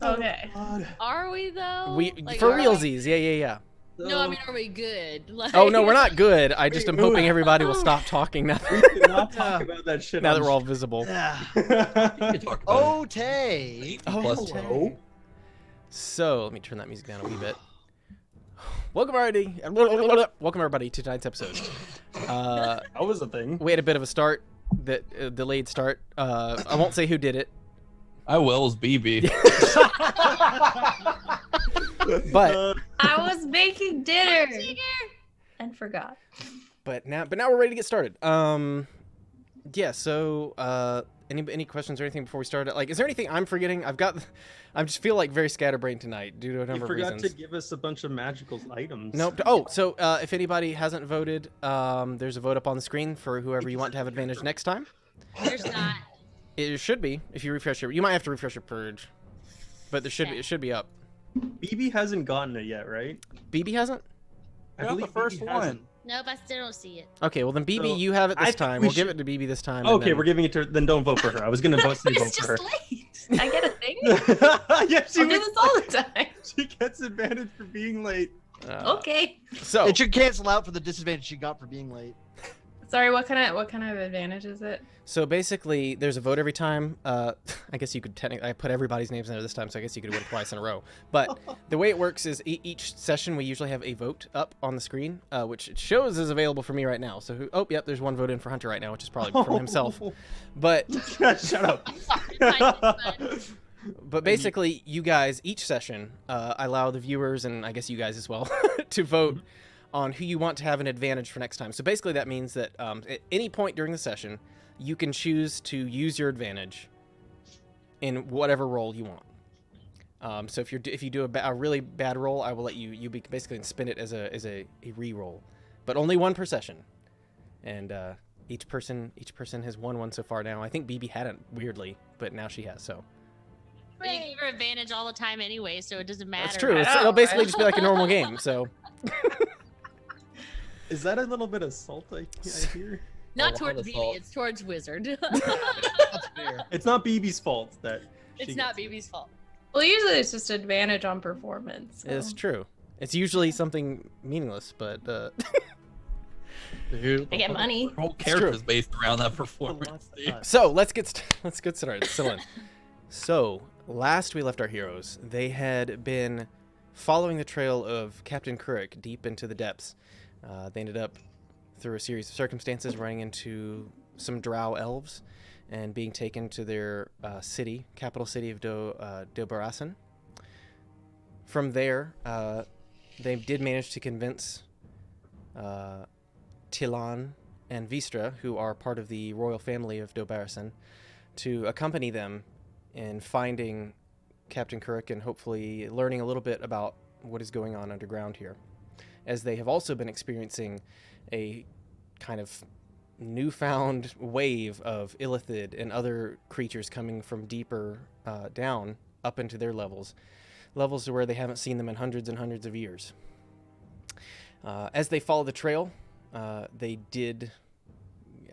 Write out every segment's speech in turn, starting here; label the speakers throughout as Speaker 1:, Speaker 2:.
Speaker 1: Okay.
Speaker 2: Are we though?
Speaker 3: We
Speaker 2: Like,
Speaker 3: for
Speaker 2: are we-
Speaker 3: realsies, yeah.
Speaker 2: No, I mean, are we good? Like...
Speaker 3: Oh no, we're not good. I just am
Speaker 4: Wait,
Speaker 3: hoping everybody will stop talking now.
Speaker 4: We cannot talk about that shit.
Speaker 3: Now that we're all visible.
Speaker 5: Yeah.
Speaker 4: talk
Speaker 5: Oh, Tay.
Speaker 4: Plus,
Speaker 3: Tay. So let me turn that music down a wee bit. Welcome everybody to tonight's episode.
Speaker 4: That was a thing.
Speaker 3: We had a bit of a start, that delayed start. I won't say who did it,
Speaker 6: I will as BB.
Speaker 3: but
Speaker 1: I was making dinner and forgot.
Speaker 3: now we're ready to get started. Yeah. So any questions or anything before we start? Like, is there anything I'm forgetting? I just feel like very scatterbrained tonight due to a number of
Speaker 4: You forgot
Speaker 3: reasons.
Speaker 4: to give us a bunch of magical items.
Speaker 3: Nope. Oh, so if anybody hasn't voted, there's a vote up on the screen for whoever you want to have advantage next time.
Speaker 2: There's not.
Speaker 3: It should be if you refresh you might have to refresh your purge, but it should be up.
Speaker 4: BB hasn't gotten it yet, right?
Speaker 3: BB hasn't?
Speaker 4: I
Speaker 5: got the
Speaker 4: believe
Speaker 5: first
Speaker 4: BB
Speaker 5: one.
Speaker 4: hasn't.
Speaker 2: Nope, I still don't see it.
Speaker 3: Okay, well then BB,
Speaker 4: So,
Speaker 3: you have it
Speaker 4: I
Speaker 3: this
Speaker 4: think
Speaker 3: time.
Speaker 4: we
Speaker 3: We'll give
Speaker 4: should-
Speaker 3: it to BB this time. and
Speaker 4: Okay,
Speaker 3: then-
Speaker 4: we're giving it to her. Then don't vote for her. I was gonna vote say vote
Speaker 1: It's
Speaker 4: for her.
Speaker 1: just late. I get a thing.
Speaker 4: Yeah, she
Speaker 1: I do
Speaker 4: was.
Speaker 1: this all the time.
Speaker 4: She gets advantage for being late.
Speaker 1: Okay.
Speaker 3: So
Speaker 5: It should cancel out for the disadvantage she got for being late.
Speaker 1: Sorry, what kind of advantage is it?
Speaker 3: So basically, there's a vote every time. I guess you could technically. I put everybody's names in there this time, so I guess you could win twice in a row. But the way it works is each session we usually have a vote up on the screen, which it shows is available for me right now. So yep, there's one vote in for Hunter right now, which is probably from himself. But
Speaker 4: Shut up.
Speaker 3: But basically, you guys, each session, I allow the viewers, and I guess you guys as well, to vote on who you want to have an advantage for next time. So basically that means that at any point during the session, you can choose to use your advantage in whatever role you want. So if you do a really bad roll, I will let you basically spin it as a re-roll, but only one per session. And each person has won one so far now. I think BB hadn't, weirdly, but now she has. So.
Speaker 2: But you give her advantage all the time anyway, so it doesn't matter.
Speaker 3: That's true.
Speaker 2: right?
Speaker 3: It'll basically just be like a normal game. So.
Speaker 4: Is that a little bit of salt I hear?
Speaker 2: Not
Speaker 6: A lot
Speaker 2: towards
Speaker 6: of
Speaker 2: BB,
Speaker 6: salt.
Speaker 2: it's towards Wizard.
Speaker 5: That's fair.
Speaker 4: It's not BB's fault that.
Speaker 2: It's not BB's fault.
Speaker 1: Well, usually it's just advantage on performance. So.
Speaker 3: It's true. It's usually something meaningless, but
Speaker 6: Dude,
Speaker 1: I get money.
Speaker 6: the whole
Speaker 3: true.
Speaker 6: character is based around that performance. dude.
Speaker 3: so let's get started. So last we left our heroes, they had been following the trail of Captain Kuruk deep into the depths. They ended up through a series of circumstances running into some drow elves and being taken to their capital city of Dobarasan. From there, they did manage to convince Tilan and Vistra, who are part of the royal family of Dobarasan, to accompany them in finding Captain Kuruk and hopefully learning a little bit about what is going on underground here, as they have also been experiencing a kind of newfound wave of Illithid and other creatures coming from deeper down up into their levels to where they haven't seen them in hundreds and hundreds of years. As they follow the trail, they did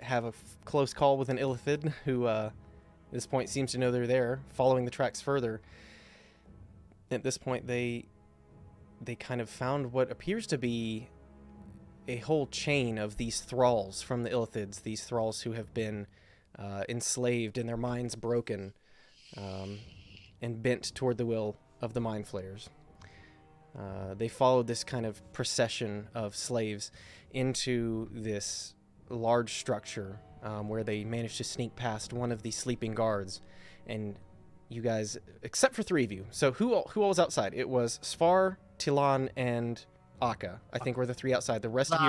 Speaker 3: have a close call with an Illithid who at this point seems to know they're there. Following the tracks further, at this point they kind of found what appears to be a whole chain of these thralls from the Illithids, these thralls who have been enslaved and their minds broken and bent toward the will of the Mind Flayers. They followed this kind of procession of slaves into this large structure where they managed to sneak past one of the sleeping guards. And you guys, except for three of you, so who all was outside? It was Sfar, Tilan, and Akka, I think, were the three outside. The rest of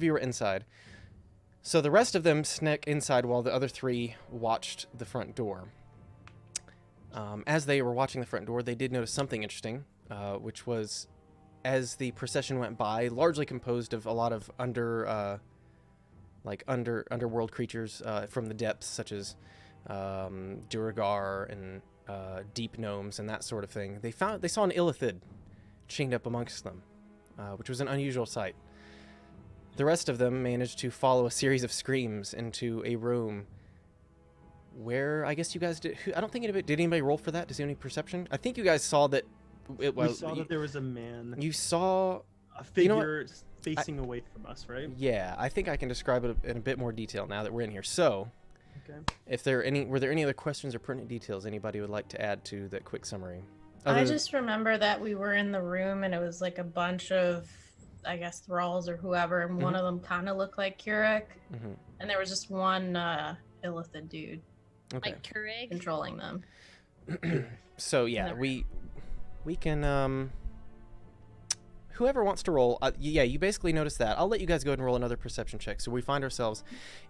Speaker 3: you were inside. So the rest of them snuck inside while the other three watched the front door. As they were watching the front door, they did notice something interesting, which was, as the procession went by, largely composed of a lot of underworld creatures from the depths, such as Duragar and deep gnomes and that sort of thing. They saw an Illithid chained up amongst them, which was an unusual sight. The rest of them managed to follow a series of screams into a room where I guess you guys did. I don't think did anybody roll for that? Does any perception? I think you guys saw that. It was.
Speaker 4: We saw that there was a man,
Speaker 3: You saw.
Speaker 4: a figure
Speaker 3: You know what?
Speaker 4: facing away from us, right?
Speaker 3: Yeah, I think I can describe it in a bit more detail now that we're in here. So,
Speaker 4: Okay.
Speaker 3: if were there any other questions or pertinent details anybody would like to add to that quick summary?
Speaker 1: I just remember that we were in the room and it was like a bunch of, I guess, thralls or whoever, and one of them kind of looked like Keurig,
Speaker 3: Mhm.
Speaker 1: and there was just one Illithid dude
Speaker 3: Okay.
Speaker 2: Like Keurig.
Speaker 1: controlling them.
Speaker 3: So yeah,
Speaker 1: Never.
Speaker 3: we can whoever wants to roll. Yeah, you basically notice that. I'll let you guys go ahead and roll another perception check. So we find ourselves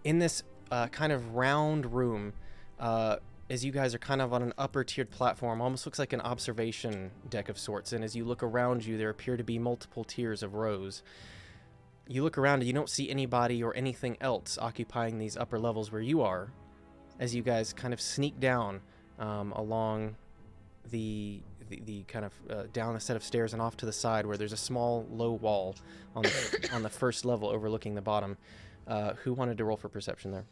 Speaker 3: in this kind of round room. As you guys are kind of on an upper tiered platform, almost looks like an observation deck of sorts. And as you look around you, there appear to be multiple tiers of rows. You look around and you don't see anybody or anything else occupying these upper levels where you are, as you guys kind of sneak down along the kind of down a set of stairs and off to the side where there's a small low wall on the first level overlooking the bottom. Who wanted to roll for perception there?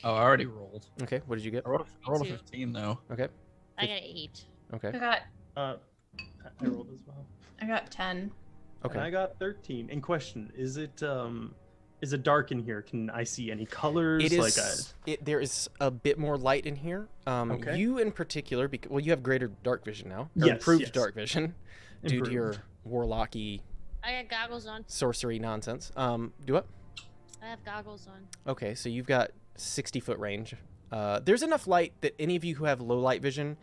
Speaker 6: Oh, I already rolled.
Speaker 3: Okay, what did you get?
Speaker 6: I rolled a
Speaker 2: too.
Speaker 6: 15 though.
Speaker 3: Okay,
Speaker 2: I got 8.
Speaker 3: okay,
Speaker 4: I rolled as well.
Speaker 1: I got 10.
Speaker 4: And I
Speaker 3: okay.
Speaker 4: got 13. In question, is it dark in here? Can I see any colors?
Speaker 3: It is. There is a bit more light in here.
Speaker 4: Okay.
Speaker 3: You in particular, well, you have greater dark vision now. Or
Speaker 4: Yes,
Speaker 3: improved
Speaker 4: yes.
Speaker 3: dark vision due to your warlocky
Speaker 2: I got goggles on.
Speaker 3: sorcery nonsense. Do what?
Speaker 2: I have goggles on.
Speaker 3: Okay, so you've got 60-foot range. There's enough light that any of you who have low light vision,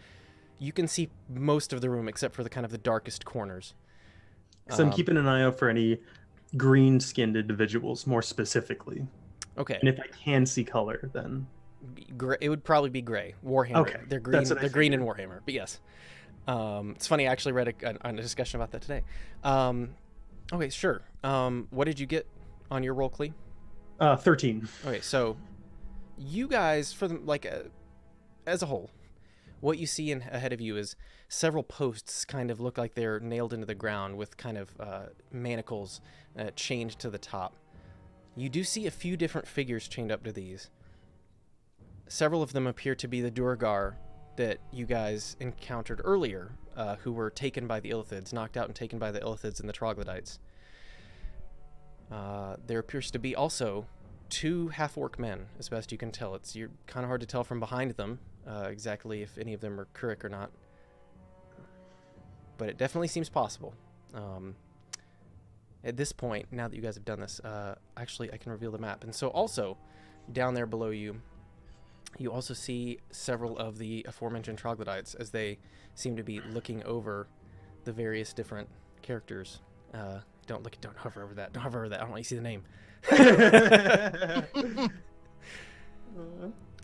Speaker 3: you can see most of the room except for the kind of the darkest corners.
Speaker 4: So I'm keeping an eye out for any green-skinned individuals, more specifically.
Speaker 3: Okay,
Speaker 4: And if I can see color, then
Speaker 3: it would probably be gray. Warhammer.
Speaker 4: Okay,
Speaker 3: They're green.
Speaker 4: that's what I
Speaker 3: They're green in Warhammer. But yes, it's funny. I actually read a discussion about that today. Okay, sure. What did you get on your roll, Clee?
Speaker 4: 13.
Speaker 3: Okay, so you guys, for the as a whole, what you see ahead of you is several posts kind of look like they're nailed into the ground with kind of manacles chained to the top. You do see a few different figures chained up to these. Several of them appear to be the Durgar that you guys encountered earlier, who were taken by the Illithids, knocked out and taken by the Illithids and the Troglodytes. There appears to be also 2 half-orc men, as best you can tell. You're kind of hard to tell from behind them exactly if any of them are Keurig or not. But it definitely seems possible. At this point, now that you guys have done this, actually I can reveal the map. And so also, down there below you, you also see several of the aforementioned troglodytes as they seem to be looking over the various different characters. Don't hover over that. Don't hover over that. I don't want you to see the name.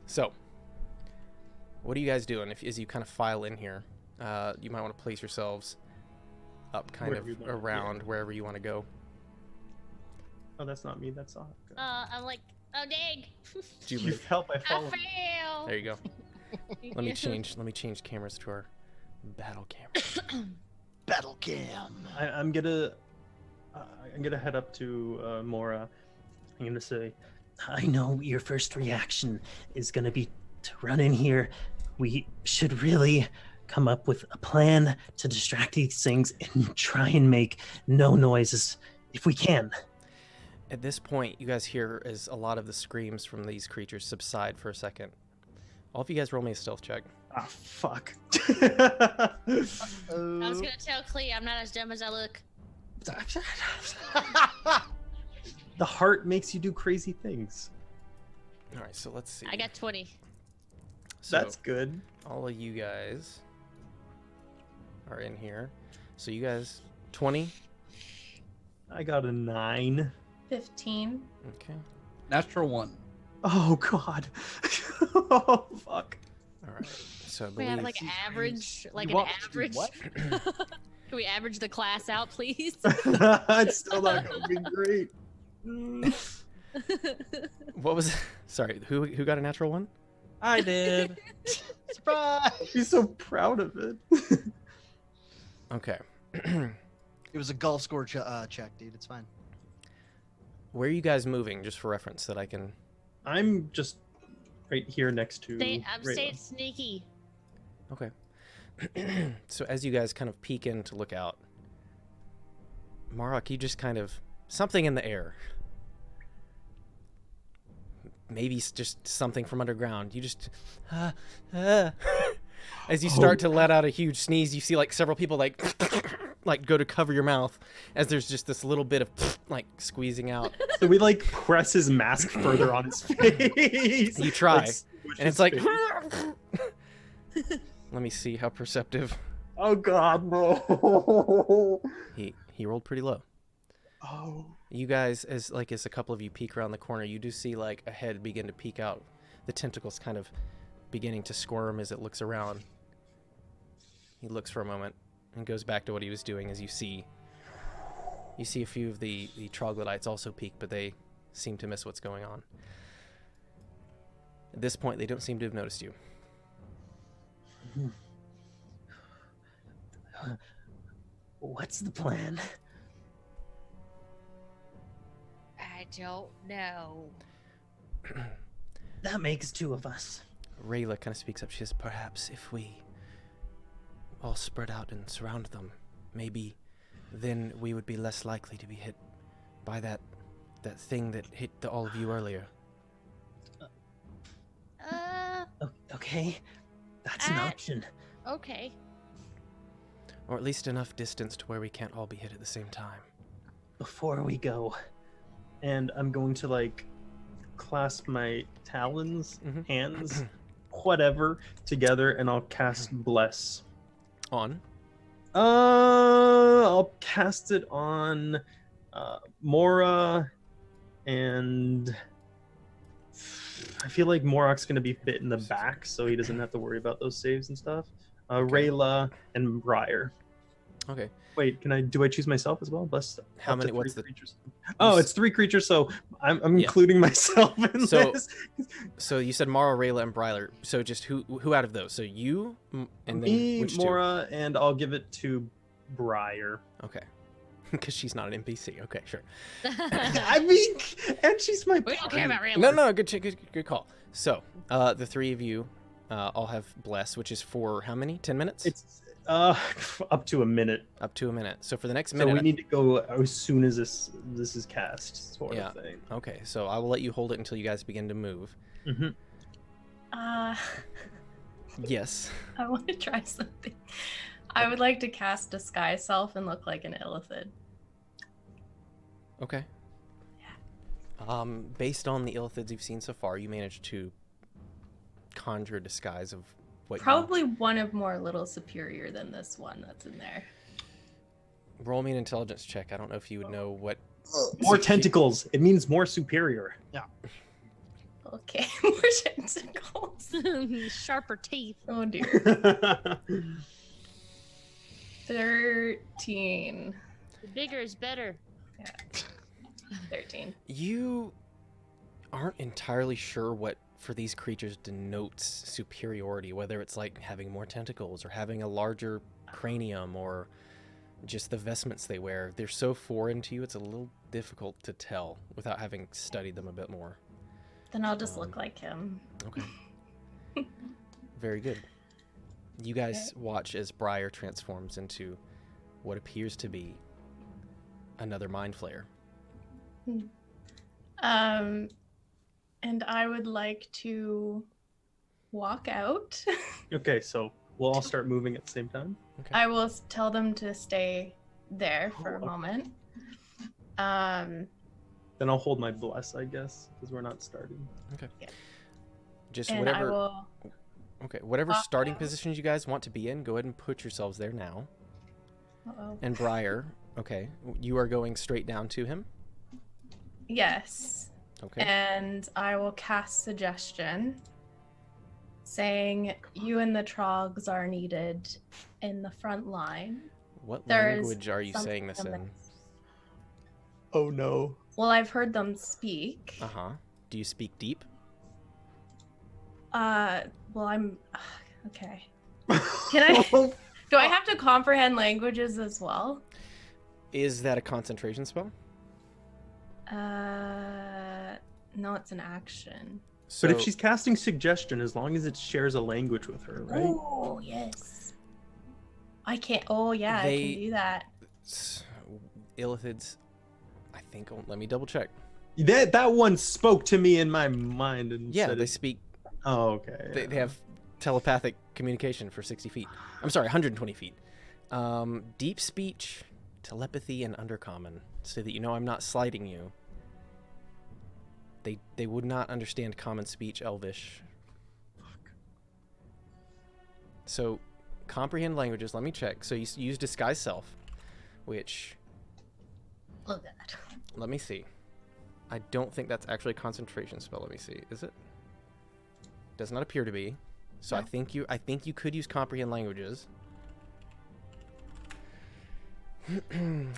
Speaker 3: So, what are you guys doing as you kind of file in here? You might want to place yourselves up kind
Speaker 4: Wherever you
Speaker 3: of
Speaker 4: want,
Speaker 3: around
Speaker 4: yeah.
Speaker 3: wherever you want to go.
Speaker 4: Oh, that's not me. That's all.
Speaker 2: I'm like, oh dang.
Speaker 3: Do you
Speaker 4: You
Speaker 3: move?
Speaker 4: help. I
Speaker 2: I
Speaker 4: follow.
Speaker 2: fail.
Speaker 3: There you go. Let me change cameras to our battle camera.
Speaker 5: Battle cam.
Speaker 4: I'm gonna head up to Mora. I'm gonna say, I know your first reaction is gonna be to run in here. We should really come up with a plan to distract these things and try and make no noises if we can.
Speaker 3: At this point, you guys hear as a lot of the screams from these creatures subside for a second. All of you guys roll me a stealth check.
Speaker 4: Ah, fuck.
Speaker 2: I was gonna tell Clee I'm not as dumb as I look.
Speaker 4: The heart makes you do crazy things.
Speaker 3: All right, so let's see.
Speaker 2: I got 20.
Speaker 3: So
Speaker 4: That's good.
Speaker 3: all of you guys are in here. So you guys, 20.
Speaker 4: I got a 9.
Speaker 1: 15.
Speaker 3: Okay.
Speaker 6: Natural 1.
Speaker 4: Oh god. Oh fuck.
Speaker 3: All right. So I
Speaker 2: We have
Speaker 3: believe
Speaker 2: like average, like
Speaker 5: You
Speaker 2: an
Speaker 5: want us to do
Speaker 2: average.
Speaker 5: what?
Speaker 2: Can we average the class out, please?
Speaker 4: It's still not gonna be great.
Speaker 3: what was? Sorry, who got a natural one?
Speaker 6: I did.
Speaker 5: Surprise!
Speaker 4: He's so proud of it.
Speaker 3: Okay.
Speaker 5: It was a golf score check, dude. It's fine.
Speaker 3: Where are you guys moving, just for reference, that I can?
Speaker 4: I'm just right here next to.
Speaker 2: I'm staying
Speaker 4: Rayla.
Speaker 2: sneaky.
Speaker 3: Okay. So as you guys kind of peek in to look out, Marok, you just kind of something in the air. Maybe just something from underground. You just as you start to let out a huge sneeze, you see like several people like go to cover your mouth as there's just this little bit of like squeezing out.
Speaker 4: So we like press his mask further on his face.
Speaker 3: You try,
Speaker 4: Like,
Speaker 3: and it's like let me see how perceptive.
Speaker 4: oh god, no.
Speaker 3: He rolled pretty low.
Speaker 4: Oh.
Speaker 3: You guys, as a couple of you peek around the corner, you do see like a head begin to peek out. The tentacles kind of beginning to squirm as it looks around. He looks for a moment and goes back to what he was doing. As you see a few of the troglodytes also peek, but they seem to miss what's going on. At this point, they don't seem to have noticed you.
Speaker 4: What's the plan?
Speaker 2: I don't know.
Speaker 4: That makes two of us.
Speaker 3: Rayla kind of speaks up. She says, perhaps if we all spread out and surround them, maybe then we would be less likely to be hit by that thing that hit all of you earlier.
Speaker 4: Okay, that's an option.
Speaker 2: Okay.
Speaker 3: Or at least enough distance to where we can't all be hit at the same time.
Speaker 4: Before we go, and I'm going to like clasp my talons, hands, whatever, together, and I'll cast Bless.
Speaker 3: On?
Speaker 4: I'll cast it on Mora, and I feel like Morok's going to be bit in the back, so he doesn't have to worry about those saves and stuff. Rayla and Briar.
Speaker 3: Okay.
Speaker 4: Wait, do I choose myself as well? Bless.
Speaker 3: How many? What's the
Speaker 4: creatures? Oh, it's 3 creatures, so I'm including myself in this.
Speaker 3: So you said Mara, Rayla, and Briar. So just who out of those? So you and
Speaker 4: Me,
Speaker 3: then which
Speaker 4: Mora, and I'll give it to Briar.
Speaker 3: Okay. Because she's not an NPC. Okay, sure.
Speaker 4: I mean, and she's my.
Speaker 2: We don't care about Rayla.
Speaker 3: No, good call. So the 3 of you all have Bless, which is for how many? 10 minutes?
Speaker 4: It's up to a minute.
Speaker 3: Up to a minute. So for the next
Speaker 4: So
Speaker 3: minute,
Speaker 4: we need to go as soon as this is cast, sort
Speaker 3: Yeah.
Speaker 4: of thing.
Speaker 3: Okay, so I will let you hold it until you guys begin to move. Yes.
Speaker 1: I want to try something. I would like to cast Disguise Self and look like an Illithid.
Speaker 3: Okay. Based on the Illithids you've seen so far, you managed to conjure a disguise of what
Speaker 1: Probably one of more little superior than this one that's in there.
Speaker 3: Roll me an intelligence check. I don't know if you would know what...
Speaker 4: More tentacles. It means more superior. Yeah.
Speaker 1: Okay, more tentacles.
Speaker 2: Sharper teeth.
Speaker 1: Oh dear. 13.
Speaker 2: The bigger is better.
Speaker 1: Yeah. 13.
Speaker 3: You aren't entirely sure what for these creatures denotes superiority, whether it's like having more tentacles or having a larger cranium or just the vestments they wear. They're so foreign to you, it's a little difficult to tell without having studied them a bit more.
Speaker 1: Then I'll just look like him.
Speaker 3: Okay. Very good. You guys watch as Briar transforms into what appears to be another Mind Flayer.
Speaker 1: And I would like to walk out.
Speaker 4: Okay, so we'll all start moving at the same time.
Speaker 3: Okay.
Speaker 1: I will tell them to stay there for a moment.
Speaker 4: Then I'll hold my Bless, I guess, because we're not starting.
Speaker 3: Okay.
Speaker 1: Yeah.
Speaker 3: Just
Speaker 1: and
Speaker 3: whatever.
Speaker 1: I will...
Speaker 3: Okay, whatever starting positions you guys want to be in, go ahead and put yourselves there now.
Speaker 1: Uh-oh.
Speaker 3: And Briar, okay, you are going straight down to him.
Speaker 1: Yes.
Speaker 3: Okay.
Speaker 1: And I will cast Suggestion, saying you and the Trogs are needed in the front line.
Speaker 3: What
Speaker 1: There's
Speaker 3: language are you saying this
Speaker 1: something
Speaker 3: in?
Speaker 1: that's-
Speaker 4: Oh no.
Speaker 1: Well, I've heard them speak.
Speaker 3: Uh-huh. Do you speak deep?
Speaker 1: Well, I'm... Okay. Can I... Do I have to comprehend languages as well?
Speaker 3: Is that a concentration spell?
Speaker 1: No, it's an action.
Speaker 3: So
Speaker 4: But if she's casting suggestion, as long as it shares a language with her, right?
Speaker 1: Oh, yes. I can't. Oh, yeah, I
Speaker 3: They-
Speaker 1: can do that.
Speaker 3: Illithids, I think. Let me double check.
Speaker 4: That one spoke to me in my mind and
Speaker 3: Yeah,
Speaker 4: said
Speaker 3: they
Speaker 4: it-
Speaker 3: speak.
Speaker 4: Oh, okay.
Speaker 3: They have telepathic communication for 60 feet. I'm sorry, 120 feet. Deep speech, telepathy, and undercommon, so that you know I'm not slighting you. They would not understand common speech, Elvish. So, comprehend languages. Let me check. So you use disguise self, which,
Speaker 1: Love that.
Speaker 3: let me see. I don't think that's actually a concentration spell. Let me see. Is it? Does not appear to be. So
Speaker 1: No.
Speaker 3: I think you could use comprehend languages.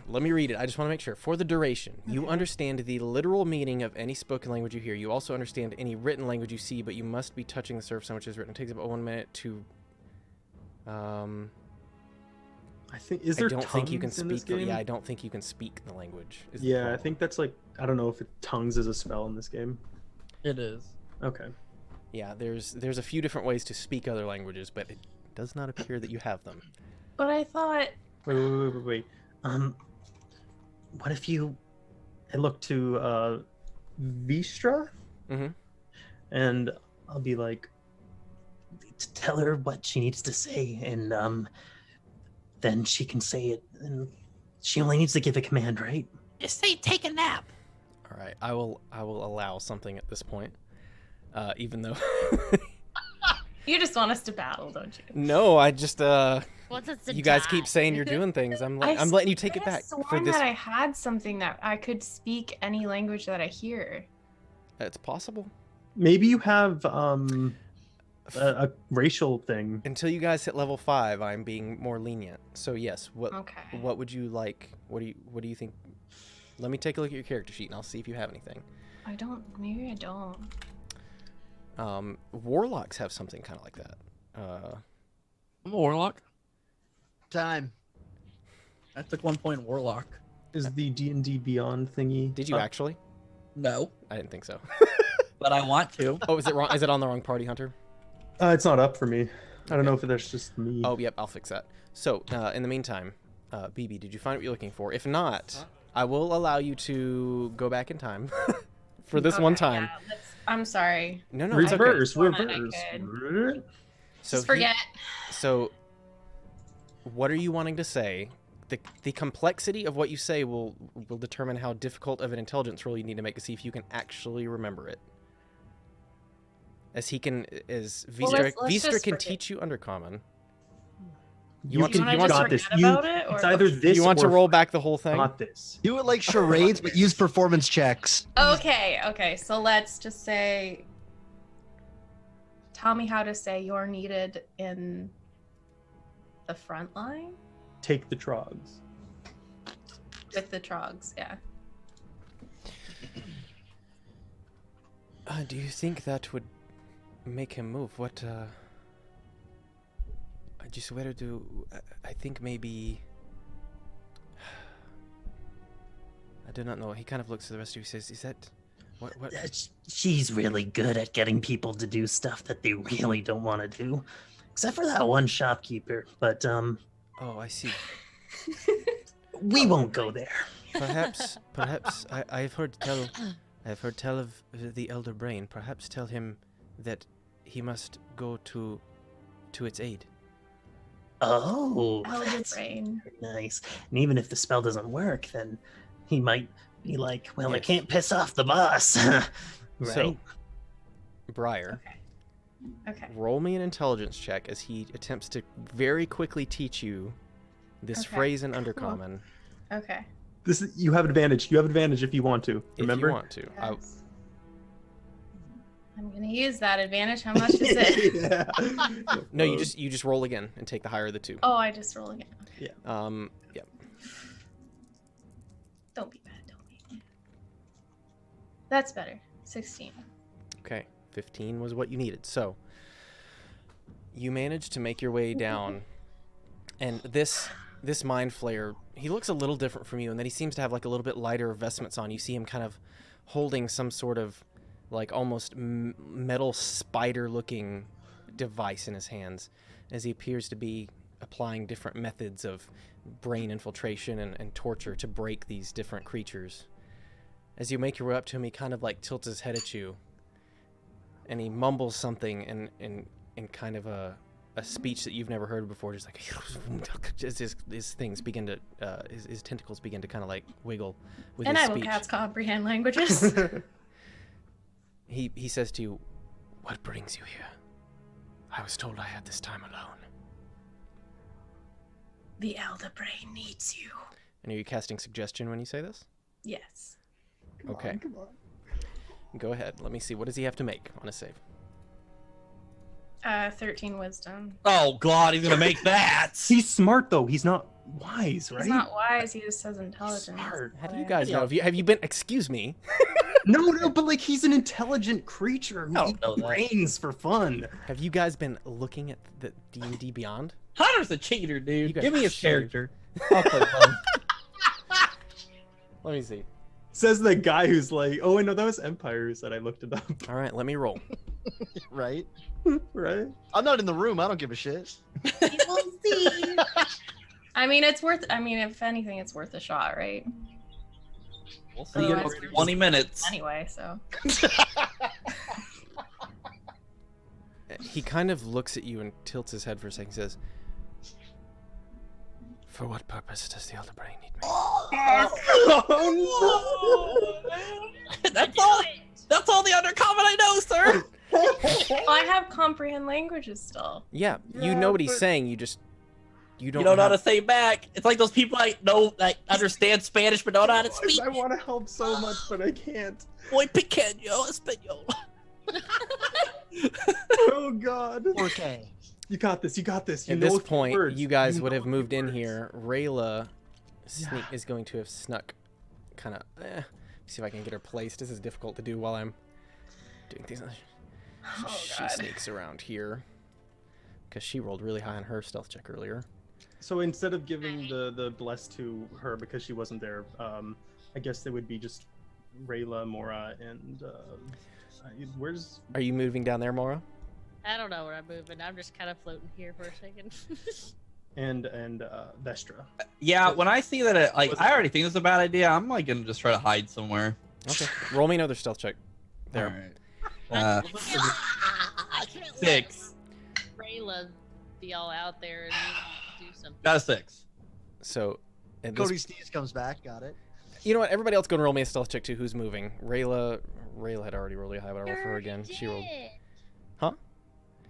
Speaker 3: Let me read it. I just want to make sure. For the duration, you understand the literal meaning of any spoken language you hear. You also understand any written language you see, but you must be touching the surface on which it is written. It takes about 1 minute to.
Speaker 4: I think is there
Speaker 3: I don't think you can
Speaker 4: tongues in this
Speaker 3: speak.
Speaker 4: game?
Speaker 3: Yeah, I don't think you can speak the language. is the
Speaker 4: Yeah, I
Speaker 3: problem.
Speaker 4: think that's like I don't know if tongues is a spell in this game.
Speaker 6: It is.
Speaker 4: Okay.
Speaker 3: Yeah, there's a few different ways to speak other languages, but it does not appear that you have them.
Speaker 1: But I thought.
Speaker 4: Wait. What if I look to Vistra,
Speaker 3: Mm-hmm.
Speaker 4: and I'll be like, to tell her what she needs to say, and then she can say it, and she only needs to give a command, right?
Speaker 5: Just say take a nap.
Speaker 3: All right, I will allow something at this point, even though.
Speaker 1: You just want us to battle, don't you?
Speaker 3: No, I just
Speaker 2: What's it to
Speaker 3: you guys
Speaker 2: die?
Speaker 3: keep saying you're doing things. I'm letting you take it back for
Speaker 1: sworn
Speaker 3: this.
Speaker 1: that I had something that I could speak any language that I hear.
Speaker 3: It's possible.
Speaker 4: Maybe you have a racial thing.
Speaker 3: Until you guys hit level 5, I'm being more lenient. So yes,
Speaker 1: Okay.
Speaker 3: what would you like? What do you think? Let me take a look at your character sheet and I'll see if you have anything.
Speaker 1: I don't. Maybe I don't.
Speaker 3: Warlocks have something kind of like that.
Speaker 6: I'm a warlock.
Speaker 5: Time.
Speaker 6: I took 1 point warlock.
Speaker 4: Is the D&D Beyond thingy?
Speaker 3: Did you actually?
Speaker 6: No,
Speaker 3: I didn't think so.
Speaker 6: but I want to.
Speaker 3: Oh, is it wrong? Is it on the wrong party, Hunter?
Speaker 4: It's not up for me. I don't know if that's just me.
Speaker 3: Oh, yep, I'll fix that. So, in the meantime, BB, did you find what you're looking for? If not, I will allow you to go back in time for this one
Speaker 1: Okay,
Speaker 3: time.
Speaker 1: yeah, I'm sorry.
Speaker 3: No, it's okay.
Speaker 4: reverse.
Speaker 1: I could.
Speaker 3: So
Speaker 1: Just forget.
Speaker 3: So, what are you wanting to say? The complexity of what you say will determine how difficult of an intelligence roll you need to make to see if you can actually remember it. As
Speaker 1: Well,
Speaker 3: Vistra,
Speaker 1: let's
Speaker 3: Vistra
Speaker 1: just
Speaker 3: can
Speaker 1: forget.
Speaker 3: teach you undercommon.
Speaker 4: You
Speaker 3: want to-
Speaker 4: can.
Speaker 3: you
Speaker 4: You
Speaker 3: want to-
Speaker 4: got this.
Speaker 1: forget
Speaker 4: You,
Speaker 1: about it,
Speaker 4: it's
Speaker 1: or-
Speaker 4: either this.
Speaker 3: You want to
Speaker 4: or
Speaker 3: roll back the whole thing?
Speaker 4: Not this.
Speaker 5: Do it like charades, but use performance checks.
Speaker 1: Okay. So let's just say. Tell me how to say you're needed in the front line
Speaker 4: Take the trogs.
Speaker 1: with the trogs. Yeah.
Speaker 3: Do you think that would make him move? What, I just where do... I think maybe... I do not know. He kind of looks at the rest of you and says, is that... What?
Speaker 7: She's really good at getting people to do stuff that they really don't want to do. Except for that one shopkeeper. But,
Speaker 3: Oh, I see.
Speaker 7: we won't go there.
Speaker 3: Perhaps I've heard tell of the Elder Brain. Perhaps tell him that he must go to its aid.
Speaker 7: Oh,
Speaker 1: Elder
Speaker 7: that's
Speaker 1: brain.
Speaker 7: nice. And even if the spell doesn't work, then he might be like, well, I
Speaker 3: Yes.
Speaker 7: can't piss off the boss. Right?
Speaker 3: So, Briar,
Speaker 1: Okay.
Speaker 3: roll me an intelligence check as he attempts to very quickly teach you this
Speaker 1: Okay.
Speaker 3: phrase in Undercommon.
Speaker 1: Okay.
Speaker 4: You have advantage. You have advantage if you want to. Remember?
Speaker 3: If you want to.
Speaker 1: Yes. I'm gonna use that advantage. How much is it?
Speaker 4: Yeah.
Speaker 3: No, you just roll again and take the higher of the two.
Speaker 1: Oh, I just roll again.
Speaker 3: Yeah.
Speaker 1: Don't be bad. Don't be. That's better. 16.
Speaker 3: Okay. 15 was what you needed. So you managed to make your way down, and this mind flayer, he looks a little different from you, and then he seems to have like a little bit lighter vestments on. You see him kind of holding some sort of like almost metal spider-looking device in his hands, as he appears to be applying different methods of brain infiltration and torture to break these different creatures. As you make your way up to him, he kind of like tilts his head at you, and he mumbles something in kind of a speech that you've never heard before, just like his things begin to his tentacles begin to kind of like wiggle with
Speaker 1: And
Speaker 3: his
Speaker 1: I will
Speaker 3: speech.
Speaker 1: cats comprehend languages.
Speaker 3: He says to you, "What brings you here? I was told I had this time alone."
Speaker 1: The elder brain needs you.
Speaker 3: And are you casting suggestion when you say this?
Speaker 1: Yes.
Speaker 3: Okay.
Speaker 4: Come on.
Speaker 3: Go ahead. Let me see. What does he have to make on a save?
Speaker 1: 13 wisdom.
Speaker 6: Oh God, he's gonna make that.
Speaker 4: He's smart though. He's not wise, right?
Speaker 1: He's not wise, he just has intelligence.
Speaker 4: Smart.
Speaker 3: How do you guys know? Have you been? Excuse me.
Speaker 4: No, but like he's an intelligent creature who
Speaker 6: I don't
Speaker 4: eats
Speaker 6: know that.
Speaker 4: brains for fun.
Speaker 3: Have you guys been looking at the D&D Beyond?
Speaker 6: Hunter's a cheater,
Speaker 3: You
Speaker 6: dude.
Speaker 3: guys
Speaker 6: Give me
Speaker 3: are
Speaker 6: his
Speaker 3: cheaters.
Speaker 6: character. I'll play fun.
Speaker 3: Let me see.
Speaker 4: Says the guy who's like, oh wait, no, that was Empire who said I looked it up.
Speaker 3: All right, let me roll.
Speaker 5: Right?
Speaker 4: Right?
Speaker 5: I'm not in the room. I don't give a shit.
Speaker 1: We'll see. I mean, it's worth. I mean, if anything, it's worth a shot, right?
Speaker 6: We'll see you in
Speaker 1: Otherwise,
Speaker 6: 20 minutes.
Speaker 1: Anyway, so.
Speaker 3: He kind of looks at you and tilts his head for a second. He says, "For what purpose does the Elder Brain need me?"
Speaker 4: Oh
Speaker 6: That's all. That's all the undercommon I know, sir.
Speaker 1: Well, I have comprehend languages still.
Speaker 3: Yeah, you know what he's saying. You don't.
Speaker 6: You don't know how to say back. It's like those people I know that understand Spanish but don't know how to
Speaker 4: no!
Speaker 6: speak.
Speaker 4: I want to help so much, but I can't.
Speaker 6: Muy pequeño español.
Speaker 4: Oh God.
Speaker 5: 4K.
Speaker 4: You got this. You got this. You
Speaker 3: At
Speaker 4: know
Speaker 3: this
Speaker 4: a few
Speaker 3: point,
Speaker 4: words.
Speaker 3: you guys would
Speaker 4: know
Speaker 3: have
Speaker 4: a few
Speaker 3: moved in
Speaker 4: words.
Speaker 3: here. Rayla is going to have snuck, kind of. See if I can get her placed. This is difficult to do while I'm doing things.
Speaker 1: Oh,
Speaker 3: She
Speaker 1: God.
Speaker 3: sneaks around here because she rolled really high on her stealth check earlier.
Speaker 4: So instead of giving the bless to her because she wasn't there, I guess they would be just Rayla, Mora, and where's
Speaker 3: Are you moving down there, Mora?
Speaker 2: I don't know where I'm moving. I'm just kind of floating here for a second.
Speaker 4: and Vestra.
Speaker 6: Yeah, when I see that, I already think it's a bad idea. I'm like gonna just try to hide somewhere.
Speaker 3: Okay. Roll me another stealth check. There.
Speaker 6: All right. 6.
Speaker 2: Rayla be all out there and do something.
Speaker 6: Got a 6.
Speaker 3: So, at this,
Speaker 5: Cody Sneeze comes back. Got it.
Speaker 3: you know what? Everybody else go and roll me a stealth check too. Who's moving? Rayla had already rolled really high, but I'll roll for her again. She rolled. Huh?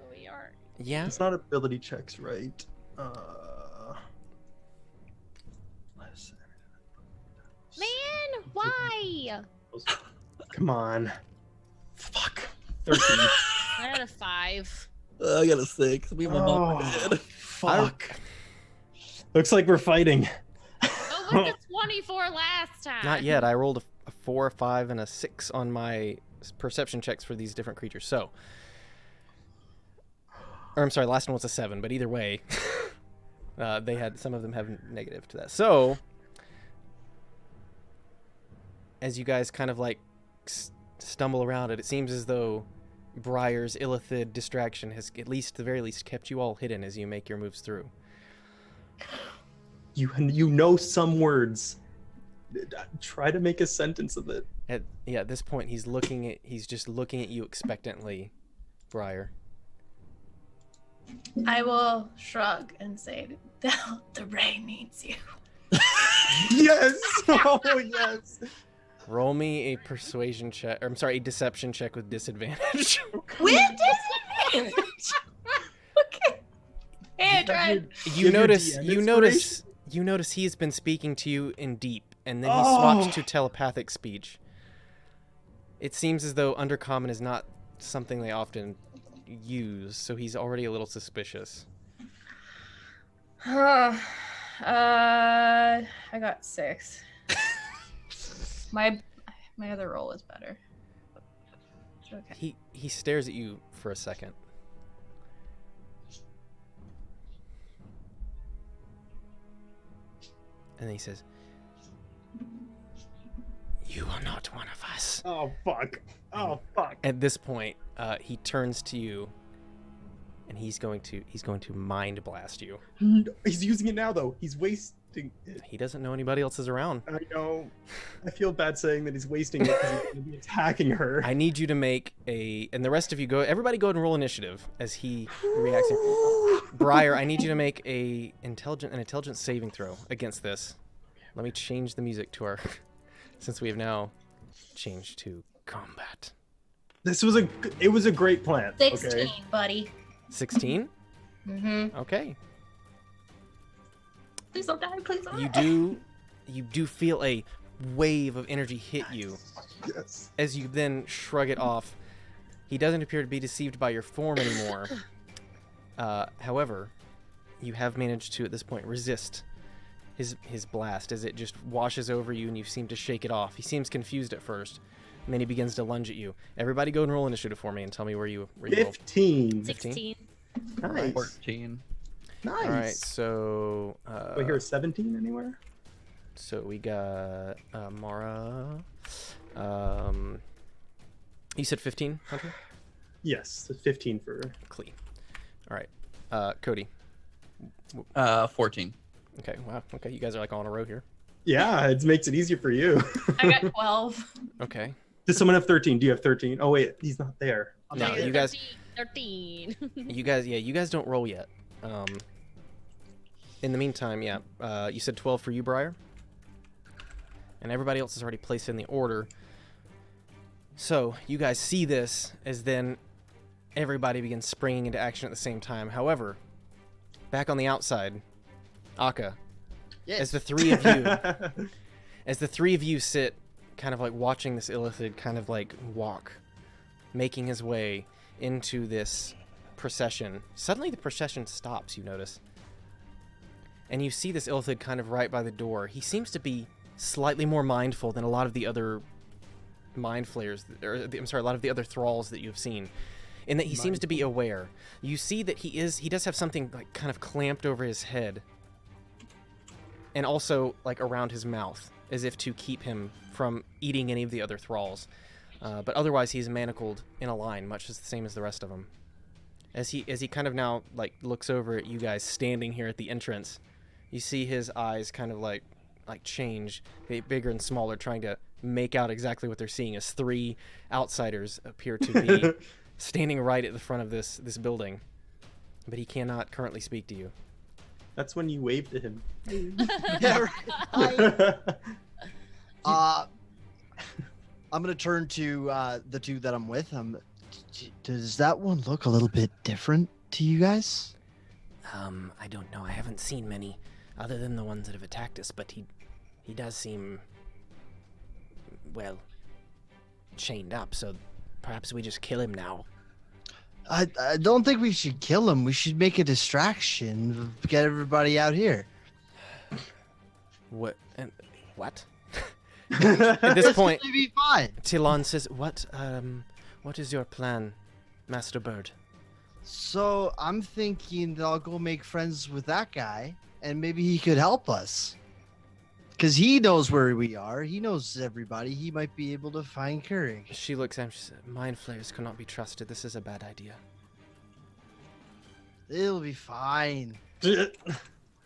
Speaker 2: Oh, we are.
Speaker 3: Yeah.
Speaker 4: It's not ability checks, right?
Speaker 2: Man, why?
Speaker 4: Come on. Fuck. 13.
Speaker 2: I had a 5.
Speaker 6: I got a 6. We have a
Speaker 4: Oh, fuck. Looks like we're fighting.
Speaker 2: Oh, was the 24 last time?
Speaker 3: Not yet. I rolled a 4, a 5, and a 6 on my perception checks for these different creatures. So, or I'm sorry, last one was a 7. But either way, they had some of them have negative to that. So, as you guys kind of like stumble around it, it seems as though Briar's Illithid distraction has at least, the very least, kept you all hidden as you make your moves through.
Speaker 4: You know some words. Try to make a sentence of it.
Speaker 3: At this point, he's just looking at you expectantly, Briar.
Speaker 1: I will shrug and say, the brain needs you.
Speaker 4: Yes! Oh, yes!
Speaker 3: Roll me a persuasion check, or I'm sorry, a deception check with disadvantage.
Speaker 1: With disadvantage! Okay. Hey, I tried.
Speaker 3: You notice he's been speaking to you in deep, and then he swaps to telepathic speech. It seems as though undercommon is not something they often use, so he's already a little suspicious.
Speaker 1: I got 6. My other roll is better. Okay.
Speaker 3: He stares at you for a second. And then he says, "You are not one of us."
Speaker 4: Oh, fuck. Oh fuck!
Speaker 3: At this point, he turns to you, and he's going to mind blast you.
Speaker 4: He's using it now, though. He's wasting it.
Speaker 3: He doesn't know anybody else is around.
Speaker 4: I know. I feel bad saying that he's wasting it because he's going to be attacking her.
Speaker 3: I need you to make and the rest of you everybody go ahead and roll initiative as he reacts. Briar, I need you to make an intelligence saving throw against this. Let me change the music to our, since we have now changed to combat.
Speaker 4: It was a great plan.
Speaker 1: 16,
Speaker 4: okay?
Speaker 1: buddy.
Speaker 3: 16?
Speaker 1: Mm-hmm.
Speaker 3: Okay.
Speaker 1: Please don't die. Please don't die.
Speaker 3: You do feel a wave of energy hit you.
Speaker 4: Yes.
Speaker 3: As you then shrug it off. He doesn't appear to be deceived by your form anymore. However, you have managed to, at this point, resist his blast as it just washes over you and you seem to shake it off. He seems confused at first, and then he begins to lunge at you. Everybody go and roll initiative for me and tell me where you roll.
Speaker 4: 15.
Speaker 2: 16.
Speaker 4: Nice.
Speaker 5: 14.
Speaker 4: Nice.
Speaker 3: All right, so...
Speaker 4: Wait, here, 17 anywhere?
Speaker 3: So we got Mara. You said 15, Hunter?
Speaker 4: Yes, 15 for...
Speaker 3: Clee. All right. Cody.
Speaker 6: 14.
Speaker 3: Okay, wow. Okay, you guys are like all in a row here.
Speaker 4: Yeah, it makes it easier for you.
Speaker 1: I got 12.
Speaker 3: Okay.
Speaker 4: Does someone have 13? Do you have 13? Oh, wait, he's not there.
Speaker 3: No,
Speaker 2: Okay,
Speaker 3: you guys...
Speaker 2: 13.
Speaker 3: You guys don't roll yet. In the meantime, yeah, you said 12 for you, Briar? And everybody else is already placed in the order. So, you guys see this as then everybody begins springing into action at the same time. However, back on the outside, Akka,
Speaker 5: Yes.
Speaker 3: as the three of you sit kind of like watching this Illithid kind of like walk, making his way into this procession. Suddenly the procession stops, you notice. And you see this Illithid kind of right by the door. He seems to be slightly more mindful than a lot of the other mind flayers, a lot of the other thralls that you've seen, in that he seems to be aware. You see that he does have something like kind of clamped over his head, and also like around his mouth, as if to keep him from eating any of the other thralls. But otherwise, he's manacled in a line, much the same as the rest of them. As he kind of now like looks over at you guys standing here at the entrance, you see his eyes kind of like change, get bigger and smaller, trying to make out exactly what they're seeing as three outsiders appear to be standing right at the front of this building. But he cannot currently speak to you.
Speaker 4: That's when you wave to him.
Speaker 5: Yeah, right. I'm gonna turn to the two that I'm with. Does that one look a little bit different to you guys?
Speaker 3: I don't know. I haven't seen many other than the ones that have attacked us, but he does seem, well, chained up, so perhaps we just kill him now.
Speaker 5: I don't think we should kill him. We should make a distraction, get everybody out here.
Speaker 3: What? What? At this point,
Speaker 5: It'll be fine.
Speaker 3: Tilon says, what is your plan, Master Bird?
Speaker 5: So I'm thinking that I'll go make friends with that guy, and maybe he could help us. Because he knows where we are. He knows everybody. He might be able to find courage.
Speaker 3: She looks at him, she says, mind flayers cannot be trusted. This is a bad idea.
Speaker 5: It'll be fine.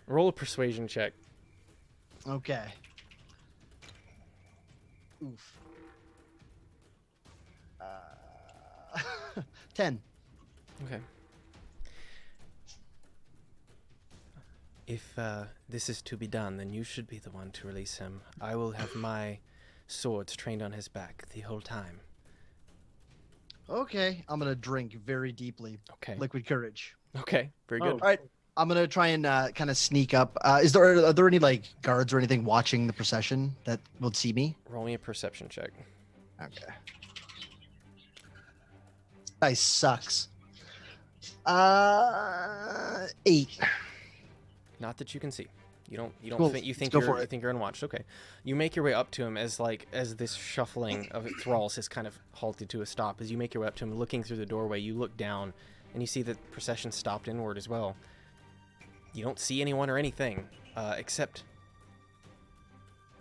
Speaker 3: Roll a persuasion check.
Speaker 5: Okay. Oof. 10.
Speaker 3: Okay. If this is to be done, then you should be the one to release him. I will have my swords trained on his back the whole time.
Speaker 5: Okay. I'm going to drink very deeply.
Speaker 3: Okay.
Speaker 5: Liquid courage.
Speaker 3: Okay. Very good.
Speaker 4: Oh.
Speaker 5: All right. I'm going to try and kind of sneak up. Are there any like guards or anything watching the procession that will see me?
Speaker 3: Roll me a perception check.
Speaker 5: Okay. Dice sucks. 8.
Speaker 3: Not that you can see. You don't
Speaker 5: Cool.
Speaker 3: think
Speaker 5: Let's go for
Speaker 3: you
Speaker 5: it.
Speaker 3: think you're unwatched. Okay. You make your way up to him as this shuffling of thralls has kind of halted to a stop. As you make your way up to him, looking through the doorway, you look down and you see that the procession stopped inward as well. You don't see anyone or anything, except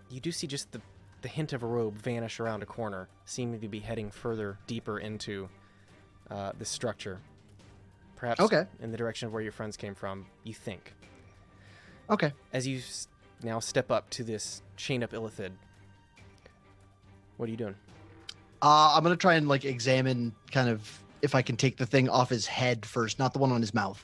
Speaker 3: you do see just the the hint of a robe vanish around a corner, seeming to be heading further, deeper into this structure. Perhaps in the direction of where your friends came from, you think.
Speaker 5: Okay.
Speaker 3: As you now step up to this chained up Illithid, what are you doing?
Speaker 5: I'm gonna try and like examine kind of if I can take the thing off his head first, not the one on his mouth.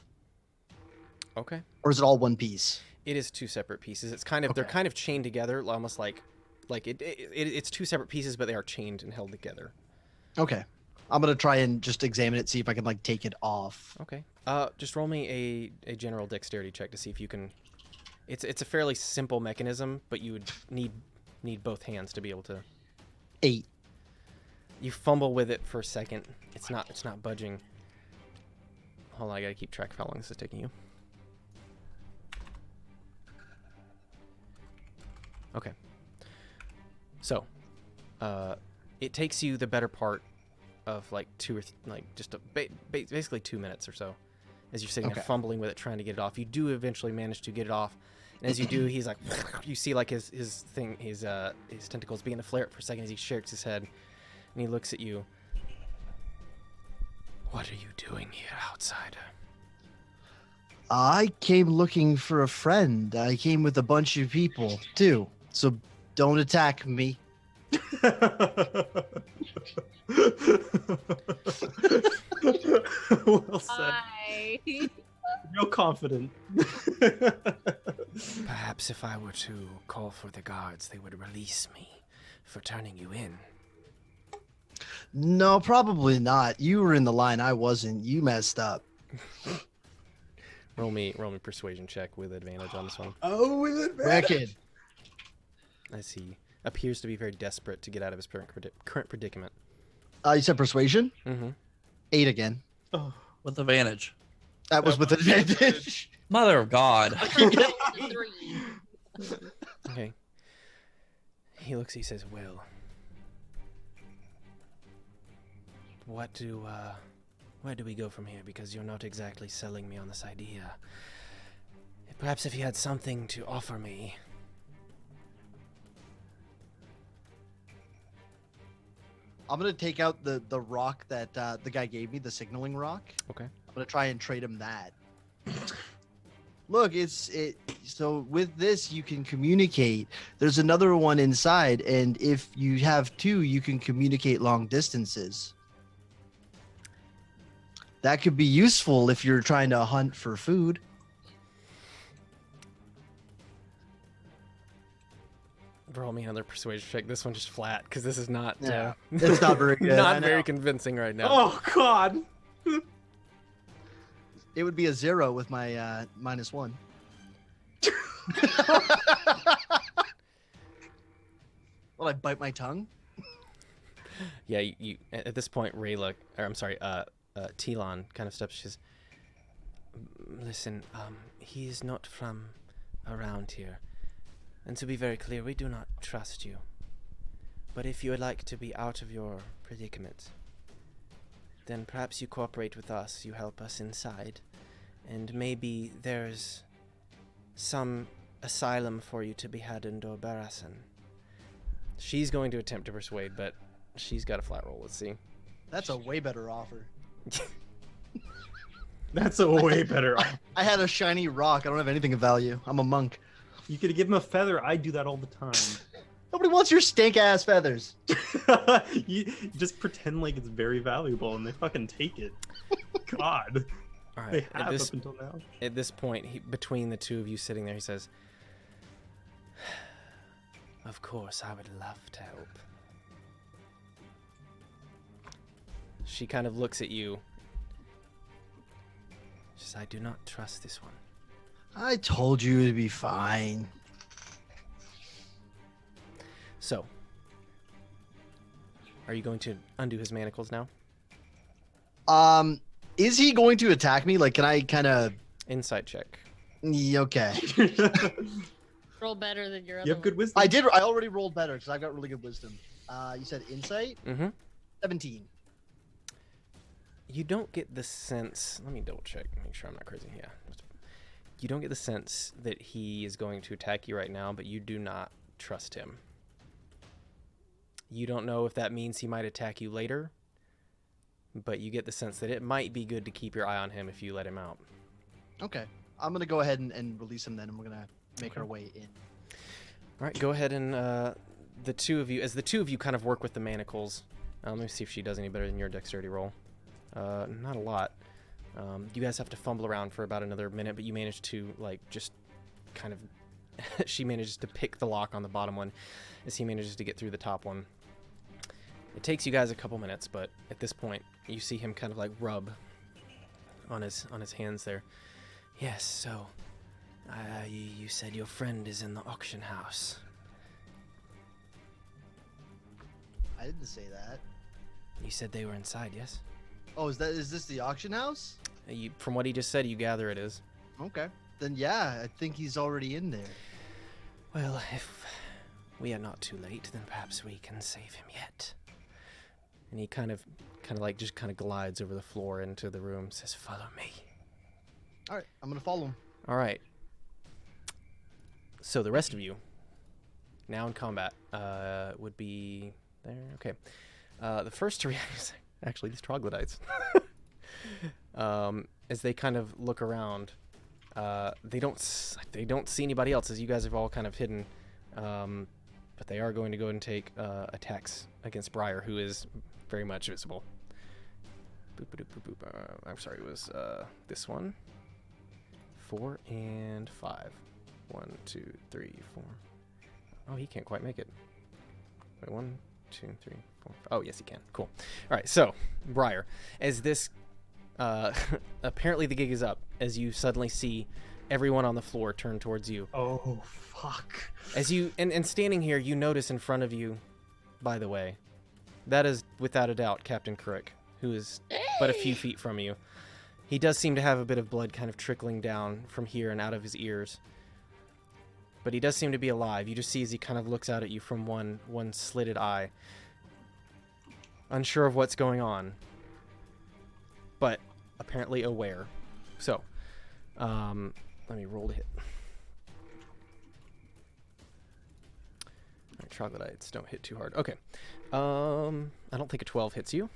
Speaker 3: Okay.
Speaker 5: Or is it all one piece?
Speaker 3: It is two separate pieces. It's kind of they're kind of chained together, almost like it's two separate pieces, but they are chained and held together.
Speaker 5: Okay. I'm gonna try and just examine it, see if I can like take it off.
Speaker 3: Okay. Just roll me a general dexterity check to see if you can. It's a fairly simple mechanism, but you would need both hands to be able to.
Speaker 5: 8.
Speaker 3: You fumble with it for a second. It's not budging. Hold on, I gotta keep track of how long this is taking you. Okay. So, it takes you the better part of like basically 2 minutes or so, as you're sitting there fumbling with it, trying to get it off. You do eventually manage to get it off, and as you do, he's like, you see like his tentacles begin to flare up for a second as he shakes his head, and he looks at you. What are you doing here, outsider?
Speaker 5: I came looking for a friend. I came with a bunch of people too, so don't attack me.
Speaker 4: Well said.
Speaker 2: Hi.
Speaker 4: Real confident.
Speaker 3: Perhaps if I were to call for the guards, they would release me for turning you in.
Speaker 5: No, probably not. You were in the line. I wasn't. You messed up.
Speaker 3: Roll me persuasion check with advantage on this one.
Speaker 4: Oh, with advantage.
Speaker 5: Wicked.
Speaker 3: As he appears to be very desperate to get out of his current predicament.
Speaker 5: You said persuasion?
Speaker 3: Mm-hmm.
Speaker 5: 8 again.
Speaker 4: Oh,
Speaker 6: With advantage.
Speaker 5: That was with advantage.
Speaker 6: Mother of God.
Speaker 2: 3.
Speaker 3: Okay. He looks. He says, "Well, where do we go from here? Because you're not exactly selling me on this idea. Perhaps if you had something to offer me."
Speaker 5: I'm going to take out the rock that the guy gave me, the signaling rock.
Speaker 3: Okay.
Speaker 5: I'm going to try and trade him that. Look, so with this you can communicate. There's another one inside, and if you have 2, you can communicate long distances. That could be useful if you're trying to hunt for food.
Speaker 3: Roll me another persuasion check. This one just flat because this is not.
Speaker 5: Yeah, it's not very good.
Speaker 3: Not very convincing right now.
Speaker 4: Oh God.
Speaker 5: It would be a 0 with my -1. Will I bite my tongue?
Speaker 3: Yeah, you at this point, Rayla, or I'm sorry, Telon kind of steps. She says, "Listen, he is not from around here, and to be very clear, we do not trust you. But if you would like to be out of your predicament, then perhaps you cooperate with us. You help us inside, and maybe there's some asylum for you to be had in Dorbarasan." She's going to attempt to persuade, but she's got a flat roll. Let's see.
Speaker 5: That's a way better offer.
Speaker 4: That's a way better.
Speaker 5: I had a shiny rock. I don't have anything of value. I'm a monk.
Speaker 4: You could give him a feather. I do that all the time.
Speaker 5: Nobody wants your stank ass feathers.
Speaker 4: You just pretend like it's very valuable, and they fucking take it. God.
Speaker 3: All right.
Speaker 4: They have up until now.
Speaker 3: At this point, between the two of you sitting there, he says, "Of course, I would love to help." She kind of looks at you. She says, "I do not trust this one."
Speaker 5: I told you it'd be fine.
Speaker 3: So, are you going to undo his manacles now?
Speaker 5: Is he going to attack me? Like, can I kind of...
Speaker 3: Insight check.
Speaker 5: Okay.
Speaker 2: Roll better than your other
Speaker 4: You have good wisdom.
Speaker 5: I already rolled better because I've got really good wisdom. You said insight?
Speaker 3: Mm-hmm.
Speaker 5: 17.
Speaker 3: You don't get the sense... Let me double check, make sure I'm not crazy. Yeah. You don't get the sense that he is going to attack you right now, but you do not trust him. You don't know if that means he might attack you later, but you get the sense that it might be good to keep your eye on him if you let him out.
Speaker 5: Okay. I'm going to go ahead and release him then, and we're going to make our way in.
Speaker 3: All right, go ahead and the two of you kind of work with the manacles. Let me see if she does any better than your dexterity roll. Not a lot. You guys have to fumble around for about another minute, but you manage to, like, just kind of... she manages to pick the lock on the bottom one as he manages to get through the top one. It takes you guys a couple minutes, but at this point, you see him kind of, like, rub on his hands there. Yes, so... you said your friend is in the auction house.
Speaker 5: I didn't say that.
Speaker 3: You said they were inside, yes?
Speaker 5: Oh, is this the auction house?
Speaker 3: From what he just said, you gather it is.
Speaker 5: Okay. Then yeah, I think he's already in there.
Speaker 3: Well, if we are not too late, then perhaps we can save him yet. And he kind of glides over the floor into the room, says, "Follow me."
Speaker 5: All right, I'm gonna follow him.
Speaker 3: All right. So the rest of you, now in combat, would be there. Okay. The first to react, actually, these troglodytes. As they kind of look around, they don't see anybody else, as you guys have all kind of hidden. But they are going to go and take attacks against Briar, who is very much visible. Boop, boop, boop, boop. I'm sorry, it was this one. 4 and 5. 1, 2, 3, 4. Oh, he can't quite make it. Wait, 1, 2, 3, 4. Oh, yes, he can. Cool. All right, so Briar, as this apparently the gig is up, as you suddenly see everyone on the floor turn towards you.
Speaker 4: Oh, fuck.
Speaker 3: As you and standing here, you notice in front of you, by the way, that is without a doubt Captain Kuruk, who is but a few feet from you. He does seem to have a bit of blood kind of trickling down from here and out of his ears. But he does seem to be alive. You just see as he kind of looks out at you from one slitted eye. Unsure of what's going on, but apparently aware. So, let me roll to hit. Alright, troglodytes don't hit too hard. Okay. I don't think a 12 hits you.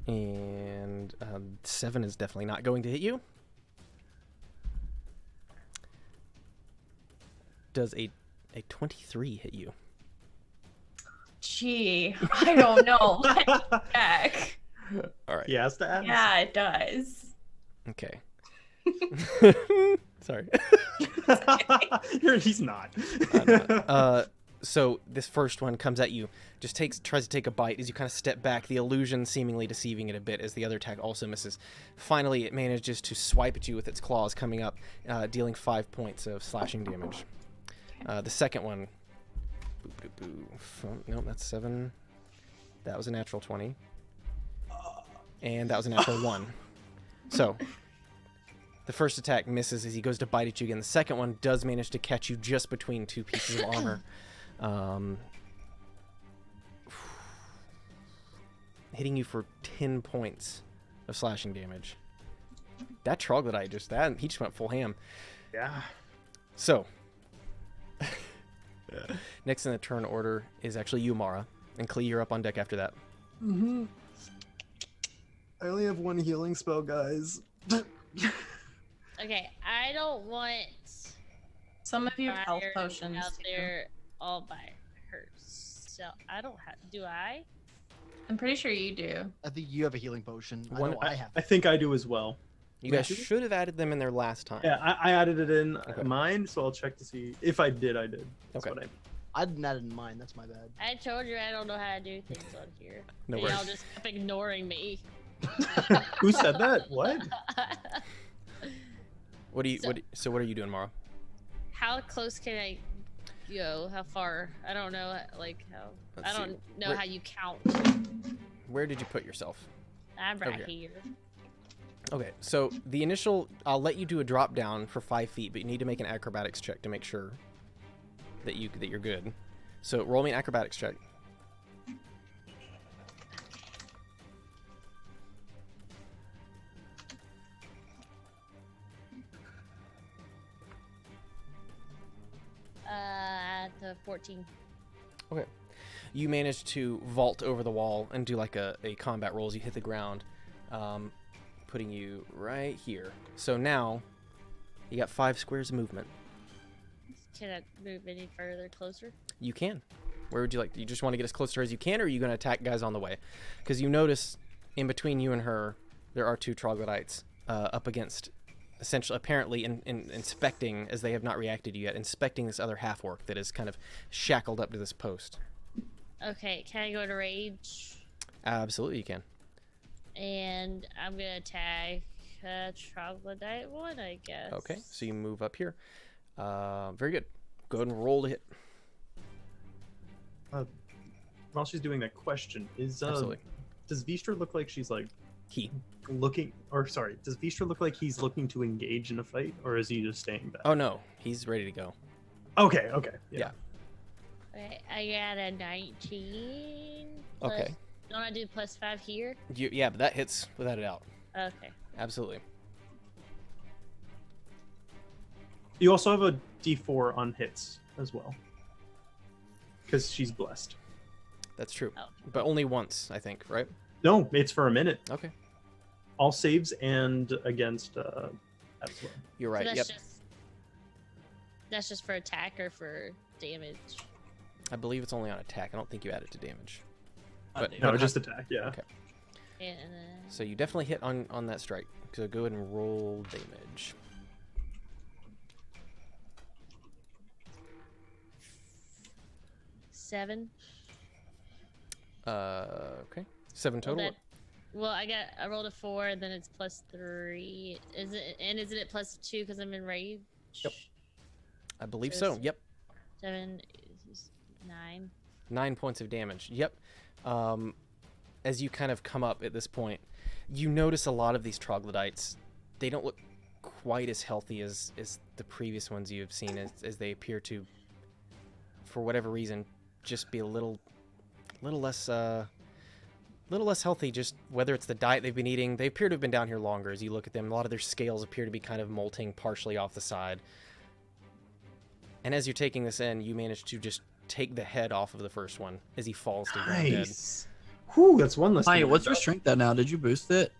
Speaker 3: And 7 is definitely not going to hit you. Does a 23 hit you?
Speaker 1: Gee, I don't know. What the heck?
Speaker 3: All right.
Speaker 4: He has to ask.
Speaker 1: Yeah, it does.
Speaker 3: Okay. Sorry.
Speaker 4: He's not.
Speaker 3: So this first one comes at you, just tries to take a bite as you kind of step back, the illusion seemingly deceiving it a bit as the other attack also misses. Finally, it manages to swipe at you with its claws coming up, dealing 5 points of slashing damage. The second one, nope, that's 7. That was a natural 20. And that was a natural 1. So, the first attack misses as he goes to bite at you again. The second one does manage to catch you just between 2 pieces of armor. Hitting you for 10 points of slashing damage. That troglodyte he just went full ham.
Speaker 4: Yeah.
Speaker 3: So, next in the turn order is actually you, Mara. And Klee, you're up on deck after that.
Speaker 8: Mm-hmm. I only have 1 healing spell, guys.
Speaker 2: Okay, I don't want
Speaker 1: Some of you have health
Speaker 2: Briar
Speaker 1: potions.
Speaker 2: out
Speaker 1: too.
Speaker 2: there all by herself. I don't have. Do I?
Speaker 1: I'm pretty sure you do.
Speaker 5: I think you have a healing potion. I
Speaker 3: One-
Speaker 5: know I have.
Speaker 4: I think I do as well.
Speaker 3: You guys should have added them in there last time.
Speaker 4: Yeah, I added it in
Speaker 3: Okay.
Speaker 4: mine, so I'll check to see if I did. I did. That's
Speaker 3: Okay.
Speaker 4: what
Speaker 5: I didn't add it in mine. That's my bad.
Speaker 2: I told you I don't know how to do things on here.
Speaker 3: No
Speaker 2: But y'all
Speaker 3: worries.
Speaker 2: just kept ignoring me.
Speaker 4: Who said that? What?
Speaker 3: What are you doing, Mara?
Speaker 2: How close can I go? How far? I don't know. Like how?
Speaker 3: Let's
Speaker 2: I
Speaker 3: see.
Speaker 2: don't know
Speaker 3: Where-
Speaker 2: how you count.
Speaker 3: Where did you put yourself?
Speaker 2: I'm
Speaker 3: Over
Speaker 2: right
Speaker 3: here.
Speaker 2: here.
Speaker 3: Okay, so the initial, I'll let you do a drop down for 5 feet, but you need to make an acrobatics check to make sure that you're good. So roll me an acrobatics check.
Speaker 2: The 14.
Speaker 3: Okay. You manage to vault over the wall and do like a combat roll as you hit the ground, putting you right here. So now you got 5 squares of movement.
Speaker 2: Can I move any further closer?
Speaker 3: You can. Where would you like? You just want to get as close to her as you can, or are you going to attack guys on the way? Because you notice in between you and her, there are 2 troglodytes up against, essentially, apparently, inspecting, as they have not reacted yet, inspecting this other half-orc that is kind of shackled up to this post.
Speaker 2: Okay, can I go to rage?
Speaker 3: Absolutely, you can.
Speaker 2: And I'm gonna attack troglodyte 1, I guess.
Speaker 3: Okay, so you move up here. Very good. Go ahead and roll to hit.
Speaker 4: While she's doing that, question is
Speaker 3: Absolutely.
Speaker 4: Does Vistra look like she's like
Speaker 3: He.
Speaker 4: looking, or sorry, does Vistra look like he's looking to engage in a fight, or is he just staying back?
Speaker 3: Oh no, he's ready to go.
Speaker 4: Okay.
Speaker 3: Yeah.
Speaker 2: Okay, I got a 19.
Speaker 3: Okay.
Speaker 2: Don't I do +5 here?
Speaker 3: Yeah, but that hits without a doubt.
Speaker 2: Okay.
Speaker 3: Absolutely.
Speaker 4: You also have a D4 on hits as well, because she's blessed.
Speaker 3: That's true.
Speaker 2: Oh.
Speaker 3: But only once, I think, right?
Speaker 4: No, it's for a minute.
Speaker 3: Okay.
Speaker 4: All saves and against as well.
Speaker 3: You're
Speaker 2: So
Speaker 3: right.
Speaker 2: that's
Speaker 3: Yep.
Speaker 2: that's just for attack or for damage?
Speaker 3: I believe it's only on attack. I don't think you add it to damage.
Speaker 6: But
Speaker 4: No, just attack. Yeah.
Speaker 3: Okay.
Speaker 2: And
Speaker 3: So you definitely hit on that strike. So go ahead and roll damage.
Speaker 2: seven.
Speaker 3: Okay. 7 total.
Speaker 2: Well, I rolled a 4, and then it's +3. Isn't it +2 because I'm in rage?
Speaker 3: Yep. I believe
Speaker 2: So
Speaker 3: so. Yep.
Speaker 2: 7, 9.
Speaker 3: 9 points of damage. Yep. As you kind of come up at this point, you notice a lot of these troglodytes. They don't look quite as healthy as the previous ones you have seen, as they appear to, for whatever reason, just be a little less healthy. Just whether it's the diet they've been eating, they appear to have been down here longer. As you look at them, a lot of their scales appear to be kind of molting partially off the side. And as you're taking this in, you manage to just take the head off of the first one as he falls to the ground dead.
Speaker 4: Nice. Whew, that's one less.
Speaker 9: Hi,
Speaker 4: thing
Speaker 9: what's
Speaker 4: to
Speaker 9: your
Speaker 4: do.
Speaker 9: strength at now? Did you boost it?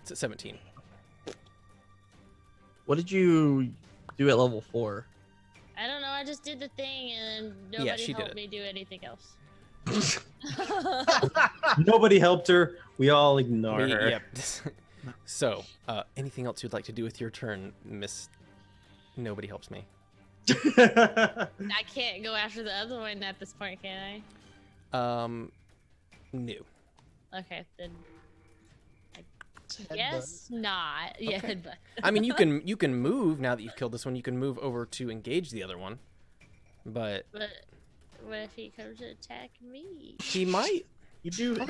Speaker 3: It's at 17.
Speaker 9: What did you do at level 4?
Speaker 2: I don't know. I just did the thing, and nobody
Speaker 3: she did
Speaker 2: helped
Speaker 3: it.
Speaker 2: me do anything else.
Speaker 4: Nobody helped her. We all ignore her.
Speaker 3: Yep. So, anything else you'd like to do with your turn, Miss? Nobody helps me.
Speaker 2: I can't go after the other one at this point, can
Speaker 3: No.
Speaker 2: I? Okay, then. I guess not. Yeah,
Speaker 3: Okay.
Speaker 2: but
Speaker 3: I mean, you can move now that you've killed this one. You can move over to engage the other one, but
Speaker 2: what if he comes to attack me?
Speaker 3: he might.
Speaker 6: You do.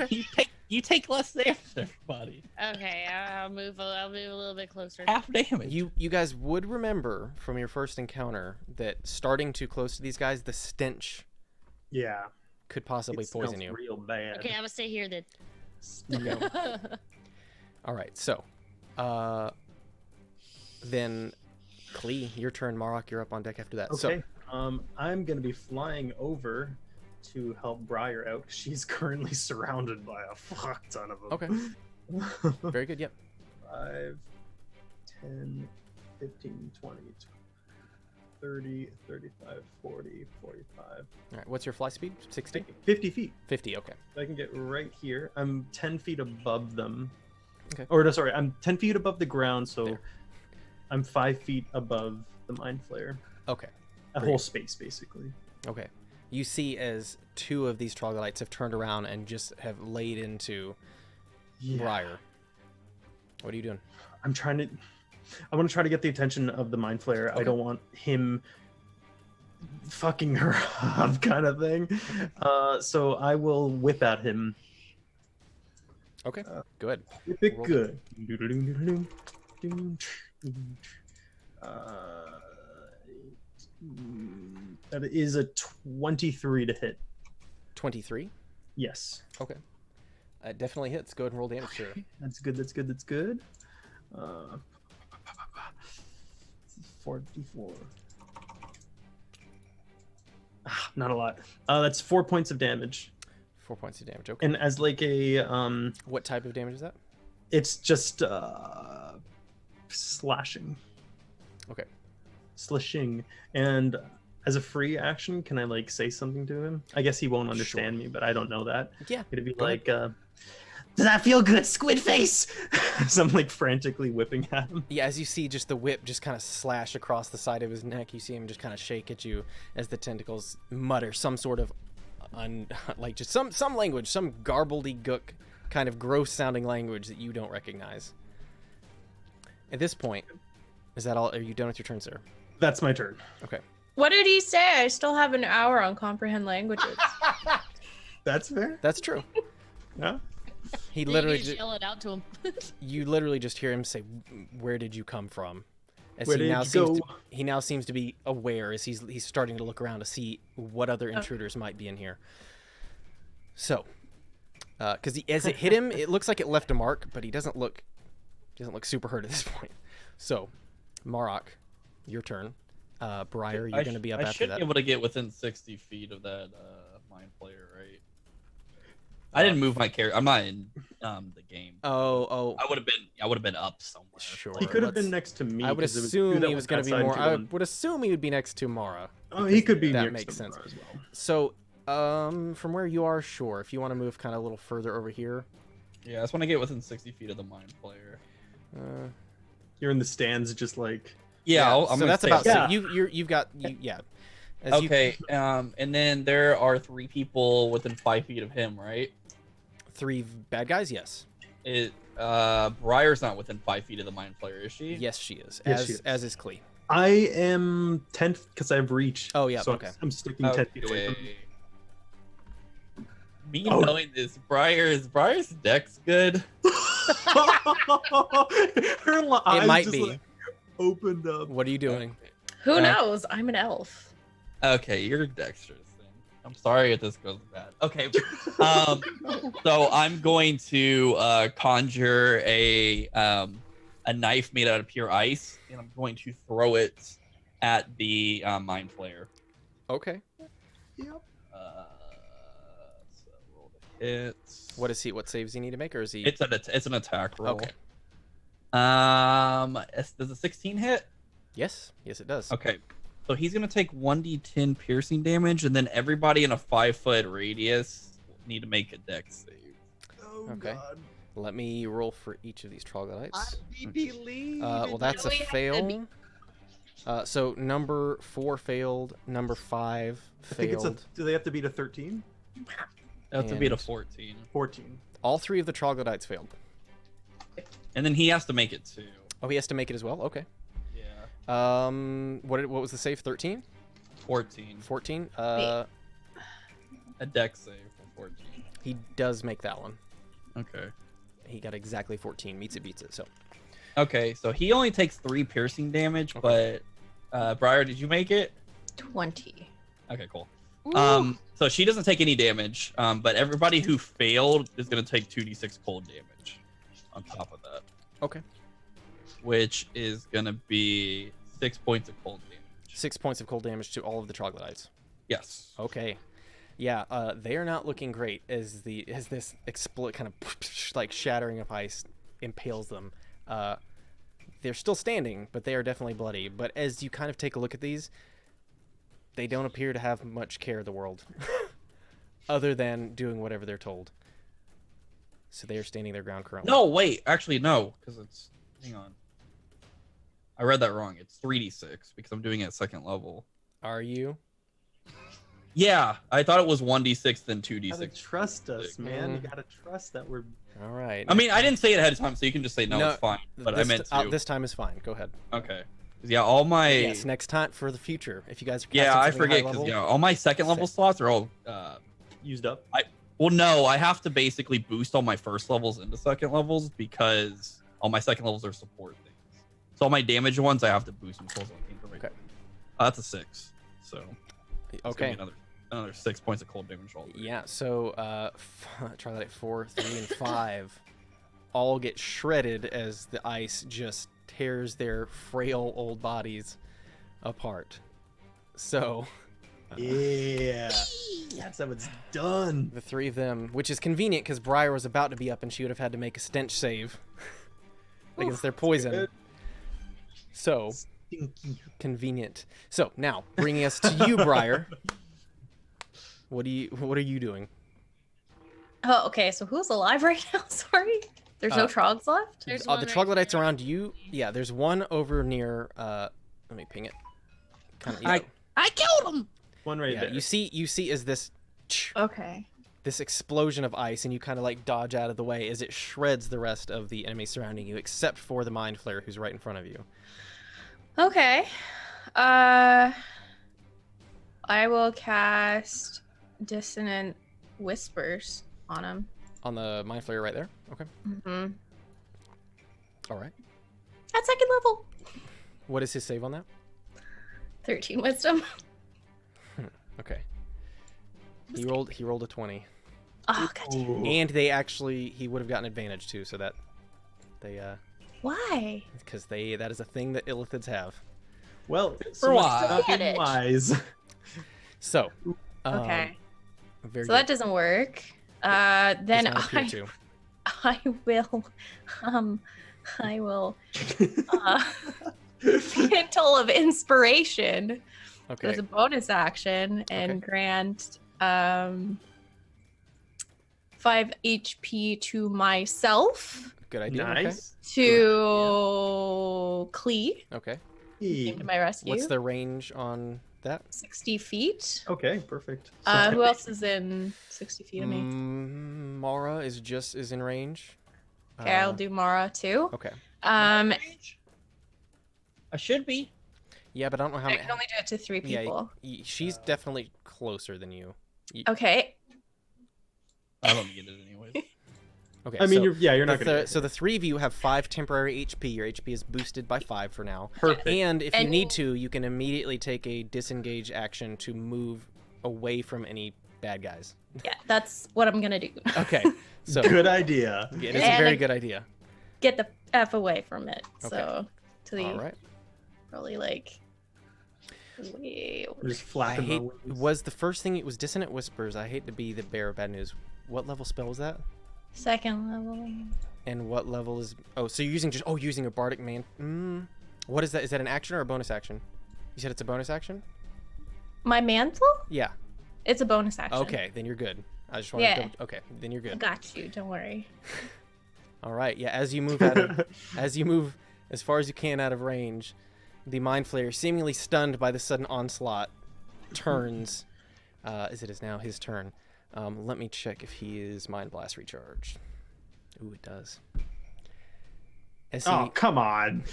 Speaker 6: You take less damage, everybody.
Speaker 2: Okay, I'll move a little bit closer.
Speaker 6: Half damage.
Speaker 3: You guys would remember from your first encounter that starting too close to these guys, the stench
Speaker 4: Yeah.
Speaker 3: could possibly
Speaker 4: It smells
Speaker 3: poison you.
Speaker 4: real bad.
Speaker 2: Okay, I'm gonna stay here then.
Speaker 3: All right, so, then, Klee, your turn. Marok, you're up on deck after that.
Speaker 4: Okay. I'm gonna be flying over to help Briar out. She's currently surrounded by a fuck ton of them.
Speaker 3: Okay. Very good. Yep.
Speaker 4: 5, 10, 15, 20, 30, 35, 40, 45.
Speaker 3: All right. What's your fly speed? 60?
Speaker 4: 50 feet.
Speaker 3: 50. Okay.
Speaker 4: I can get right here. I'm 10 feet above them.
Speaker 3: Okay.
Speaker 4: Or no, sorry, I'm 10 feet above the ground, so
Speaker 3: There.
Speaker 4: I'm 5 feet above the Mind Flayer.
Speaker 3: Okay.
Speaker 4: A
Speaker 3: Very
Speaker 4: whole
Speaker 3: good.
Speaker 4: space, basically.
Speaker 3: Okay. You see as 2 of these troglodytes have turned around and just have laid into Briar. What are you doing?
Speaker 4: I want to try to get the attention of the Mind Flayer.
Speaker 3: Okay.
Speaker 4: I don't want him fucking her up, kind of thing. So I will whip at him.
Speaker 3: Okay. Go ahead.
Speaker 4: Whip it
Speaker 3: Roll.
Speaker 4: good. That is a 23 to hit.
Speaker 3: 23.
Speaker 4: Yes.
Speaker 3: Okay. It definitely hits. Go ahead and roll damage to her.
Speaker 4: That's good. That's good. That's good. 44. not a lot. That's 4 points of damage.
Speaker 3: 4 points of damage. Okay.
Speaker 4: And as like a
Speaker 3: What type of damage is that?
Speaker 4: it's just slashing.
Speaker 3: Okay.
Speaker 4: Slashing. And as a free action, can I like say something to him? I guess he won't understand me, but I don't know that.
Speaker 3: Yeah.
Speaker 4: It'd be
Speaker 3: go
Speaker 4: like,
Speaker 3: ahead.
Speaker 4: does that feel good, squid face? So I'm like frantically whipping at him.
Speaker 3: Yeah, as you see just the whip just kind of slash across the side of his neck, you see him just kind of shake at you as the tentacles mutter some sort of like just some language, some garbledy-gook kind of gross sounding language that you don't recognize. At this point, is that all? Are you done with your turn, sir?
Speaker 4: That's my turn.
Speaker 3: Okay.
Speaker 1: What did he say? I still have an hour on comprehend languages.
Speaker 4: That's fair.
Speaker 3: That's true.
Speaker 4: Yeah.
Speaker 3: He
Speaker 2: Then
Speaker 3: literally
Speaker 2: you just yell it out to him.
Speaker 3: you literally just hear him say, "Where did you come from?" As
Speaker 4: Where
Speaker 3: he
Speaker 4: did
Speaker 3: now
Speaker 4: you
Speaker 3: seems
Speaker 4: go?
Speaker 3: he now seems to be aware as he's starting to look around to see what other intruders might be in here. So, because as it hit him, it looks like it left a mark, but he doesn't look super hurt at this point. So, Marok, your turn. Briar, you're going to be up
Speaker 9: I
Speaker 3: after
Speaker 9: should
Speaker 3: that.
Speaker 9: be able to get within 60 feet of that mind player, right? I didn't move my character. I'm not in the game.
Speaker 3: Oh.
Speaker 9: I would have been up somewhere.
Speaker 3: Sure.
Speaker 4: He could have
Speaker 3: let's-
Speaker 4: been next to me.
Speaker 3: I would
Speaker 4: 'cause it was
Speaker 3: assume
Speaker 4: two that
Speaker 3: he
Speaker 4: went
Speaker 3: was going to be
Speaker 4: outside and
Speaker 3: more.
Speaker 4: two
Speaker 3: I
Speaker 4: that went-
Speaker 3: would assume he would be next to Mara.
Speaker 4: Oh, he could be
Speaker 3: that
Speaker 4: next
Speaker 3: makes
Speaker 4: to
Speaker 3: sense.
Speaker 4: Mara as well.
Speaker 3: So, from where you are, sure. If you want to move kind of a little further over here,
Speaker 9: Yeah, I just want to get within 60 feet of the mind player.
Speaker 4: You're in the stands, just like
Speaker 9: Yeah, I'm
Speaker 3: so
Speaker 9: gonna
Speaker 3: that's
Speaker 9: stay
Speaker 3: about.
Speaker 9: up.
Speaker 3: So you've got. As you-
Speaker 9: Okay, and then there are 3 people within 5 feet of him, right?
Speaker 3: 3 bad guys. Yes.
Speaker 9: Briar's not within 5 feet of the mind player, is she?
Speaker 3: Yes, she is.
Speaker 4: Yes, she is.
Speaker 3: As is Klee.
Speaker 4: I am 10 because I have reach.
Speaker 3: Oh, yeah,
Speaker 4: So
Speaker 3: okay.
Speaker 4: I'm sticking 10 feet away from him.
Speaker 9: Me
Speaker 4: Oh.
Speaker 9: knowing this, Briar's deck's good.
Speaker 4: Her eyes
Speaker 3: might
Speaker 4: just,
Speaker 3: be.
Speaker 4: like, opened up.
Speaker 3: What are you doing?
Speaker 1: Who knows? I'm an elf.
Speaker 9: Okay, you're dexterous. Then. I'm sorry if this goes bad. Okay, so I'm going to conjure a knife made out of pure ice, and I'm going to throw it at the mind flayer.
Speaker 3: Okay.
Speaker 4: Yep.
Speaker 9: So roll the hit.
Speaker 3: What is he? What saves he need to make, or is he?
Speaker 9: It's an attack roll.
Speaker 3: Okay.
Speaker 9: Does a 16 hit?
Speaker 3: Yes. Yes, it does.
Speaker 9: Okay. So he's gonna take 1d10 piercing damage, and then everybody in a 5-foot radius need to make a dex save.
Speaker 4: Oh,
Speaker 3: Okay.
Speaker 4: God.
Speaker 3: Let me roll for each of these troglodytes.
Speaker 5: believe.
Speaker 3: Well, that's a
Speaker 1: We have to
Speaker 3: fail. So number 4 failed. Number 5
Speaker 4: I think it's a.
Speaker 3: failed.
Speaker 4: Do they have to beat a 13?
Speaker 9: That's to beat a
Speaker 3: And-
Speaker 9: 14.
Speaker 4: 14.
Speaker 3: All 3 of the troglodytes failed.
Speaker 9: And then he has to make it too.
Speaker 3: Oh, he has to make it as well. Okay.
Speaker 9: Yeah.
Speaker 3: What was the save? 13?
Speaker 9: 14.
Speaker 3: 14?
Speaker 9: A dex save for 14.
Speaker 3: He does make that one.
Speaker 9: Okay.
Speaker 3: He got exactly 14. Meets it, beats it. So
Speaker 9: Okay, so he only takes 3 piercing damage,
Speaker 3: Okay.
Speaker 9: but Briar, did you make it?
Speaker 1: 20.
Speaker 9: Okay, cool. So she doesn't take any damage, but everybody who failed is gonna take 2d6 cold damage on top of that,
Speaker 3: okay.
Speaker 9: which is gonna be 6 points of cold damage.
Speaker 3: 6 points of cold damage to all of the troglodytes.
Speaker 9: Yes.
Speaker 3: Okay. Yeah, they are not looking great as this kind of like shattering of ice impales them. They're still standing, but they are definitely bloody. But as you kind of take a look at these, they don't appear to have much care of the world, other than doing whatever they're told. So they are standing their ground currently.
Speaker 9: No, wait. Actually, no, because it's. Hang on. I read that wrong. It's 3d6 because I'm doing it at 2nd level.
Speaker 3: Are you?
Speaker 9: Yeah, I thought it was 1d6 then
Speaker 4: You gotta
Speaker 9: 2d6.
Speaker 4: trust us, man. You
Speaker 3: Mhm.
Speaker 4: gotta trust that we're.
Speaker 3: All right.
Speaker 9: I mean, I didn't say it ahead of time, so you can just say no, it's fine. But I
Speaker 3: this
Speaker 9: meant
Speaker 3: t-
Speaker 9: to.
Speaker 3: this time is fine. Go ahead.
Speaker 9: Okay. 'Cause, yeah, all my.
Speaker 3: Yes, next time for the future. If you guys are
Speaker 9: Yeah,
Speaker 3: casting
Speaker 9: I
Speaker 3: something
Speaker 9: forget
Speaker 3: high
Speaker 9: because
Speaker 3: level,
Speaker 9: all my 2nd level slots are all.
Speaker 4: Used up.
Speaker 9: Well, no, I have to basically boost all my 1st levels into 2nd levels because all my 2nd levels are support things. So all my damage ones, I have to boost them. So
Speaker 3: Okay.
Speaker 9: That's a 6. So. it's gonna
Speaker 3: Okay.
Speaker 9: be another 6 points of cold damage all.
Speaker 3: Yeah, so try that at 4, 3, and 5 all get shredded as the ice just tears their frail old bodies apart. So,
Speaker 4: Yeah. That's how it's done.
Speaker 3: The three of them, which is convenient because Briar was about to be up and she would have had to make a stench save against their poison.
Speaker 4: good.
Speaker 3: So
Speaker 4: Stinky.
Speaker 3: convenient. So now bringing us to you, Briar. What are you doing?
Speaker 1: Oh, okay. So who's alive right now? Sorry. There's no trogs left?
Speaker 2: There's
Speaker 3: The
Speaker 2: one right
Speaker 3: troglodytes
Speaker 2: here.
Speaker 3: around you. Yeah, there's one over near. Let me ping it. Kind of.
Speaker 6: I killed him.
Speaker 4: One right
Speaker 3: Yeah,
Speaker 4: there.
Speaker 3: you see is this
Speaker 1: Okay.
Speaker 3: this explosion of ice, and you kind of like dodge out of the way as it shreds the rest of the enemies surrounding you, except for the mind flayer who's right in front of you.
Speaker 1: Okay. I will cast Dissonant Whispers on him.
Speaker 3: On the mind flayer right there. Okay.
Speaker 1: Mm-hmm.
Speaker 3: All right.
Speaker 1: At second level.
Speaker 3: What is his save on that?
Speaker 1: 13 wisdom.
Speaker 3: Okay. He rolled a 20,
Speaker 1: Oh, god.
Speaker 4: Ooh.
Speaker 3: and he would have gotten advantage too, so that they
Speaker 1: Why?
Speaker 3: because that is a thing that Illithids have.
Speaker 4: Well,
Speaker 6: For
Speaker 4: much
Speaker 6: why?
Speaker 4: for not being
Speaker 1: Advantage.
Speaker 4: wise.
Speaker 3: So.
Speaker 1: Okay.
Speaker 3: Very
Speaker 1: So
Speaker 3: good.
Speaker 1: that doesn't work.
Speaker 3: Does
Speaker 1: Then
Speaker 3: not appear to.
Speaker 1: I will Mantle of Inspiration
Speaker 3: Okay.
Speaker 1: as a bonus action and
Speaker 3: Okay.
Speaker 1: grant 5 HP to myself
Speaker 3: Good idea. okay.
Speaker 4: Nice.
Speaker 1: to Klee
Speaker 3: Okay.
Speaker 1: came to my rescue.
Speaker 3: What's the range on that?
Speaker 1: 60 feet.
Speaker 4: Okay, perfect.
Speaker 1: Who else is in 60 feet of me?
Speaker 3: Mara is in range.
Speaker 1: Okay, I'll do Mara too.
Speaker 3: Okay.
Speaker 6: I should be.
Speaker 3: Yeah, but I don't know how
Speaker 1: I
Speaker 3: many.
Speaker 1: can only do it to 3
Speaker 3: Yeah,
Speaker 1: people.
Speaker 3: she's definitely closer than you.
Speaker 1: Okay.
Speaker 9: I don't need it anyways.
Speaker 3: Okay.
Speaker 4: I mean,
Speaker 3: so
Speaker 4: you're not gonna.
Speaker 3: so the three of you have 5 temporary HP. Your HP is boosted by 5 for now.
Speaker 4: Perfect.
Speaker 3: And if you
Speaker 1: And-
Speaker 3: need to, you can immediately take a disengage action to move away from any bad guys.
Speaker 1: Yeah, that's what I'm gonna do.
Speaker 3: Okay. So
Speaker 4: Good idea.
Speaker 3: it is a
Speaker 1: And
Speaker 3: very
Speaker 1: I-
Speaker 3: good idea.
Speaker 1: Get the F away from it.
Speaker 3: Okay.
Speaker 1: So to the
Speaker 3: All right.
Speaker 1: probably like way over.
Speaker 4: Just
Speaker 3: I
Speaker 4: flapping my
Speaker 3: hate.
Speaker 4: wings.
Speaker 3: Was the first thing? It was dissonant whispers. I hate to be the bearer of bad news. What level spell was that?
Speaker 1: Second level.
Speaker 3: And what level is? Oh, so you're using a bardic man. What is that? Is that an action or a bonus action? You said it's a bonus action.
Speaker 1: My mantle?
Speaker 3: Yeah.
Speaker 1: It's a bonus action.
Speaker 3: Okay, then you're good. I just wanted
Speaker 1: Yeah.
Speaker 3: to. Okay, then you're
Speaker 1: I
Speaker 3: good.
Speaker 1: got you. Don't worry.
Speaker 3: All right. Yeah. As you move out of, as you move as far as you can out of range, the mind flayer, seemingly stunned by the sudden onslaught, turns. As it is now his turn. Let me check if he is mind blast recharged. Ooh, it does. As he
Speaker 4: Oh, come on.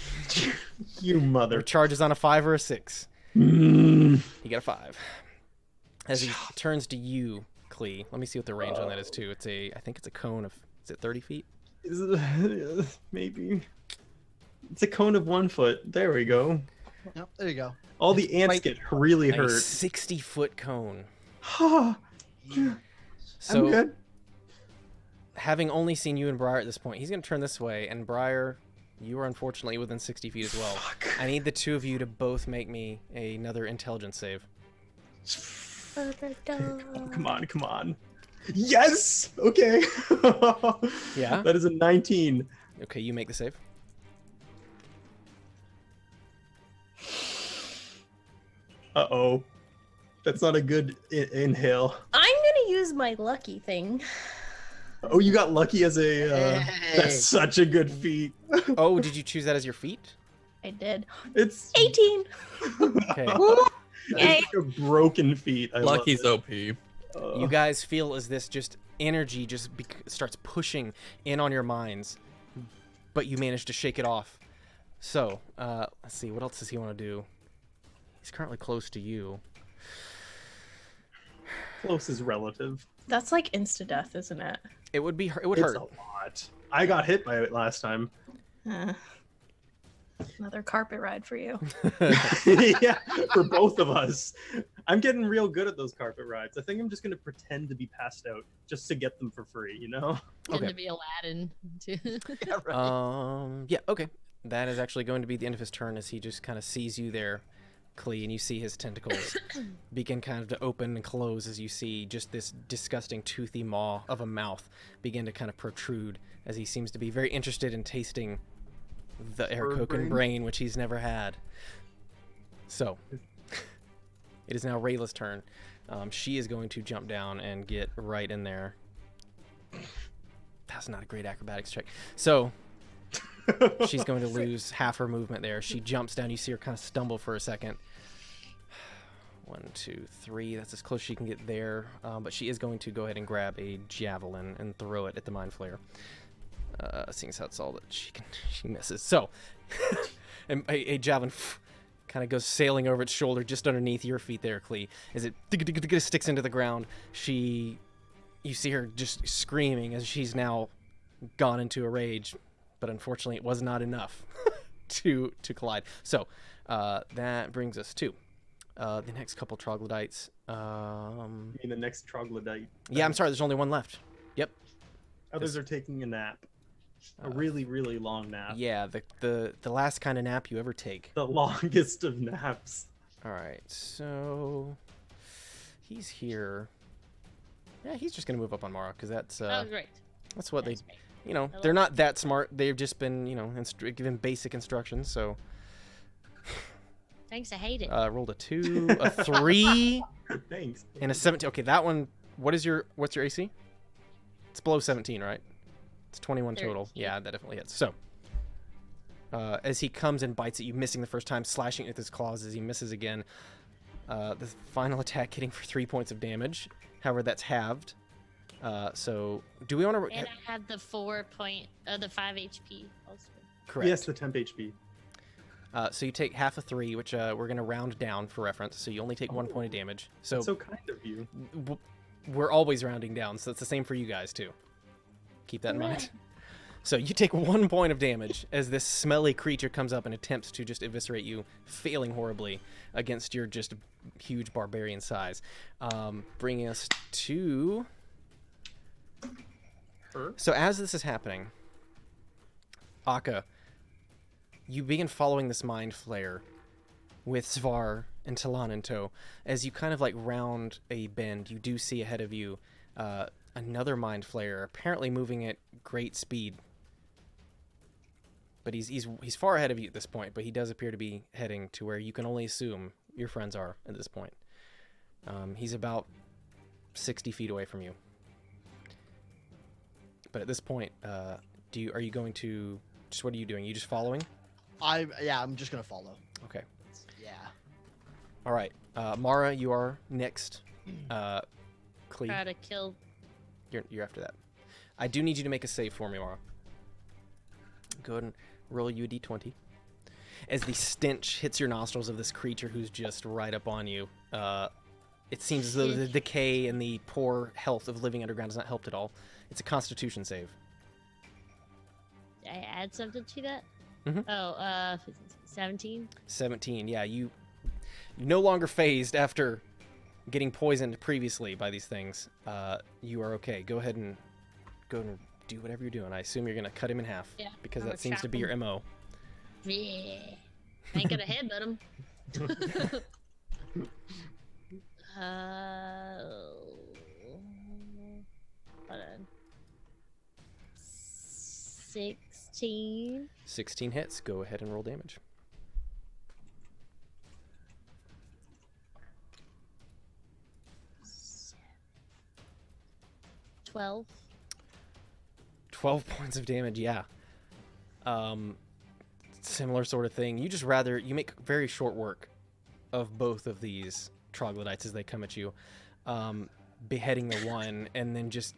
Speaker 4: You mother.
Speaker 3: recharges on a 5 or a 6.
Speaker 4: Mm.
Speaker 3: You get a 5. As he turns to you, Klee. Let me see what the range on that is too. I think it's a cone of. Is it 30 feet?
Speaker 4: Is it, maybe. It's a cone of 1 foot. There we go.
Speaker 5: Yep, there you go.
Speaker 4: All the ants
Speaker 6: Wait.
Speaker 4: get really
Speaker 3: A
Speaker 4: hurt.
Speaker 3: 60-foot cone.
Speaker 4: I'm
Speaker 3: So,
Speaker 4: good.
Speaker 3: having only seen you and Briar at this point, he's going to turn this way, and Briar, you are unfortunately within 60 feet as well.
Speaker 4: Fuck.
Speaker 3: I need the two of you to both make me another intelligence save.
Speaker 4: Oh, come on, come on. Yes! Okay.
Speaker 3: Yeah?
Speaker 4: That is a 19.
Speaker 3: Okay, you make the save.
Speaker 4: Uh-oh. That's not a good inhale.
Speaker 1: I'm gonna use my lucky thing.
Speaker 4: Oh, you got lucky as a...
Speaker 5: Hey.
Speaker 4: That's such a good feat.
Speaker 3: Oh, did you choose that as your feat?
Speaker 1: I did.
Speaker 4: It's...
Speaker 1: 18.
Speaker 3: Okay.
Speaker 1: Yay.
Speaker 4: It's like a broken feat. I love
Speaker 9: Lucky's
Speaker 4: it.
Speaker 9: OP.
Speaker 3: You guys feel as this just energy just starts pushing in on your minds, but you manage to shake it off. So, let's see, what else does he want to do? He's currently close to you.
Speaker 4: Close is relative.
Speaker 1: That's like insta-death, isn't it?
Speaker 3: It would be, it would
Speaker 4: It's
Speaker 3: hurt.
Speaker 4: a lot. I got hit by it last time.
Speaker 1: Another carpet ride for you.
Speaker 4: Yeah, for both of us. I'm getting real good at those carpet rides. I think I'm just going to pretend to be passed out just to get them for free, you know?
Speaker 2: And
Speaker 3: Okay.
Speaker 2: to be Aladdin. Too.
Speaker 5: Yeah, right.
Speaker 3: Yeah, okay. That is actually going to be the end of his turn as he just kind of sees you there, Klee, and you see his tentacles begin kind of to open and close as you see just this disgusting toothy maw of a mouth begin to kind of protrude as he seems to be very interested in tasting the Aarakocra brain, which he's never had. So, it is now Rayla's turn. She is going to jump down and get right in there. That's not a great acrobatics check. So, she's going to lose half her movement there. She jumps down. You see her kind of stumble for a second. 1, 2, 3. That's as close as she can get there. But she is going to go ahead and grab a javelin and throw it at the Mind Flayer. Seeing as that's all that she misses. So, and a javelin kind of goes sailing over its shoulder just underneath your feet there, Klee. As it sticks into the ground, you see her just screaming as she's now gone into a rage. But unfortunately, it was not enough to collide. So that brings us to the next couple troglodytes.
Speaker 4: You mean the next troglodyte?
Speaker 3: Yeah, I'm sorry. There's only one left. Yep.
Speaker 4: Others are taking a nap. A really, really long nap.
Speaker 3: Yeah, the last kind of nap you ever take.
Speaker 4: The longest of naps.
Speaker 3: All right, so he's here. Yeah, he's just gonna move up on Mara because that's
Speaker 2: Oh, great.
Speaker 3: that's what
Speaker 2: That's
Speaker 3: they.
Speaker 2: great.
Speaker 3: You know,
Speaker 2: I
Speaker 3: they're
Speaker 2: love
Speaker 3: not that smart. They've just been, given basic instructions. So
Speaker 2: Thanks, I hate it.
Speaker 3: rolled a 2, a 3,
Speaker 4: Thanks.
Speaker 3: and a 17. Okay, that one. What's your AC? It's below 17, right? It's 21 total.
Speaker 2: 13.
Speaker 3: Yeah, that definitely hits. So as he comes and bites at you, missing the first time, slashing it with his claws as he misses again. The final attack hitting for 3 points of damage. However, that's halved. So do we want to?
Speaker 2: And I had the 5 HP also.
Speaker 3: Correct.
Speaker 4: Yes, the temp HP.
Speaker 3: So you take half of 3, which we're going to round down for reference. So you only take 1 point of damage. So
Speaker 4: That's so kind of you.
Speaker 3: We're always rounding down, so it's the same for you guys too. Keep that in mind. So you take 1 point of damage as this smelly creature comes up and attempts to just eviscerate you, failing horribly against your just huge barbarian size. Bringing us to...
Speaker 4: Her?
Speaker 3: So as this is happening, Akka, you begin following this Mind Flayer with Svar and Talon in tow. As you kind of like round a bend, you do see ahead of you another Mind Flayer, apparently moving at great speed. But he's far ahead of you at this point, but he does appear to be heading to where you can only assume your friends are at this point. He's about 60 feet away from you. But at this point, are you going to just what are you doing? You just following?
Speaker 5: I'm just gonna follow.
Speaker 3: Okay.
Speaker 5: Yeah.
Speaker 3: All right, Mara, you are next.
Speaker 2: Try
Speaker 3: Klee,
Speaker 2: to kill.
Speaker 3: you're after that. I do need you to make a save for me, Mara. Go ahead and roll you a d20. As the stench hits your nostrils of this creature who's just right up on you, it seems as though the decay and the poor health of living underground has not helped at all. It's a Constitution save.
Speaker 2: I add something to that?
Speaker 3: Mhm.
Speaker 2: Oh, 17?
Speaker 3: 17, yeah, you no longer phased after getting poisoned previously by these things. You are okay. Go ahead and do whatever you're doing. I assume you're gonna cut him in half,
Speaker 2: Yeah,
Speaker 3: because
Speaker 2: I'm
Speaker 3: that
Speaker 2: gonna
Speaker 3: seems to
Speaker 2: chop
Speaker 3: be your
Speaker 2: him.
Speaker 3: MO.
Speaker 2: Yeah. I ain't gonna headbutt him. Hold on. 16.
Speaker 3: 16 hits. Go ahead and roll damage.
Speaker 2: 12.
Speaker 3: 12 points of damage, yeah. Similar sort of thing. You make very short work of both of these troglodytes as they come at you. Beheading the one and then just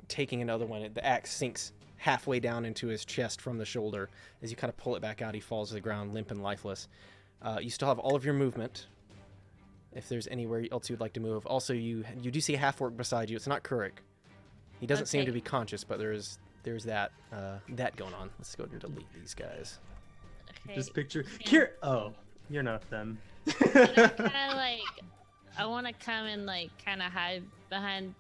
Speaker 3: taking another one. The axe sinks halfway down into his chest from the shoulder. As you kind of pull it back out, he falls to the ground limp and lifeless. You still have all of your movement. If there's anywhere else you'd like to move. Also, you do see a half-orc beside you. It's not Kurik. He doesn't seem to be conscious, but there's that going on. Let's go ahead and delete these guys.
Speaker 2: Okay.
Speaker 4: Just picture here. Oh, you're not them.
Speaker 2: I want to come and kind of hide behind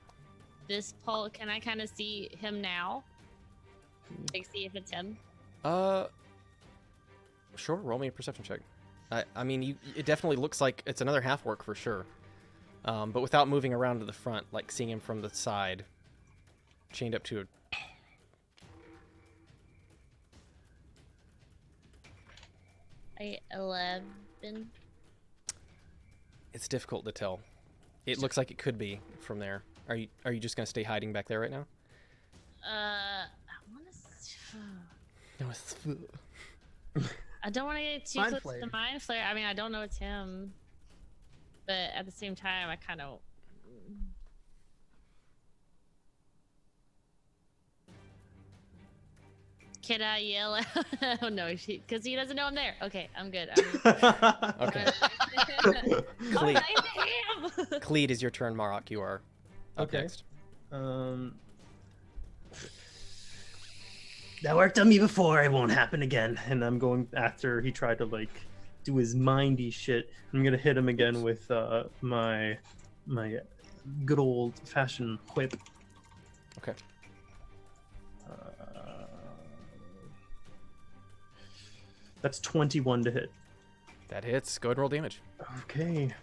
Speaker 2: this pole. Can I kind of see him now? See if it's him.
Speaker 3: Sure. Roll me a perception check. I mean, it definitely looks like it's another half orc for sure. But without moving around to the front, like seeing him from the side, chained up to a...
Speaker 2: I 11.
Speaker 3: It's difficult to tell. It looks like it could be from there. Are you just gonna stay hiding back there right now?
Speaker 2: I don't want to get too
Speaker 8: Mind
Speaker 2: close to
Speaker 8: Flayer.
Speaker 2: the Mind Flayer. I mean, I don't know it's him, but at the same time, I kind of. Can I yell out? Oh no, because he doesn't know I'm there. Okay, I'm good.
Speaker 3: Okay.
Speaker 2: Cleed.
Speaker 3: Cleed is your turn, Marok. You are up
Speaker 4: Okay.
Speaker 3: next.
Speaker 7: That worked on me before. It won't happen again.
Speaker 4: And I'm going after he tried to like do his mindy shit. I'm gonna hit him again with my good old fashioned whip.
Speaker 3: Okay.
Speaker 4: That's 21 to hit.
Speaker 3: That hits. Go ahead and roll damage.
Speaker 4: Okay.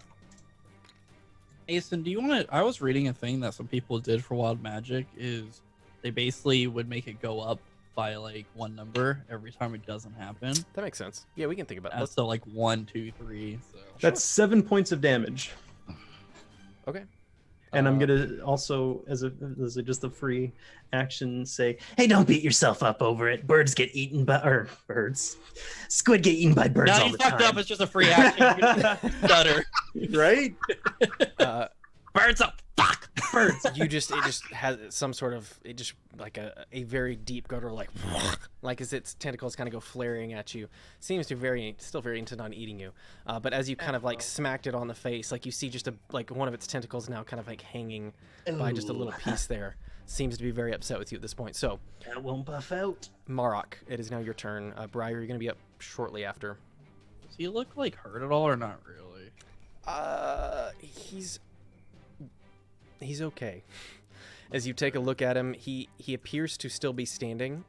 Speaker 9: Asen, do you want to? I was reading a thing that some people did for Wild Magic is they basically would make it go up by like one number every time it doesn't happen.
Speaker 3: That makes sense. Yeah, we can think about that.
Speaker 9: So like 1, 2, 3. So
Speaker 4: That's 7 points of damage.
Speaker 3: Okay.
Speaker 4: And I'm gonna also, as just a free action, say,
Speaker 7: Hey, don't beat yourself up over it. Birds get eaten by, or birds, squid get eaten by birds
Speaker 9: now
Speaker 7: all
Speaker 9: you
Speaker 7: the
Speaker 9: fucked
Speaker 7: time.
Speaker 9: up. It's just a free action. Stutter.
Speaker 4: right?
Speaker 7: Birds up, fuck. Birds.
Speaker 3: It just has some sort of, it just like a very deep gutter, like as its tentacles kind of go flaring at you. Seems to still very intent on eating you. But as you kind of like smacked it on the face, like you see just like one of its tentacles now kind of like hanging by just a little piece there. Seems to be very upset with you at this point. So
Speaker 7: That won't buff out.
Speaker 3: Marok, it is now your turn. Briar, you're going to be up shortly after.
Speaker 9: Does he look like hurt at all or not really?
Speaker 3: He's okay. As you take a look at him, he appears to still be standing.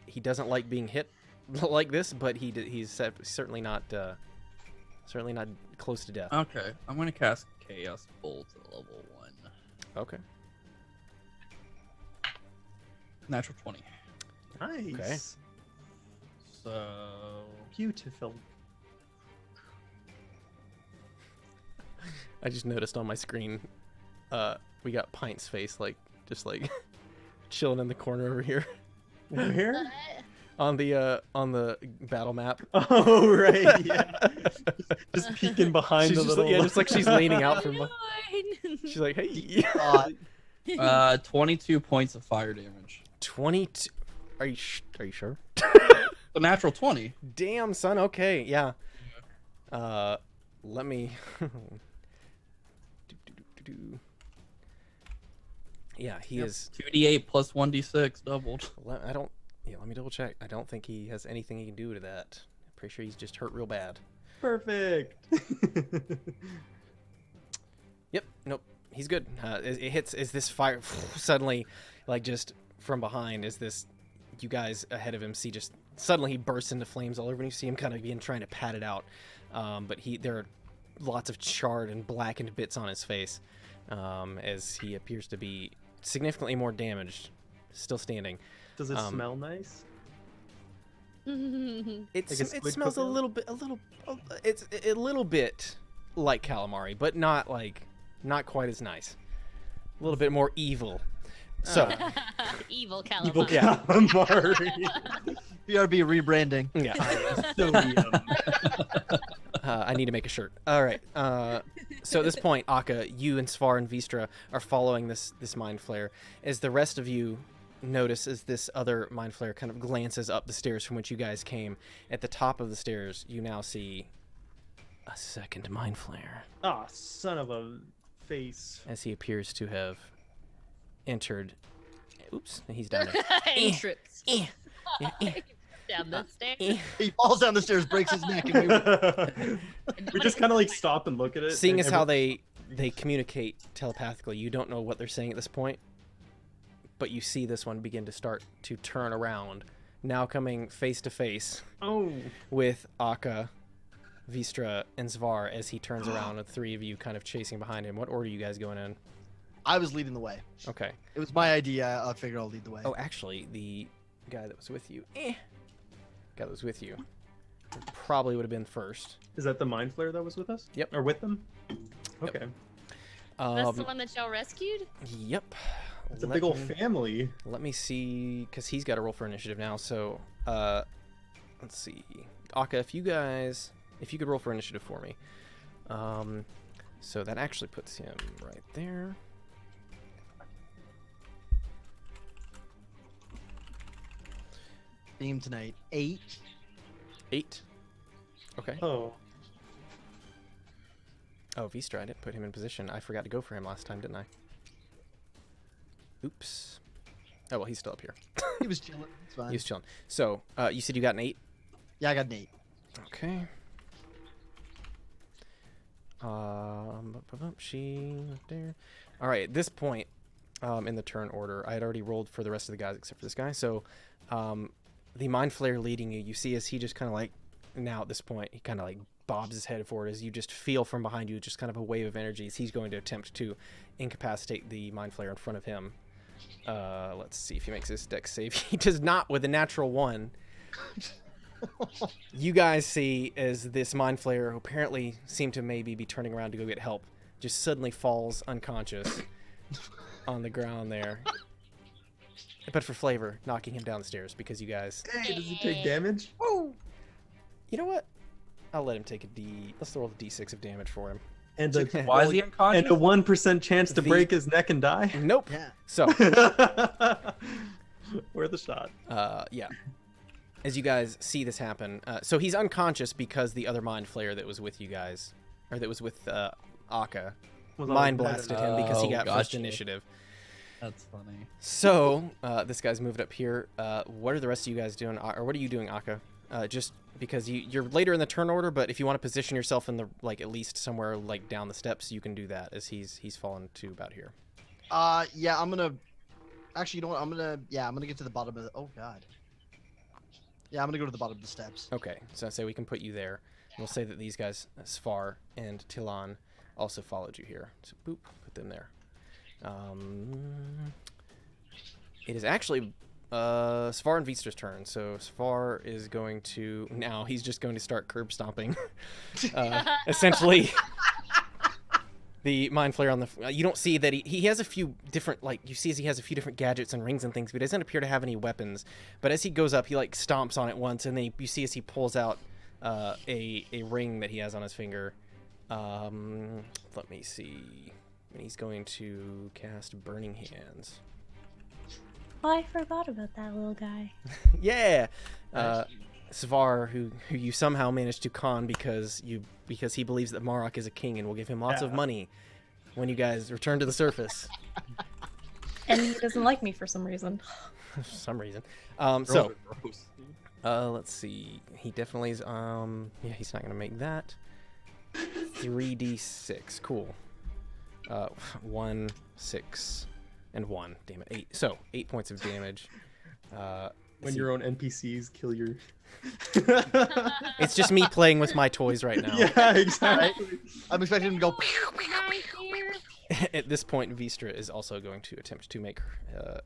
Speaker 3: He doesn't like being hit like this, but he's certainly not close to death.
Speaker 9: Okay, I'm gonna cast Chaos Bolt at level 1.
Speaker 3: Okay.
Speaker 9: Natural 20.
Speaker 4: Nice.
Speaker 3: Okay.
Speaker 9: So
Speaker 4: Beautiful.
Speaker 3: I just noticed on my screen, we got Pint's face, just chilling in the corner over here
Speaker 4: Over here?
Speaker 3: on the battle map.
Speaker 4: Oh, right. Yeah. Just peeking behind
Speaker 3: She's
Speaker 4: the
Speaker 3: just,
Speaker 4: little.
Speaker 3: yeah, just like she's leaning out from.
Speaker 2: Fine.
Speaker 3: She's like, hey.
Speaker 9: 22 points of fire damage.
Speaker 3: 22. Are you sure?
Speaker 9: The natural 20.
Speaker 3: Damn, son. Okay, yeah. Let me. Yeah, he is.
Speaker 9: 2d8 plus 1d6 doubled.
Speaker 3: Let me double check. I don't think he has anything he can do to that. I'm pretty sure he's just hurt real bad.
Speaker 4: Perfect.
Speaker 3: Yep. Nope. He's good. It hits. Is this fire suddenly, like just from behind? Is this you guys ahead of him? See, just suddenly he bursts into flames all over, and you see him kind of begin trying to pat it out. But there are lots of charred and blackened bits on his face, as he appears to be significantly more damaged. Still standing.
Speaker 4: Does it smell nice?
Speaker 3: It
Speaker 4: Like a squid
Speaker 3: smells
Speaker 4: cooker?
Speaker 3: it's a little bit like calamari, but not quite as nice. A little bit more evil. So
Speaker 2: Evil calamari.
Speaker 4: Evil calamari.
Speaker 5: BRB rebranding.
Speaker 3: yeah,
Speaker 4: So yum.
Speaker 3: I need to make a shirt. All right. So at this point, Akka, you and Svar and Vistra are following this mind flare. As the rest of you notice, as this other mind flare kind of glances up the stairs from which you guys came, at the top of the stairs, you now see a second mind flare.
Speaker 4: Ah, son of a face.
Speaker 3: As he appears to have entered. Oops, he's down there.
Speaker 2: He trips down the stairs.
Speaker 5: He falls down the stairs, breaks his neck, and
Speaker 4: We just kind of like stop and look at it.
Speaker 3: Seeing
Speaker 4: and
Speaker 3: as how they communicate telepathically, you don't know what they're saying at this point, but you see this one begin to start to turn around, now coming face to face
Speaker 4: Oh.
Speaker 3: with Akka Vistra and Zvar as he turns around with 3 of you kind of chasing behind him. What order are you guys going in?
Speaker 5: I was leading the way.
Speaker 3: Okay.
Speaker 5: It was my idea. I figured I'll lead the way.
Speaker 3: Oh, actually, the guy that was with you, guy that was with you, probably would have been first.
Speaker 4: Is that the Mind Flayer that was with us?
Speaker 3: Yep.
Speaker 4: Or with them? Okay.
Speaker 2: That's the one that y'all rescued?
Speaker 3: Yep.
Speaker 4: It's a big old family.
Speaker 3: Let me see, because he's got to roll for initiative now. So, let's see. Akka, if you could roll for initiative for me. So that actually puts him right there.
Speaker 5: Theme tonight, 8.
Speaker 3: 8. Okay.
Speaker 4: Oh.
Speaker 3: Oh, Vistra, I didn't put him in position. I forgot to go for him last time, didn't I? Oops. Oh, well, he's still up here.
Speaker 5: He was chilling. It's fine.
Speaker 3: He was chilling. So, you said you got an 8?
Speaker 5: Yeah, I got an 8.
Speaker 3: Okay. She right there. All right, at this point in the turn order, I had already rolled for the rest of the guys except for this guy. So, the Mind Flayer leading you see as he just kind of like, now at this point, he kind of like bobs his head forward as you just feel from behind you just kind of a wave of energy as he's going to attempt to incapacitate the Mind Flayer in front of him. Let's see if he makes this dex save. He does not with a natural 1. You guys see as this Mind Flayer, who apparently seemed to maybe be turning around to go get help, just suddenly falls unconscious on the ground there. But for flavor, knocking him down the stairs because you guys...
Speaker 4: Hey, does he take damage?
Speaker 3: Woo! You know what? I'll let him take a D... Let's roll a D6 of damage for him.
Speaker 4: And a,
Speaker 9: Why is he unconscious?
Speaker 4: and a 1% chance to break his neck and die?
Speaker 3: Nope.
Speaker 5: Yeah.
Speaker 3: So,
Speaker 4: worth a shot.
Speaker 3: yeah. As you guys see this happen, so he's unconscious because the other Mind Flayer that was with you guys, or that was with Akka, mind blasted him because he got first initiative.
Speaker 9: That's funny.
Speaker 3: So, this guy's moved up here. What are the rest of you guys doing, or what are you doing, Akka? Just because you're later in the turn order, but if you want to position yourself in the, like, at least somewhere, like, down the steps, you can do that, as he's fallen to about here.
Speaker 5: Yeah, I'm gonna... Actually, you know what? I'm gonna get to the bottom of the... Oh, God. Yeah, I'm gonna go to the bottom of the steps.
Speaker 3: Okay, so I say we can put you there. We'll say that these guys, Svar and Tilan, also followed you here. So, boop, put them there. It is actually Svar and Vistra's turn. So Svar is going to... Now, he's just going to start curb stomping. Essentially... The Mind Flayer on the... you don't see that he has a few different, like, you see as he has a few different gadgets and rings and things, but he doesn't appear to have any weapons. But as he goes up, he, like, stomps on it once, and then you see as he pulls out a ring that he has on his finger. Let me see. And he's going to cast Burning Hands.
Speaker 1: Oh, I forgot about that little guy.
Speaker 3: Yeah! Svar, who you somehow managed to con because he believes that Marok is a king and will give him lots of money when you guys return to the surface.
Speaker 1: And he doesn't like me for some reason.
Speaker 3: For some reason. Let's see. He definitely is, yeah, he's not going to make that. 3d6. Cool. 1, 6, and 1. Damn it. 8. So, 8 points of damage.
Speaker 4: When your own NPCs kill your...
Speaker 3: It's just me playing with my toys right now.
Speaker 4: Yeah, exactly.
Speaker 5: I'm expecting him to go...
Speaker 3: At this point, Vistra is also going to attempt to make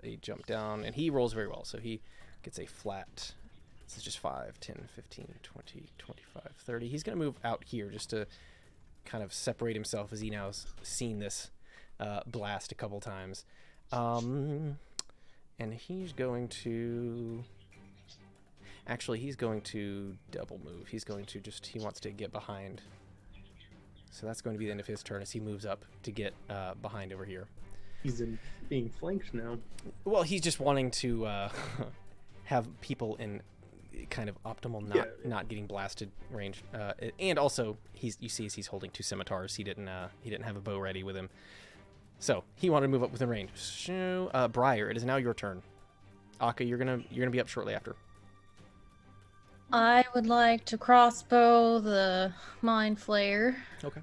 Speaker 3: a jump down, and he rolls very well, so he gets a flat. This is just 5, 10, 15, 20, 25, 30. He's going to move out here just to kind of separate himself as he now has seen this blast a couple times. And he's going to... Actually, he's going to double move. He's going to just... He wants to get behind. So that's going to be the end of his turn as he moves up to get behind over here.
Speaker 4: He's being flanked now.
Speaker 3: Well, he's just wanting to have people in kind of optimal, not getting blasted range. And also, you see as he's holding 2 scimitars. He didn't have a bow ready with him. So he wanted to move up within range. So, Briar, it is now your turn. Akka, you're gonna be up shortly after.
Speaker 1: I would like to crossbow the Mind Flayer.
Speaker 3: Okay.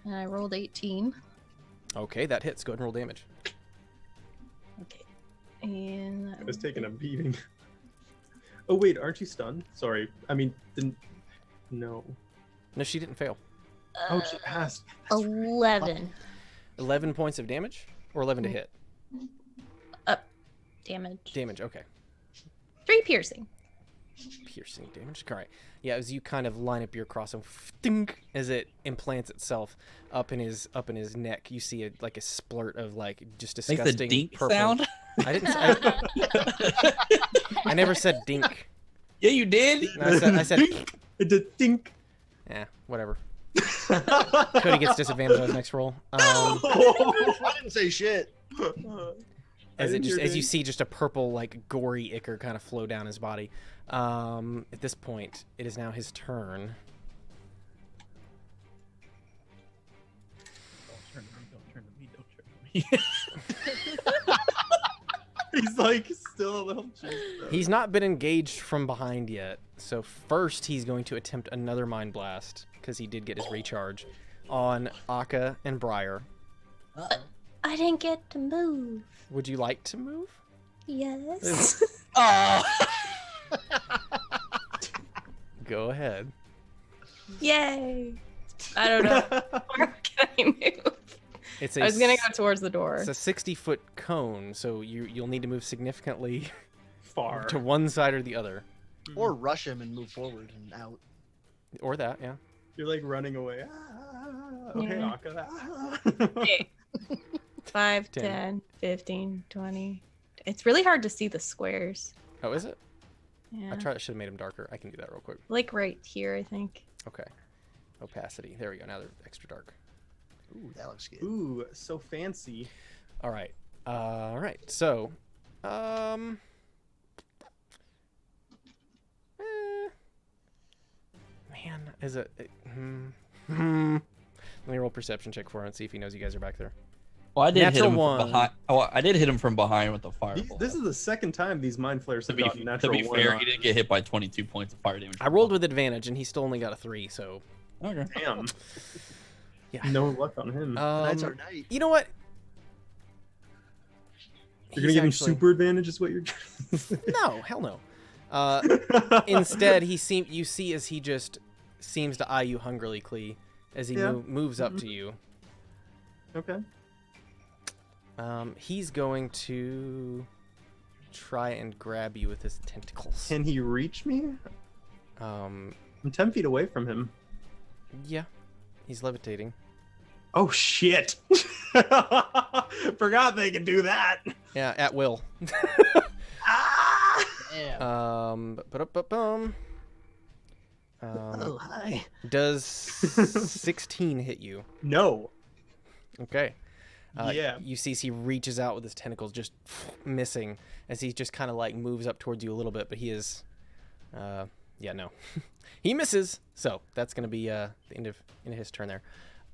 Speaker 1: And I rolled 18.
Speaker 3: Okay, that hits. Go ahead and roll damage.
Speaker 1: Okay. And
Speaker 4: I was taking a beating. Oh wait, aren't you stunned? Sorry. I mean, no.
Speaker 3: No, she didn't fail.
Speaker 8: Oh, she passed.
Speaker 2: 11
Speaker 3: 11 points of damage, or 11 to hit.
Speaker 2: damage.
Speaker 3: Damage. Okay.
Speaker 2: 3 piercing.
Speaker 3: Piercing damage. All right. Yeah, as you kind of line up your crossbow, dink, as it implants itself up in his neck, you see like a splurt of like just
Speaker 9: Makes
Speaker 3: disgusting
Speaker 9: the dink
Speaker 3: purple.
Speaker 9: sound.
Speaker 3: I didn't. I never said dink.
Speaker 9: Yeah, you did.
Speaker 3: No, I said.
Speaker 8: It did dink.
Speaker 3: Yeah, whatever. Cody gets disadvantage on his next roll.
Speaker 5: I didn't say shit.
Speaker 3: As you see just a purple, like gory ichor kind of flow down his body. At this point, it is now his turn.
Speaker 9: Don't turn to me.
Speaker 8: He's like still a little juiced.
Speaker 3: He's not been engaged from behind yet, so first he's going to attempt another Mind Blast, because he did get his recharge, on Akka and Briar.
Speaker 2: I didn't get to move.
Speaker 3: Would you like to move?
Speaker 2: Yes.
Speaker 9: Oh.
Speaker 3: Go ahead.
Speaker 1: Yay! I don't know. Where can I move?
Speaker 3: It's
Speaker 1: I was gonna go towards the door.
Speaker 3: It's a 60-foot cone, so you'll need to move significantly
Speaker 8: Far.
Speaker 3: to one side or the other.
Speaker 5: Or rush him and move forward and out.
Speaker 3: Or that, yeah.
Speaker 8: You're like running away. Okay,
Speaker 1: Yeah.
Speaker 8: Akka.
Speaker 1: Okay. 5,
Speaker 3: 10.
Speaker 1: 10, 15, 20. It's really hard to see the squares.
Speaker 3: Oh, is it?
Speaker 1: Yeah.
Speaker 3: I should have made them darker. I can do that real quick.
Speaker 1: Like right here, I think.
Speaker 3: Okay. Opacity. There we go. Now they're extra dark.
Speaker 5: Ooh, that looks good.
Speaker 8: Ooh, so fancy.
Speaker 3: All right. All right. So, man, is it? Let me roll perception check for him and see if he knows you guys are back there.
Speaker 9: Well, I did hit
Speaker 3: Natural
Speaker 9: him
Speaker 3: one.
Speaker 9: from behind. Oh, I did hit him from behind with the fireball.
Speaker 8: This is the second time these mind flares
Speaker 9: to
Speaker 8: have
Speaker 9: be,
Speaker 8: gotten
Speaker 9: to
Speaker 8: natural
Speaker 9: be
Speaker 8: one
Speaker 9: fair,
Speaker 8: on.
Speaker 9: he didn't get hit by 22 points of fire damage.
Speaker 3: I rolled with advantage, and he still only got a 3. So,
Speaker 9: Okay.
Speaker 8: Damn.
Speaker 3: yeah.
Speaker 8: No luck on him.
Speaker 5: Tonight's our night.
Speaker 3: You know what?
Speaker 8: You're gonna give him super advantage, is what you're.
Speaker 3: No, hell no. Instead, you see as he just seems to eye you hungrily, Klee, as he
Speaker 8: Yeah.
Speaker 3: moves up to you.
Speaker 8: Okay.
Speaker 3: He's going to try and grab you with his tentacles.
Speaker 8: Can he reach me?
Speaker 3: Um,
Speaker 8: I'm 10 feet away from him.
Speaker 3: yeah, he's levitating.
Speaker 8: Oh shit! Forgot they could do that.
Speaker 3: Yeah, at will.
Speaker 8: Ah!
Speaker 5: Damn.
Speaker 7: Oh, hi.
Speaker 3: Does 16 hit you?
Speaker 8: No.
Speaker 3: Okay.
Speaker 8: Yeah.
Speaker 3: You see as he reaches out with his tentacles, just missing, as he just kind of like moves up towards you a little bit, but he is, yeah, no. He misses, so that's going to be the end of his turn there.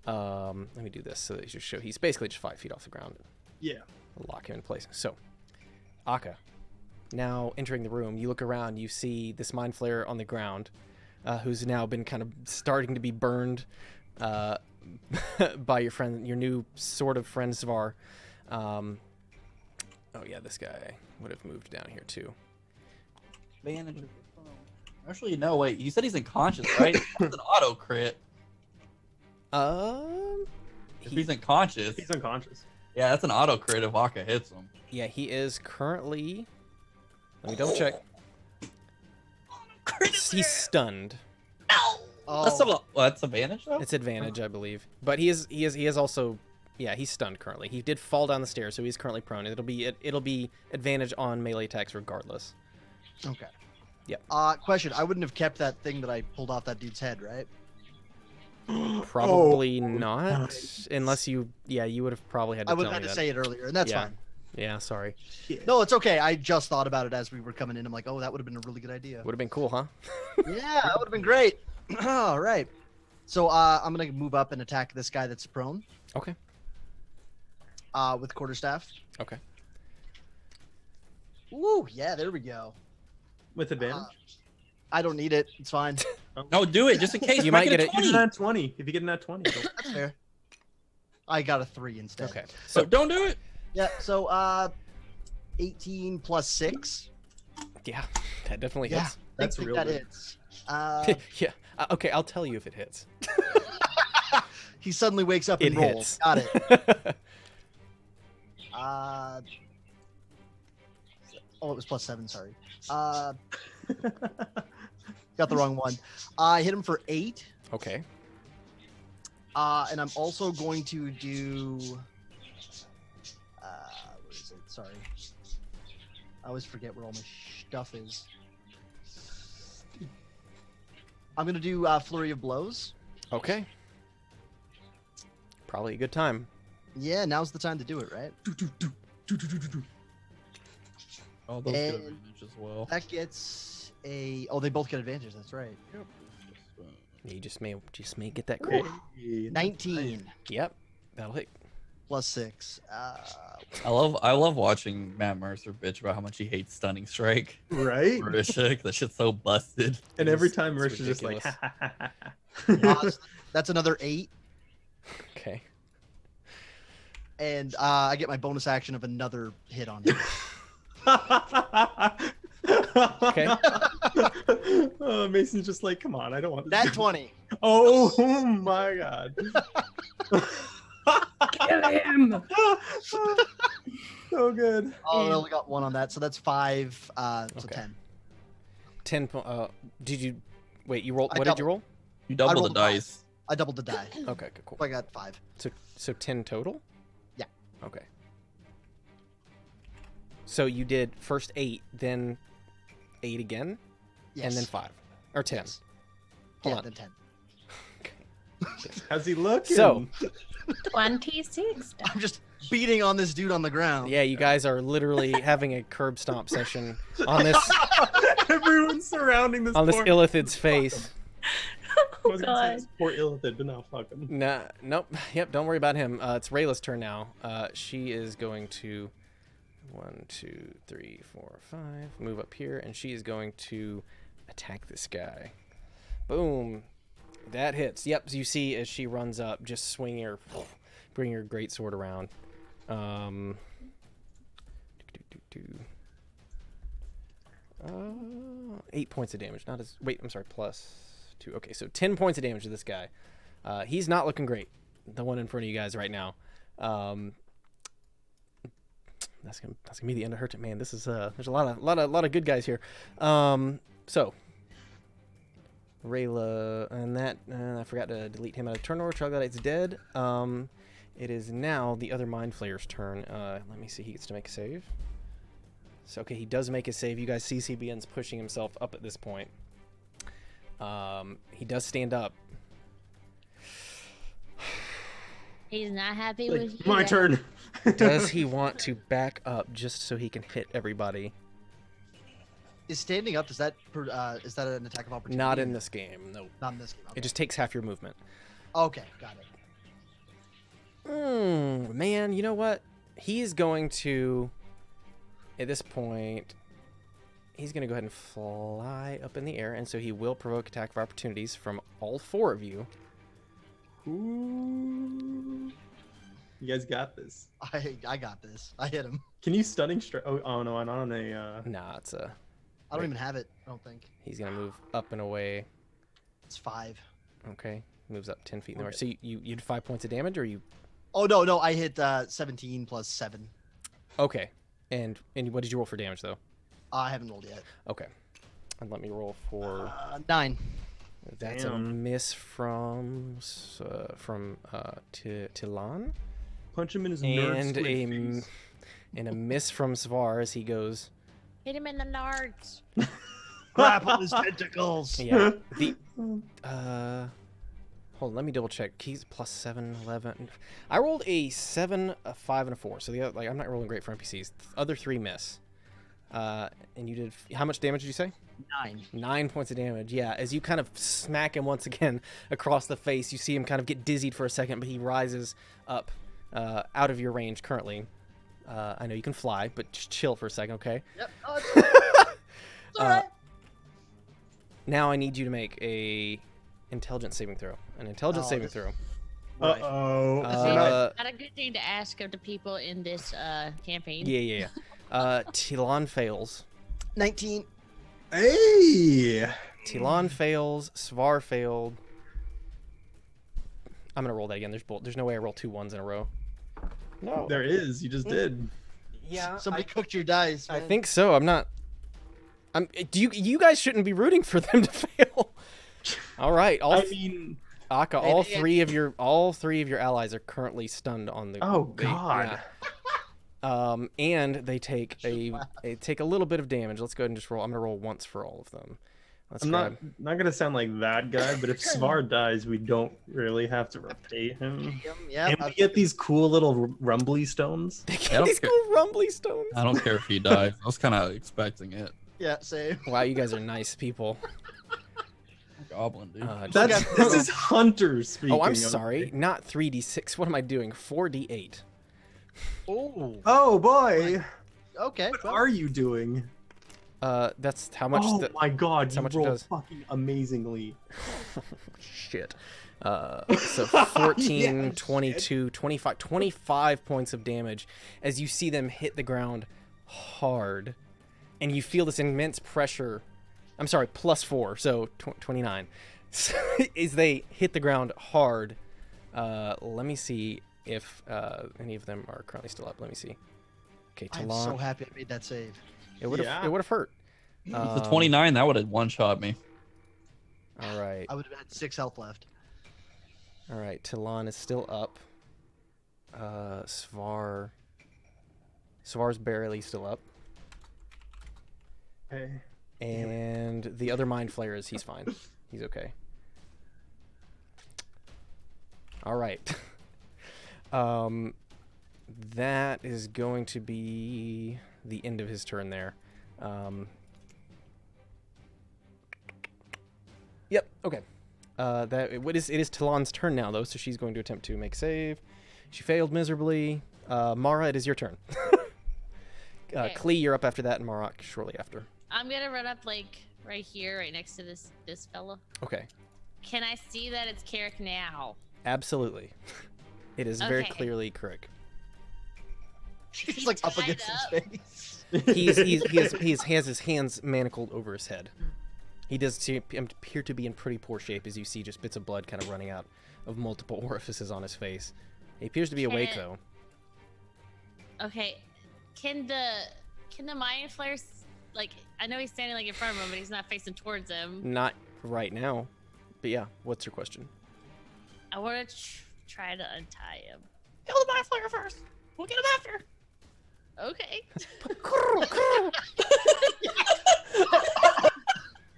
Speaker 3: Let me do this so that he just show he's basically just 5 feet off the ground.
Speaker 8: Yeah.
Speaker 3: Lock him in place. So, Akka, now entering the room, you look around, you see this mind flayer on the ground, who's now been kind of starting to be burned by your new sort of friend Svar. Oh yeah, this guy would have moved down here too.
Speaker 9: Advantage of the phone. Actually, no, wait. You said he's unconscious, right? That's an auto crit. If he's unconscious.
Speaker 8: He's unconscious.
Speaker 9: Yeah, that's an auto crit if Akka hits him.
Speaker 3: Yeah, he is currently. Let me double check. He's stunned.
Speaker 5: Oh,
Speaker 9: That's advantage though.
Speaker 3: It's advantage, I believe. But he is also, yeah, he's stunned currently. He did fall down the stairs, so he's currently prone. It'll be advantage on melee attacks regardless.
Speaker 5: okay.
Speaker 3: Yep.
Speaker 5: Question. I wouldn't have kept that thing that I pulled off that dude's head, right?
Speaker 3: Probably not, unless you would have probably had to
Speaker 5: I would
Speaker 3: tell
Speaker 5: have
Speaker 3: me
Speaker 5: had to
Speaker 3: that.
Speaker 5: say it earlier, and that's
Speaker 3: Yeah.
Speaker 5: fine.
Speaker 3: Yeah, sorry.
Speaker 5: No, it's okay. I just thought about it as we were coming in. I'm like, oh, that would have been a really good idea.
Speaker 3: Would have been cool, huh?
Speaker 5: Yeah, that would have been great. All right. So I'm gonna move up and attack this guy that's prone.
Speaker 3: Okay.
Speaker 5: With quarterstaff.
Speaker 3: Okay.
Speaker 5: Ooh, yeah, there we go.
Speaker 8: With advantage.
Speaker 5: I don't need it. It's fine.
Speaker 9: No, do it just in case.
Speaker 3: You might get it.
Speaker 8: If you get a 20. If you get a nat 20.
Speaker 5: That's fair. I got a 3 instead.
Speaker 3: Okay.
Speaker 9: So
Speaker 3: So
Speaker 9: don't do it.
Speaker 5: Yeah. So 18 plus 6.
Speaker 3: yeah, that definitely
Speaker 5: Yeah.
Speaker 3: hits.
Speaker 8: That's
Speaker 5: think
Speaker 8: real
Speaker 5: that
Speaker 8: good.
Speaker 5: hits.
Speaker 3: Yeah. Okay, I'll tell you if it hits.
Speaker 5: He suddenly wakes up and
Speaker 3: It
Speaker 5: rolls.
Speaker 3: hits.
Speaker 5: Got it. Oh, it was +7. Sorry. Got the wrong one. I hit him for 8.
Speaker 3: Okay.
Speaker 5: And I'm also going to do. What is it? Sorry. I always forget where all my stuff is. I'm going to do Flurry of Blows.
Speaker 3: Okay. Probably a good time.
Speaker 5: Yeah, now's the time to do it, right?
Speaker 9: Oh, those get
Speaker 5: And-
Speaker 9: advantage as well.
Speaker 5: That gets a. Oh, they both get advantage. That's right.
Speaker 3: You just may get that crit.
Speaker 5: 19
Speaker 3: Yep. That'll hit.
Speaker 5: +6.
Speaker 9: I love watching Matt Mercer bitch about how much he hates Stunning Strike.
Speaker 8: Right?
Speaker 9: Marisha, that shit's so busted.
Speaker 8: And every
Speaker 3: It's-
Speaker 8: time
Speaker 3: it's
Speaker 8: Mercer's just like,
Speaker 3: ridiculous.
Speaker 8: ha, ha, ha, ha, ha.
Speaker 5: That's another 8.
Speaker 3: Okay.
Speaker 5: And I get my bonus action of another hit on him.
Speaker 3: Okay.
Speaker 8: Oh, Mason's just like, come on, I don't want this.
Speaker 5: That
Speaker 8: to-
Speaker 5: 20.
Speaker 8: Oh my god.
Speaker 1: Kill him.
Speaker 8: So good.
Speaker 5: Oh, I only got 1 on that, so that's 5. So
Speaker 3: Okay.
Speaker 5: 10.
Speaker 3: 10. Did you wait? You rolled.
Speaker 5: I
Speaker 3: What did you roll?
Speaker 9: You double the
Speaker 5: rolled a five.
Speaker 9: dice.
Speaker 5: I doubled the die.
Speaker 3: Okay. Good, cool.
Speaker 5: So I got 5.
Speaker 3: So 10 total.
Speaker 5: Yeah.
Speaker 3: Okay. So you did first 8, then 8 again,
Speaker 5: Yes.
Speaker 3: and then 5 or 10.
Speaker 5: Yes.
Speaker 3: Hold
Speaker 5: Yeah,
Speaker 3: on.
Speaker 5: then 10.
Speaker 8: How's he looking?
Speaker 3: So
Speaker 1: 26.
Speaker 5: I'm just beating on this dude on the ground.
Speaker 3: yeah, you guys are literally having a curb stomp session on this
Speaker 8: everyone's surrounding this
Speaker 3: on this
Speaker 8: poor...
Speaker 3: Illithid's face.
Speaker 8: I was gonna say
Speaker 1: God.
Speaker 8: this poor Illithid, but no, fuck him.
Speaker 3: Nah, nope. Yep, don't worry about him. It's Rayla's turn now. She is going to 1, 2, 3, 4, 5 move up here, and she is going to attack this guy. Boom. That hits. Yep, so you see as she runs up, just swing her, bring your greatsword around. 8 points of damage. Not as wait, I'm sorry, +2. Okay, so 10 points of damage to this guy. He's not looking great. The one in front of you guys right now. That's gonna be the end of her. Man, this is there's a lot of good guys here. So Rayla and that I forgot to delete him out of turn order. Troglodyte's dead. It is now the other Mind Flayer's turn. Let me see. He gets to make a save. So okay, he does make a save. You guys see CBN's pushing himself up at this point. He does stand up.
Speaker 2: He's not happy
Speaker 8: Like,
Speaker 2: with you.
Speaker 8: my
Speaker 2: guys.
Speaker 8: turn.
Speaker 3: Does he want to back up just so he can hit everybody?
Speaker 5: Is standing up, is that an attack of opportunity?
Speaker 3: Not in this game. No.
Speaker 5: Not in this game. Okay.
Speaker 3: It just takes half your movement.
Speaker 5: Okay, got it.
Speaker 3: Man, you know what? He is going to, at this point, he's going to go ahead and fly up in the air, and so he will provoke attack of opportunities from all 4 of you.
Speaker 8: Ooh. You guys got this.
Speaker 5: I got this. I hit him.
Speaker 8: Can you stunning strike? Oh no, I'm not on a.
Speaker 3: Nah, it's a.
Speaker 5: I don't even have it. I don't think.
Speaker 3: He's going to move up and away.
Speaker 5: It's 5.
Speaker 3: Okay. Moves up 10 feet in the air. So you did 5 points of damage, or you?
Speaker 5: Oh no, I hit 17 plus 7.
Speaker 3: Okay. And what did you roll for damage, though?
Speaker 5: I haven't rolled yet.
Speaker 3: Okay. And let me roll for.
Speaker 5: 9.
Speaker 3: That's a miss from Tilan.
Speaker 8: Punch him in his nerd
Speaker 3: And
Speaker 8: squid
Speaker 3: a
Speaker 8: face.
Speaker 3: and a miss from Svar as he goes.
Speaker 2: Hit him in the nards.
Speaker 5: Grapple his tentacles.
Speaker 3: Yeah. The hold on, let me double check. He's +7, 11. I rolled a 7, a 5, and a 4. So the other, I'm not rolling great for NPCs. The other 3 miss. And you did how much damage did you say?
Speaker 5: 9.
Speaker 3: 9 points of damage. Yeah, as you kind of smack him once again across the face, you see him kind of get dizzied for a second, but he rises up out of your range currently. I know you can fly, but just chill for a second, okay?
Speaker 5: Yep. Oh, it's all right.
Speaker 3: Now I need you to make a intelligence saving throw. An intelligence saving throw.
Speaker 8: Uh-oh.
Speaker 2: Not a good thing to ask of the people in this campaign.
Speaker 3: Yeah. Tilan fails.
Speaker 5: 19.
Speaker 8: Hey!
Speaker 3: Tilon fails. Svar failed. I'm gonna roll that again. There's no way I roll 2 1s in a row. No.
Speaker 4: There is. You just did.
Speaker 3: Yeah.
Speaker 5: Somebody cooked your dice.
Speaker 3: I
Speaker 5: Man.
Speaker 3: think so. I'm not. You guys shouldn't be rooting for them to fail. All right. Aka, all three of your allies are currently stunned on the.
Speaker 4: Oh God.
Speaker 3: Yeah. And they take a little bit of damage. Let's go ahead and just roll. I'm gonna roll once for all of them.
Speaker 4: I'm not gonna sound like that guy, but if Svar dies, we don't really have to repay him.
Speaker 5: Yeah.
Speaker 4: And we get these cool little rumbly stones.
Speaker 3: They get these cool rumbly stones.
Speaker 9: I don't care if he dies. I was kind of expecting it.
Speaker 5: Yeah, same.
Speaker 3: Wow, you guys are nice people.
Speaker 9: Goblin, dude.
Speaker 4: This is Hunter speaking.
Speaker 3: Oh, I'm sorry. Not 3d6. What am I doing? 4d8.
Speaker 8: Oh boy.
Speaker 5: Okay.
Speaker 4: What are you doing?
Speaker 3: That's how much.
Speaker 4: Oh my God!
Speaker 3: That's
Speaker 4: You
Speaker 3: how much it
Speaker 4: rolled
Speaker 3: does.
Speaker 4: fucking amazingly.
Speaker 3: Shit. So 14,
Speaker 4: Yeah,
Speaker 3: 22, 25, 25 points of damage as you see them hit the ground hard, and you feel this immense pressure. I'm sorry, +4, so 29. As they hit the ground hard. Let me see if any of them are currently still up. Let me see. Okay,
Speaker 5: I'm
Speaker 3: Talon.
Speaker 5: so happy I made that save.
Speaker 3: It would have hurt.
Speaker 9: The 29, that would have one-shot me.
Speaker 3: All right.
Speaker 5: I would have had 6 health left.
Speaker 3: All right, Talon is still up. Svar's barely still up.
Speaker 4: Okay.
Speaker 3: And the other Mind Flayer he's fine. He's okay. All right. That is going to be the end of his turn there. Yep. Okay. It is Talon's turn now though, so she's going to attempt to make save. She failed miserably. Mara, it is your turn.
Speaker 2: Okay.
Speaker 3: Klee, you're up after that, and Marok shortly after.
Speaker 2: I'm gonna run up like right here, right next to this fella.
Speaker 3: Okay.
Speaker 2: Can I see that it's Carrick now?
Speaker 3: Absolutely. It is very
Speaker 2: Okay.
Speaker 3: clearly correct.
Speaker 5: He's like up
Speaker 2: tied
Speaker 5: against
Speaker 2: up.
Speaker 5: his face.
Speaker 3: He has his hands manacled over his head. He does appear to be in pretty poor shape, as you see just bits of blood kind of running out of multiple orifices on his face. He appears to be awake though.
Speaker 2: Okay. Can the Mind Flayer, like, I know he's standing like in front of him, but he's not facing towards him.
Speaker 3: Not right now, but yeah. What's your question?
Speaker 2: I want to try to untie him.
Speaker 6: Kill the Mind Flayer first. We'll get him after.
Speaker 2: Okay.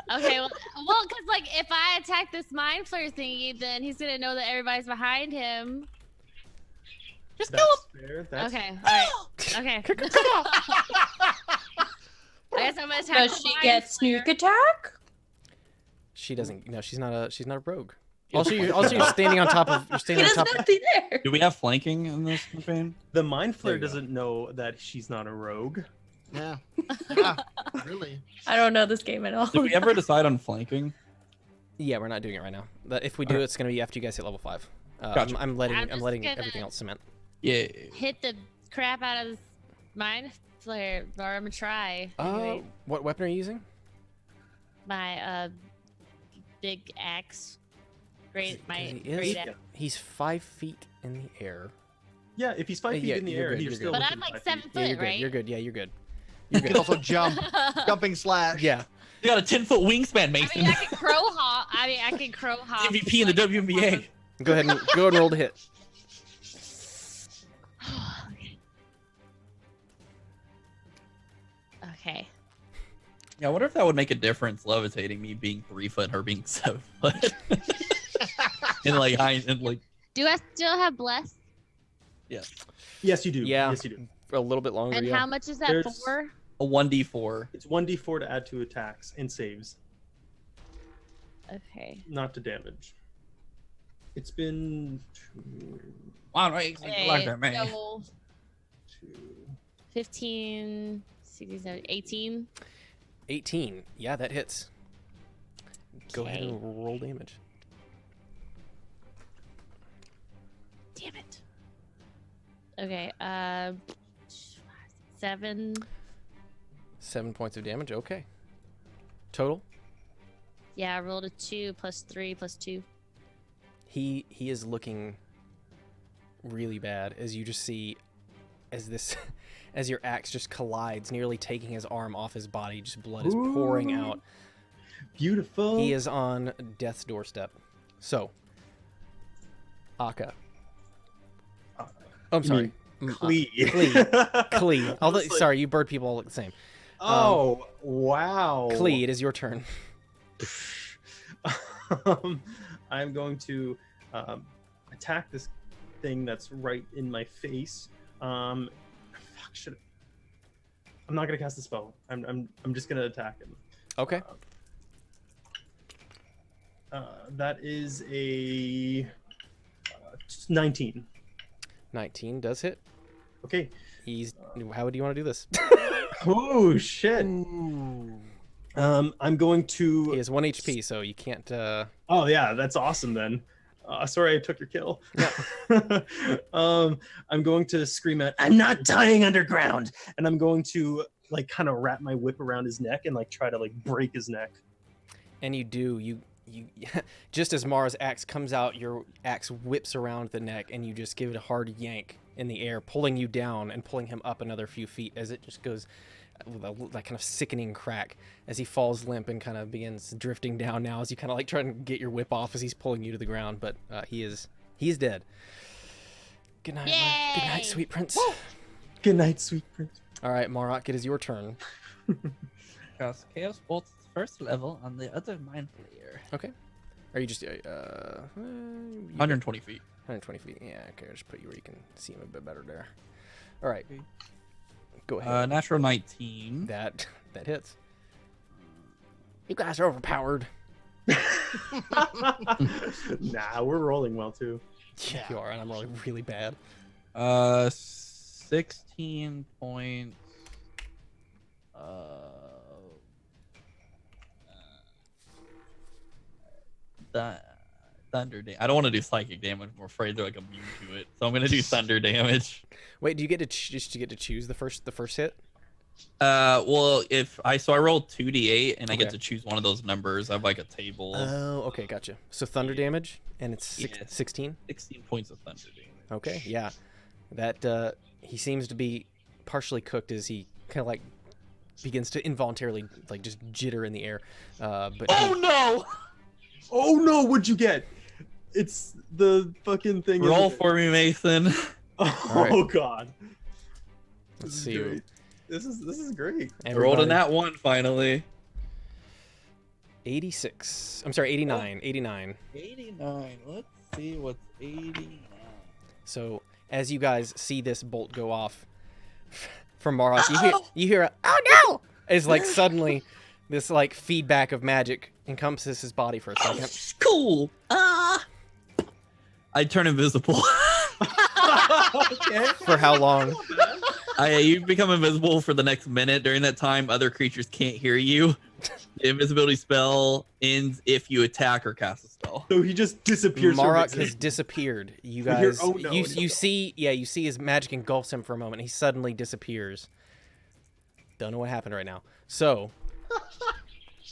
Speaker 2: Okay, well, because like if I attack this Mind Flayer thingy, then he's gonna know that everybody's behind him.
Speaker 6: Just kill him.
Speaker 4: Fair. That's
Speaker 2: Okay, all right. Okay. I guess I'm gonna attack.
Speaker 10: Does
Speaker 2: the
Speaker 10: she
Speaker 2: Mind
Speaker 10: get
Speaker 2: Flayer.
Speaker 10: sneak attack?
Speaker 3: She doesn't. No, she's not a rogue. Also, you're standing on top of. You're standing on top.
Speaker 10: Nothing there.
Speaker 9: Do we have flanking in this campaign?
Speaker 4: The Mind
Speaker 3: There
Speaker 4: Flayer
Speaker 3: you go.
Speaker 4: doesn't know that she's not a rogue.
Speaker 5: Yeah. Yeah. Really.
Speaker 10: I don't know this game at all.
Speaker 9: Did we ever decide on flanking?
Speaker 3: Yeah, we're not doing it right now. But if we do, it's gonna be after you guys hit level 5.
Speaker 9: Gotcha.
Speaker 3: I'm letting
Speaker 2: I'm just gonna-
Speaker 3: everything else cement.
Speaker 9: Yeah.
Speaker 2: Hit the crap out of this Mind Flayer, or I'm gonna try. Anyway,
Speaker 3: What weapon are you using?
Speaker 2: my big axe. Great, my
Speaker 3: He is-
Speaker 2: great axe.
Speaker 3: He's 5 feet in the air.
Speaker 4: Yeah, if he's 5 feet
Speaker 3: Yeah,
Speaker 4: in the
Speaker 3: you're
Speaker 4: air,
Speaker 3: good,
Speaker 4: he's
Speaker 3: you're
Speaker 4: still.
Speaker 3: good.
Speaker 2: But I'm
Speaker 4: within
Speaker 2: like
Speaker 4: 5
Speaker 2: 7
Speaker 4: feet.
Speaker 2: foot,
Speaker 3: Yeah, you're good.
Speaker 2: right?
Speaker 3: You're good. Yeah, you're good.
Speaker 5: You can also jump. Jumping slash.
Speaker 3: Yeah.
Speaker 9: You got a 10-foot wingspan,
Speaker 2: I
Speaker 9: Mason.
Speaker 2: mean, I can crow hop. I can crow hop.
Speaker 9: MVP in the WNBA.
Speaker 3: Go ahead and roll to hit.
Speaker 2: Okay.
Speaker 9: Yeah, I wonder if that would make a difference, levitating me being 3 foot and her being 7 foot. and like high and like
Speaker 2: Do I still have bless?
Speaker 9: yes,
Speaker 4: Yes, you do.
Speaker 3: Yeah.
Speaker 4: Yes, you do.
Speaker 3: For a little bit longer.
Speaker 2: And
Speaker 3: Yeah.
Speaker 2: how much is that
Speaker 4: There's-
Speaker 2: for?
Speaker 9: a 1d4.
Speaker 4: It's 1d4 to add to attacks and saves,
Speaker 2: Okay.
Speaker 4: not to damage. It's been
Speaker 9: Wow, right?
Speaker 2: Okay,
Speaker 9: man.
Speaker 2: so
Speaker 4: 2.
Speaker 2: 15, 16, 18.
Speaker 3: 18. Yeah, that hits. Go ahead
Speaker 2: Okay.
Speaker 3: and roll damage.
Speaker 2: Damn it. Okay, 7.
Speaker 3: 7 points of damage. Okay. Total.
Speaker 2: Yeah, I rolled a 2 plus 3 plus 2.
Speaker 3: He is looking really bad as you just see as your axe just collides, nearly taking his arm off his body. Just blood is pouring out.
Speaker 4: Beautiful.
Speaker 3: He is on death's doorstep. So, Akka. Oh, I'm sorry.
Speaker 4: Klee.
Speaker 3: Klee. Although,
Speaker 4: like-
Speaker 3: sorry, you bird people all look the same.
Speaker 4: Oh, wow.
Speaker 3: Klee, it is your turn.
Speaker 4: I'm going to attack this thing that's right in my face. I'm not gonna cast a spell. I'm just gonna attack him.
Speaker 3: Okay.
Speaker 4: That is a 19.
Speaker 3: 19 does hit.
Speaker 4: Okay.
Speaker 3: How do you want to do this?
Speaker 4: Oh shit. I'm going to.
Speaker 3: He has 1 HP, so you can't.
Speaker 4: Oh yeah, that's awesome then. Sorry, I took your kill. I'm going to scream at, "I'm not dying underground!" And I'm going to like kind of wrap my whip around his neck and like try to like break his neck.
Speaker 3: And you do. You just as Mara's axe comes out, your axe whips around the neck, and you just give it a hard yank in the air, pulling you down and pulling him up another few feet as it just goes with that kind of sickening crack as he falls limp and kind of begins drifting down now as you kind of like try to get your whip off as he's pulling you to the ground, but he's dead. Good night, good night, sweet prince.
Speaker 4: Woo! Good night, sweet prince.
Speaker 3: All right, Marok, it is your turn.
Speaker 9: Cast Chaos Bolt's first level on the other Mind Flayer.
Speaker 3: Okay. Are you just
Speaker 9: 120 feet.
Speaker 3: 120 feet. Yeah, okay. I'll just put you where you can see him a bit better there. All right. Go ahead.
Speaker 9: Natural 19.
Speaker 3: That hits. You guys are overpowered.
Speaker 4: Nah, we're rolling well too.
Speaker 3: Yeah, you are, and I'm rolling really bad.
Speaker 9: 16 points. Thunder damage. I don't want to do psychic damage. I'm afraid they're like immune to it, so I'm gonna do thunder damage.
Speaker 3: Wait, do you get to choose the first hit?
Speaker 9: Well, I rolled 2d8 and I get to choose one of those numbers. I have like a table.
Speaker 3: Oh, okay, gotcha. So thunder damage, and it's 16.
Speaker 9: 16 points of thunder damage.
Speaker 3: Okay, yeah. That he seems to be partially cooked as he kind of like begins to involuntarily like just jitter in the air. But
Speaker 4: no! Oh no! What'd you get? It's the fucking thing.
Speaker 9: Roll for me, Mason.
Speaker 4: Oh god.
Speaker 3: Let's see.
Speaker 4: Great. This is great.
Speaker 9: I rolled in that one finally.
Speaker 3: 86. I'm sorry, 89.
Speaker 9: 89. Let's see what's 89.
Speaker 3: So as you guys see this bolt go off from Marok, you hear a, "Oh no!" It's like suddenly this like feedback of magic encompasses his body for a second.
Speaker 9: Cool. I turn invisible.
Speaker 4: Okay.
Speaker 3: For how long?
Speaker 9: You become invisible for the next minute. During that time, other creatures can't hear you. The invisibility spell ends if you attack or cast a spell.
Speaker 4: So he just disappears.
Speaker 3: Marok has disappeared. You guys,
Speaker 4: Oh, no,
Speaker 3: you see his magic engulfs him for a moment. He suddenly disappears. Don't know what happened right now. So,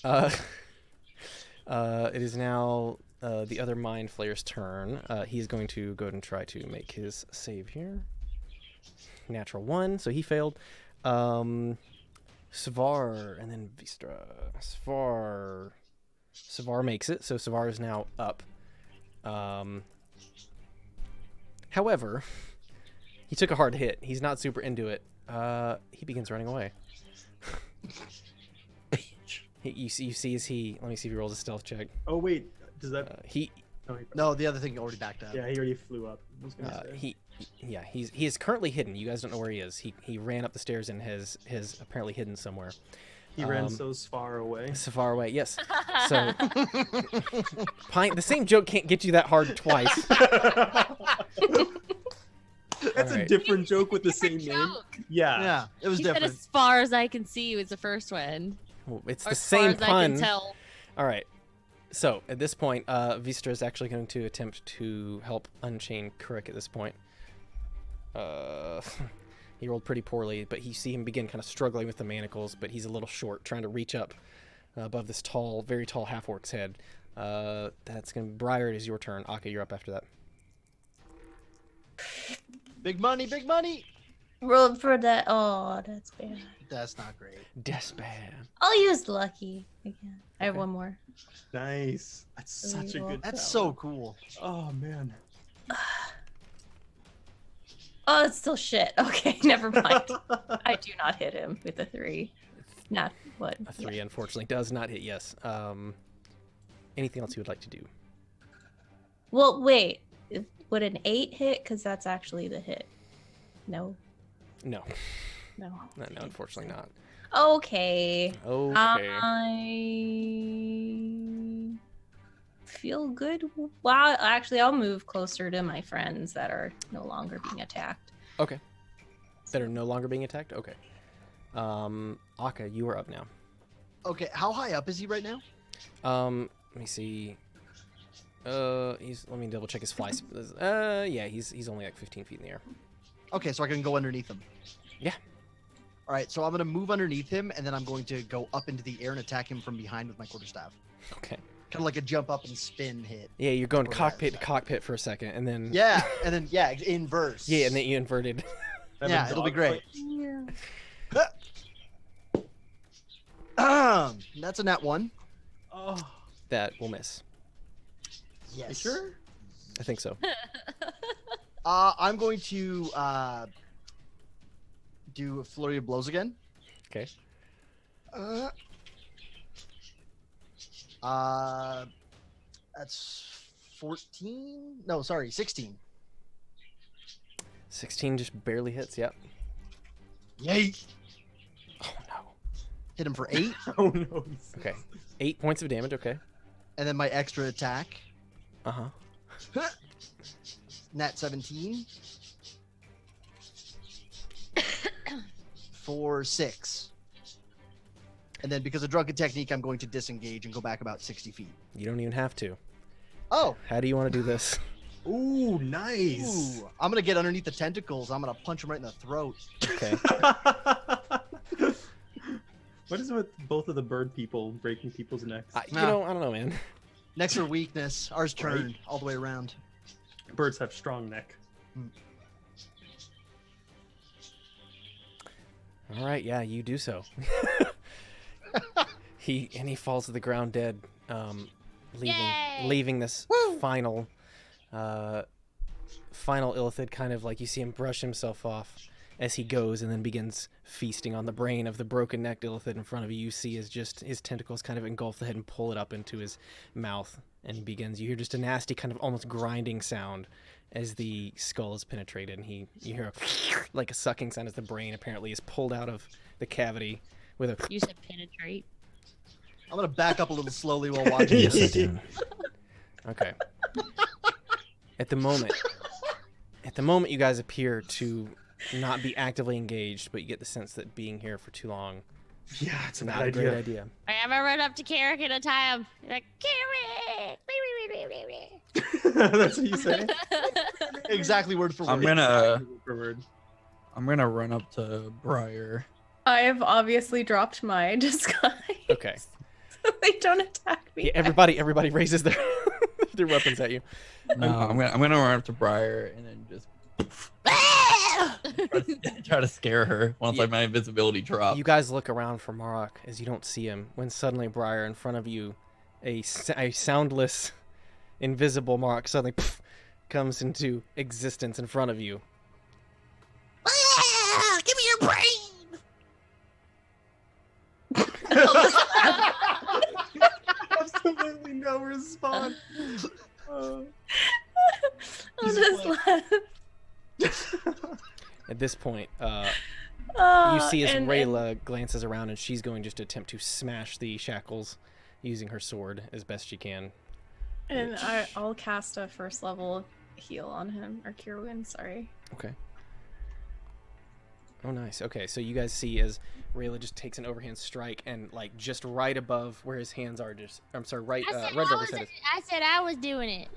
Speaker 3: it is now the other Mind Flayer's turn. He's going to go ahead and try to make his save here. Natural 1, so he failed. Svar and then Vistra. Svar makes it, so Svar is now up. However, he took a hard hit. He's not super into it. He begins running away. You see as he. Let me see if he rolls a stealth check.
Speaker 4: Oh wait, does that?
Speaker 5: No, the other thing already backed up.
Speaker 4: Yeah, he already flew up. I was gonna say.
Speaker 3: He is currently hidden. You guys don't know where he is. He ran up the stairs and has apparently hidden somewhere.
Speaker 4: He ran so far away.
Speaker 3: So far away, yes. So Pine, the same joke can't get you that hard twice.
Speaker 4: That's a different joke with the same name. Yeah.
Speaker 5: Yeah, it was
Speaker 2: He
Speaker 5: different.
Speaker 2: said, "As far as I can see," was the first one.
Speaker 3: Well, it's
Speaker 2: Or
Speaker 3: the
Speaker 2: as far
Speaker 3: same
Speaker 2: as I
Speaker 3: pun.
Speaker 2: can tell.
Speaker 3: All right. So at this point, Vistra is actually going to attempt to help unchain Kurik at this point. He rolled pretty poorly, but you see him begin kind of struggling with the manacles, but he's a little short, trying to reach up. above this tall, very tall half-orc's head. That's going to be Briar. It is your turn. Aka, you're up after that.
Speaker 5: Big money, big money.
Speaker 10: Roll for that. Oh, that's bad.
Speaker 5: That's not great.
Speaker 3: That's bad.
Speaker 10: I'll use lucky again. I have
Speaker 3: Okay.
Speaker 10: one more.
Speaker 4: Nice. That's such a good.
Speaker 5: That's
Speaker 4: talent.
Speaker 5: so cool.
Speaker 4: Oh man.
Speaker 10: Oh, it's still shit. Okay, never mind. I do not hit him with a 3. Not what?
Speaker 3: A 3, unfortunately, does not hit. Yes. Anything else you would like to do?
Speaker 10: Well, wait. Would an 8 hit? Because that's actually the hit. No.
Speaker 3: No.
Speaker 10: No.
Speaker 3: No, unfortunately not.
Speaker 10: Okay.
Speaker 3: Okay.
Speaker 10: I feel good. Wow. Actually, I'll move closer to my friends that are no longer being attacked.
Speaker 3: Okay. That are no longer being attacked? Okay. Aka, you are up now.
Speaker 5: Okay, how high up is he right now?
Speaker 3: Let me see. Let me double check his fly. Yeah, he's only like 15 feet in the air.
Speaker 5: Okay, so I can go underneath him.
Speaker 3: Yeah.
Speaker 5: All right, so I'm gonna move underneath him, and then I'm going to go up into the air and attack him from behind with my quarterstaff.
Speaker 3: Okay.
Speaker 5: Kind of like a jump up and spin hit.
Speaker 3: Yeah, you're going
Speaker 5: Or
Speaker 3: cockpit to
Speaker 5: that.
Speaker 3: cockpit for a second, and then
Speaker 5: Yeah, and then inverse.
Speaker 3: yeah, and then you inverted.
Speaker 5: Yeah, it'll be great.
Speaker 10: Yeah.
Speaker 5: That's a nat 1.
Speaker 4: Oh.
Speaker 3: That will miss.
Speaker 5: Yes.
Speaker 4: You sure?
Speaker 3: I think so.
Speaker 5: I'm going to do a flurry of blows again.
Speaker 3: Okay.
Speaker 5: That's 14. No, sorry, 16.
Speaker 3: 16 just barely hits. Yep.
Speaker 5: Yay!
Speaker 3: Oh no.
Speaker 5: Hit him for 8,
Speaker 4: Oh no.
Speaker 3: Okay. 8 points of damage. Okay.
Speaker 5: and then my extra attack.
Speaker 3: Uh huh.
Speaker 5: Nat 17. For 6. And then because of drunken technique, I'm going to disengage and go back about 60 feet.
Speaker 3: You don't even have to.
Speaker 5: Oh!
Speaker 3: How do you want to do this?
Speaker 4: Ooh, nice.
Speaker 5: Ooh, I'm going to get underneath the tentacles. I'm going to punch him right in the throat.
Speaker 3: Okay.
Speaker 4: What is it with both of the bird people breaking people's necks?
Speaker 3: I don't know, man.
Speaker 5: Next are weakness. Ours turned
Speaker 4: Right.
Speaker 5: all the way around.
Speaker 4: Birds have strong neck.
Speaker 3: All right, yeah, you do so. he falls to the ground dead, leaving this final Illithid, kind of like you see him brush himself off as he goes, and then begins feasting on the brain of the broken-necked Illithid in front of you. You see as just his tentacles kind of engulf the head and pull it up into his mouth, and he begins. You hear just a nasty kind of almost grinding sound as the skull is penetrated, and you hear like a sucking sound as the brain apparently is pulled out of the cavity with a.
Speaker 2: You said penetrate.
Speaker 5: I'm going to back up a little slowly while watching
Speaker 3: Yes, I
Speaker 5: this.
Speaker 3: do. Okay. At the moment, you guys appear to not be actively engaged, but you get the sense that being here for too long,
Speaker 4: Yeah, it's a
Speaker 3: not
Speaker 4: bad
Speaker 3: a great
Speaker 4: idea.
Speaker 3: idea.
Speaker 2: All right, I'm gonna run up to Carrick and tie him. Like Carrick.
Speaker 4: That's what you say?
Speaker 5: Exactly word for word.
Speaker 9: I'm gonna run up to Briar.
Speaker 10: I have obviously dropped my disguise.
Speaker 3: Okay.
Speaker 10: So they don't attack me.
Speaker 3: Yeah, everybody raises their their weapons at you.
Speaker 9: No, I'm gonna run up to Briar and then just try to scare her once like my invisibility drops.
Speaker 3: You guys look around for Marok as you don't see him, when suddenly Briar in front of you, a soundless, invisible Marok suddenly comes into existence in front of you.
Speaker 6: Give me your brain.
Speaker 4: Absolutely no response.
Speaker 10: I'll just laugh.
Speaker 3: At this point, you
Speaker 10: Oh,
Speaker 3: see as
Speaker 10: and-
Speaker 3: Rayla glances around, and she's going just to attempt to smash the shackles using her sword as best she can.
Speaker 1: And I'll cast a first level heal on him, or cure wounds, sorry.
Speaker 3: Okay. Oh, nice. Okay, so you guys see as Rayla just takes an overhand strike, and like just right above where his hands are, right
Speaker 2: I
Speaker 3: above his head.
Speaker 2: said I was doing it.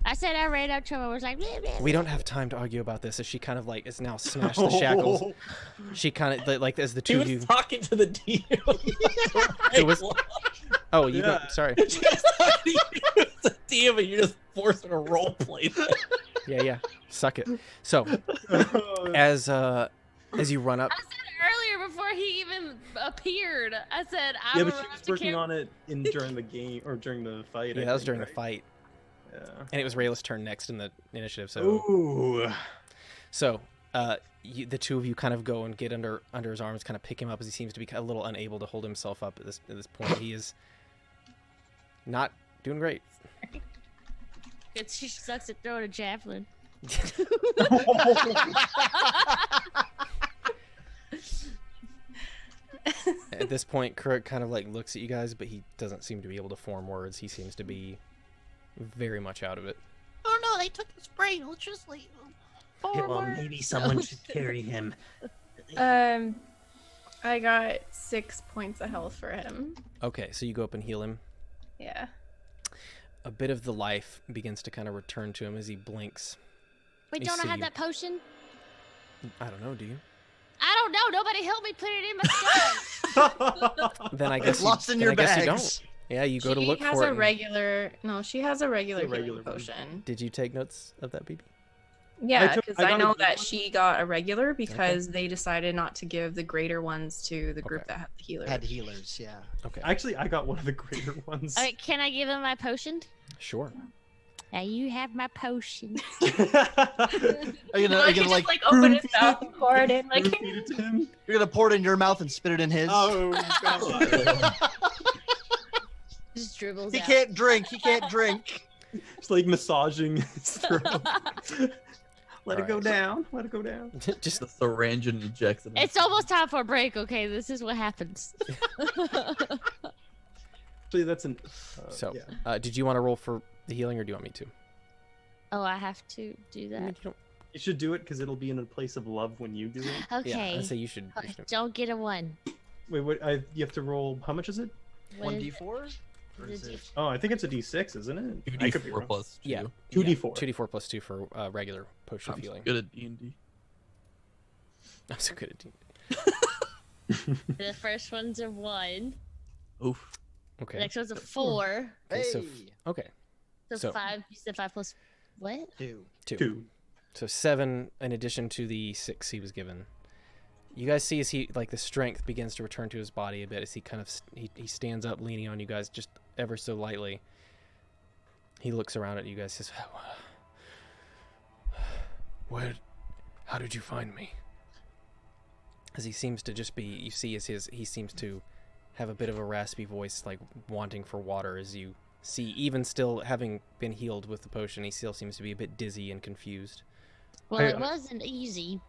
Speaker 2: I said I ran up to him and was like, bleh, bleh,
Speaker 3: We
Speaker 2: bleh.
Speaker 3: don't have time to argue about this. As she kind of like is now smashed the shackles. She kind of like as the
Speaker 6: He
Speaker 3: two
Speaker 6: was
Speaker 3: of you.
Speaker 6: talking to the DM.
Speaker 3: It was. Oh, you go. Sorry.
Speaker 6: She was talking to you as the DM, and you're just forcing a role play.
Speaker 3: Yeah. Suck it. So, as you run up,
Speaker 2: I said earlier before he even appeared. I said I
Speaker 4: Yeah,
Speaker 2: will
Speaker 4: but she
Speaker 2: run
Speaker 4: was
Speaker 2: up to
Speaker 4: working
Speaker 2: Cam-
Speaker 4: on it during the game or during the fight.
Speaker 3: yeah, that was during the
Speaker 4: right?
Speaker 3: fight,
Speaker 4: Yeah.
Speaker 3: and it was Rayla's turn next in the initiative. So,
Speaker 4: Ooh.
Speaker 3: the two of you kind of go and get under his arms, kind of pick him up as he seems to be a little unable to hold himself up at this point. He is not doing great.
Speaker 2: She sucks at throwing a javelin.
Speaker 3: At this point, Kuruk kind of like looks at you guys, but he doesn't seem to be able to form words. He seems to be very much out of it.
Speaker 11: Oh no, they took his brain. Let's just leave him.
Speaker 7: Yeah, well, maybe someone should carry him.
Speaker 1: I got 6 points of health for him.
Speaker 3: Okay, so you go up and heal him.
Speaker 1: Yeah.
Speaker 3: A bit of the life begins to kind of return to him as he blinks.
Speaker 2: Wait,
Speaker 3: You
Speaker 2: don't I
Speaker 3: see
Speaker 2: have
Speaker 3: you-
Speaker 2: that potion?
Speaker 3: I don't know, do you?
Speaker 2: I don't know. Nobody helped me put it in my stuff.
Speaker 3: Then I guess
Speaker 5: Lost in
Speaker 3: then
Speaker 5: your
Speaker 3: I guess you
Speaker 5: bags.
Speaker 3: don't. Yeah, you go to look
Speaker 1: She has
Speaker 3: for
Speaker 1: a
Speaker 3: it. and-
Speaker 1: regular. No, she has a regular,
Speaker 4: regular
Speaker 1: healing
Speaker 4: one.
Speaker 1: potion.
Speaker 3: Did you take notes of that, BB?
Speaker 1: Yeah,
Speaker 4: took-
Speaker 1: because
Speaker 4: I
Speaker 1: I
Speaker 4: got a
Speaker 1: know
Speaker 4: good
Speaker 1: that
Speaker 4: one.
Speaker 1: she got a regular because they decided not to give the greater ones to the group
Speaker 3: Okay.
Speaker 1: that had the healer.
Speaker 5: Had healers, yeah.
Speaker 3: Okay,
Speaker 4: Actually, I got one of the greater ones.
Speaker 2: Okay, can I give him my potion?
Speaker 3: sure.
Speaker 2: Now you have my potion.
Speaker 5: Are you gonna,
Speaker 1: No,
Speaker 5: are
Speaker 1: he
Speaker 5: you gonna
Speaker 1: just
Speaker 5: like
Speaker 1: open his mouth and pour it in like.
Speaker 4: Feed it to him.
Speaker 5: you're gonna pour it in your mouth and spit it in his?
Speaker 4: Oh god.
Speaker 2: Just dribbles
Speaker 5: He
Speaker 2: out.
Speaker 5: can't drink. He can't drink.
Speaker 4: It's like massaging his throat. Let it go
Speaker 3: Alright.
Speaker 4: down. Let it go down.
Speaker 3: Just
Speaker 9: The syringe and injects it. in.
Speaker 2: It's almost time for a break. Okay, this is what happens.
Speaker 4: Actually, that's an.
Speaker 3: so.
Speaker 4: Yeah.
Speaker 3: Did you want to roll for the healing, or do you want me to?
Speaker 2: Oh, I have to do
Speaker 3: I mean,
Speaker 2: that.
Speaker 3: you don't-
Speaker 4: You should do it because it'll be in a place of love when you do it.
Speaker 2: Okay.
Speaker 3: Yeah, I say you should. You should-
Speaker 2: Don't get a 1.
Speaker 4: Wait, what? You have to roll. How much is it?
Speaker 2: What is
Speaker 5: 1d4? Or
Speaker 2: the
Speaker 5: is
Speaker 2: D-
Speaker 5: it...
Speaker 4: Oh, I think it's a D6, isn't it? I could be
Speaker 9: 2d4
Speaker 4: wrong.
Speaker 9: plus 2.
Speaker 3: Yeah.
Speaker 4: 2d4.
Speaker 3: 2d4 plus 2 for regular potion of
Speaker 9: I'm so
Speaker 3: healing.
Speaker 9: good at D&D.
Speaker 3: I'm so good at D&D.
Speaker 2: The first one's a 1.
Speaker 9: Oof.
Speaker 2: The
Speaker 3: Okay.
Speaker 2: next one's a 4.
Speaker 3: Okay, so
Speaker 5: Hey!
Speaker 3: okay.
Speaker 2: So,
Speaker 3: So-
Speaker 2: 5. You said 5 plus what?
Speaker 5: 2.
Speaker 4: 2.
Speaker 3: So 7 in addition to the 6 he was given. You guys see as he like the strength begins to return to his body a bit as he kind of he stands up, leaning on you guys just ever so lightly. He looks around at you guys, says, "Where? How did you find me?" As he seems to just be, you see as he seems to have a bit of a raspy voice, like wanting for water. As you see, even still having been healed with the potion, he still seems to be a bit dizzy and confused.
Speaker 2: Well,
Speaker 4: I-
Speaker 2: it wasn't easy.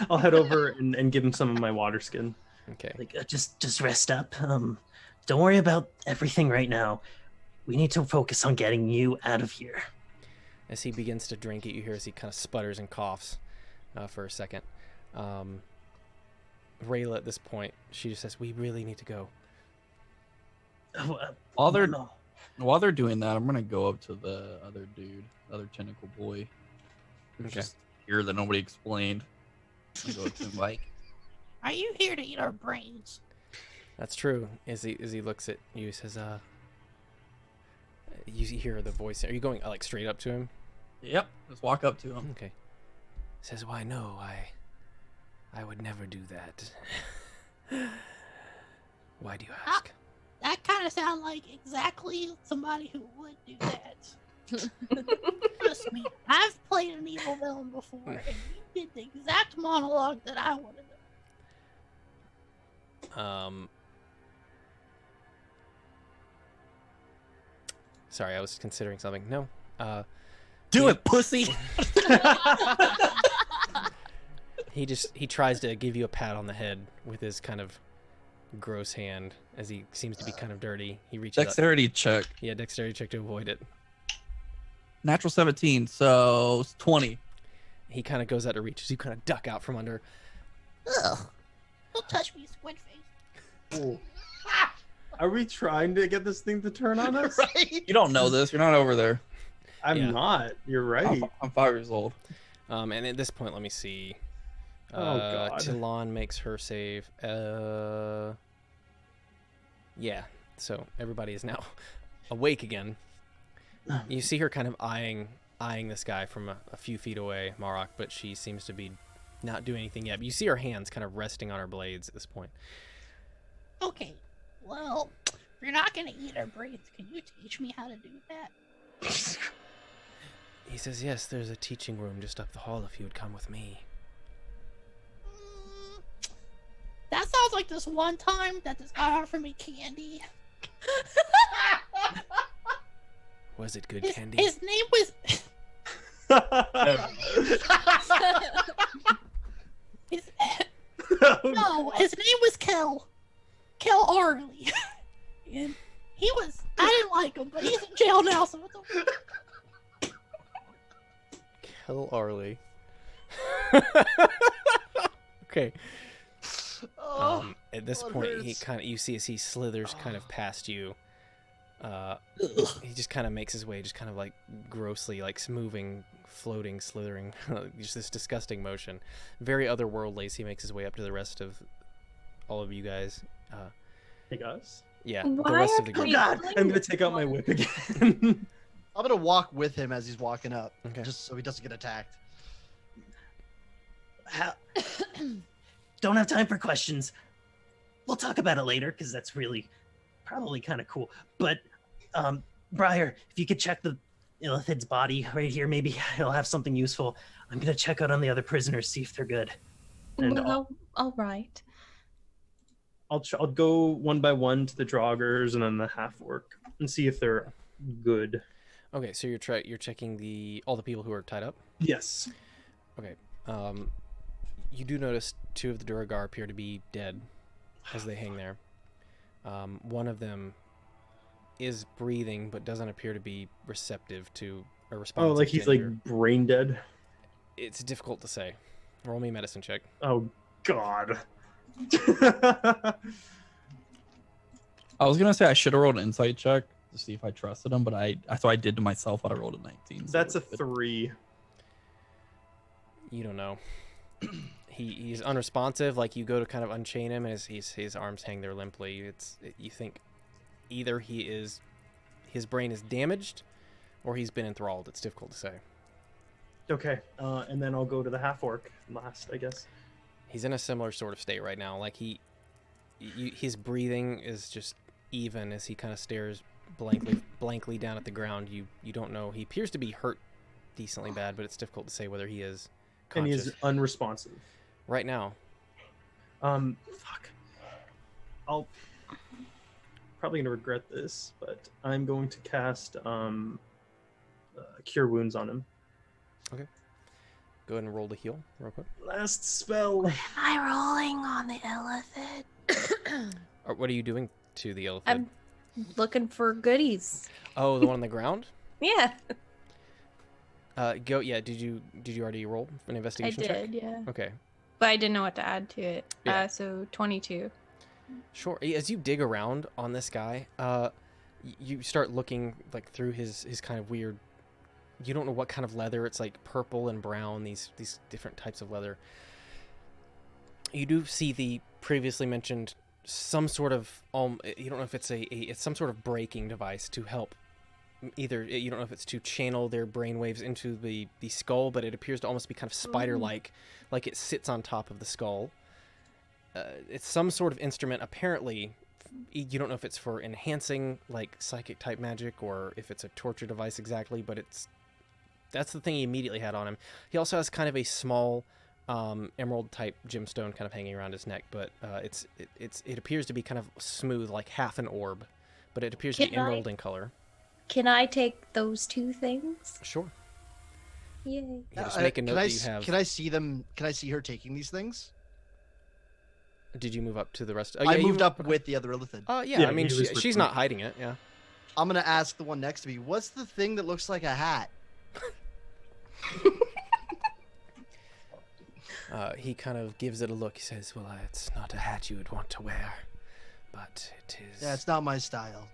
Speaker 4: I'll head over and give him some of my water skin.
Speaker 3: Okay.
Speaker 7: Like, just rest up. Don't worry about everything right now. We need to focus on getting you out of here.
Speaker 3: As he begins to drink it, you hear as he kind of sputters and coughs for a second. Rayla, at this point, she just says, "We really need to go."
Speaker 7: Oh,
Speaker 9: While they're
Speaker 7: no.
Speaker 9: while they're doing that, I'm gonna go up to the other dude, the other tentacle boy. Who's
Speaker 3: Okay.
Speaker 9: just here that nobody explained. I go up to him like,
Speaker 11: Are you here to eat our brains?
Speaker 3: That's true. As he looks at you, he says, you hear the voice. Are you going like straight up to him?
Speaker 9: "Yep." Just walk up to him.
Speaker 3: Okay. Says, "Why no, I would never do that." Why do you ask?
Speaker 11: That kind of sounds like exactly somebody who would do that. Trust me, I've played an evil villain before, and you did the exact monologue that I wanted to.
Speaker 3: Sorry, I was considering something. No.
Speaker 6: Do it, pussy.
Speaker 3: He tries to give you a pat on the head with his kind of gross hand as he seems to be kind of dirty. He reaches up.
Speaker 9: Dexterity check.
Speaker 3: Yeah, dexterity check to avoid it.
Speaker 9: Natural 17, so 20.
Speaker 3: He kind of goes out to reach as you kind of duck out from under.
Speaker 11: Ugh. Don't touch me, squid face.
Speaker 4: Oh. Are we trying to get this thing to turn on us?
Speaker 5: Right?
Speaker 9: You don't know this. You're not over there.
Speaker 4: I'm not. You're right.
Speaker 9: I'm 5 years old.
Speaker 3: And at this point, let me see.
Speaker 4: Oh, God.
Speaker 3: Talon makes her save. Yeah. So everybody is now awake again. You see her kind of eyeing this guy from a few feet away, Marok, but she seems to be not doing anything yet. But you see her hands kind of resting on her blades at this point.
Speaker 11: Okay, well, if you're not gonna eat our brains, can you teach me how to do that?
Speaker 3: He says, yes, there's a teaching room just up the hall if you would come with me.
Speaker 11: That sounds like this one time that this guy offered me candy.
Speaker 3: Was it good candy?
Speaker 11: His name was... No, his name was Kel Arley. And he was... I didn't like him, but he's in jail now, so what the...
Speaker 3: Kel Arley. Okay. At this point, he kind of, you see as he slithers kind of past you, he just kind of makes his way, just kind of like grossly, like moving, floating, slithering, just this disgusting motion. Very otherworldly as he makes his way up to the rest of all of you guys.
Speaker 4: Hey guys?
Speaker 3: Yeah,
Speaker 10: Why
Speaker 3: the rest
Speaker 10: are
Speaker 3: of the group.
Speaker 10: we-
Speaker 4: God, I'm gonna take out my whip again.
Speaker 5: I'm gonna walk with him as he's walking up,
Speaker 3: Okay.
Speaker 5: just so he doesn't get attacked.
Speaker 7: Don't have time for questions. We'll talk about it later because that's really probably kind of cool. But Briar, if you could check the Illithid's body right here, maybe he'll have something useful. I'm gonna check out on the other prisoners, see if they're good. And
Speaker 10: Well, all right.
Speaker 4: I'll go one by one to the Draugrs and then the half-orc and see if they're good.
Speaker 3: Okay, so you're checking all the people who are tied up?
Speaker 4: Yes.
Speaker 3: Okay. You do notice 2 of the Duragar appear to be dead as they hang there. One of them is breathing but doesn't appear to be receptive to a response.
Speaker 4: Oh, like he's like brain dead?
Speaker 3: It's difficult to say. Roll me a medicine check.
Speaker 4: Oh, God.
Speaker 9: I was gonna say I should have rolled an insight check to see if I trusted him, but I did to myself, but I rolled a 19. So
Speaker 4: That's a
Speaker 9: it was good.
Speaker 4: 3.
Speaker 3: You don't know. He's unresponsive. Like you go to kind of unchain him, and his arms hang there limply. You think either his brain is damaged, or he's been enthralled. It's difficult to say.
Speaker 4: Okay, and then I'll go to the half-orc last, I guess.
Speaker 3: He's in a similar sort of state right now. Like his breathing is just even as he kind of stares blankly down at the ground. You don't know. He appears to be hurt decently bad, but it's difficult to say whether he is conscious.
Speaker 4: And he is unresponsive.
Speaker 3: Right now.
Speaker 4: Fuck. I'll probably gonna regret this, but I'm going to cast Cure Wounds on him.
Speaker 3: Okay. Go ahead and roll to heal real quick.
Speaker 4: Last spell.
Speaker 11: Am I rolling on the Illithid?
Speaker 3: Or what are you doing to the Illithid?
Speaker 10: I'm looking for goodies.
Speaker 3: Oh, the one on the ground?
Speaker 10: Yeah.
Speaker 3: Go. Yeah. Did you already roll an
Speaker 10: I
Speaker 3: investigation check?
Speaker 10: did, yeah.
Speaker 3: Okay.
Speaker 10: But I didn't know what to add to it.
Speaker 3: Yeah.
Speaker 10: So 22.
Speaker 3: Sure. As you dig around on this guy, you start looking like through his kind of weird. You don't know what kind of leather. It's like purple and brown. These different types of leather. You do see the previously mentioned some sort of you don't know if it's it's some sort of braking device to help. Either you don't know if it's to channel their brainwaves into the skull, but it appears to almost be kind of spider-like, like it sits on top of the skull. It's some sort of instrument. Apparently, you don't know if it's for enhancing like psychic type magic or if it's a torture device exactly, but that's the thing he immediately had on him. He also has kind of a small emerald type gemstone kind of hanging around his neck, but it appears to be kind of smooth, like half an orb, but it appears to be emerald in color.
Speaker 10: Can I take those 2 things?
Speaker 3: Sure.
Speaker 10: Yay.
Speaker 3: You just make a note that you have.
Speaker 5: Can I see them? Can I see her taking these things?
Speaker 3: Did you move up to the rest?
Speaker 5: I moved up with the other Illithid.
Speaker 3: Yeah, I mean, she's not hiding it, yeah.
Speaker 5: I'm gonna ask the one next to me, what's the thing that looks like a hat?
Speaker 3: He kind of gives it a look. He says, well, it's not a hat you would want to wear, but it is...
Speaker 5: Yeah, it's not my style.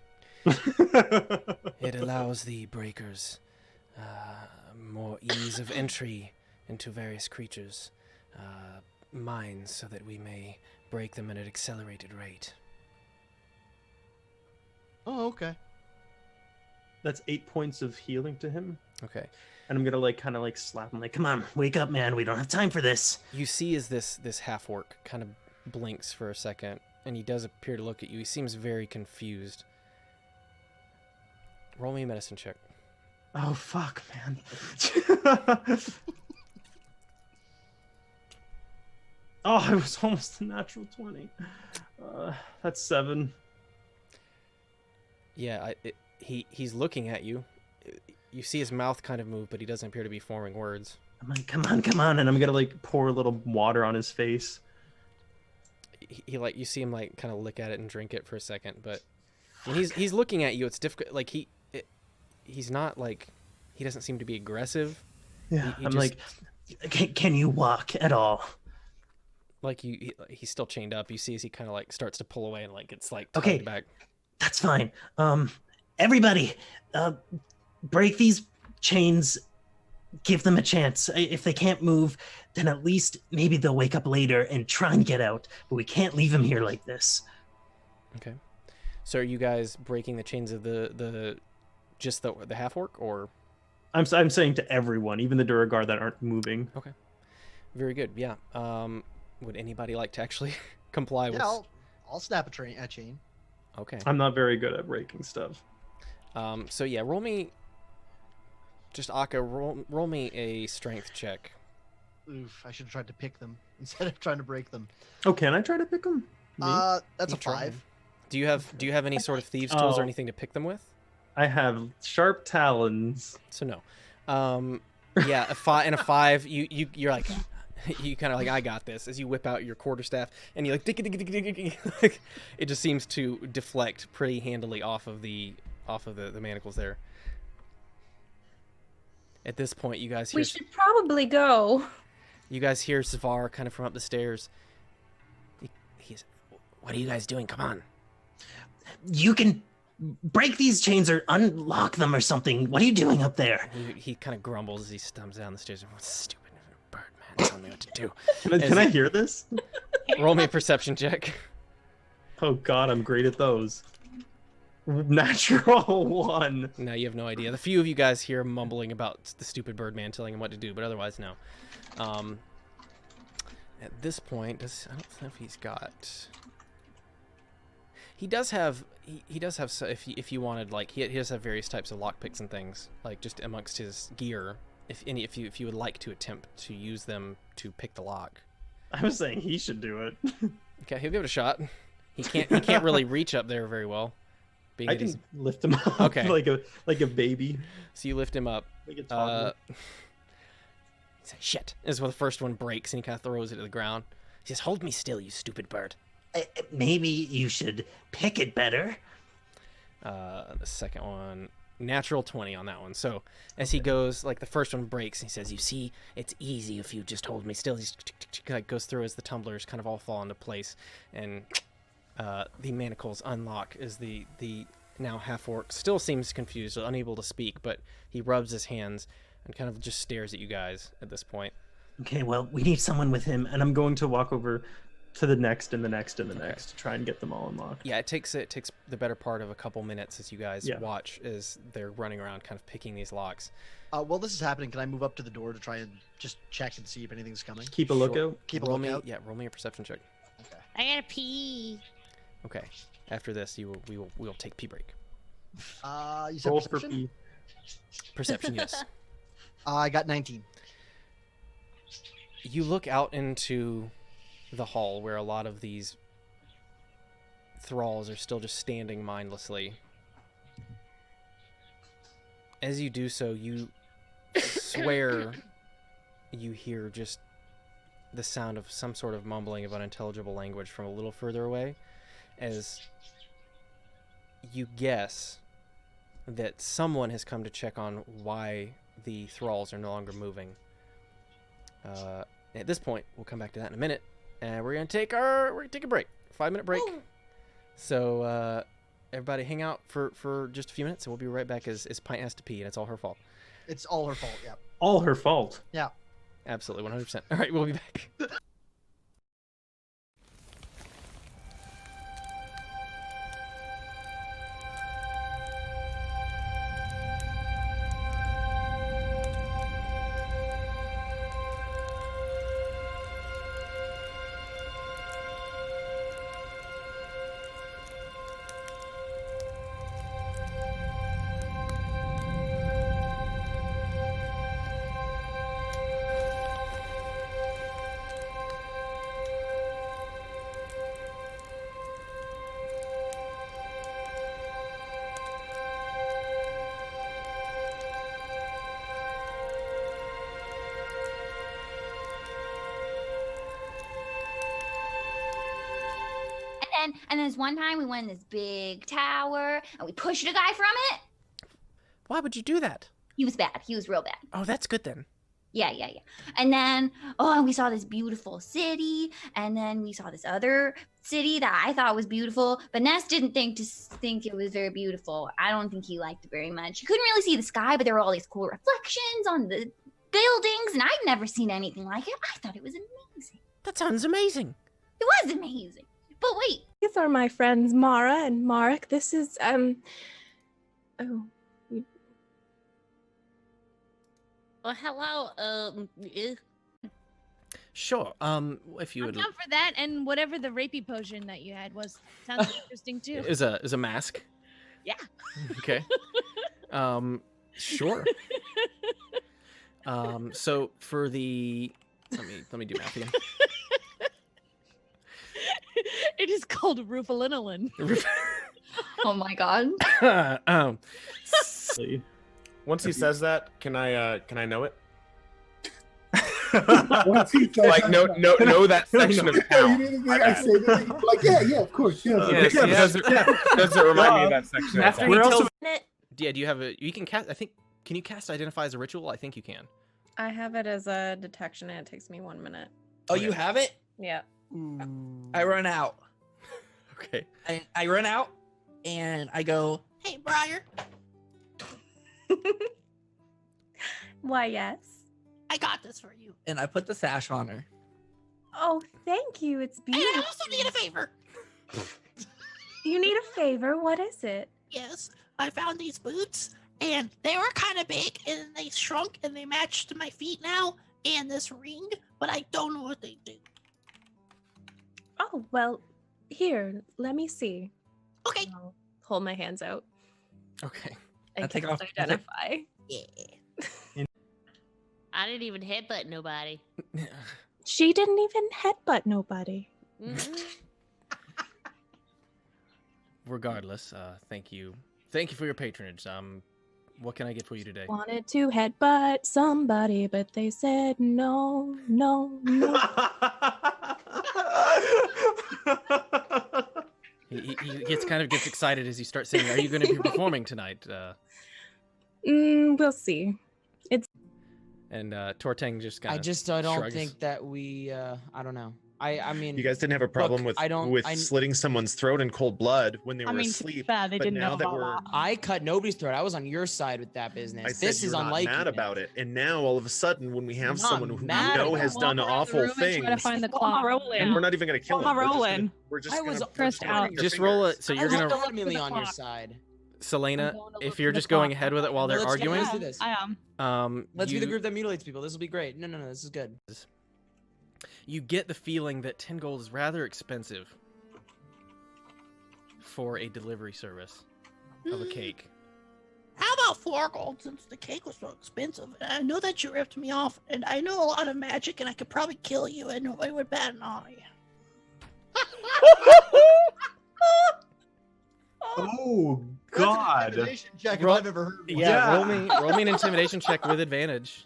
Speaker 3: It allows the breakers more ease of entry into various creatures' minds so that we may break them at an accelerated rate.
Speaker 5: Oh, okay.
Speaker 4: That's 8 points of healing to him.
Speaker 3: Okay.
Speaker 4: And I'm gonna kind of slap him,
Speaker 7: Come on, wake up, man. We don't have time for this.
Speaker 3: You see as this half-orc kind of blinks for a second, and he does appear to look at you. He seems very confused. Roll me a medicine check.
Speaker 4: oh fuck, man. Oh, it was almost a natural 20. That's 7.
Speaker 3: Yeah, he's looking at you. You see his mouth kind of move, but he doesn't appear to be forming words.
Speaker 7: I'm like,
Speaker 4: Come on, and I'm gonna pour a little water on his face.
Speaker 3: He you see him kind of lick at it and drink it for a second, but when he's looking at you, it's difficult. He's not he doesn't seem to be aggressive.
Speaker 4: Yeah,
Speaker 3: He
Speaker 4: I'm
Speaker 3: just-
Speaker 7: can you walk at all?
Speaker 3: He's still chained up. You see as he kind of starts to pull away and gets tugged
Speaker 7: Okay.
Speaker 3: back.
Speaker 7: That's fine. Everybody, break these chains. Give them a chance. If they can't move, then at least maybe they'll wake up later and try and get out. But we can't leave them here like this.
Speaker 3: Okay. So are you guys breaking the chains of the half orc, or?
Speaker 4: I'm saying to everyone, even the Duragard that aren't moving.
Speaker 3: Okay. Very good. Yeah. Would anybody like to actually comply with?
Speaker 5: Yeah, I'll snap a chain.
Speaker 3: Okay.
Speaker 4: I'm not very good at breaking stuff.
Speaker 3: So yeah, roll me. Just Akka, roll me a strength check.
Speaker 5: Oof, I should have tried to pick them instead of trying to break them.
Speaker 4: Oh, can I try to pick them?
Speaker 5: That's a
Speaker 3: You try.
Speaker 5: 5.
Speaker 3: Do you have any sort of thieves tools or
Speaker 4: Oh.
Speaker 3: anything to pick them with?
Speaker 4: I have sharp talons.
Speaker 3: So no. Yeah, a 5 and a 5. You're like, you kind of I got this as you whip out your quarterstaff and you dick. It just seems to deflect pretty handily off of the manacles there. At this point, you guys hear
Speaker 10: We should probably go.
Speaker 3: Zavar kind of from up the stairs. He's, what are you guys doing? Come on.
Speaker 7: You can break these chains or unlock them or something. What are you doing up there?
Speaker 3: He kind of grumbles as he stumbles down the stairs. What stupid bird man telling me what to do.
Speaker 4: Can I hear this?
Speaker 3: Roll me a perception check.
Speaker 4: Oh god, I'm great at those. Natural 1.
Speaker 3: No, you have no idea. The few of you guys hear mumbling about the stupid bird man telling him what to do, but otherwise, no. At this point, I don't know if he's got. He does have. He does have. If you wanted, he does have various types of lockpicks and things, just amongst his gear. If you would like to attempt to use them to pick the lock.
Speaker 4: I was saying he should do it.
Speaker 3: Okay, he'll give it a shot. He can't really reach up there very well. Being
Speaker 4: I
Speaker 3: that he's
Speaker 4: can lift him up
Speaker 3: Okay.
Speaker 4: like a baby.
Speaker 3: So you lift him up.
Speaker 4: Like a toddler.
Speaker 3: He says, "Shit!" Is when the first one breaks, and he kind of throws it to the ground. He says, "Hold me still, you stupid bird."
Speaker 7: Maybe you should pick it better.
Speaker 3: The second one, natural 20 on that one. So as he goes, the first one breaks, and he says, "You see, it's easy if you just hold me still." He goes through as the tumblers kind of all fall into place, and the manacles unlock as the now half-orc still seems confused, unable to speak, but he rubs his hands and kind of just stares at you guys at this point.
Speaker 7: Okay, well, we need someone with him.
Speaker 4: And I'm going to walk over to the next and the next and the next to try and get them all unlocked.
Speaker 3: Yeah, it takes the better part of a couple minutes as you guys
Speaker 4: Yeah.
Speaker 3: watch as they're running around kind of picking these locks.
Speaker 5: While this is happening, can I move up to the door to try and just check and see if anything's coming?
Speaker 4: Keep a lookout.
Speaker 5: Keep a
Speaker 3: roll
Speaker 5: lookout.
Speaker 3: roll me a perception check.
Speaker 5: Okay.
Speaker 2: I gotta pee.
Speaker 3: Okay. After this, we will take pee break.
Speaker 5: You said
Speaker 4: Roll for
Speaker 5: perception?
Speaker 4: P.
Speaker 3: Perception, yes.
Speaker 5: I got 19.
Speaker 3: You look out into the hall where a lot of these thralls are still just standing mindlessly. As you do so, you swear you hear just the sound of some sort of mumbling of unintelligible language from a little further away, as you guess that someone has come to check on why the thralls are no longer moving. At this point, we'll come back to that in a minute, and we're gonna take a break, 5-minute break. So everybody, hang out for just a few minutes, and we'll be right back as Pint has to pee, and it's all her fault.
Speaker 5: It's all her fault. Yeah.
Speaker 4: All her fault.
Speaker 5: Yeah.
Speaker 3: Absolutely, 100%. All right, we'll be back.
Speaker 12: And there's one time we went in this big tower and we pushed a guy from it.
Speaker 3: Why would you do that?
Speaker 12: He was bad. He was real bad.
Speaker 3: Oh, that's good then.
Speaker 12: Yeah. And then, and we saw this beautiful city, and then we saw this other city that I thought was beautiful, but Ness didn't think it was very beautiful. I don't think he liked it very much. You couldn't really see the sky, but there were all these cool reflections on the buildings, and I'd never seen anything like it. I thought it was amazing.
Speaker 3: That sounds amazing.
Speaker 12: It was amazing. But wait.
Speaker 1: These are my friends Mara and Marek. This is
Speaker 2: Well, hello.
Speaker 3: Sure. If you
Speaker 13: I'm
Speaker 3: would.
Speaker 13: down for that, and whatever the rapey potion that you had was sounds interesting too.
Speaker 3: Is a mask.
Speaker 13: Yeah.
Speaker 3: Okay. Sure. So for the let me do math again.
Speaker 13: It is called Rufalinoline.
Speaker 12: Oh my god.
Speaker 14: Once he says that, can I know it?
Speaker 8: Like
Speaker 14: know that section of town.
Speaker 8: Like yeah, of course. Yeah,
Speaker 14: does it remind me of that section?
Speaker 3: After
Speaker 14: Of
Speaker 3: he
Speaker 14: town?
Speaker 3: tells, yeah, do you have a? You can cast. I think. Can you cast Identify as a ritual? I think you can.
Speaker 1: I have it as a detection, and it takes me 1 minute.
Speaker 6: Oh, you have it?
Speaker 1: Yeah.
Speaker 6: I run out.
Speaker 3: Okay.
Speaker 6: I run out, and I go,
Speaker 11: Hey, Briar,
Speaker 1: Why, yes.
Speaker 11: I got this for you.
Speaker 6: and I put the sash on her.
Speaker 1: Oh, thank you. It's
Speaker 11: And I
Speaker 1: beautiful.
Speaker 11: also need a favor.
Speaker 1: You need a favor? What is it?
Speaker 11: Yes, I found these boots, and they were kind of big, and they shrunk, and they match to my feet now, and this ring, but I don't know what they do.
Speaker 1: Oh, well, here, let me see.
Speaker 11: Okay.
Speaker 1: I'll hold my hands out.
Speaker 3: Okay.
Speaker 1: And
Speaker 6: take
Speaker 1: cast
Speaker 6: off-
Speaker 1: Identify.
Speaker 11: Yeah.
Speaker 2: I didn't even headbutt nobody.
Speaker 1: She didn't even headbutt nobody.
Speaker 3: Regardless, thank you. Thank you for your patronage. What can I get for you today?
Speaker 1: Wanted to headbutt somebody, but they said no.
Speaker 3: He gets excited as you start saying, "Are you going to be performing tonight?"
Speaker 1: We'll see.
Speaker 3: And Tortang just kind of.
Speaker 15: I don't
Speaker 3: shrugs.
Speaker 15: think that we. I don't know. I mean.
Speaker 14: You guys didn't have a problem
Speaker 15: look,
Speaker 14: with slitting someone's throat in cold blood when they were
Speaker 13: To be
Speaker 14: asleep.
Speaker 13: fair, they
Speaker 14: but
Speaker 13: didn't
Speaker 14: now
Speaker 13: know
Speaker 14: that
Speaker 13: about
Speaker 14: we're,
Speaker 13: that.
Speaker 15: I cut nobody's throat. I was on your side with that business.
Speaker 14: I said
Speaker 15: This is
Speaker 14: you're not
Speaker 15: unlike
Speaker 14: mad about it, and now all of a sudden, when we have
Speaker 15: I'm not
Speaker 14: someone who we
Speaker 15: mad
Speaker 14: know
Speaker 15: about
Speaker 14: has
Speaker 15: it.
Speaker 14: done
Speaker 13: Walk around the
Speaker 14: awful
Speaker 13: room and try to
Speaker 14: things,
Speaker 13: find the claw.
Speaker 14: and we're not even going to kill him.
Speaker 13: We're
Speaker 15: I was
Speaker 13: stressed out.
Speaker 3: Just roll it. So you're
Speaker 15: I was
Speaker 3: gonna.
Speaker 15: ultimately on your side.
Speaker 3: Selena, if you're just going ahead with it while they're
Speaker 15: Let's
Speaker 3: arguing,
Speaker 15: do this.
Speaker 13: I am.
Speaker 15: Let's be the group that mutilates people. This will be great. No, this is good.
Speaker 3: You get the feeling that 10 gold is rather expensive for a delivery service of a cake.
Speaker 11: How about 4 gold, since the cake was so expensive? And I know that you ripped me off, and I know a lot of magic, and I could probably kill you, and nobody would bat an eye.
Speaker 14: Oh God!
Speaker 5: Intimidation check if
Speaker 3: Roll-
Speaker 5: I've ever heard one.
Speaker 3: Yeah, roll me an intimidation check with advantage.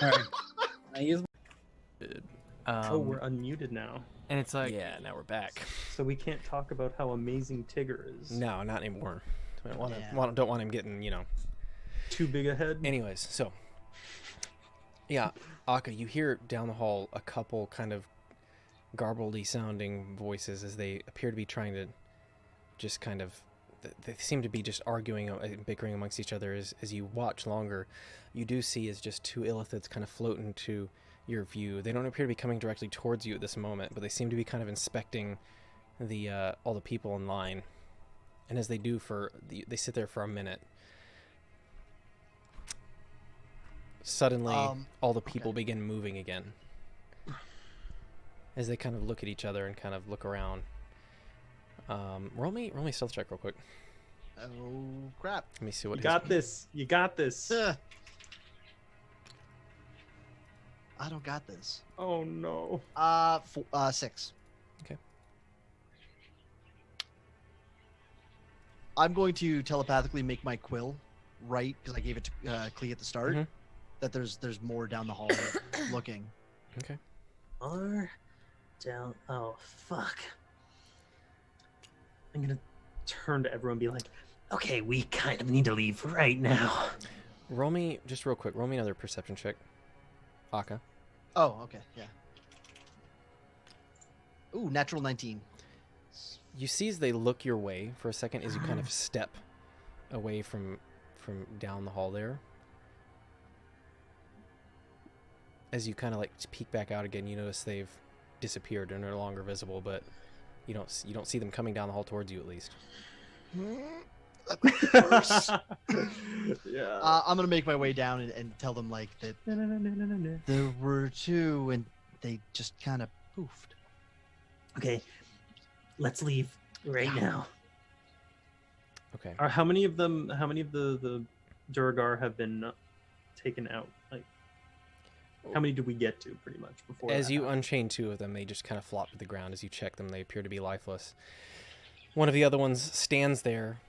Speaker 4: All right. I use.
Speaker 3: Oh,
Speaker 4: we're unmuted now.
Speaker 3: And it's like, yeah, now we're back.
Speaker 4: So we can't talk about how amazing Tigger is.
Speaker 3: No, not anymore. I don't want him getting,
Speaker 4: too big a head.
Speaker 3: Anyways, so yeah, Akka, you hear down the hall a couple kind of garbledy sounding voices as they appear to be trying to just kind of they seem to be just arguing and bickering amongst each other. As you watch longer, you do see is just two Illithids kind of floating to your view. They don't appear to be coming directly towards you at this moment, but they seem to be kind of inspecting the all the people in line. And as they do they sit there for a minute. Suddenly, all the people begin moving again. As they kind of look at each other and kind of look around. Roll me stealth check real quick.
Speaker 5: Oh crap!
Speaker 3: Let me see what
Speaker 4: you got this. You got this.
Speaker 5: I don't got this.
Speaker 4: Oh no.
Speaker 5: 6.
Speaker 3: Okay.
Speaker 5: I'm going to telepathically make my quill right because I gave it to Klee at the start.
Speaker 3: Mm-hmm.
Speaker 5: That there's more down the hall looking.
Speaker 3: Okay.
Speaker 7: Or down. Oh fuck. I'm gonna turn to everyone and be like, okay, we kind of need to leave right now.
Speaker 3: Roll me, just real quick, roll me another perception check. Aka.
Speaker 5: Oh, okay, yeah. Ooh, natural 19.
Speaker 3: You see as they look your way for a second as you kind of step away from down the hall there. As you kind of like peek back out again, you notice they've disappeared. They're no longer visible, but you don't see them coming down the hall towards you at least.
Speaker 4: Yeah.
Speaker 5: I'm gonna make my way down and tell them like that there were two and they just kind of poofed.
Speaker 7: Okay, let's leave right now.
Speaker 3: Okay.
Speaker 4: How many of the Duragar have been taken out? Like, how many did we get to pretty much before?
Speaker 3: As you unchain two of them, they just kind of flop to the ground. As you check them, they appear to be lifeless. One of the other ones stands there,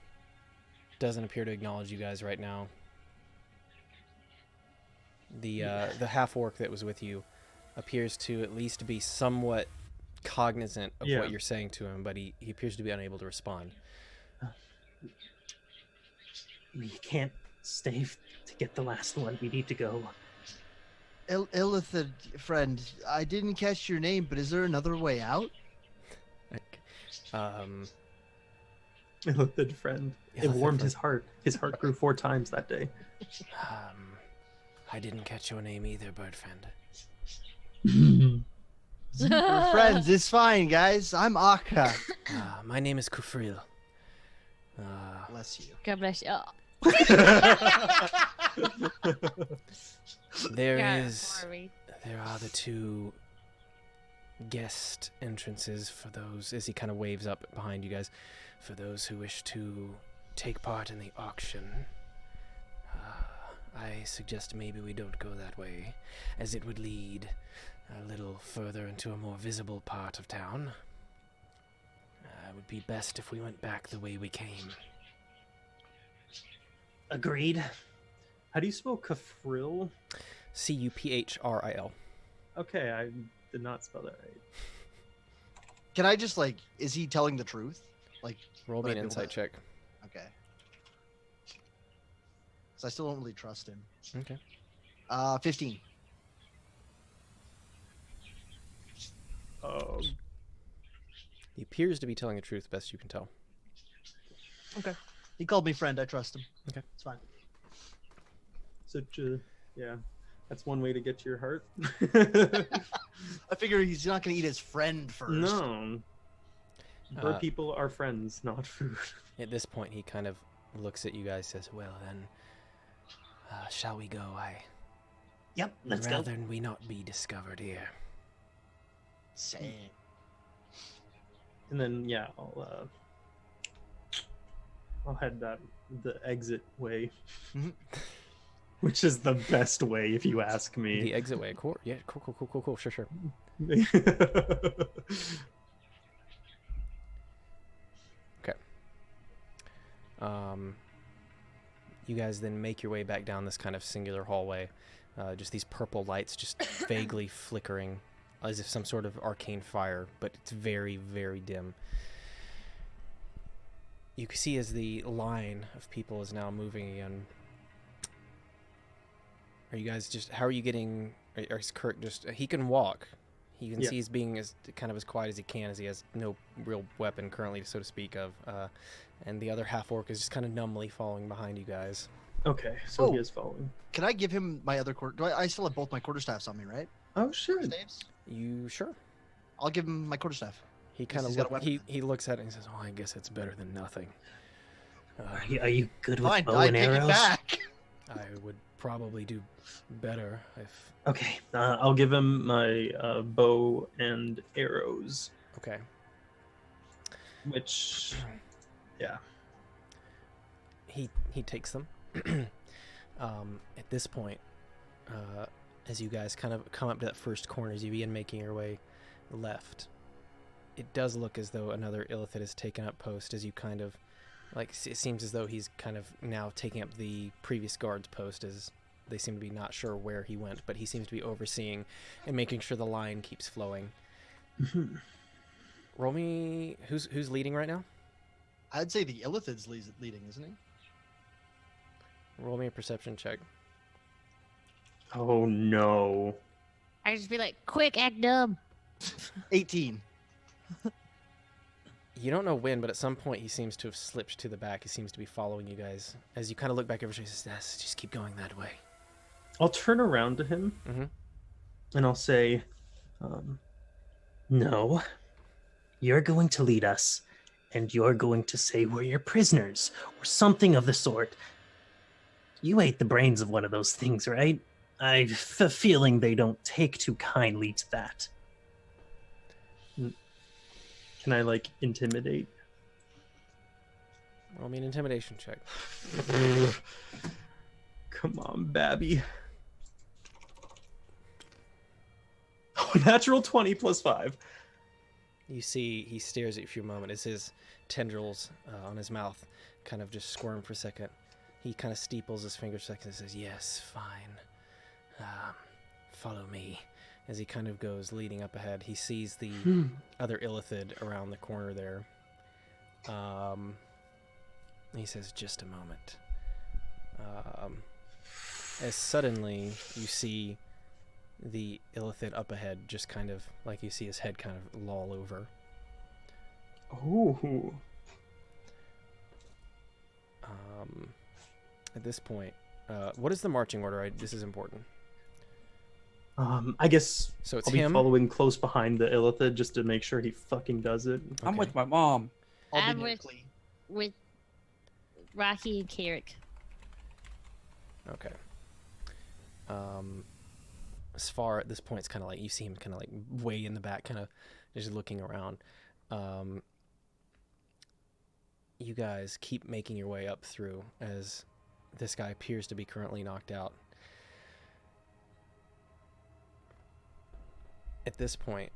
Speaker 3: doesn't appear to acknowledge you guys right now. The half-orc that was with you appears to at least be somewhat cognizant of what you're saying to him, but he appears to be unable to respond.
Speaker 7: We can't stay to get the last one. We need to go.
Speaker 5: Illithid friend, I didn't catch your name, but is there another way out?
Speaker 4: Illithid friend. It warmed his heart. His heart grew 4 times that day.
Speaker 3: I didn't catch your name either, bird friend.
Speaker 5: We're friends. It's fine, guys. I'm Aka.
Speaker 3: My name is Kufril.
Speaker 5: Bless you.
Speaker 2: God bless you.
Speaker 3: There are the 2 guest entrances for those, as he kind of waves up behind you guys, for those who wish to take part in the auction. I suggest maybe we don't go that way, as it would lead a little further into a more visible part of town. It would be best if we went back the way we came.
Speaker 7: Agreed.
Speaker 4: How do you spell Kufril?
Speaker 3: Cuphril.
Speaker 4: Okay, I did not spell that right.
Speaker 5: Can I just is he telling the truth?
Speaker 3: Roll me an insight check.
Speaker 5: Okay. So I still don't really trust him.
Speaker 3: Okay.
Speaker 5: 15.
Speaker 4: Oh.
Speaker 3: He appears to be telling the truth, best you can tell.
Speaker 5: Okay. He called me friend. I trust him.
Speaker 3: Okay.
Speaker 5: It's fine.
Speaker 4: Yeah, that's one way to get to your heart.
Speaker 5: I figure he's not going to eat his friend first.
Speaker 4: No. Bird people are friends, not food.
Speaker 3: At this point, he kind of looks at you guys, says, well then, shall we go?
Speaker 7: Yep, let's go.
Speaker 3: Rather than we not be discovered here.
Speaker 5: Same.
Speaker 4: And then, yeah, I'll head the exit way. Which is the best way, if you ask me.
Speaker 3: The exit way, cool. Yeah, cool. Sure. Okay. You guys then make your way back down this kind of singular hallway. Just these purple lights just vaguely flickering as if some sort of arcane fire, but it's very, very dim. You can see as the line of people is now moving again. Are you guys how are you getting, or is Kirk he can walk. You can see he's being as quiet as he can, as he has no real weapon currently, so to speak of. And the other half orc is just kind of numbly following behind you guys.
Speaker 4: Okay, so he is following.
Speaker 5: Can I give him my other quarter? I still have both my quarterstaffs on me, right?
Speaker 4: Oh, sure.
Speaker 3: You sure?
Speaker 5: I'll give him my quarterstaff.
Speaker 3: He kind of he looks at it and says, "Oh, I guess it's better than nothing."
Speaker 7: Are you good with
Speaker 5: Fine,
Speaker 7: bow
Speaker 5: I
Speaker 7: and
Speaker 5: take it
Speaker 7: arrows?
Speaker 5: back.
Speaker 3: I would probably do better if.
Speaker 4: Okay, I'll give him my bow and arrows.
Speaker 3: Okay.
Speaker 4: Which, yeah.
Speaker 3: He takes them. At this point, as you guys kind of come up to that first corner, as you begin making your way left, it does look as though another Illithid has taken up post. As you kind of, like, it seems as though he's kind of now taking up the previous guard's post, as they seem to be not sure where he went, but he seems to be overseeing and making sure the line keeps flowing.
Speaker 4: Mm-hmm.
Speaker 3: Roll me. Who's leading right now?
Speaker 5: I'd say the Illithid's leading, isn't he?
Speaker 3: Roll me a perception check.
Speaker 4: Oh no.
Speaker 13: I just be like, quick, act dumb.
Speaker 5: 18.
Speaker 3: You don't know when, but at some point he seems to have slipped to the back. He seems to be following you guys. As you kind of look back over, he says, "Yes, just keep going that way."
Speaker 4: I'll turn around to him and I'll say,
Speaker 7: No. You're going to lead us, and you're going to say we're your prisoners, or something of the sort. You ate the brains of one of those things, right? I've a feeling they don't take too kindly to that.
Speaker 4: Can I, like, intimidate?
Speaker 3: Roll me an intimidation check.
Speaker 4: Come on, Babby. Oh, natural 20 plus 5.
Speaker 3: You see he stares at you for a moment as his tendrils on his mouth kind of just squirm for a second. He kind of steeples his fingers for a second and says, "Yes, fine. Follow me." As he kind of goes leading up ahead, he sees the other Illithid around the corner there. He says, "Just a moment." As suddenly you see the Illithid up ahead, just kind of like you see his head kind of loll over.
Speaker 4: Oh.
Speaker 3: At this point, what is the marching order? This is important.
Speaker 4: I guess
Speaker 3: so. It's
Speaker 4: I'll be
Speaker 3: him
Speaker 4: following close behind the Illithid just to make sure he fucking does it.
Speaker 9: I'm with my mom.
Speaker 2: I'm with Rocky and Carrick.
Speaker 3: Okay. As far at this point, it's kind of like you see him kind of like way in the back, kind of just looking around. You guys keep making your way up through as this guy appears to be currently knocked out. At this point,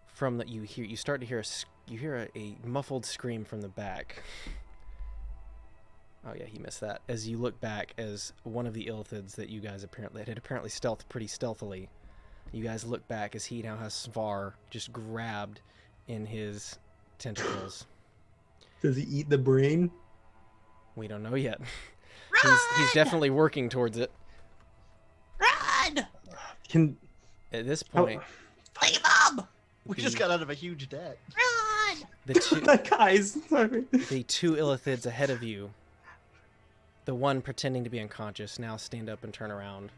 Speaker 3: from that you start to hear a muffled scream from the back. Oh yeah, he missed that. As you look back, as one of the Illithids that you guys had apparently stealthed pretty stealthily, you guys look back as he now has Svar just grabbed in his tentacles.
Speaker 4: Does he eat the brain?
Speaker 3: We don't know yet. He's definitely working towards it.
Speaker 11: Run!
Speaker 3: At this point,
Speaker 11: Leave him!
Speaker 5: We just got out of a huge debt.
Speaker 11: Run!
Speaker 4: Guys, sorry.
Speaker 3: The two Illithids ahead of you, the one pretending to be unconscious, now stand up and turn around.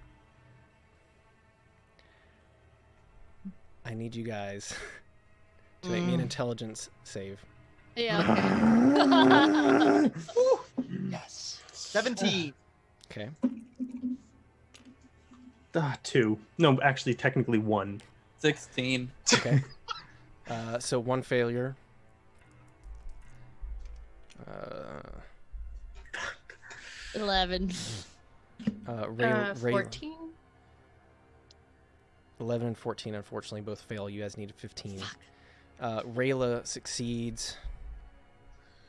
Speaker 3: I need you guys to make me an intelligence save.
Speaker 2: Yeah.
Speaker 5: Yes. 17.
Speaker 3: Okay.
Speaker 4: 2. No, actually, technically 1.
Speaker 9: 16.
Speaker 3: Okay. So 1 failure.
Speaker 2: 11.
Speaker 10: 14.
Speaker 3: 11 and 14, unfortunately, both fail. You guys need a 15. Rayla succeeds.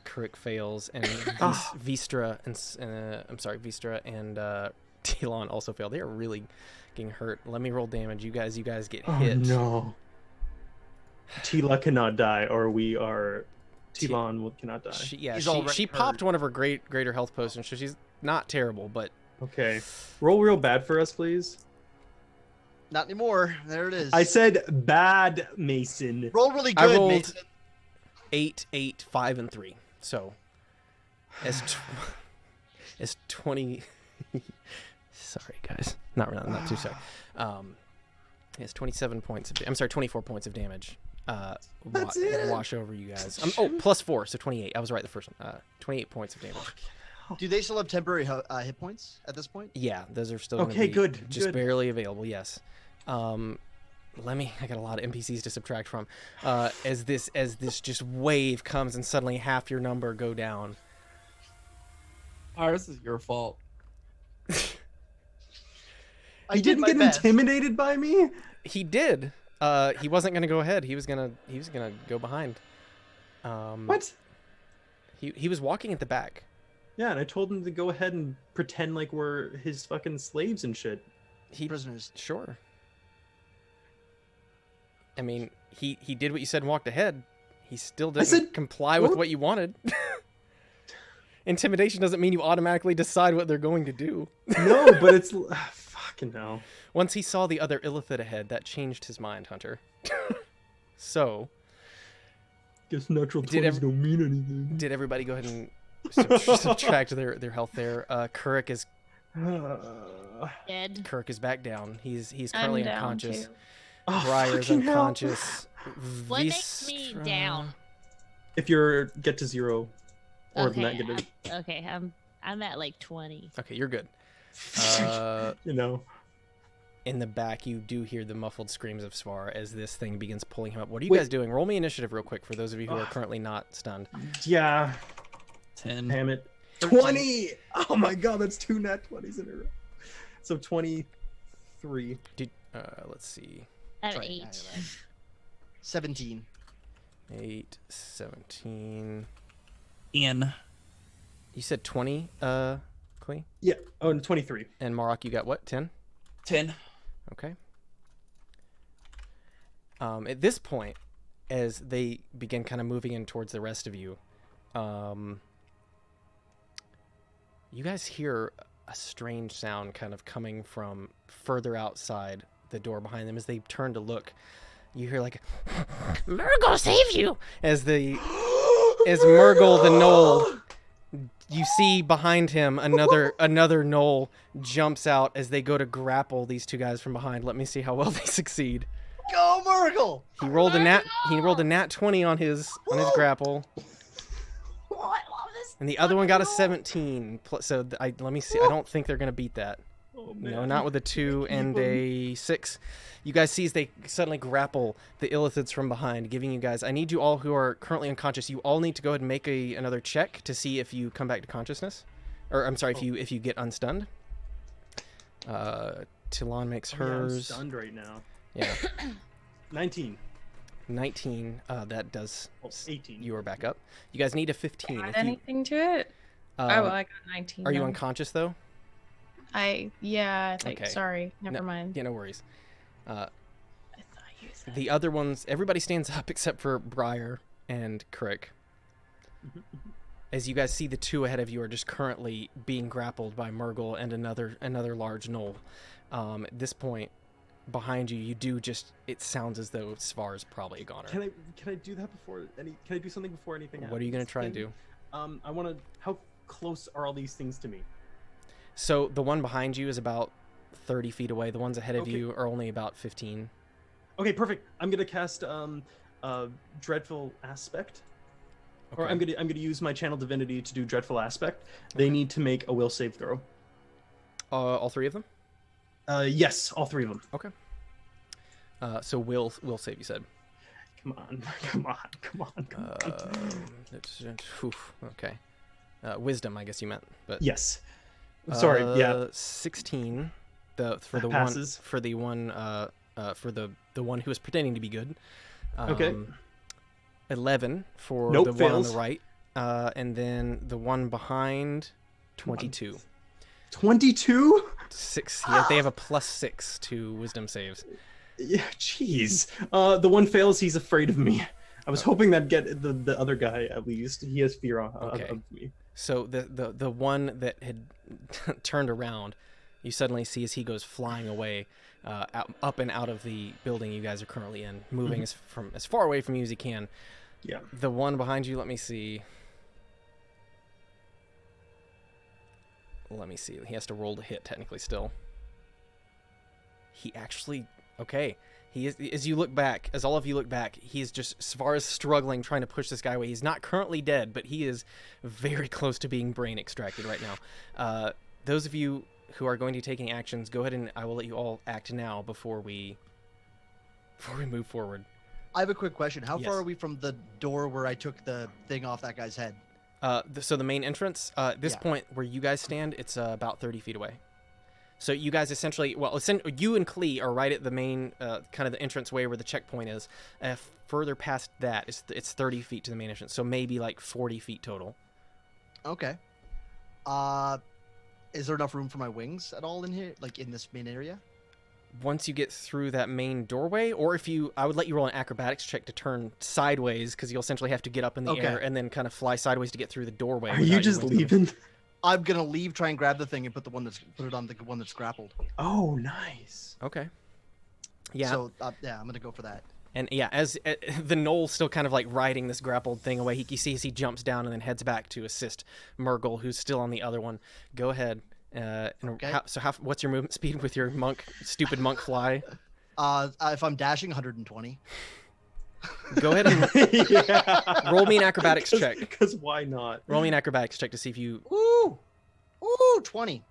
Speaker 3: Crick fails, and Vistra and Tilon also fail. They are really getting hurt. Let me roll damage. You guys get hit.
Speaker 4: Oh no. Tila cannot die, or we are. Tilon cannot die.
Speaker 3: She popped one of her greater health potions, so she's not terrible, but
Speaker 4: okay. Roll real bad for us, please.
Speaker 5: Not anymore. There it is.
Speaker 4: I said bad, Mason.
Speaker 5: Roll really
Speaker 3: I
Speaker 5: good,
Speaker 3: rolled
Speaker 5: Mason.
Speaker 3: 8, 8, 5, and 3. So, as 20. Sorry, guys. Not too sorry. It's 27 points. I'm sorry, 24 points of damage.
Speaker 4: That's it.
Speaker 3: Wash over you guys. Plus 4, so 28. I was right the first one. 28 points of damage.
Speaker 5: Do they still have temporary hit points at this point?
Speaker 3: Yeah, those are still gonna
Speaker 4: Okay,
Speaker 3: be
Speaker 4: good,
Speaker 3: just
Speaker 4: good.
Speaker 3: barely available. Yes. I got a lot of NPCs to subtract from. As this just wave comes and suddenly half your number go down.
Speaker 9: This is your fault.
Speaker 4: He didn't get intimidated by me.
Speaker 3: He did. He wasn't gonna go ahead. He was gonna go behind.
Speaker 4: What?
Speaker 3: He was walking at the back.
Speaker 4: Yeah, and I told him to go ahead and pretend like we're his fucking slaves and shit.
Speaker 5: Prisoners.
Speaker 3: Sure. I mean, he did what you said and walked ahead. He still didn't comply with what you wanted. Intimidation doesn't mean you automatically decide what they're going to do.
Speaker 4: No, but it's fucking hell.
Speaker 3: Once he saw the other Illithid ahead, that changed his mind, Hunter. So,
Speaker 4: guess natural 20s don't mean anything.
Speaker 3: Did everybody go ahead and subtract their health there? Kuruk is
Speaker 2: dead.
Speaker 3: Kuruk is back down. He's
Speaker 1: I'm
Speaker 3: currently
Speaker 1: down,
Speaker 3: unconscious.
Speaker 1: too.
Speaker 3: Briar's
Speaker 4: fucking hell.
Speaker 3: unconscious.
Speaker 2: What makes me down?
Speaker 4: If you're get to 0 or
Speaker 2: Okay,
Speaker 4: negative.
Speaker 2: Okay, I'm at like 20.
Speaker 3: Okay, you're good.
Speaker 4: You know.
Speaker 3: In the back, you do hear the muffled screams of Svar as this thing begins pulling him up. What are you guys doing? Roll me initiative real quick for those of you who are currently not stunned.
Speaker 4: Yeah.
Speaker 9: 10.
Speaker 4: Damn it. 20! Oh my god, that's 2 nat 20s in a row. So 23.
Speaker 3: Let's see.
Speaker 2: I have 8.
Speaker 5: 17.
Speaker 3: 8, 17.
Speaker 9: Ian.
Speaker 3: You said 20, Clay?
Speaker 4: Yeah. Oh, and 23.
Speaker 3: And Marok, you got what? 10?
Speaker 9: 10.
Speaker 3: Okay. At this point, as they begin kind of moving in towards the rest of you, you guys hear a strange sound kind of coming from further outside the door behind them. As they turn to look, you hear like, "Murgle, save you!" As Murgle the Gnoll, you see behind him another Gnoll jumps out as they go to grapple these two guys from behind. Let me see how well they succeed.
Speaker 5: Go Murgle!
Speaker 3: He rolled a nat 20 on his grapple. And the other one got a 17. So let me see. I don't think they're gonna beat that.
Speaker 4: Oh, man.
Speaker 3: No, not with a 2 and a 6. You guys see as they suddenly grapple the Illithids from behind, giving you guys. I need you all who are currently unconscious. You all need to go ahead and make another check to see if you come back to consciousness, or I'm sorry, if you get unstunned. Tilon makes hers.
Speaker 4: Yeah, I'm stunned right now.
Speaker 3: Yeah.
Speaker 4: 19.
Speaker 3: 19. That does.
Speaker 4: 18.
Speaker 3: You are back up. You guys need a 15.
Speaker 1: Add anything to it? I got 19.
Speaker 3: Are you
Speaker 1: then.
Speaker 3: unconscious though?
Speaker 1: I think.
Speaker 3: Okay.
Speaker 1: Sorry, never mind.
Speaker 3: Yeah, no worries. The other ones, everybody stands up except for Briar and Crick. As you guys see, the two ahead of you are just currently being grappled by Murgle and another large gnoll. At this point, behind you, you do just. It sounds as though Svar is probably a goner.
Speaker 4: Can I do that before any? Can I do something before anything happens?
Speaker 3: What are you gonna try and do?
Speaker 4: I want to. How close are all these things to me?
Speaker 3: So the one behind you is about 30 feet away. The ones ahead of you are only about 15.
Speaker 4: Okay, perfect. I'm gonna cast Dreadful Aspect, or I'm gonna use my Channel Divinity to do Dreadful Aspect. They need to make a Will save throw.
Speaker 3: All three of them?
Speaker 4: Yes, all three of them.
Speaker 3: Okay. So will save, you said.
Speaker 4: Come on.
Speaker 3: Okay. Wisdom, I guess you meant, but
Speaker 4: yes. Sorry. Yeah.
Speaker 3: 16. For the one who was pretending to be good.
Speaker 4: Okay.
Speaker 3: 11 for the
Speaker 4: fails.
Speaker 3: one on the right, and then the one behind 22.
Speaker 4: 22?
Speaker 3: 6. Yeah, they have a +6 to wisdom saves.
Speaker 4: Yeah, jeez. The one fails. He's afraid of me. I was hoping that'd get the other guy at least. He has fear of me.
Speaker 3: So the one that had turned around You suddenly see as he goes flying away, up and out of the building you guys are currently in, moving as far away from you as he can.
Speaker 4: Yeah.
Speaker 3: The one behind you, let me see. He has to roll to hit technically still. He actually, okay. He is, as you look back, as all of you look back, he is just as far as struggling trying to push this guy away. He's not currently dead, but he is very close to being brain extracted right now. Those of you who are going to be taking actions, go ahead and I will let you all act now before we move forward.
Speaker 5: I have a quick question. How
Speaker 3: Yes.
Speaker 5: far are we from the door where I took the thing off that guy's head?
Speaker 3: So the main entrance, at this
Speaker 5: Yeah.
Speaker 3: point where you guys stand, it's about 30 feet away. So you guys essentially, you and Klee are right at the main, kind of the entrance way where the checkpoint is. Further past that, it's 30 feet to the main entrance. So maybe like 40 feet total.
Speaker 5: Okay. Is there enough room for my wings at all in here, like in this main area?
Speaker 3: Once you get through that main doorway, or I would let you roll an acrobatics check to turn sideways, because you'll essentially have to get up in the air and then kind of fly sideways to get through the doorway.
Speaker 4: Are you just leaving?
Speaker 5: I'm gonna leave, try and grab the thing, and put it on the one that's grappled.
Speaker 4: Oh, nice.
Speaker 3: Okay. Yeah.
Speaker 5: So yeah, I'm gonna go for that.
Speaker 3: And yeah, as the Knoll's still kind of like riding this grappled thing away, you see as he jumps down and then heads back to assist Murgle, who's still on the other one. Go ahead.
Speaker 5: Okay.
Speaker 3: What's your movement speed with your stupid monk fly?
Speaker 5: If I'm dashing, 120.
Speaker 3: Go ahead and roll me an acrobatics check.
Speaker 4: Because why not?
Speaker 3: Roll me an acrobatics check to see if you...
Speaker 5: Ooh, 20.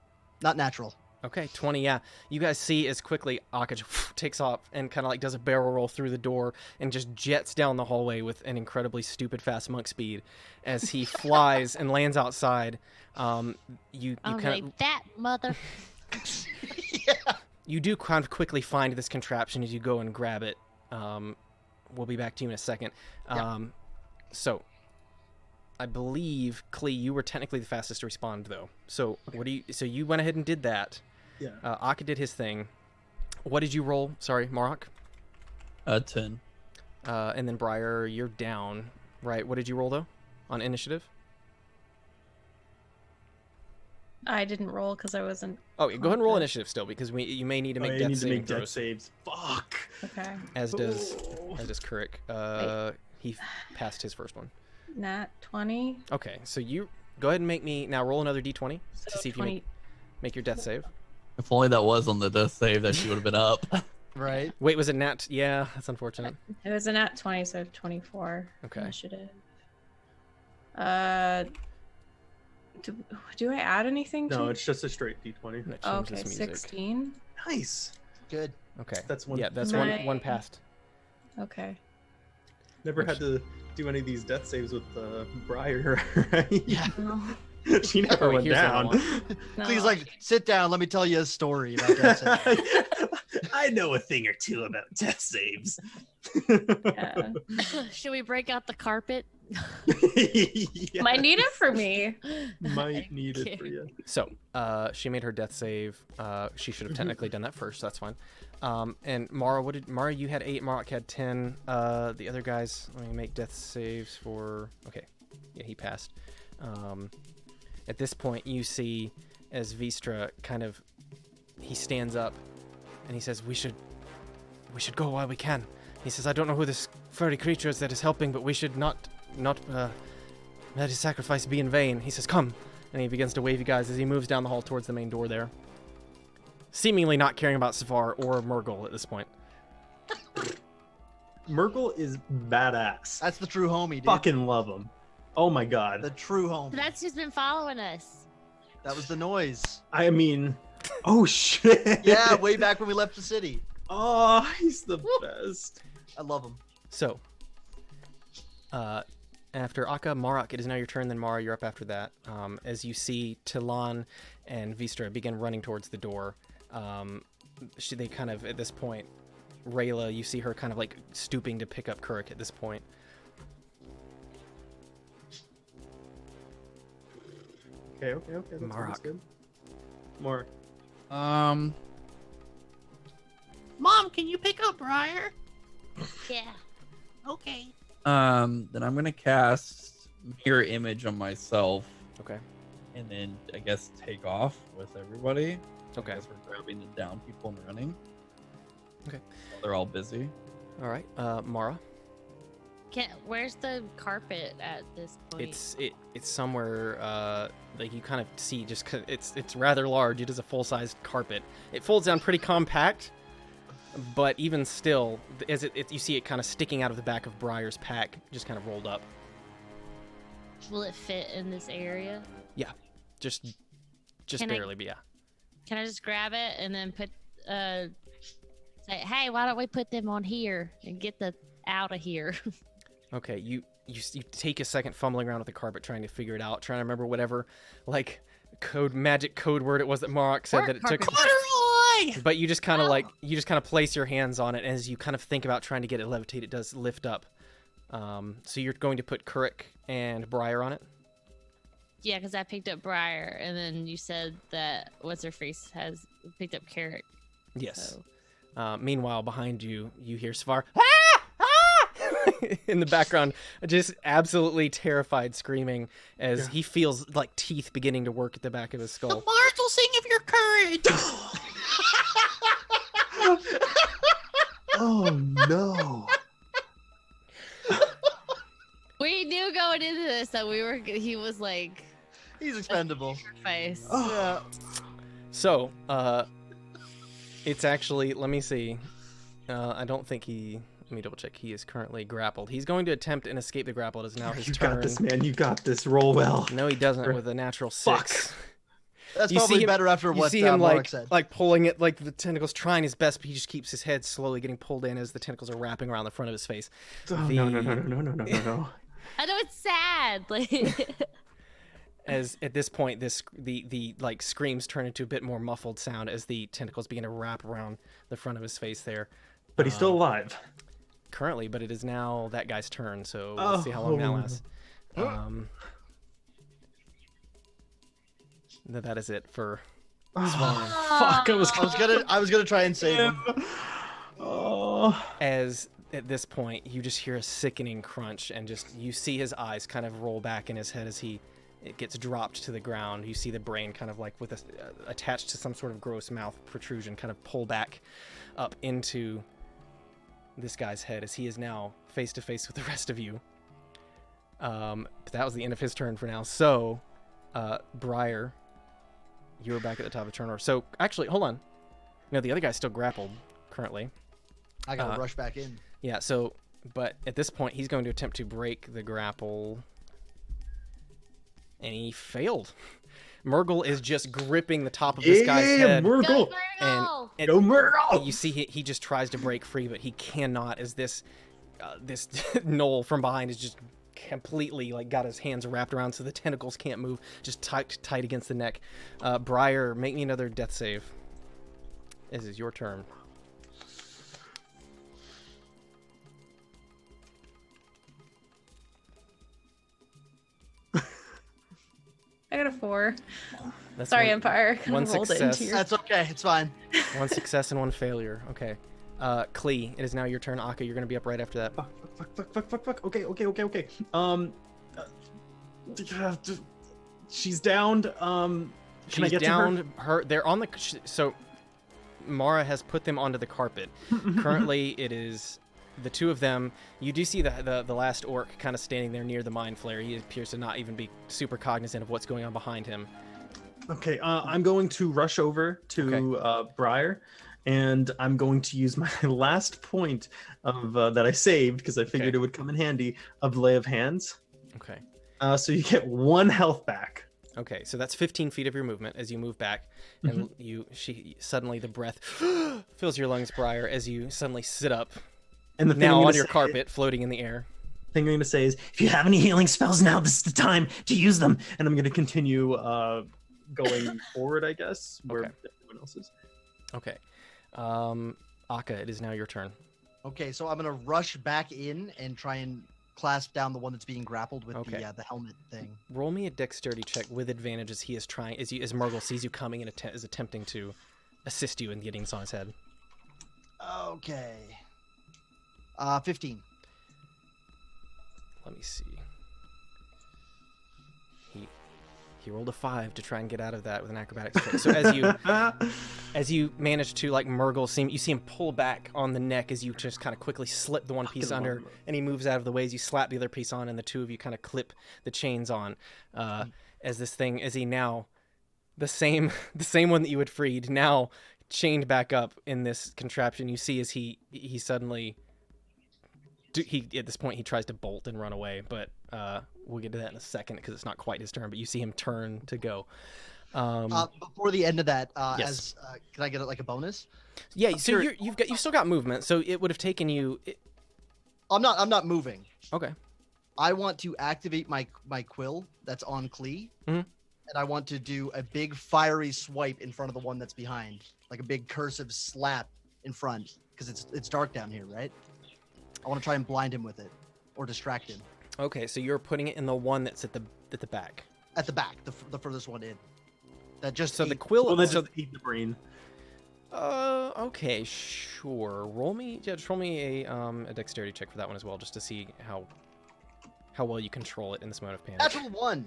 Speaker 5: Not natural.
Speaker 3: Okay, 20, yeah. You guys see as quickly Akka just takes off and kind of like does a barrel roll through the door and just jets down the hallway with an incredibly stupid fast monk speed as he flies and lands outside. You kind of...
Speaker 2: that mother...
Speaker 3: You do kind of quickly find this contraption as you go and grab it. We'll be back to you in a second. So, I believe, Klee, you were technically the fastest to respond, though. So, So you went ahead and did that.
Speaker 4: Yeah.
Speaker 3: Akka did his thing. What did you roll? Sorry, Marok?
Speaker 9: 10.
Speaker 3: And then Briar, you're down, right? What did you roll, though, on initiative?
Speaker 1: I didn't roll because I wasn't.
Speaker 3: Oh, go ahead and roll initiative still, because you may need to make death
Speaker 4: saves. Fuck.
Speaker 1: Okay.
Speaker 3: As does Kurik. He passed his first one.
Speaker 1: Nat 20.
Speaker 3: Okay, so you go ahead and make me now roll another d20 to see if you make your death save.
Speaker 9: If only that was on the death save, that she would have been up.
Speaker 5: Right.
Speaker 3: Wait, was it nat? Yeah, that's unfortunate.
Speaker 1: It was a nat 20, so 24.
Speaker 3: Okay.
Speaker 1: Initiative. Do I add anything to
Speaker 4: No, it's just a straight d20.
Speaker 1: Okay, 16.
Speaker 4: Nice.
Speaker 5: Good.
Speaker 3: Okay.
Speaker 4: That's one.
Speaker 3: Yeah, that's one passed.
Speaker 1: Okay.
Speaker 4: Never had to do any of these death saves with Briar, right?
Speaker 5: Yeah.
Speaker 4: She never went down.
Speaker 5: Please, sit down. Let me tell you a story about death saves.
Speaker 7: I know a thing or two about death saves.
Speaker 1: Yeah.
Speaker 2: Should we break out the carpet?
Speaker 1: Might need it for me.
Speaker 4: Might need it for you.
Speaker 3: So, she made her death save. She should have technically done that first. So that's fine. And Mara, Mara? You had 8. Marok had 10. The other guys, let me make death saves for. Okay, yeah, he passed. At this point, you see as Vistra he stands up, and he says, "We should go while we can." He says, "I don't know who this furry creature is that is helping, but we should not let his sacrifice be in vain." He says, "Come," and he begins to wave you guys as he moves down the hall towards the main door there, seemingly not caring about Safar or Murgle at this point.
Speaker 4: Murgle is badass.
Speaker 5: That's the true homie, dude.
Speaker 4: Fucking love him. Oh my god.
Speaker 5: The true homie.
Speaker 2: That's who's been following us.
Speaker 5: That was the noise.
Speaker 4: I mean, oh shit.
Speaker 5: Yeah, way back when we left the city.
Speaker 4: Oh, he's the best.
Speaker 5: I love him.
Speaker 3: So, after Akka, Marok, it is now your turn. Then Mara, you're up after that. As you see Tilan and Vistra begin running towards the door, they kind of, at this point, Rayla, you see her kind of like stooping to pick up Kurik at this point.
Speaker 4: Okay. That's
Speaker 3: Marok.
Speaker 4: good. Mark.
Speaker 11: Mom, can you pick up Briar?
Speaker 2: Yeah.
Speaker 11: Okay.
Speaker 9: Then I'm gonna cast mirror image on myself.
Speaker 3: Okay.
Speaker 9: And then I guess take off with everybody.
Speaker 3: Okay.
Speaker 9: As we're grabbing the down people and running.
Speaker 3: Okay.
Speaker 9: While they're all busy.
Speaker 3: All right, Mara.
Speaker 2: Where's the carpet at this point?
Speaker 3: It's somewhere like you kind of see just 'cause it's rather large. It is a full-sized carpet. It folds down pretty compact, but even still, as you see it kind of sticking out of the back of Briar's pack, just kind of rolled up.
Speaker 2: Will it fit in this area?
Speaker 3: Yeah, just
Speaker 2: Can
Speaker 3: barely, but yeah.
Speaker 2: Can I just grab it and then put say, hey, why don't we put them on here and get the out of here?
Speaker 3: Okay, you take a second fumbling around with the carpet, trying to figure it out, trying to remember whatever like magic code word it was that Mark said that it took. But you just kind of place your hands on it, and as you kind of think about trying to get it levitate, it does lift up. So you're going to put Kurik and Briar on it?
Speaker 2: Yeah, because I picked up Briar, and then you said that what's-her-face has picked up Carrick.
Speaker 3: Yes.
Speaker 2: So.
Speaker 3: Meanwhile, behind you, you hear Svar in the background, just absolutely terrified screaming as he feels like teeth beginning to work at the back of his skull.
Speaker 11: The Mars will sing of your courage.
Speaker 8: Oh no.
Speaker 2: We knew going into this that he was like...
Speaker 5: He's expendable.
Speaker 2: Face.
Speaker 8: Oh.
Speaker 3: So, it's actually, let me see. I don't think let me double check. He is currently grappled. He's going to attempt and escape the grapple. It is now his turn.
Speaker 4: You got this, man. You got this. Roll well.
Speaker 3: No, he doesn't with a natural 6.
Speaker 4: Fuck.
Speaker 5: That's probably better after what Mark said.
Speaker 3: Like pulling it, like the tentacles, trying his best, but he just keeps his head slowly getting pulled in as the tentacles are wrapping around the front of his face.
Speaker 4: Oh, no.
Speaker 2: I know it's sad. Like...
Speaker 3: As at this point, the like screams turn into a bit more muffled sound as the tentacles begin to wrap around the front of his face there.
Speaker 4: But he's still alive.
Speaker 3: Currently, but it is now that guy's turn, so we'll see how long that lasts. That is it for
Speaker 4: Fuck! I was
Speaker 5: gonna try and save him.
Speaker 3: As at this point, you just hear a sickening crunch, and you see his eyes kind of roll back in his head as it gets dropped to the ground. You see the brain kind of like attached to some sort of gross mouth protrusion kind of pull back up into this guy's head as he is now face to face with the rest of you. But that was the end of his turn for now. So, Briar, you were back at the top of the turn order. So, actually, hold on. No, the other guy's still grappled currently.
Speaker 5: I gotta rush back in.
Speaker 3: Yeah, so, but at this point, he's going to attempt to break the grapple. And he failed. Murgle is just gripping the top of this guy's head.
Speaker 4: Murgle!
Speaker 3: And
Speaker 4: go Murgle!
Speaker 3: You see he just tries to break free, but he cannot as this knoll from behind is just completely like got his hands wrapped around so the tentacles can't move, just tight against the neck. Briar, make me another death save. This is your turn.
Speaker 10: I got a 4.
Speaker 3: That's
Speaker 10: Sorry,
Speaker 3: one-
Speaker 10: Empire. Kind
Speaker 3: one
Speaker 10: of rolled it
Speaker 3: success.
Speaker 10: into your...
Speaker 5: That's okay. It's fine.
Speaker 3: 1 success and 1 failure. Okay. Klee, it is now your turn. Akka, you're going to be up right after that.
Speaker 4: Fuck. Okay. She's downed. Can
Speaker 3: She's
Speaker 4: I get
Speaker 3: downed.
Speaker 4: to her?
Speaker 3: They're on the. So, Mara has put them onto the carpet. Currently, it is the two of them. You do see the last orc kind of standing there near the mind flare. He appears to not even be super cognizant of what's going on behind him.
Speaker 4: Okay, I'm going to rush over to Briar, and I'm going to use my last point of that I saved because I figured it would come in handy of Lay of Hands.
Speaker 3: Okay.
Speaker 4: So you get 1 health back.
Speaker 3: Okay, so that's 15 feet of your movement as you move back, and suddenly the breath fills your lungs, Briar, as you suddenly sit up.
Speaker 4: And the thing
Speaker 3: now
Speaker 4: I'm
Speaker 3: on
Speaker 4: gonna
Speaker 3: your
Speaker 4: say-
Speaker 3: carpet, floating in the air.
Speaker 4: Thing I'm going to say is, if you have any healing spells now, this is the time to use them. And I'm going to continue going forward, I guess, where everyone else is.
Speaker 3: Okay. Akka, it is now your turn.
Speaker 5: Okay, so I'm gonna rush back in and try and clasp down the one that's being grappled with the helmet thing.
Speaker 3: Roll me a dexterity check with advantage as he is trying, as Murgle sees you coming and is attempting to assist you in getting this on his head.
Speaker 5: Okay. 15.
Speaker 3: Let me see. He rolled a 5 to try and get out of that with an acrobatics check. So as you manage to like Murgle, you see him pull back on the neck as you just kind of quickly slip the one piece under, and he moves out of the way as you slap the other piece on, and the two of you kind of clip the chains on. The same one that you had freed, now chained back up in this contraption. You see as he suddenly, at this point he tries to bolt and run away, but we'll get to that in a second because it's not quite his turn. But you see him turn to go.
Speaker 5: Before the end of that,
Speaker 3: yes.
Speaker 5: Can I get like a bonus?
Speaker 3: Yeah, so you've still got movement, so it would have taken you.
Speaker 5: I'm not moving.
Speaker 3: Okay.
Speaker 5: I want to activate my quill that's on Klee,
Speaker 3: mm-hmm.
Speaker 5: and I want to do a big fiery swipe in front of the one that's behind, like a big cursive slap in front, because it's dark down here, right? I want to try and blind him with it, or distract him.
Speaker 3: Okay, so you're putting it in the one that's at the back.
Speaker 5: At the back, the furthest one in. That just
Speaker 3: the quill.
Speaker 4: Well, that just eat the brain.
Speaker 3: Okay, sure. Just roll me a dexterity check for that one as well, just to see how well you control it in this moment of panic.
Speaker 5: Natural 1.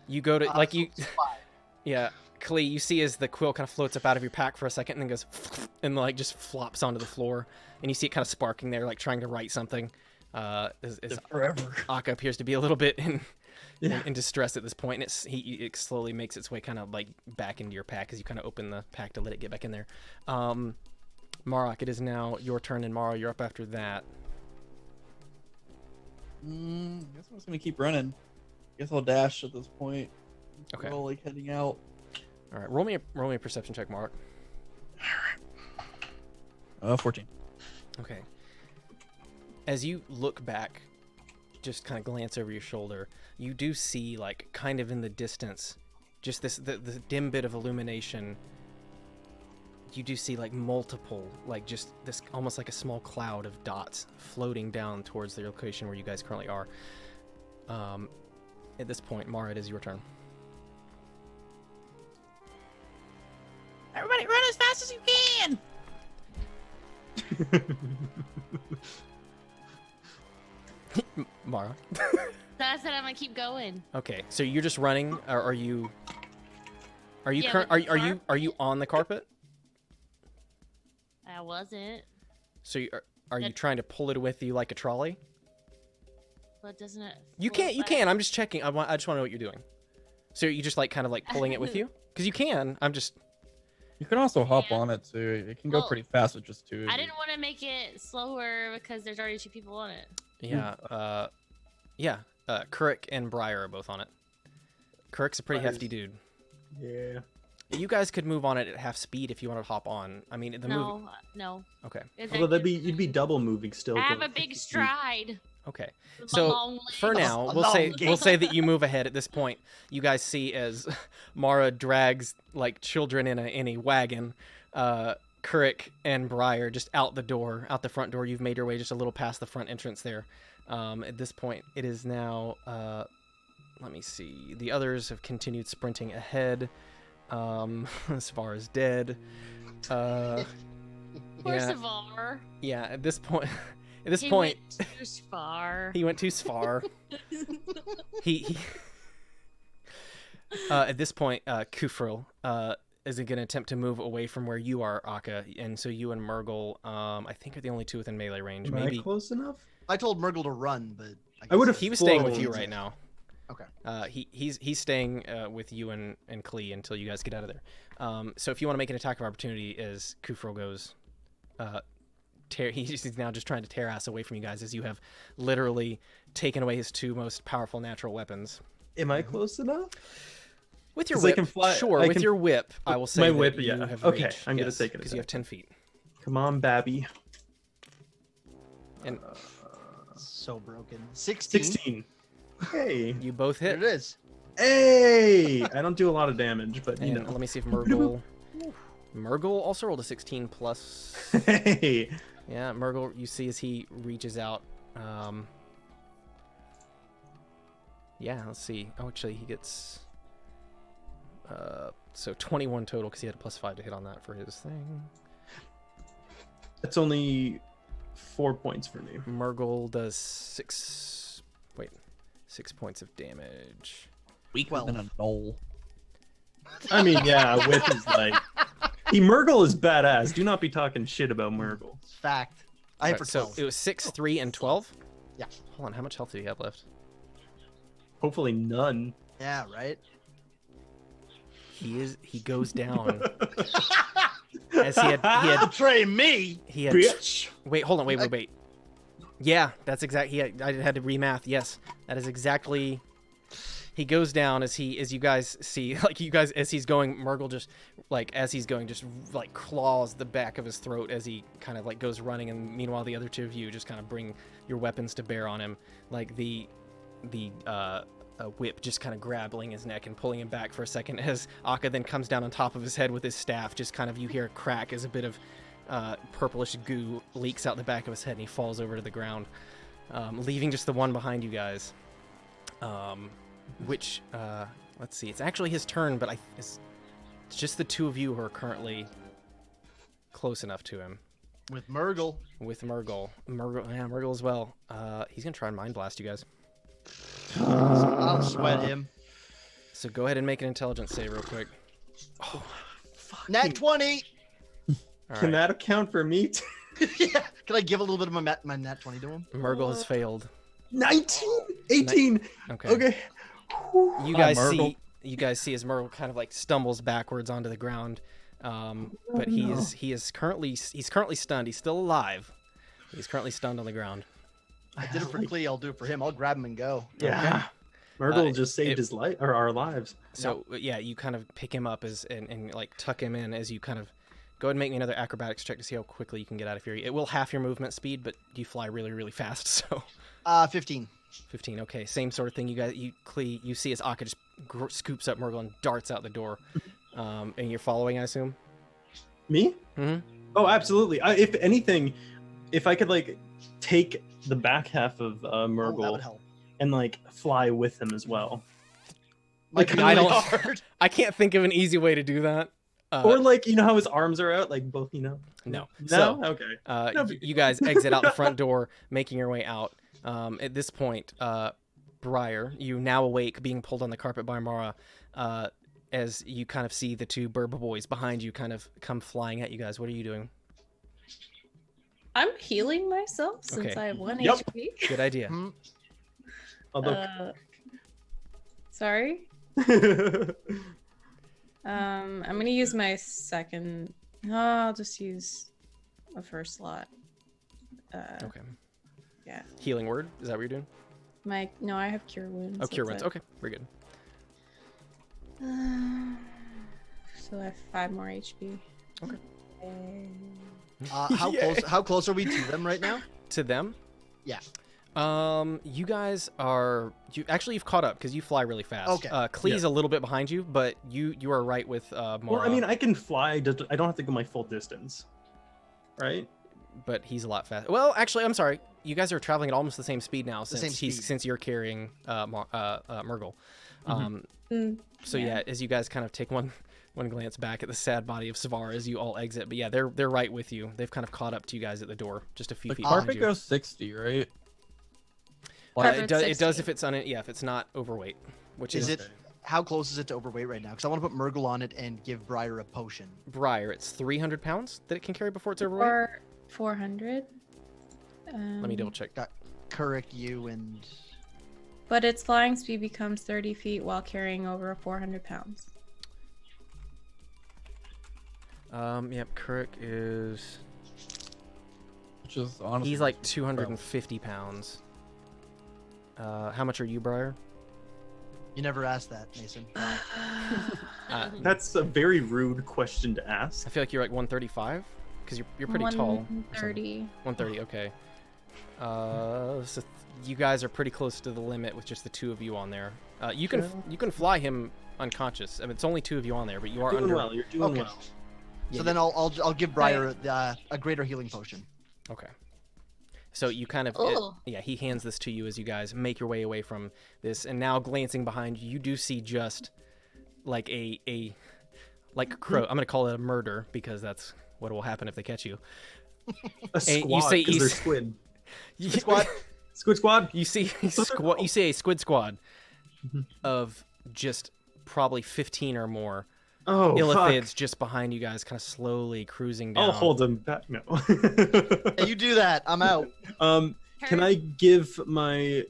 Speaker 3: You go to yeah, Klee, you see as the quill kind of floats up out of your pack for a second and then goes and like just flops onto the floor, and you see it kind of sparking there, like trying to write something. As
Speaker 4: forever.
Speaker 3: Akka appears to be a little bit in distress at this point, and it slowly makes its way kind of like back into your pack as you kind of open the pack to let it get back in there. Marok, it is now your turn, and Mara, you're up after that.
Speaker 9: Guess I'm just gonna keep running. Guess I'll dash at this point.
Speaker 3: Okay.
Speaker 9: All like heading out.
Speaker 3: All right, roll me a perception check, Mark.
Speaker 9: 14.
Speaker 3: Okay. As you look back, just kind of glance over your shoulder, you do see, like, kind of in the distance, just the dim bit of illumination. You do see, like, multiple, like, just this almost like a small cloud of dots floating down towards the location where you guys currently are. At this point, Mara, it is your turn.
Speaker 11: Everybody run as fast as you can!
Speaker 3: Mara.
Speaker 2: I said I'm gonna keep going.
Speaker 3: Okay, so you're just running, or are you? Are you
Speaker 2: Yeah,
Speaker 3: are you on the carpet?
Speaker 2: I wasn't.
Speaker 3: So are you trying to pull it with you like a trolley?
Speaker 2: But doesn't it?
Speaker 3: You can. I'm just checking. I just want to know what you're doing. So you just like kind of like pulling it with you? Because you can. I'm just.
Speaker 9: You can also hop on it too. It can go pretty fast with just two.
Speaker 2: I didn't want to make it slower because there's already 2 people on it.
Speaker 3: Yeah. Kurik and Briar are both on it. Kurik's a pretty hefty dude.
Speaker 4: Yeah.
Speaker 3: You guys could move on it at half speed if you want to hop on. I mean,
Speaker 2: No.
Speaker 3: Okay.
Speaker 4: Although you'd be double moving still.
Speaker 2: I have a big stride.
Speaker 3: Okay.
Speaker 2: With
Speaker 3: So
Speaker 2: long legs.
Speaker 3: for now, we'll say that you move ahead at this point. You guys see as Mara drags like children in a wagon, Kurik and Briar just out the front door. You've made your way just a little past the front entrance there. At this point, it is now. Let me see. The others have continued sprinting ahead. As far as dead.
Speaker 2: Poor Savar.
Speaker 3: Yeah. At this point.
Speaker 2: He went too far.
Speaker 3: He went too far. he at this point, Kufril is going to attempt to move away from where you are, Akka, and so you and Murgle, I think, are the only two within melee range. Maybe
Speaker 4: I close enough?
Speaker 5: I told Murgle to run, but
Speaker 4: I would have.
Speaker 3: He was staying with you right now.
Speaker 5: Okay.
Speaker 3: He's staying with you and Klee until you guys get out of there. So if you want to make an attack of opportunity, as Kufril goes, he's now just trying to tear ass away from you guys as you have literally taken away his 2 most powerful natural weapons.
Speaker 4: Am I close enough?
Speaker 3: With your whip,
Speaker 4: I can fly,
Speaker 3: sure. With your whip, I will say
Speaker 4: my
Speaker 3: that
Speaker 4: whip.
Speaker 3: you
Speaker 4: Yeah.
Speaker 3: have
Speaker 4: Okay,
Speaker 3: reach.
Speaker 4: I'm gonna take it
Speaker 3: because you have 10 feet.
Speaker 4: Come on, Babby.
Speaker 3: And
Speaker 5: so broken. 16.
Speaker 4: 16. Hey,
Speaker 3: you both hit.
Speaker 5: There it is.
Speaker 4: Hey, I don't do a lot of damage, but you know.
Speaker 3: Let me see if Murgle also rolled a 16 plus.
Speaker 4: Hey.
Speaker 3: Yeah, Murgle, you see as he reaches out. Yeah, let's see. Oh, actually, he gets so 21 total because he had a +5 to hit on that for his thing.
Speaker 4: That's only 4 points for me.
Speaker 3: Murgle does 6 points of damage.
Speaker 9: Weaker than a knoll.
Speaker 4: I mean, yeah, Whip is like. Murgle is badass. Do not be talking shit about Murgle.
Speaker 5: Fact. I hit
Speaker 3: Right,
Speaker 5: for
Speaker 3: so
Speaker 5: 12.
Speaker 3: it was 6, 3, and 12?
Speaker 5: Yeah.
Speaker 3: Hold on, how much health do you have left?
Speaker 4: Hopefully none.
Speaker 5: Yeah, right?
Speaker 3: He goes down. As he had
Speaker 5: betray me.
Speaker 3: He had
Speaker 4: bitch.
Speaker 3: Wait, hold on, wait. Yeah, that's exactly. I had to remath. Yes, that is exactly. He goes down as you guys see, as he's going. Murgle just claws the back of his throat as he kind of like goes running, and meanwhile the other two of you just kind of bring your weapons to bear on him, like the whip just kind of grabbing his neck and pulling him back for a second as Akka then comes down on top of his head with his staff. Just kind of you hear a crack as a bit of purplish goo leaks out the back of his head and he falls over to the ground, leaving just the one behind you guys. Which let's see, it's actually his turn, but it's just the two of you who are currently close enough to him.
Speaker 5: With Murgle.
Speaker 3: Yeah, Murgle as well. He's gonna try and mind blast you guys.
Speaker 5: I'll sweat him.
Speaker 3: So go ahead and make an intelligence save real quick.
Speaker 5: Oh, Nat 20.
Speaker 4: Can that account for me?
Speaker 5: Yeah. Can I give a little bit of my Nat 20 to him?
Speaker 3: Murgle has failed.
Speaker 4: 19, 18.
Speaker 3: Okay. You guys see as Murgle kind of like stumbles backwards onto the ground, but he's currently stunned. He's still alive. He's currently stunned on the ground.
Speaker 5: I did it for Klee. I'll do it for him. I'll grab him and go.
Speaker 4: Yeah. Murgle just saved his life or our lives.
Speaker 3: So yeah, you kind of pick him up and like tuck him in as you kind of go ahead and make me another acrobatics check to see how quickly you can get out of here. It will half your movement speed, but you fly really, really fast. So
Speaker 5: 15.
Speaker 3: 15. Okay, same sort of thing. Klee, you see as Akka just scoops up Murgle and darts out the door. And you're following, I assume.
Speaker 4: Me?
Speaker 3: Mm-hmm.
Speaker 4: Oh, absolutely. If anything, if I could like take the back half of Murgle
Speaker 5: that would help.
Speaker 4: And like fly with him as well.
Speaker 5: Like really hard.
Speaker 3: I can't think of an easy way to do that.
Speaker 4: Or like, you know how his arms are out, like both, you know?
Speaker 3: No.
Speaker 4: So, okay.
Speaker 3: You guys exit out the front door, making your way out. At this point, Briar, you now awake, being pulled on the carpet by Mara, as you kind of see the two Burba boys behind you kind of come flying at you guys. What are you doing?
Speaker 10: I'm healing myself since
Speaker 3: Okay.
Speaker 10: I have 1
Speaker 3: Yep.
Speaker 10: HP.
Speaker 3: Good idea.
Speaker 10: Sorry. I'm gonna use my second. No, I'll just use a first slot.
Speaker 3: Okay.
Speaker 10: Yeah.
Speaker 3: Healing word? Is that what you're doing?
Speaker 10: No, I have cure wounds.
Speaker 3: Oh, cure
Speaker 10: that's
Speaker 3: wounds.
Speaker 10: it.
Speaker 3: Okay, very good.
Speaker 10: So I have 5 more HP.
Speaker 3: Okay.
Speaker 5: How close are we to them right now?
Speaker 3: To them?
Speaker 5: Yeah.
Speaker 3: You guys are you've caught up because you fly really fast.
Speaker 5: Okay.
Speaker 3: Klee's a little bit behind you, but you are right with Mara.
Speaker 4: Well, I mean, I can fly. I don't have to go my full distance, right?
Speaker 3: But he's a lot faster. Well, actually, I'm sorry. You guys are traveling at almost the same speed now since you're carrying Murgle. So yeah, as you guys kind of take one glance back at the sad body of Savar as you all exit, but yeah, they're right with you. They've kind of caught up to you guys at the door, just a few feet behind
Speaker 9: Carpet
Speaker 3: you.
Speaker 9: goes 60, right?
Speaker 3: It does if it's if it's not overweight, which
Speaker 5: Is it? How close is it to overweight right now? Because I want to put Murgle on it and give Briar a potion.
Speaker 3: Briar, it's 300 pounds that it can carry before it's overweight.
Speaker 10: Or 400.
Speaker 3: Let me double check.
Speaker 5: Got Kurik, you, and.
Speaker 10: But its flying speed becomes 30 feet while carrying over 400 pounds.
Speaker 3: Yep, Kurik is.
Speaker 9: Which is honestly.
Speaker 3: He's like 250 pounds. How much are you, Briar?
Speaker 5: You never asked that, Mason.
Speaker 4: That's a very rude question to ask.
Speaker 3: I feel like you're like 135 because you're pretty tall.
Speaker 10: 130.
Speaker 3: 130. Okay. So you guys are pretty close to the limit with just the two of you on there. You can fly him unconscious. I mean, it's only two of you on there, but you are
Speaker 4: Doing
Speaker 3: under.
Speaker 4: well. You're doing
Speaker 5: Okay.
Speaker 4: well.
Speaker 5: So then I'll give Briar a greater healing potion.
Speaker 3: Okay. So you kind of,
Speaker 10: Oh.
Speaker 3: he hands this to you as you guys make your way away from this, and now glancing behind you, you do see just like like a crow. I'm gonna call it a murder because that's what will happen if they catch you.
Speaker 4: A squad, because they're squid.
Speaker 5: Squid squad.
Speaker 4: Squid squad.
Speaker 3: You see a squid squad of just probably 15 or more
Speaker 4: Oh,
Speaker 3: Illithids
Speaker 4: fuck.
Speaker 3: just behind you guys, kind of slowly cruising down.
Speaker 4: I'll hold them back. No.
Speaker 5: Hey, you do that. I'm out.
Speaker 4: Can I give my?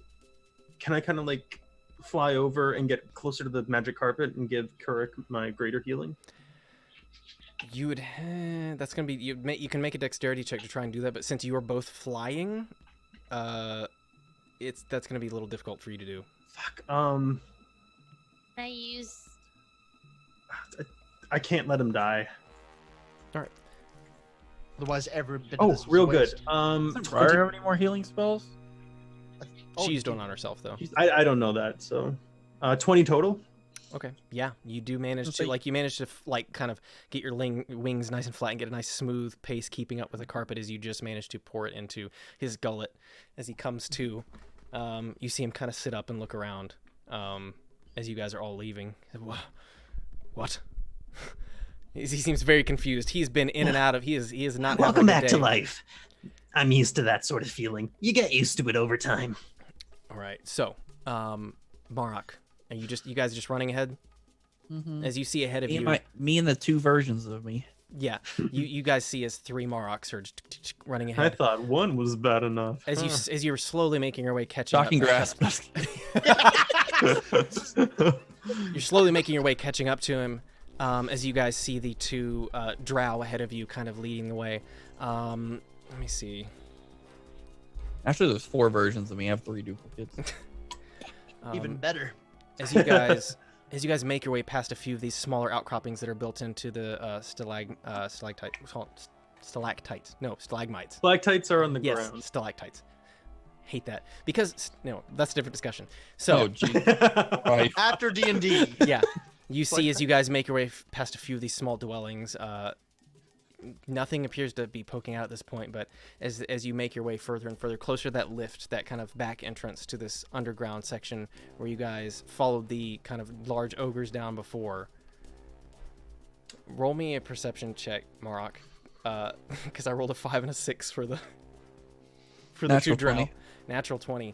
Speaker 4: Can I kind of like fly over and get closer to the magic carpet and give Kurik my greater healing?
Speaker 3: You would. That's gonna be. You can make a dexterity check to try and do that, but since you are both flying, that's gonna be a little difficult for you to do.
Speaker 4: Fuck.
Speaker 2: Can I use?
Speaker 4: I can't let him die.
Speaker 3: All right.
Speaker 5: Otherwise, every bit
Speaker 4: Oh,
Speaker 5: of this was
Speaker 4: real
Speaker 5: a
Speaker 4: good.
Speaker 5: waste.
Speaker 9: Does Briar have any more healing spells?
Speaker 3: She used one on herself though.
Speaker 4: I don't know that. So, 20 total.
Speaker 3: Okay. Yeah, you do manage to you manage to like kind of get your wings nice and flat and get a nice smooth pace keeping up with the carpet as you just manage to pour it into his gullet as he comes to. You see him kind of sit up and look around as you guys are all leaving. What? He seems very confused. He's been in and out of. He is not.
Speaker 7: Welcome back to life. I'm used to that sort of feeling. You get used to it over time.
Speaker 3: All right. So, Marok, are you guys just running ahead?
Speaker 9: Mm-hmm.
Speaker 3: As you see ahead of you,
Speaker 9: me and the two versions of me.
Speaker 3: Yeah, you guys see as 3 Maroks are running ahead.
Speaker 4: I thought one was bad enough.
Speaker 3: As you're slowly making your way catching
Speaker 9: Shocking
Speaker 3: up.
Speaker 9: grasp.
Speaker 3: You're slowly making your way catching up to him as you guys see the 2 drow ahead of you kind of leading the way. Let me see.
Speaker 9: Actually, there's 4 versions of me. I have 3 duplicates.
Speaker 5: Even better.
Speaker 3: As you guys make your way past a few of these smaller outcroppings that are built into the stalactites. No, stalagmites.
Speaker 4: Stalactites are on the
Speaker 3: yes,
Speaker 4: ground.
Speaker 3: Stalactites. Hate that because no, that's a different discussion. So
Speaker 9: right.
Speaker 5: After D&D.
Speaker 3: Yeah, you see as you guys make your way past a few of these small dwellings. Nothing appears to be poking out at this point, but as you make your way further and further closer to that lift, that kind of back entrance to this underground section where you guys followed the kind of large ogres down before, roll me a perception check, Marok, because I rolled a 5 and a 6 for the
Speaker 9: Natural
Speaker 3: 2 drow.
Speaker 9: 20.
Speaker 3: Natural 20.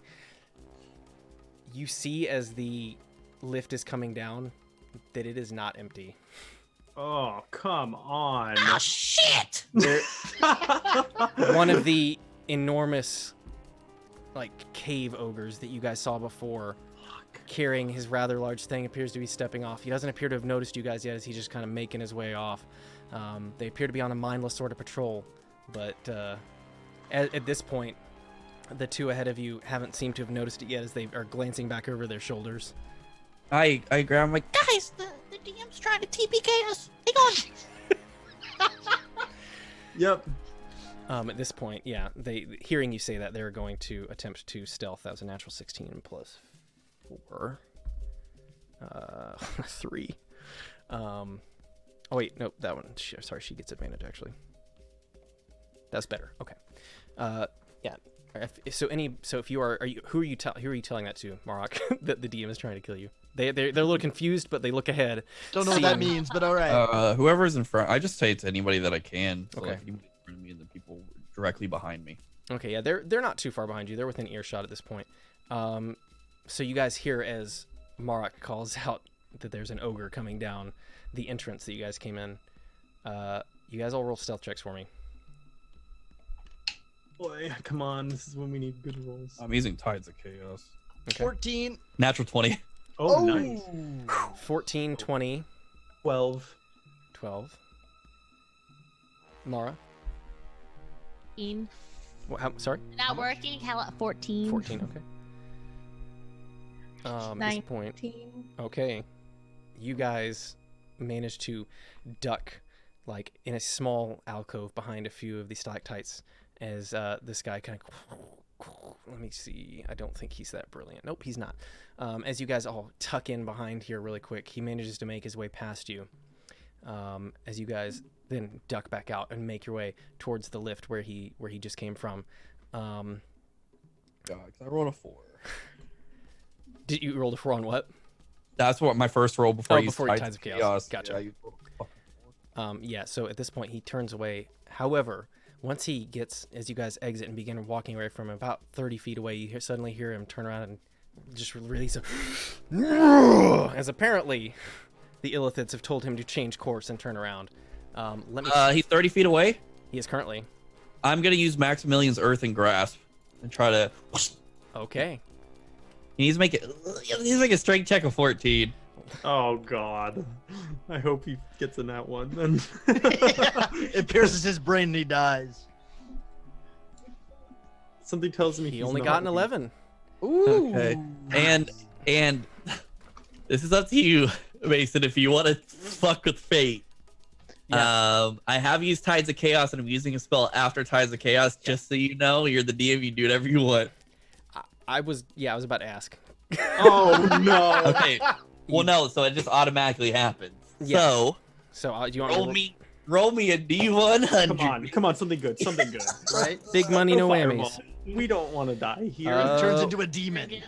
Speaker 3: You see as the lift is coming down that it is not empty.
Speaker 4: Oh, come on.
Speaker 11: Ah, shit!
Speaker 3: One of the enormous, like, cave ogres that you guys saw before, carrying his rather large thing, appears to be stepping off. He doesn't appear to have noticed you guys yet as he's just kind of making his way off. They appear to be on a mindless sort of patrol, but at this point, the 2 ahead of you haven't seemed to have noticed it yet as they are glancing back over their shoulders.
Speaker 9: I grab my
Speaker 11: Guys, the DM's trying to TPK us. Hang on.
Speaker 4: Yep.
Speaker 3: At this point, yeah, hearing you say that, they're going to attempt to stealth. That was a natural 16 plus 4. 3. Oh wait, nope, that one. Sorry, she gets advantage actually. That's better. Okay. Yeah. So if you are who are you telling that to, Marok? That the DM is trying to kill you. They're a little confused, but they look ahead.
Speaker 5: Don't know what that means, but all right.
Speaker 9: Whoever's in front, I just say it to anybody that I can. So
Speaker 3: Okay.
Speaker 9: like anybody in front of me and the people directly behind me.
Speaker 3: Okay, yeah, they're not too far behind you. They're within earshot at this point. So you guys hear as Marok calls out that there's an ogre coming down the entrance that you guys came in. You guys all roll stealth checks for me.
Speaker 4: Boy, come on. This is when we need good rolls.
Speaker 9: I'm using Tides of Chaos.
Speaker 3: Okay.
Speaker 5: 14.
Speaker 9: Natural 20.
Speaker 4: Oh, nice.
Speaker 3: 14, 20.
Speaker 4: 12.
Speaker 3: 12. Mara?
Speaker 2: 14.
Speaker 3: Sorry?
Speaker 2: Not working. Hell, 14.
Speaker 3: 14, okay. This point. Okay. You guys managed to duck, like, in a small alcove behind a few of the stalactites as this guy kind of... Let me see. I don't think he's that brilliant. Nope, he's not. As you guys all tuck in behind here really quick, he manages to make his way past you. As you guys then duck back out and make your way towards the lift where he just came from.
Speaker 9: God, 'cause I rolled a 4.
Speaker 3: Did you roll a 4 on what?
Speaker 9: That's what my first roll before I used
Speaker 3: Tides of Chaos. Gotcha.
Speaker 9: Yeah,
Speaker 3: Yeah, so at this point he turns away. However, once he gets, as you guys exit and begin walking away from him, about 30 feet away, you suddenly hear him turn around and just release a as apparently the Illithids have told him to change course and turn around. Let me.
Speaker 9: He's 30 feet away.
Speaker 3: He is currently.
Speaker 9: I'm gonna use Maximilian's Earthen Grasp and try to.
Speaker 3: Okay.
Speaker 9: He needs to make it. He needs to make a strength check of 14.
Speaker 4: Oh God! I hope he gets in that one. Then
Speaker 5: It pierces his brain and he dies.
Speaker 4: Something tells me
Speaker 3: he only got an 11.
Speaker 5: Ooh.
Speaker 9: Okay. And this is up to you, Mason. If you want to fuck with fate.
Speaker 3: Yeah.
Speaker 9: I have used Tides of Chaos, and I'm using a spell after Tides of Chaos. Just so you know, you're the DM. You do whatever you want.
Speaker 3: I was about to ask.
Speaker 4: Oh no.
Speaker 9: Okay. Well, no. So it just automatically happens.
Speaker 3: Yeah.
Speaker 9: So
Speaker 3: do you want
Speaker 9: roll me a D100.
Speaker 4: Come on, something good,
Speaker 5: Right?
Speaker 3: Big money, no
Speaker 4: Fireball.
Speaker 3: whammies.
Speaker 4: We don't want to die here.
Speaker 5: He turns into a demon.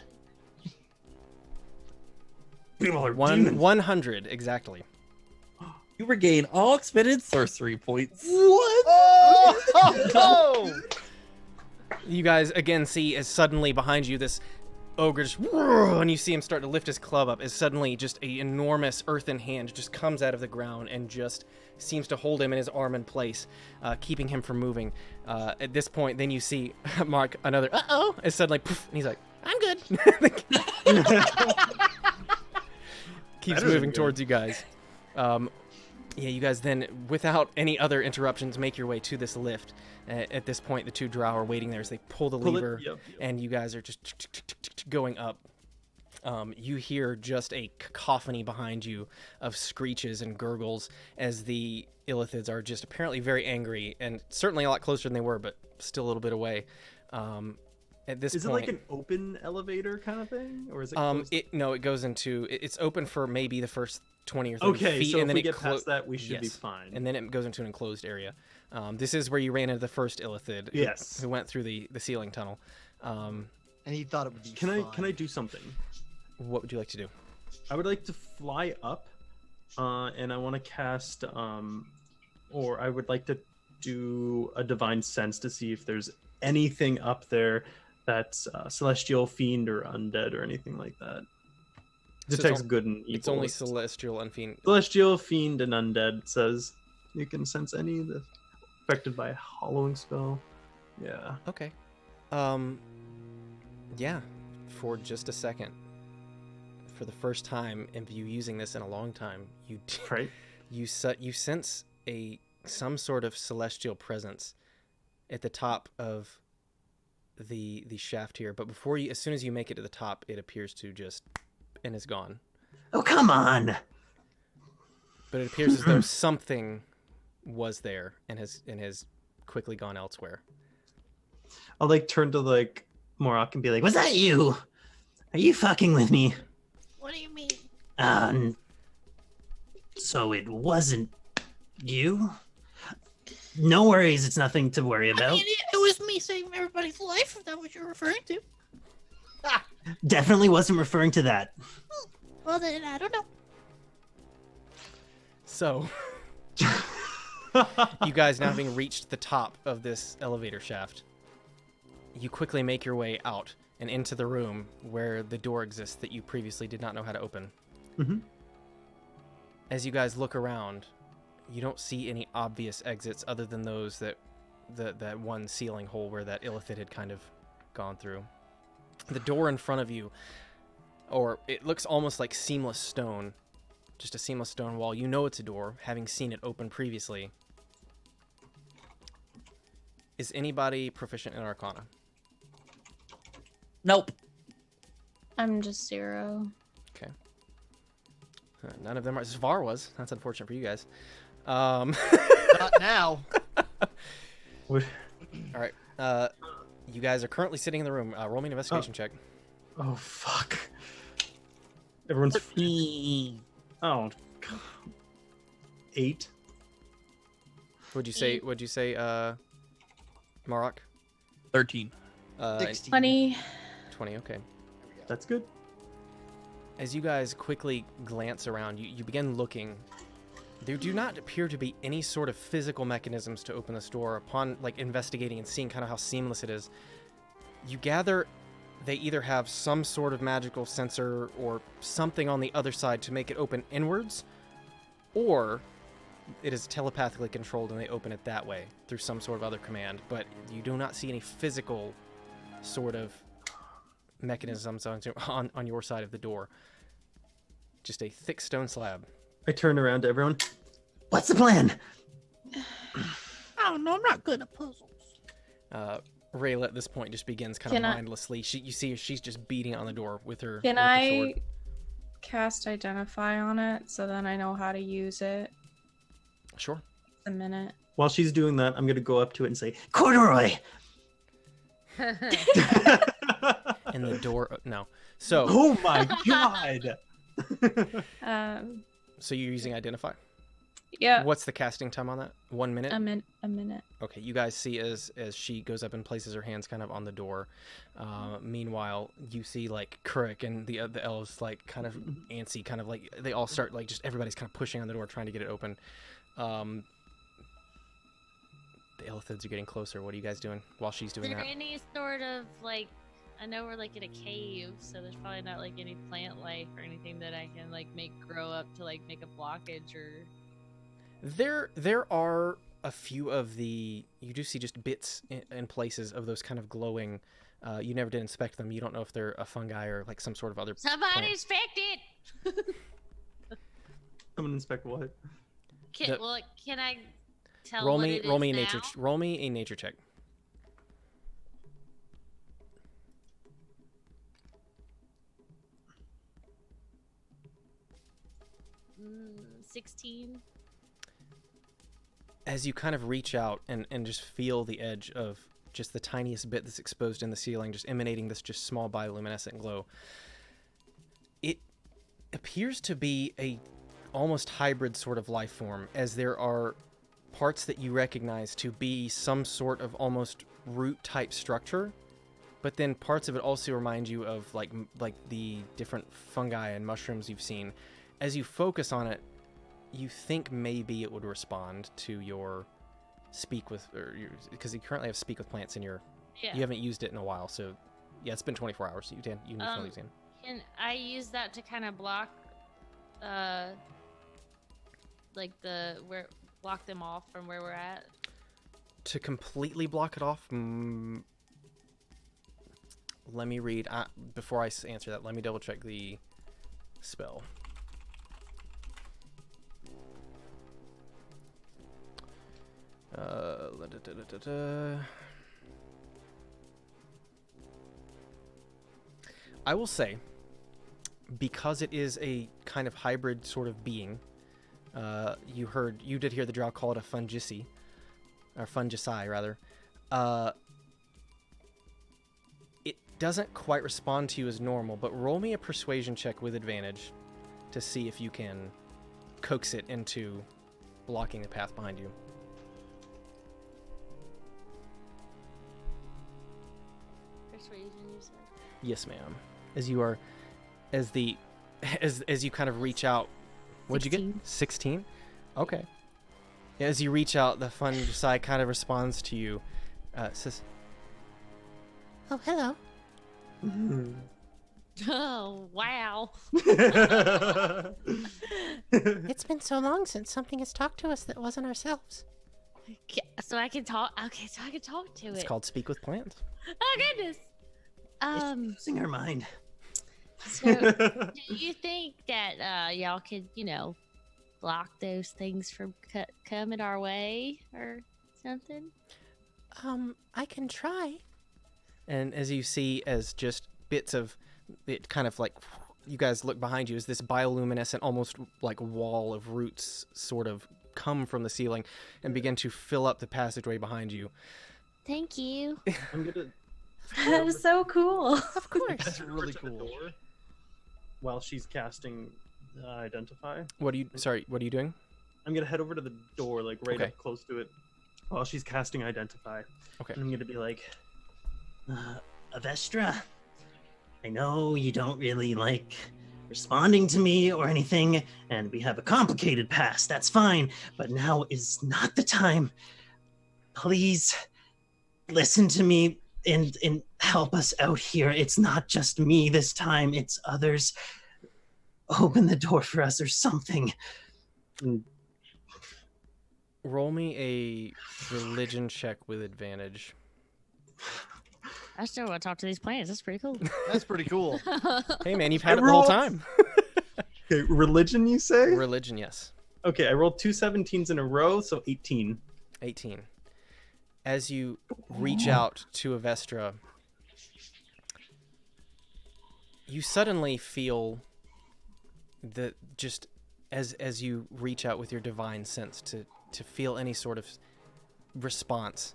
Speaker 4: People are demons.
Speaker 3: 100 exactly.
Speaker 9: You regain all expended sorcery points.
Speaker 5: What? Oh!
Speaker 3: You guys again see as suddenly behind you this ogre just, and you see him start to lift his club up as suddenly just an enormous earthen hand just comes out of the ground and just seems to hold him in his arm in place, keeping him from moving. At this point, then you see Mark another as suddenly poof, and he's like, I'm good. Keeps moving towards you guys. Yeah, you guys then, without any other interruptions, make your way to this lift. At this point, the two drow are waiting there as they pull the lever, and you guys are just going up. You hear just a cacophony behind you of screeches and gurgles as the Illithids are just apparently very angry, and certainly a lot closer than they were, but still a little bit away. At this
Speaker 4: Is
Speaker 3: point,
Speaker 4: it like an open elevator kind of thing, or is it? Closed?
Speaker 3: It goes into. It's open for maybe the first 20 or 30 feet,
Speaker 4: so
Speaker 3: and then
Speaker 4: if we
Speaker 3: it
Speaker 4: get past that, we should be fine.
Speaker 3: And then it goes into an enclosed area. This is where you ran into the first Illithid. Who went through the ceiling tunnel.
Speaker 5: And he thought it would be.
Speaker 4: Can I do something?
Speaker 3: What would you like to do?
Speaker 4: I would like to fly up, and I want to cast, or I would like to do a divine sense to see if there's anything up there that's celestial, fiend, or undead, or anything like that. Detects good and evil.
Speaker 3: It's only celestial and fiend.
Speaker 4: Celestial, fiend, and undead. It says you can sense any of the affected by a hollowing spell. Yeah.
Speaker 3: Okay. Yeah. For just a second. For the first time in you using this in a long time, you sense some sort of celestial presence at the top of the shaft here, but as soon as you make it to the top, it appears to just and is gone.
Speaker 7: Oh, come on!
Speaker 3: But it appears as though something was there and has quickly gone elsewhere.
Speaker 4: I'll turn to Morak and be like,
Speaker 7: Was that you? Are you fucking with me?
Speaker 11: What do you mean?
Speaker 7: So it wasn't you? No worries, it's nothing to worry about.
Speaker 11: I mean, it was me saving everybody's life, if that's what you're referring to.
Speaker 7: Definitely wasn't referring to that.
Speaker 11: Well, then, I don't know.
Speaker 3: So, you guys now having reached the top of this elevator shaft, you quickly make your way out and into the room where the door exists that you previously did not know how to open.
Speaker 4: Mm-hmm.
Speaker 3: As you guys look around, you don't see any obvious exits other than those that one ceiling hole where that Illithid had kind of gone through. The door in front of you, or it looks almost like seamless stone, just a seamless stone wall. You know it's a door, having seen it open previously. Is anybody proficient in Arcana?
Speaker 9: Nope.
Speaker 10: I'm just 0.
Speaker 3: Okay. None of them are. Zvar was. That's unfortunate for you guys.
Speaker 5: Not now.
Speaker 3: All right. You guys are currently sitting in the room. Roll me an investigation check.
Speaker 4: Oh, fuck. Everyone's... Oh. 8.
Speaker 3: What'd you say, Marok?
Speaker 9: 13.
Speaker 10: 20.
Speaker 3: 20, okay.
Speaker 4: That's good.
Speaker 3: As you guys quickly glance around, you begin looking. There do not appear to be any sort of physical mechanisms to open this door. Upon investigating and seeing kind of how seamless it is, you gather they either have some sort of magical sensor or something on the other side to make it open inwards, or it is telepathically controlled and they open it that way through some sort of other command. But you do not see any physical sort of mechanisms on your side of the door. Just a thick stone slab.
Speaker 4: I turn around to everyone.
Speaker 7: What's the plan?
Speaker 11: I don't know. I'm not good at puzzles.
Speaker 3: Rayla at this point just begins kind of
Speaker 1: Can I-
Speaker 3: mindlessly. You see she's just beating on the door with her.
Speaker 1: Can
Speaker 3: with her
Speaker 1: I
Speaker 3: sword.
Speaker 1: cast Identify on it so then I know how to use it?
Speaker 3: Sure.
Speaker 1: A minute.
Speaker 4: While she's doing that, I'm gonna go up to it and say,
Speaker 7: Corduroy!
Speaker 3: And the door. No. So.
Speaker 4: Oh my god!
Speaker 3: So you're using Identify?
Speaker 1: Yeah.
Speaker 3: What's the casting time on that? 1 minute?
Speaker 1: A minute.
Speaker 3: Okay, you guys see as she goes up and places her hands kind of on the door. Meanwhile, you see like Kurik and the elves like kind of antsy, kind of like they all start like just everybody's kind of pushing on the door trying to get it open. The Illithids are getting closer. What are you guys doing while she's doing
Speaker 2: Is there
Speaker 3: that?
Speaker 2: any sort of like, I know we're like in a cave, so there's probably not like any plant life or anything that I can like make grow up to like make a blockage or.
Speaker 3: There are a few of the, you do see just bits in places of those kind of glowing. You never did inspect them. You don't know if they're a fungi or like some sort of other.
Speaker 2: Somebody inspect it.
Speaker 4: I'm gonna inspect what?
Speaker 2: Can I tell?
Speaker 3: Roll
Speaker 2: what
Speaker 3: me
Speaker 2: it
Speaker 3: roll
Speaker 2: is
Speaker 3: me a
Speaker 2: now?
Speaker 3: nature roll me a nature check.
Speaker 2: 16.
Speaker 3: As you kind of reach out and just feel the edge of just the tiniest bit that's exposed in the ceiling, just emanating this just small bioluminescent glow, it appears to be a almost hybrid sort of life form, as there are parts that you recognize to be some sort of almost root type structure, but then parts of it also remind you of like the different fungi and mushrooms you've seen. As you focus on it, you think maybe it would respond to your speak with, because you currently have speak with plants in your.
Speaker 2: Yeah.
Speaker 3: You haven't used it in a while, so yeah, it's been 24 hours. So you need to use it.
Speaker 2: Can I use that to kind of block, block them off from where we're at?
Speaker 3: To completely block it off. Let me read before I answer that. Let me double check the spell. I will say, because it is a kind of hybrid sort of being, you did hear the drow call it a fungici, or fungici rather. It doesn't quite respond to you as normal, but roll me a persuasion check with advantage to see if you can coax it into blocking the path behind you.
Speaker 2: Persuasion, you said?
Speaker 3: Yes, ma'am. As you kind of reach out, what'd you get? 16? Okay. As you reach out, the fungi kind of responds to you. Says,
Speaker 11: Oh, hello.
Speaker 2: Oh, wow.
Speaker 11: It's been so long since something has talked to us that wasn't ourselves.
Speaker 2: Yeah, so I can talk. Okay, so I can talk to it.
Speaker 3: it's called Speak with Plants.
Speaker 2: Oh goodness.
Speaker 7: Losing her mind.
Speaker 2: So, do you think that y'all could, block those things from coming our way or something?
Speaker 11: I can try.
Speaker 3: And as you see, as just bits of it kind of like, you guys look behind you, as this bioluminescent, almost like wall of roots sort of come from the ceiling and begin to fill up the passageway behind you.
Speaker 2: Thank you.
Speaker 4: I'm gonna.
Speaker 10: That is so cool.
Speaker 11: Of course.
Speaker 5: That's really cool.
Speaker 4: While she's casting Identify.
Speaker 3: What are you doing?
Speaker 4: I'm gonna head over to the door, like right
Speaker 3: Okay.
Speaker 4: up close to it, while she's casting Identify.
Speaker 3: Okay.
Speaker 4: And I'm gonna be like,
Speaker 7: Avestra, I know you don't really like responding to me or anything, and we have a complicated past, that's fine, but now is not the time. Please listen to me and help us out here. It's not just me this time, it's others. Open the door for us or something.
Speaker 3: Roll me a religion check with advantage.
Speaker 2: I still want to talk to these plants. That's pretty cool.
Speaker 5: That's pretty cool.
Speaker 3: Hey, man, you've had it the whole time.
Speaker 4: Okay, religion, you say?
Speaker 3: Religion, yes.
Speaker 4: Okay, I rolled 2 17s in a row, so 18.
Speaker 3: 18. As you reach out to Avestra, you suddenly feel that just as you reach out with your divine sense to feel any sort of response,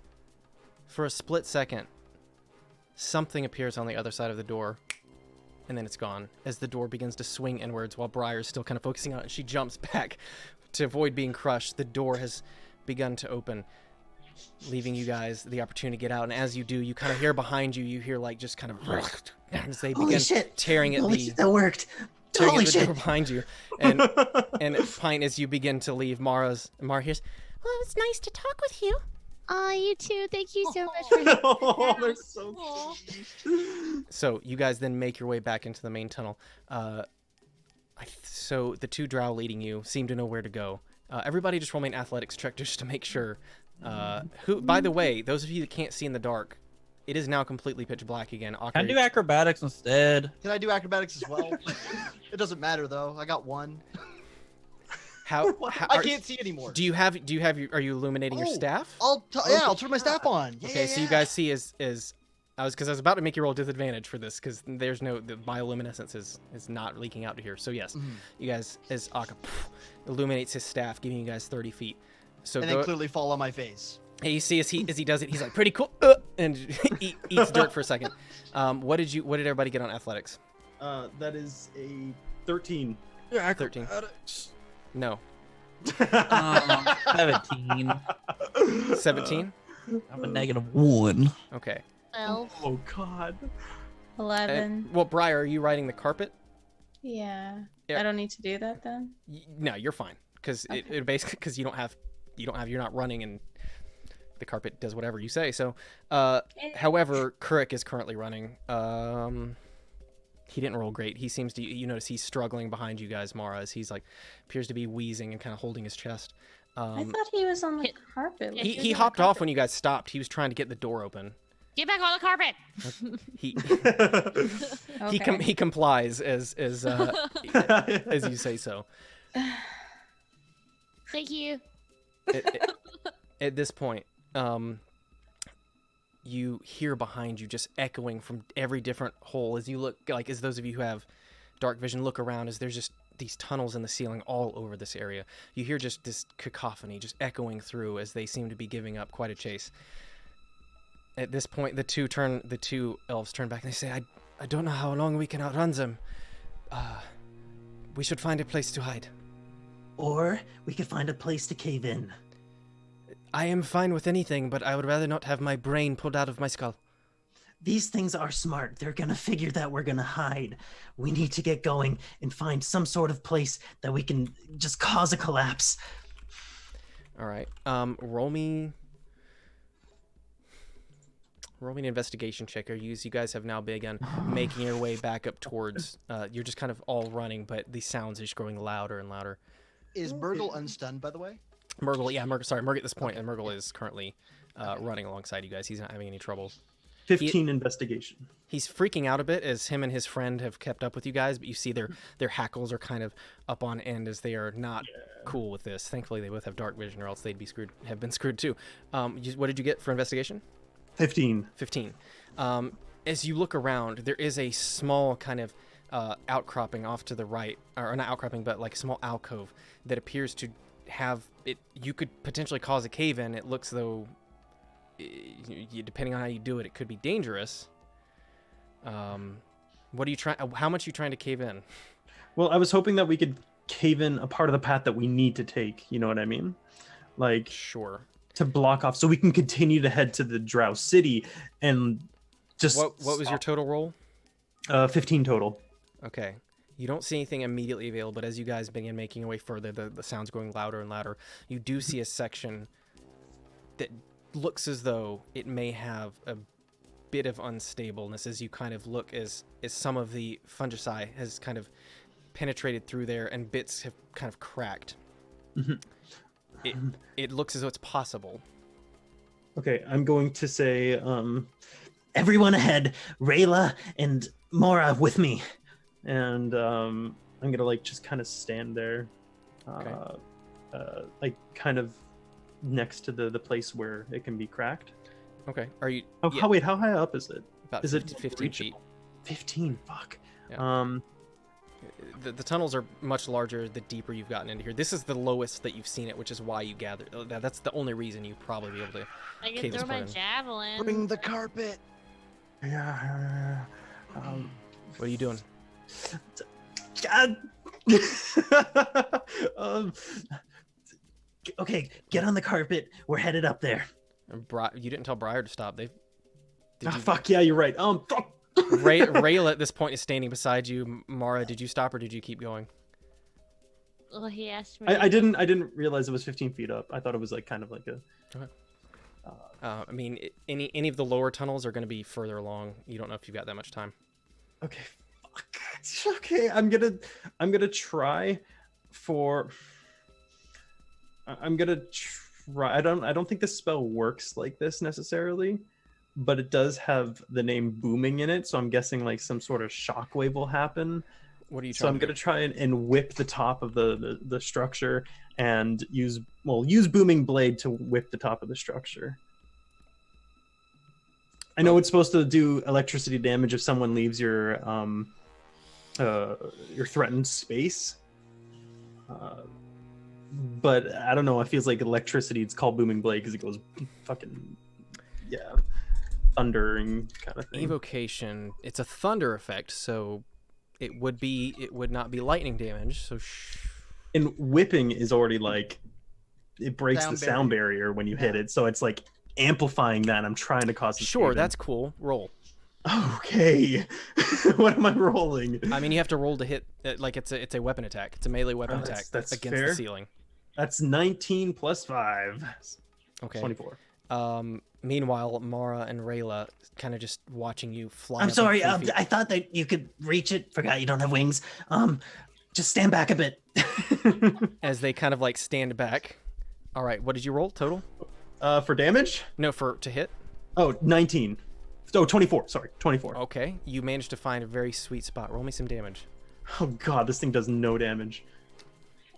Speaker 3: for a split second, something appears on the other side of the door, and then it's gone as the door begins to swing inwards while Briar's still kind of focusing on it. She jumps back to avoid being crushed. The door has begun to open, leaving you guys the opportunity to get out. And as you do, you kind of hear behind you, you hear like just kind of as they begin tearing at the...
Speaker 7: That worked.
Speaker 3: Tearing
Speaker 7: Holy
Speaker 3: at the
Speaker 7: shit.
Speaker 3: door behind you. And Pine, as you begin to leave, Mara hears,
Speaker 11: Well, it's nice to talk with you.
Speaker 2: Oh, you too. Thank you so much for
Speaker 4: Oh, they're so
Speaker 3: so you guys then make your way back into the main tunnel. So the two drow leading you seem to know where to go. Everybody just roll me an athletics check just to make sure. By the way, those of you that can't see in the dark, it is now completely pitch black again.
Speaker 9: Can I do acrobatics instead?
Speaker 5: Can I do acrobatics as well? It doesn't matter though. I got 1. I can't see anymore.
Speaker 3: Are you illuminating your staff?
Speaker 5: I'll turn my staff on.
Speaker 3: Okay, so you guys see I was about to make you roll disadvantage for this because the bioluminescence is not leaking out to here. So yes, you guys, as Akka illuminates his staff, giving you guys 30 feet. So
Speaker 5: and then clearly fall on my face.
Speaker 3: Hey, you see as he does it, he's like pretty cool, and eats dirt for a second. What did everybody get on athletics?
Speaker 4: That is a 13.
Speaker 3: 13. No.
Speaker 9: 17.
Speaker 3: 17?
Speaker 9: I'm a -1.
Speaker 3: Okay.
Speaker 2: 12.
Speaker 4: Oh, God.
Speaker 10: 11.
Speaker 3: Well, Briar, are you riding the carpet?
Speaker 10: Yeah.
Speaker 3: Yeah.
Speaker 10: I don't need to do that then.
Speaker 3: No, you're fine. Because it basically, because you're not running and the carpet does whatever you say. So, however, Kurik is currently running. He didn't roll great. He seems to, you notice he's struggling behind you guys, Mara, as he's like, appears to be wheezing and kind of holding his chest.
Speaker 10: I thought he was on the carpet. Like,
Speaker 3: He hopped off when you guys stopped. He was trying to get the door open.
Speaker 2: Get back on the carpet.
Speaker 3: He complies as you say so.
Speaker 2: Thank you.
Speaker 3: At this point, you hear behind you just echoing from every different hole as you look, like as those of you who have dark vision look around, as there's just these tunnels in the ceiling all over this area. You hear just this cacophony just echoing through as they seem to be giving up quite a chase. At this point, the two elves turn back and they say, I don't know how long we can outrun them. We should find a place to hide.
Speaker 7: Or we could find a place to cave in.
Speaker 3: I am fine with anything, but I would rather not have my brain pulled out of my skull.
Speaker 7: These things are smart. They're gonna figure that we're gonna hide. We need to get going and find some sort of place that we can just cause a collapse.
Speaker 3: All right. Roll me an investigation check. You guys have now begun making your way back up towards. You're just kind of all running, but the sounds are just growing louder and louder.
Speaker 5: Is Murgle unstunned, by the way?
Speaker 3: Murgle at this point, and Murgle is currently running alongside you guys. He's not having any trouble.
Speaker 4: 15 investigation.
Speaker 3: He's freaking out a bit as him and his friend have kept up with you guys, but you see their hackles are kind of up on end as they are not cool with this. Thankfully, they both have dark vision, or else they'd have been screwed too. What did you get for investigation?
Speaker 4: 15.
Speaker 3: 15. As you look around, there is a small kind of outcropping off to the right, or not outcropping, but like a small alcove that appears to have it. You could potentially cause a cave in. It looks though, depending on how you do it, it could be dangerous. What are you trying? How much are you trying to cave in?
Speaker 4: Well, I was hoping that we could cave in a part of the path that we need to take. You know what I mean? Like,
Speaker 3: sure.
Speaker 4: To block off, so we can continue to head to the Drow City and just.
Speaker 3: What was your total roll?
Speaker 4: 15 total.
Speaker 3: Okay. You don't see anything immediately available, but as you guys begin making your way further, the sound's going louder and louder. You do see a section that looks as though it may have bit of unstableness as you kind of look as some of the fungicide has kind of penetrated through there and bits have kind of cracked. It looks as though it's possible.
Speaker 4: Okay, I'm going to say,
Speaker 7: everyone ahead, Rayla and Mora with me.
Speaker 4: And I'm gonna like just kind of stand there, like kind of next to the place where it can be cracked.
Speaker 3: Okay. Are you?
Speaker 4: Wait, how high up is it?
Speaker 3: About
Speaker 4: is
Speaker 3: 15 feet.
Speaker 4: 15. Fuck.
Speaker 3: Yeah. The tunnels are much larger the deeper you've gotten into here. This is the lowest that you've seen it, which is why you gathered. That's the only reason you probably be able to.
Speaker 2: I can throw my javelin.
Speaker 5: Bring the carpet.
Speaker 4: Yeah.
Speaker 3: What are you doing?
Speaker 7: God. Okay, get on the carpet. We're headed up there.
Speaker 3: You didn't tell Briar to stop.
Speaker 4: Fuck yeah, you're right. Fuck.
Speaker 3: Rayla at this point is standing beside you. Mara, did you stop or did you keep going?
Speaker 2: Well, he asked me.
Speaker 4: I didn't realize it was 15 feet up. I thought it was like kind of like a.
Speaker 3: Okay. I mean, any of the lower tunnels are going to be further along. You don't know if you've got that much time.
Speaker 4: Okay. Fuck. Okay, I'm gonna try for. I'm gonna try. I don't think this spell works like this necessarily, but it does have the name booming in it, so I'm guessing like some sort of shockwave will happen.
Speaker 3: What are you trying
Speaker 4: So I'm
Speaker 3: to
Speaker 4: gonna try and whip the top of the structure and use booming blade to whip the top of the structure. I know it's supposed to do electricity damage if someone leaves your threatened space. But I don't know. It feels like electricity. It's called booming blade because it goes fucking thundering kind of thing.
Speaker 3: Evocation. It's a thunder effect, so it would not be lightning damage. So.
Speaker 4: And whipping is already like it breaks the sound barrier when you hit it, so it's like amplifying that. I'm trying to cause.
Speaker 3: Sure, that's cool. Roll.
Speaker 4: Okay. What am I rolling?
Speaker 3: I mean, you have to roll to hit. Like it's a weapon attack. It's a melee weapon attack.
Speaker 4: That's
Speaker 3: against
Speaker 4: fair.
Speaker 3: the ceiling.
Speaker 4: That's 19 plus 5.
Speaker 3: Okay.
Speaker 4: 24.
Speaker 3: Meanwhile, Mara and Rayla kind of just watching you fly.
Speaker 7: I'm
Speaker 3: up
Speaker 7: sorry.
Speaker 3: 3 feet.
Speaker 7: I thought that you could reach it. Forgot you don't have wings. Just stand back a bit.
Speaker 3: As they kind of like stand back. All right. What did you roll total?
Speaker 4: For damage?
Speaker 3: No, to hit.
Speaker 4: Oh, 19. Oh, 24. Sorry, 24.
Speaker 3: Okay. You managed to find a very sweet spot. Roll me some damage.
Speaker 4: Oh god, this thing does no damage.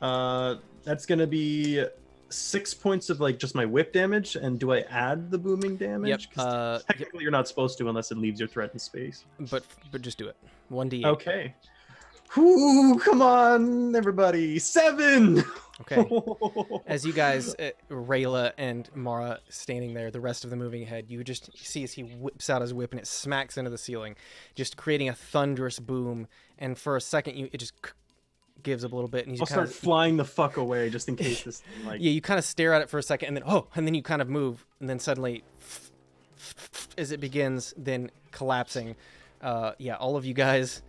Speaker 4: That's gonna be 6 points of like just my whip damage, and do I add the booming damage?
Speaker 3: Yep.
Speaker 4: Technically, you're not supposed to unless it leaves your threatened space.
Speaker 3: But just do it. 1d8.
Speaker 4: Okay. Ooh, come on, everybody. 7.
Speaker 3: Okay. As you guys, Rayla and Mara standing there, the rest of them moving ahead, you just see as he whips out his whip and it smacks into the ceiling, just creating a thunderous boom. And for a second, it just gives up a little bit, and
Speaker 4: I'll start flying the fuck away just in case this. Like...
Speaker 3: Yeah, you kind of stare at it for a second, and then you kind of move, and then suddenly, as it begins, then collapsing. All of you guys.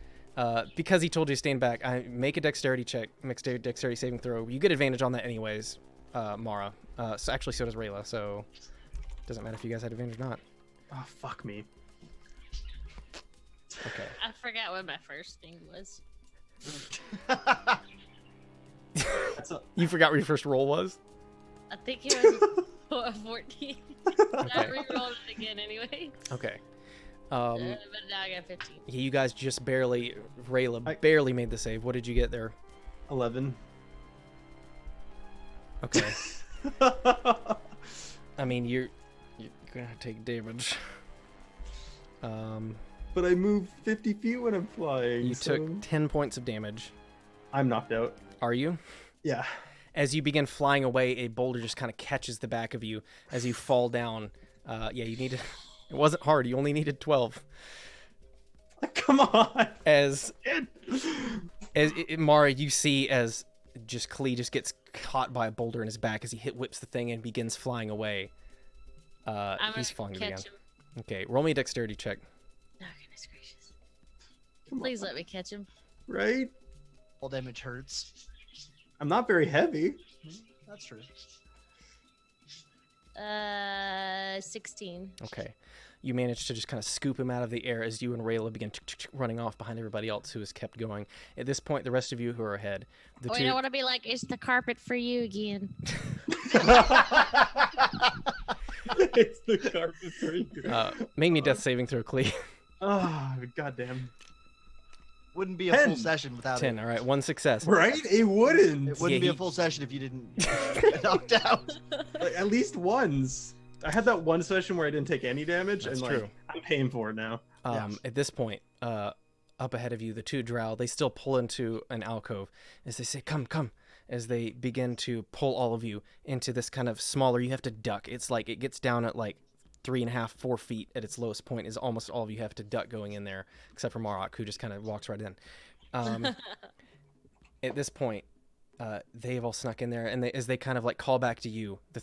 Speaker 3: Because he told you to stand back, make a dexterity check, dexterity saving throw. You get advantage on that anyways, Mara. So actually, so does Rayla, so it doesn't matter if you guys had advantage or not.
Speaker 4: Oh, fuck me.
Speaker 3: Okay.
Speaker 2: I forgot what my first thing was.
Speaker 3: You forgot what your first roll was?
Speaker 2: I think it was 14.
Speaker 3: Okay.
Speaker 2: I re-rolled it again anyway.
Speaker 3: Okay.
Speaker 2: But now I got 15.
Speaker 3: Yeah, you guys just Rayla barely made the save. What did you get there?
Speaker 4: 11.
Speaker 3: Okay. I mean, you're gonna take damage.
Speaker 4: But I move 50 feet when I'm flying.
Speaker 3: You took 10 points of damage.
Speaker 4: I'm knocked out.
Speaker 3: Are you?
Speaker 4: Yeah.
Speaker 3: As you begin flying away, a boulder just kind of catches the back of you as you fall down. You need to... It wasn't hard. You only needed 12.
Speaker 4: Come on.
Speaker 3: Mara, you see as Klee just gets caught by a boulder in his back as he whips the thing and begins flying away. He's falling again. Okay, roll me a dexterity check.
Speaker 2: Oh, goodness gracious. Please let me catch him.
Speaker 4: Right?
Speaker 5: All damage hurts.
Speaker 4: I'm not very heavy.
Speaker 5: That's true.
Speaker 2: 16.
Speaker 3: Okay. You manage to just kind of scoop him out of the air as you and Rayla begin running off behind everybody else who has kept going. At this point, the rest of you who are ahead,
Speaker 2: I don't want to be like, it's the carpet for you again.
Speaker 4: It's the carpet for you.
Speaker 3: Make me death saving throw, Clee.
Speaker 4: Oh, goddamn.
Speaker 5: Wouldn't be a
Speaker 4: 10.
Speaker 5: full session without
Speaker 3: 10.
Speaker 5: it.
Speaker 3: All right, 1 success.
Speaker 8: Right? It wouldn't.
Speaker 5: It wouldn't be a full session if you didn't get knocked out.
Speaker 4: Like, at least once. I had that one session where I didn't take any damage,
Speaker 3: That's
Speaker 4: and
Speaker 3: true.
Speaker 4: like I'm paying for it now.
Speaker 3: At this point, up ahead of you, the 2 drow, they still pull into an alcove as they say, come, come, as they begin to pull all of you into this kind of smaller, you have to duck. It's like it gets down at like 3.5, 4 feet at its lowest point is almost all of you have to duck going in there, except for Marok, who just kind of walks right in. At this point, they have all snuck in there, and as they kind of like call back to you, the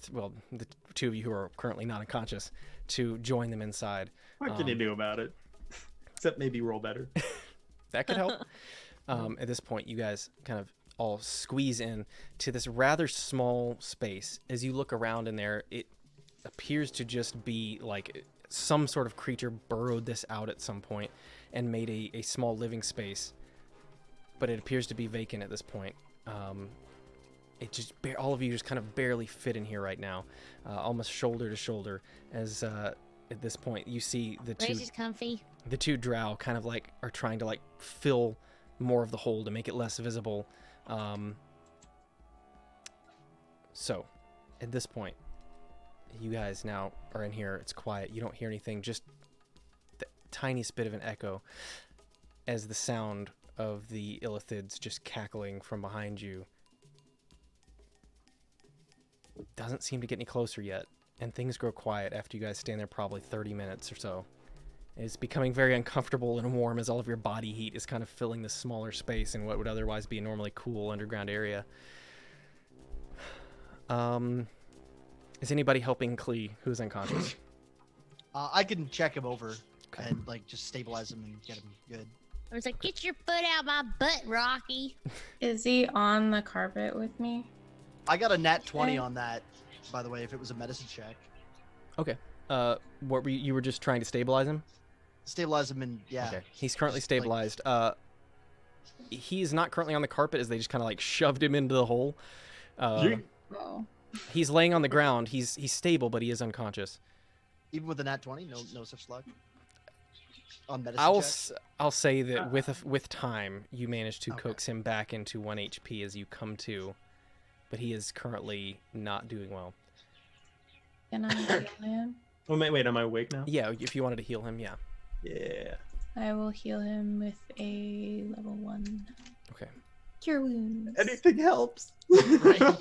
Speaker 3: 2 of you who are currently not unconscious, to join them inside.
Speaker 4: What can you do about it? Except maybe roll better.
Speaker 3: That could help. At this point, you guys kind of all squeeze in to this rather small space. As you look around in there, it appears to just be like some sort of creature burrowed this out at some point and made a small living space. But it appears to be vacant at this point. It just all of you just kind of barely fit in here right now, almost shoulder to shoulder. As at this point, you see the two drow kind of like are trying to like fill more of the hole to make it less visible. So, at this point, you guys now are in here. It's quiet. You don't hear anything. Just the tiniest bit of an echo as the sound of the Illithids just cackling from behind you doesn't seem to get any closer yet, and things grow quiet after you guys stand there probably 30 minutes or so. It's becoming very uncomfortable and warm as all of your body heat is kind of filling this smaller space in what would otherwise be a normally cool underground area. Is anybody helping Klee, who's unconscious?
Speaker 5: I can check him over and like just stabilize him and get him good.
Speaker 2: I was like, get your foot out my butt, Rocky.
Speaker 1: Is he on the carpet with me?
Speaker 5: I got a nat 20 on that, by the way, if it was a medicine check.
Speaker 3: Okay. What were you were just trying to stabilize him?
Speaker 5: Stabilize him and yeah.
Speaker 3: Okay. He's currently stabilized. He's not currently on the carpet as they just kind of like shoved him into the hole. He's laying on the ground. He's stable, but he is unconscious.
Speaker 5: Even with a nat 20, no such luck. On medicine
Speaker 3: I'll say that with time, you manage to coax him back into 1 HP as you come to, but he is currently not doing well.
Speaker 1: Can I heal him?
Speaker 4: Oh, wait, am I awake now?
Speaker 3: Yeah, if you wanted to heal him, yeah.
Speaker 4: Yeah.
Speaker 1: I will heal him with a level 1.
Speaker 3: Okay.
Speaker 1: Cure wounds.
Speaker 4: Anything helps.
Speaker 3: Okay.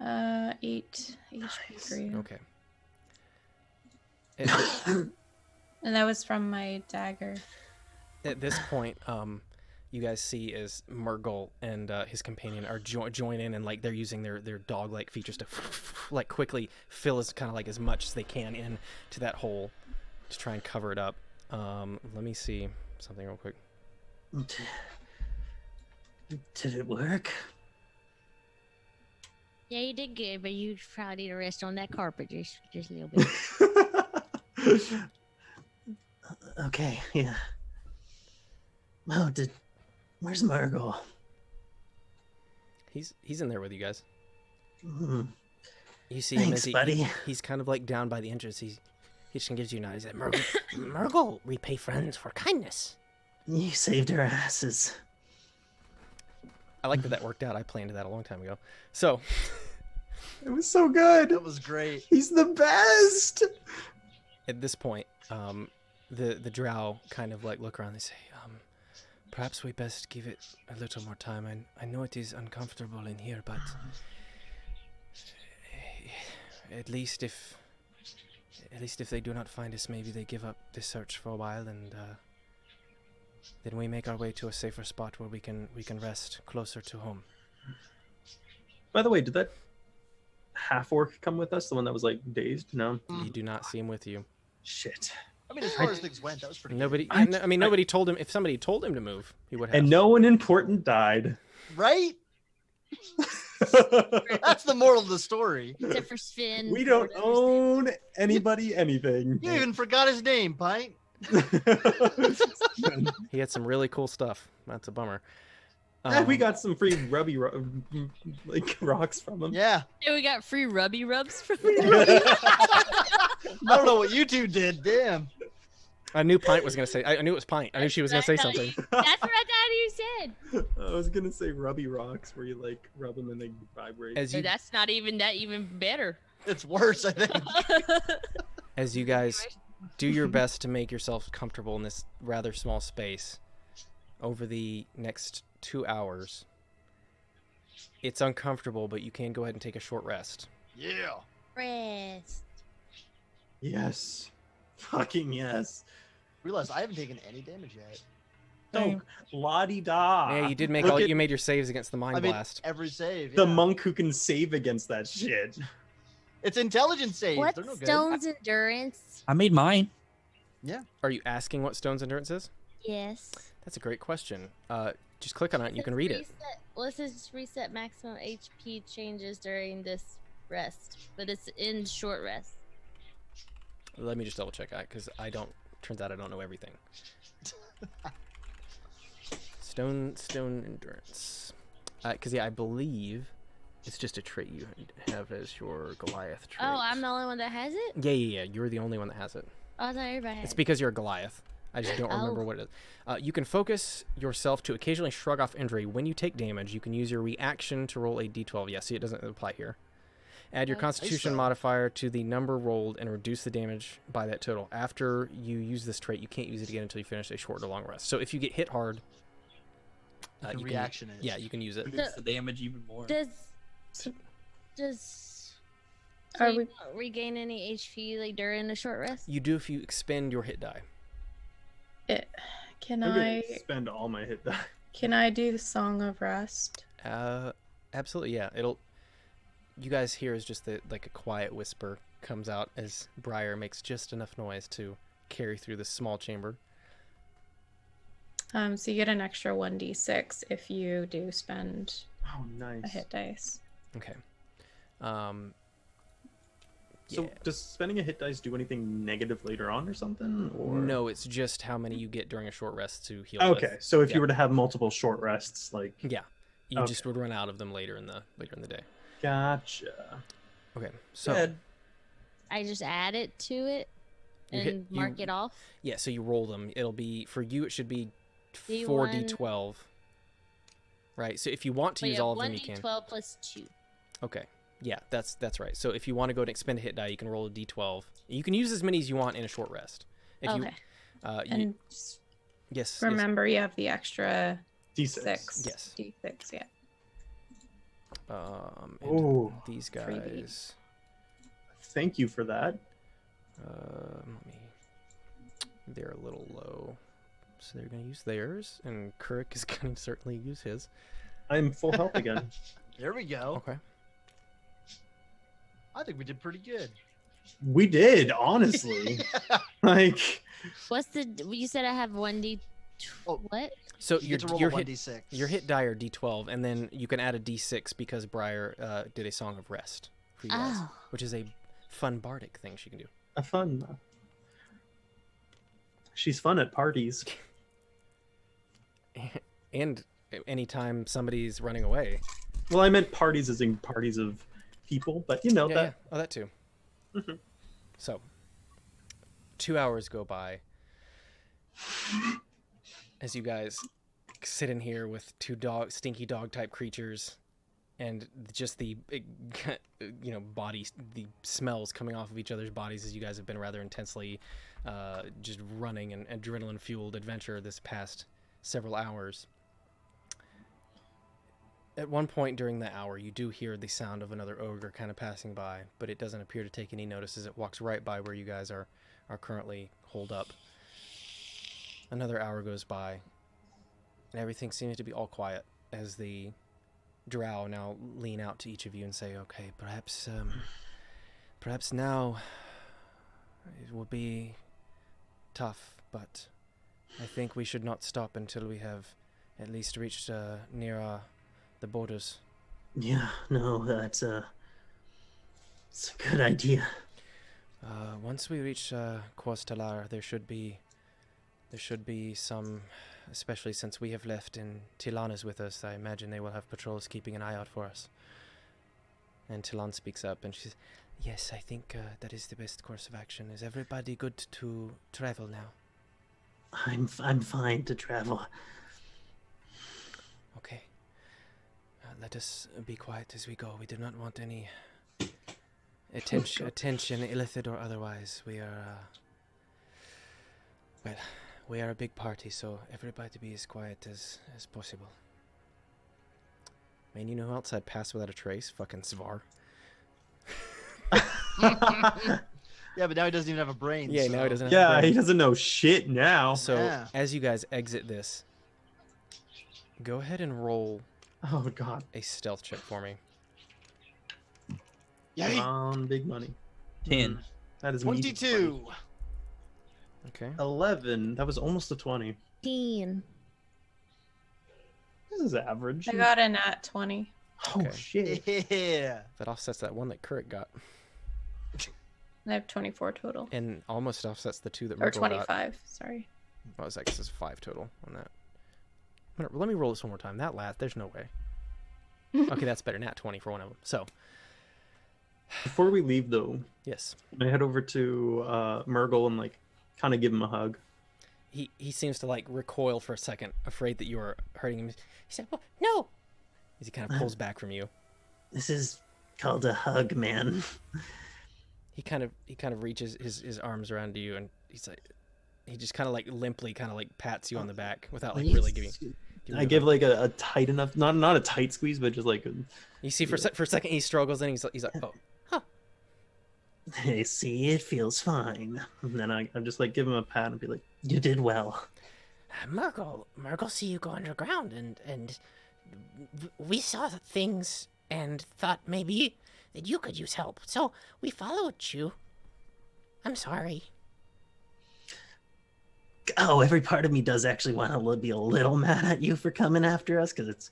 Speaker 1: 8 HP for you.
Speaker 3: Okay.
Speaker 1: And that was from my dagger.
Speaker 3: At this point, you guys see as Murgle and his companion are join in, and like they're using their dog-like features to like quickly fill as kind of like as much as they can in to that hole to try and cover it up. Let me see something real quick.
Speaker 7: Did it work?
Speaker 2: Yeah, you did good, but you probably need to rest on that carpet just a little bit.
Speaker 7: Okay, yeah. Oh, where's Margot?
Speaker 3: He's in there with you guys.
Speaker 7: Mm.
Speaker 3: You see him
Speaker 7: Thanks,
Speaker 3: as
Speaker 7: buddy.
Speaker 3: He's kind of like down by the entrance. He just gives you a nod. He's like, Murgle, repay friends for kindness.
Speaker 7: You saved our asses.
Speaker 3: I like that worked out. I planned that a long time ago. So
Speaker 8: it was so good.
Speaker 5: That was great.
Speaker 8: He's the best.
Speaker 3: At this point, the drow kind of like look around. They say, perhaps we best give it a little more time. I know it is uncomfortable in here, but at least if they do not find us, maybe they give up this search for a while, and then we make our way to a safer spot where we can rest closer to home.
Speaker 4: By the way, did that half orc come with us? The one that was like dazed? No.
Speaker 3: You do not see him with you.
Speaker 4: Shit.
Speaker 5: I mean, as far as things went, that was pretty
Speaker 3: Nobody.
Speaker 5: good.
Speaker 3: I mean, nobody told him. If somebody told him to move, he would have.
Speaker 4: And no one important died.
Speaker 5: Right? That's the moral of the story.
Speaker 2: Except for Sven.
Speaker 8: We don't own anybody anything.
Speaker 5: You even forgot his name, Pint.
Speaker 3: He had some really cool stuff. That's a bummer.
Speaker 8: We got some free like rocks from him.
Speaker 5: Yeah.
Speaker 2: Yeah, we got free rubby rubs from
Speaker 5: I don't know what you two did. Damn.
Speaker 3: I knew Pint was gonna say. I knew it was Pint. I knew she was gonna say something.
Speaker 2: That's what I thought you said.
Speaker 8: I was gonna say rubby rocks, where you like rub them and they vibrate.
Speaker 3: As you,
Speaker 2: That's not even that even better.
Speaker 5: It's worse, I think.
Speaker 3: as you guys do your best to make yourself comfortable in this rather small space over the next 2 hours, it's uncomfortable, but you can go ahead and take a short rest.
Speaker 5: Yeah.
Speaker 2: Rest.
Speaker 8: Yes. Fucking yes.
Speaker 5: Realize I haven't taken any damage yet.
Speaker 8: Oh, la-di-da.
Speaker 3: Yeah, you did make you made your saves against the mind blast.
Speaker 5: Every save.
Speaker 8: The
Speaker 5: yeah.
Speaker 8: monk who can save against that shit.
Speaker 5: It's intelligence saves.
Speaker 2: What
Speaker 5: They're no good.
Speaker 2: stone's endurance?
Speaker 9: I made mine.
Speaker 5: Yeah.
Speaker 3: Are you asking what Stone's endurance is?
Speaker 2: Yes.
Speaker 3: That's a great question. Just click on it and you can read it.
Speaker 2: Well, it says just reset maximum HP changes during this rest, but it's in short rest.
Speaker 3: Let me just double check that because turns out I don't know everything. Stone endurance. Because I believe it's just a trait you have as your Goliath trait.
Speaker 2: Oh, I'm the only one that has it?
Speaker 3: Yeah. You're the only one that has it.
Speaker 2: Oh, I thought everybody had
Speaker 3: It's
Speaker 2: it.
Speaker 3: because you're a Goliath. I just don't remember what it is. You can focus yourself to occasionally shrug off injury. When you take damage, you can use your reaction to roll a d12. Yeah, see, it doesn't apply here. Add your Constitution modifier to the number rolled and reduce the damage by that total. After you use this trait, you can't use it again until you finish a short or long rest. So if you get hit hard,
Speaker 5: you can reaction it.
Speaker 3: Yeah, you can use it.
Speaker 9: Reduce the damage even more.
Speaker 2: Are we regain any HP like during a short rest?
Speaker 3: You do if you expend your hit die.
Speaker 1: Can
Speaker 8: I'm gonna
Speaker 1: I
Speaker 8: spend all my hit die.
Speaker 1: Can I do Song of Rest?
Speaker 3: Absolutely, yeah. You guys hear is just like a quiet whisper comes out as Briar makes just enough noise to carry through this small chamber.
Speaker 1: So you get an extra 1d6 if you do spend
Speaker 8: nice.
Speaker 1: a hit dice.
Speaker 3: Okay.
Speaker 8: So does spending a hit dice do anything negative later on or something? Or
Speaker 3: No, it's just how many you get during a short rest to heal.
Speaker 8: Okay,
Speaker 3: with.
Speaker 8: so if you were to have multiple short rests, like
Speaker 3: you just would run out of them later in the day.
Speaker 8: Gotcha.
Speaker 3: Okay, so
Speaker 2: I just add it to it and mark it off.
Speaker 3: Yeah, so you roll them. It'll be for you. It should be
Speaker 2: D1.
Speaker 3: 4d12. Right. So if you want to use all of them, you can.
Speaker 2: 1d12 plus 2.
Speaker 3: Okay. Yeah, that's right. So if you want to go and expend a hit die, you can roll a d12. You can use as many as you want in a short rest. If
Speaker 1: and
Speaker 3: yes.
Speaker 1: Remember, you have the extra
Speaker 8: d6.
Speaker 3: Yes.
Speaker 1: D6. Yeah.
Speaker 3: And these guys.
Speaker 8: Thank you for that.
Speaker 3: They're a little low, so they're going to use theirs, and Kurik is going to certainly use his.
Speaker 8: I'm full health again.
Speaker 5: There we go.
Speaker 3: Okay.
Speaker 5: I think we did pretty good.
Speaker 8: We did, honestly. Like,
Speaker 2: What's you said I have 1d. What?
Speaker 3: So
Speaker 5: you get to roll
Speaker 3: your
Speaker 5: a
Speaker 3: hit,
Speaker 5: 1d6.
Speaker 3: Your hit die are d12, and then you can add a d6 because Briar did a Song of Rest for you guys, which is a fun bardic thing she can do.
Speaker 8: a fun. She's fun at parties.
Speaker 3: And anytime somebody's running away.
Speaker 8: Well, I meant parties as in parties of people, but you know that.
Speaker 3: Yeah. Oh, that too.
Speaker 8: Mm-hmm.
Speaker 3: So, 2 hours go by as you guys sit in here with two stinky dog type creatures, and just the the smells coming off of each other's bodies as you guys have been rather intensely just running an adrenaline fueled adventure this past several hours. At one point during that hour, you do hear the sound of another ogre kind of passing by, but it doesn't appear to take any notice as it walks right by where you guys are currently holed up. Another hour goes by, and everything seems to be all quiet as the drow now lean out to each of you and say, okay, perhaps now it will be tough, but I think we should not stop until we have at least reached near the borders.
Speaker 7: Yeah, no, it's a good idea.
Speaker 3: Once we reach Quostalar, there should be some, especially since we have left and Tilan is with us. I imagine they will have patrols keeping an eye out for us. And Tilan speaks up and she says, "Yes, I think that is the best course of action. Is everybody good to travel now?"
Speaker 7: I'm fine to travel.
Speaker 3: Okay. Let us be quiet as we go. We do not want any attention, Illithid or otherwise. We are, we are a big party, so everybody be as quiet as possible. Man, you know who else I'd pass without a trace? Fucking Svar.
Speaker 5: Yeah, but now he doesn't even have a brain.
Speaker 3: Yeah,
Speaker 5: so.
Speaker 3: now he doesn't have a brain.
Speaker 4: he doesn't know shit now.
Speaker 3: So, as you guys exit this, go ahead and roll
Speaker 4: Oh god.
Speaker 3: a stealth check for me.
Speaker 4: Big money.
Speaker 9: 10.
Speaker 4: That is
Speaker 5: 22.
Speaker 3: Okay.
Speaker 4: 11. That was almost a 20.
Speaker 13: 15.
Speaker 4: This is average.
Speaker 10: I got a nat 20.
Speaker 4: Oh
Speaker 3: Okay.
Speaker 4: shit.
Speaker 5: Yeah.
Speaker 3: That offsets that one that Kurek got.
Speaker 10: I have 24 total.
Speaker 3: And almost offsets the 2 that
Speaker 10: Or
Speaker 3: Myrtle got.
Speaker 10: 25, sorry.
Speaker 3: What was that? I guess it's 5 total on that. Let me roll this one more time. That last, there's no way. Okay, that's better. Nat 20 for one of them. So,
Speaker 4: Before we leave though,
Speaker 3: yes.
Speaker 4: I head over to Murgle and like kind of give him a hug.
Speaker 3: He seems to like recoil for a second, afraid that you are hurting him. He said, "Well, no!" As he kind of pulls back from you.
Speaker 7: This is called a hug, man.
Speaker 3: He kind of reaches his arms around you, and he's like, he just kind of like limply kind of like pats you on the back without like really giving.
Speaker 4: I give like a tight enough, not a tight squeeze, but just like a,
Speaker 3: You see, for a second he struggles, and he's like, "Oh,
Speaker 7: Hey, see, it feels fine. And then I just like give him a pat and be like, "You did well."
Speaker 11: Murgle, see you go underground, and we saw things and thought maybe that you could use help, so we followed you. I'm sorry."
Speaker 7: Oh, every part of me does actually want to be a little mad at you for coming after us because it's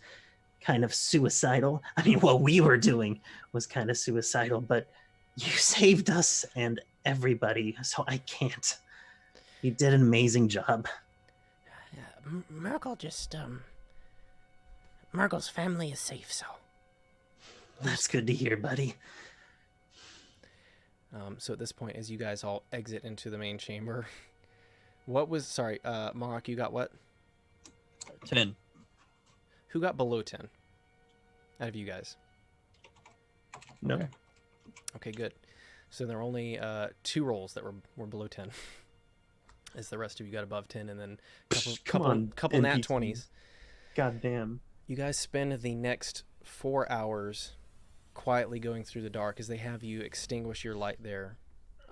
Speaker 7: kind of suicidal. I mean, what we were doing was kind of suicidal, but you saved us and everybody, so I can't. You did an amazing job.
Speaker 11: Murgle just, Murgle's family is safe, so.
Speaker 7: That's good to hear, buddy.
Speaker 3: So at this point, as you guys all exit into the main chamber, what was, sorry, Mark, you got what?
Speaker 9: 10.
Speaker 3: Who got below 10 out of you guys?
Speaker 4: no.
Speaker 3: Okay, good. So there were only 2 rolls that were below 10. As the rest of you got above 10, and then couple nat 20s.
Speaker 4: God damn.
Speaker 3: You guys spend the next 4 hours quietly going through the dark as they have you extinguish your light there,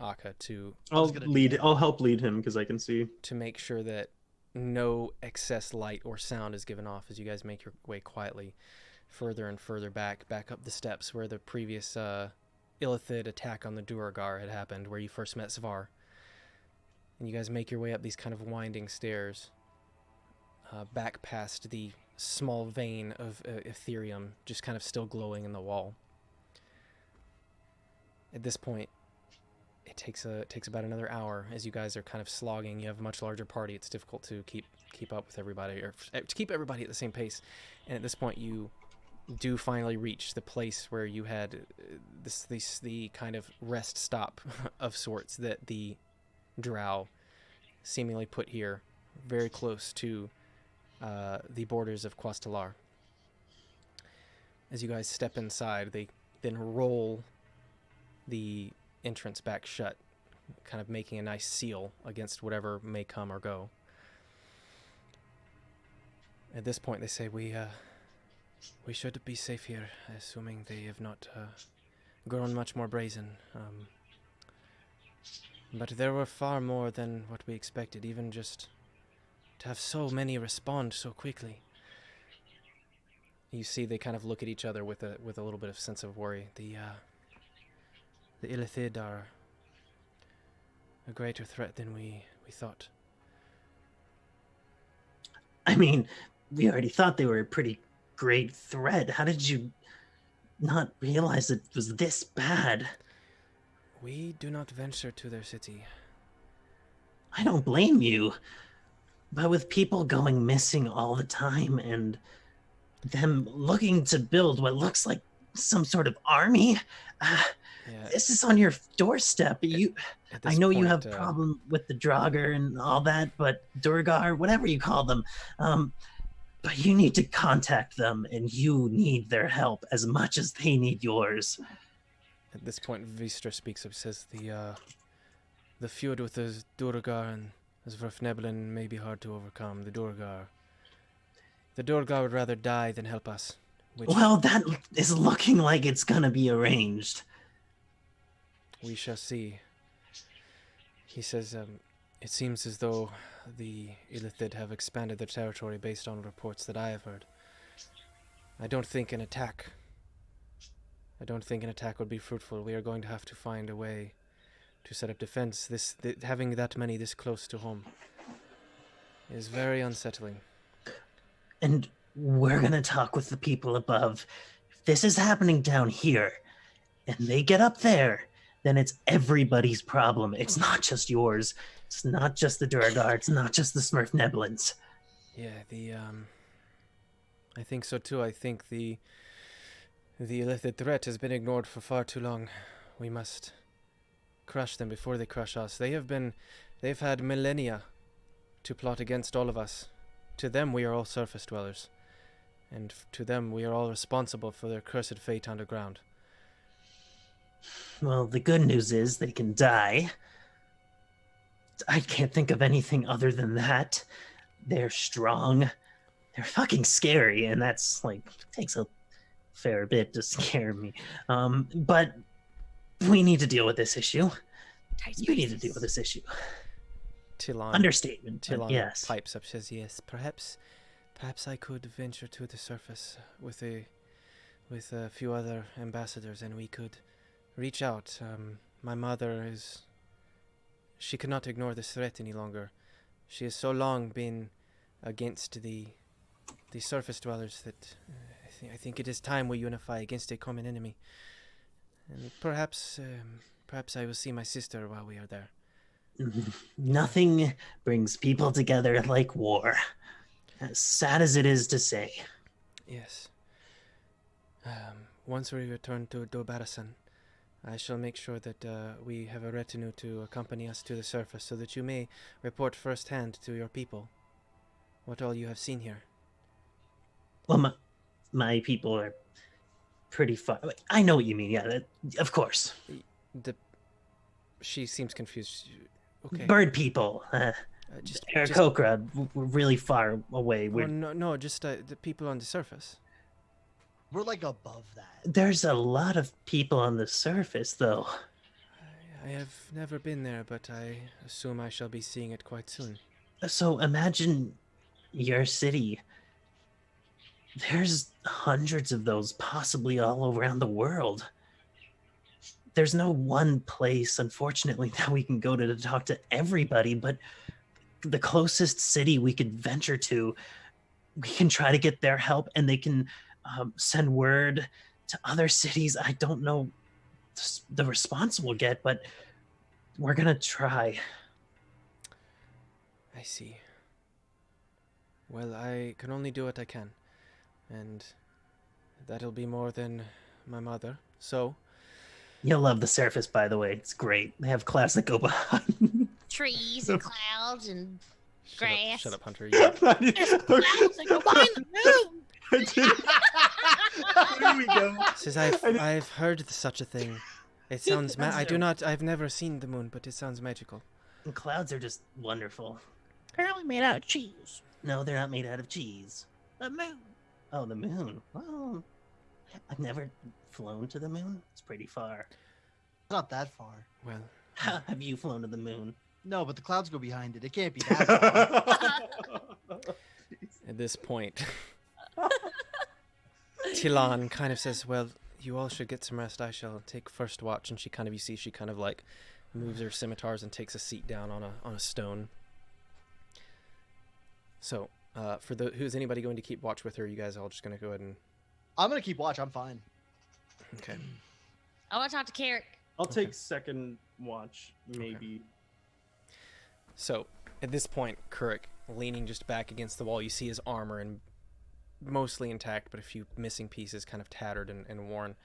Speaker 3: Akka,
Speaker 4: I'll help lead him because I can see.
Speaker 3: to make sure that no excess light or sound is given off as you guys make your way quietly further and further back up the steps where the previous Illithid attack on the Duergar had happened, where you first met Svar. And you guys make your way up these kind of winding stairs, back past the small vein of Ethereum just kind of still glowing in the wall. At this point, it takes about another hour as you guys are kind of slogging. You have a much larger party. It's difficult to keep up with everybody, or to keep everybody at the same pace. And at this point, you do finally reach the place where you had the kind of rest stop of sorts that the Drow seemingly put here, very close to the borders of Quostalar. As you guys step inside, they then roll the entrance back shut, kind of making a nice seal against whatever may come or go. At this point, they say, we should be safe here, assuming they have not grown much more brazen. But there were far more than what we expected, even just to have so many respond so quickly. You see they kind of look at each other with a little bit of sense of worry. The Illithid are a greater threat than we thought.
Speaker 7: I mean, we already thought they were a pretty great threat. How did you not realize it was this bad.
Speaker 3: We do not venture to their city.
Speaker 7: I don't blame you. But with people going missing all the time and them looking to build what looks like some sort of army, this is on your doorstep. I know you have problem with the Draugr and all that, but Durgar, whatever you call them, but you need to contact them, and you need their help as much as they need yours.
Speaker 3: At this point, Vistra speaks up, says the feud with the Durgar and Adufresne99 may be hard to overcome. The Durgar would rather die than help us.
Speaker 7: Well, that is looking like it's gonna be arranged.
Speaker 3: We shall see. He says, it seems as though the Illithid have expanded their territory based on reports that I have heard. I don't think an attack would be fruitful. We are going to have to find a way to set up defense. Having that many this close to home is very unsettling.
Speaker 7: And we're gonna talk with the people above. If this is happening down here, and they get up there, then it's everybody's problem. It's not just yours. It's not just the Durgar. It's not just the Smurfneblins.
Speaker 3: Yeah, I think so too. I think the Illithid threat has been ignored for far too long. We must crush them before they crush us. They've had millennia to plot against all of us. To them, we are all surface dwellers. And to them, we are all responsible for their cursed fate underground.
Speaker 7: Well, the good news is they can die. I can't think of anything other than that. They're strong. They're fucking scary, and that's, takes a fair bit to scare me. But we need to deal with this issue. You need to deal with this issue.
Speaker 3: Tilon.
Speaker 7: Understatement,
Speaker 3: Tilon
Speaker 7: yes.
Speaker 3: pipes up, says, yes, perhaps I could venture to the surface with a few other ambassadors, and we could reach out. My mother she cannot ignore this threat any longer. She has so long been against the surface dwellers that I think it is time we unify against a common enemy. And perhaps I will see my sister while we are there.
Speaker 7: Nothing brings people together like war. As sad as it is to say.
Speaker 3: Yes. Once we return to Dobarasan, I shall make sure that we have a retinue to accompany us to the surface so that you may report firsthand to your people what all you have seen here.
Speaker 7: Well, my people are pretty far. I know what you mean, yeah, of course.
Speaker 3: She seems confused. Okay.
Speaker 7: Bird people. Aarakocra, we're really far away.
Speaker 3: No, just the people on the surface.
Speaker 5: We're above that.
Speaker 7: There's a lot of people on the surface, though.
Speaker 3: I have never been there, but I assume I shall be seeing it quite soon.
Speaker 7: So imagine your city. There's hundreds of those possibly all around the world. There's no one place, unfortunately, that we can go to talk to everybody, but the closest city we could venture to, we can try to get their help, and they can send word to other cities. I don't know the response we'll get, but we're gonna try.
Speaker 3: I see. Well, I can only do what I can, and that'll be more than my mother, so...
Speaker 7: You'll love the surface, by the way. It's great. They have clouds that go behind.
Speaker 2: Trees and clouds and grass.
Speaker 3: Shut up, Hunter.
Speaker 2: There's clouds that go behind the moon.
Speaker 7: Here we go.
Speaker 3: Says I've heard such a thing. It sounds I've never seen the moon, but it sounds magical.
Speaker 7: And clouds are just wonderful.
Speaker 13: They're only made out of cheese.
Speaker 7: No, they're not made out of cheese.
Speaker 13: The moon.
Speaker 7: Oh, the moon. Well, I've never flown to the moon. It's pretty far.
Speaker 5: Not that far.
Speaker 3: Well,
Speaker 7: have you flown to the moon?
Speaker 5: No, but the clouds go behind it. It can't be that far.
Speaker 3: At this point, Tilon kind of says, well, you all should get some rest. I shall take first watch. And she kind of moves her scimitars and takes a seat down on a stone. So, who's anybody going to keep watch with her? You guys all just going to go ahead and...
Speaker 5: I'm going to keep watch. I'm fine.
Speaker 3: Okay.
Speaker 2: I want to talk to Carrick.
Speaker 14: I'll take second watch, maybe.
Speaker 3: So, at this point, Kuruk, leaning just back against the wall, you see his armor and mostly intact, but a few missing pieces, kind of tattered and worn.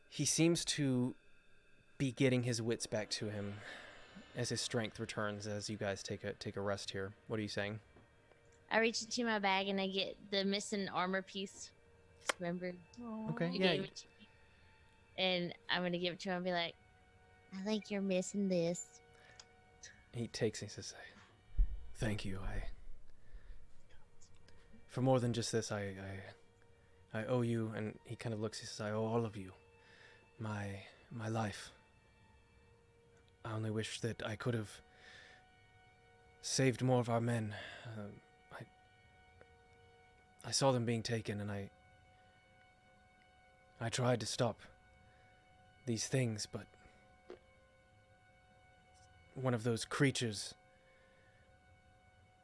Speaker 3: He seems to be getting his wits back to him as his strength returns. As you guys take a rest here, what are you saying?
Speaker 2: I reach into my bag and I get the missing armor piece. Remember?
Speaker 3: Okay,
Speaker 2: You
Speaker 3: yeah.
Speaker 2: gave it to me. And I'm gonna give it to him and be like, I think you're missing this.
Speaker 3: He takes it and says, "Thank you. For more than just this, I owe you." And he kind of looks. He says, "I owe all of you my life. I only wish that I could have saved more of our men. I saw them being taken, and I tried to stop these things, but one of those creatures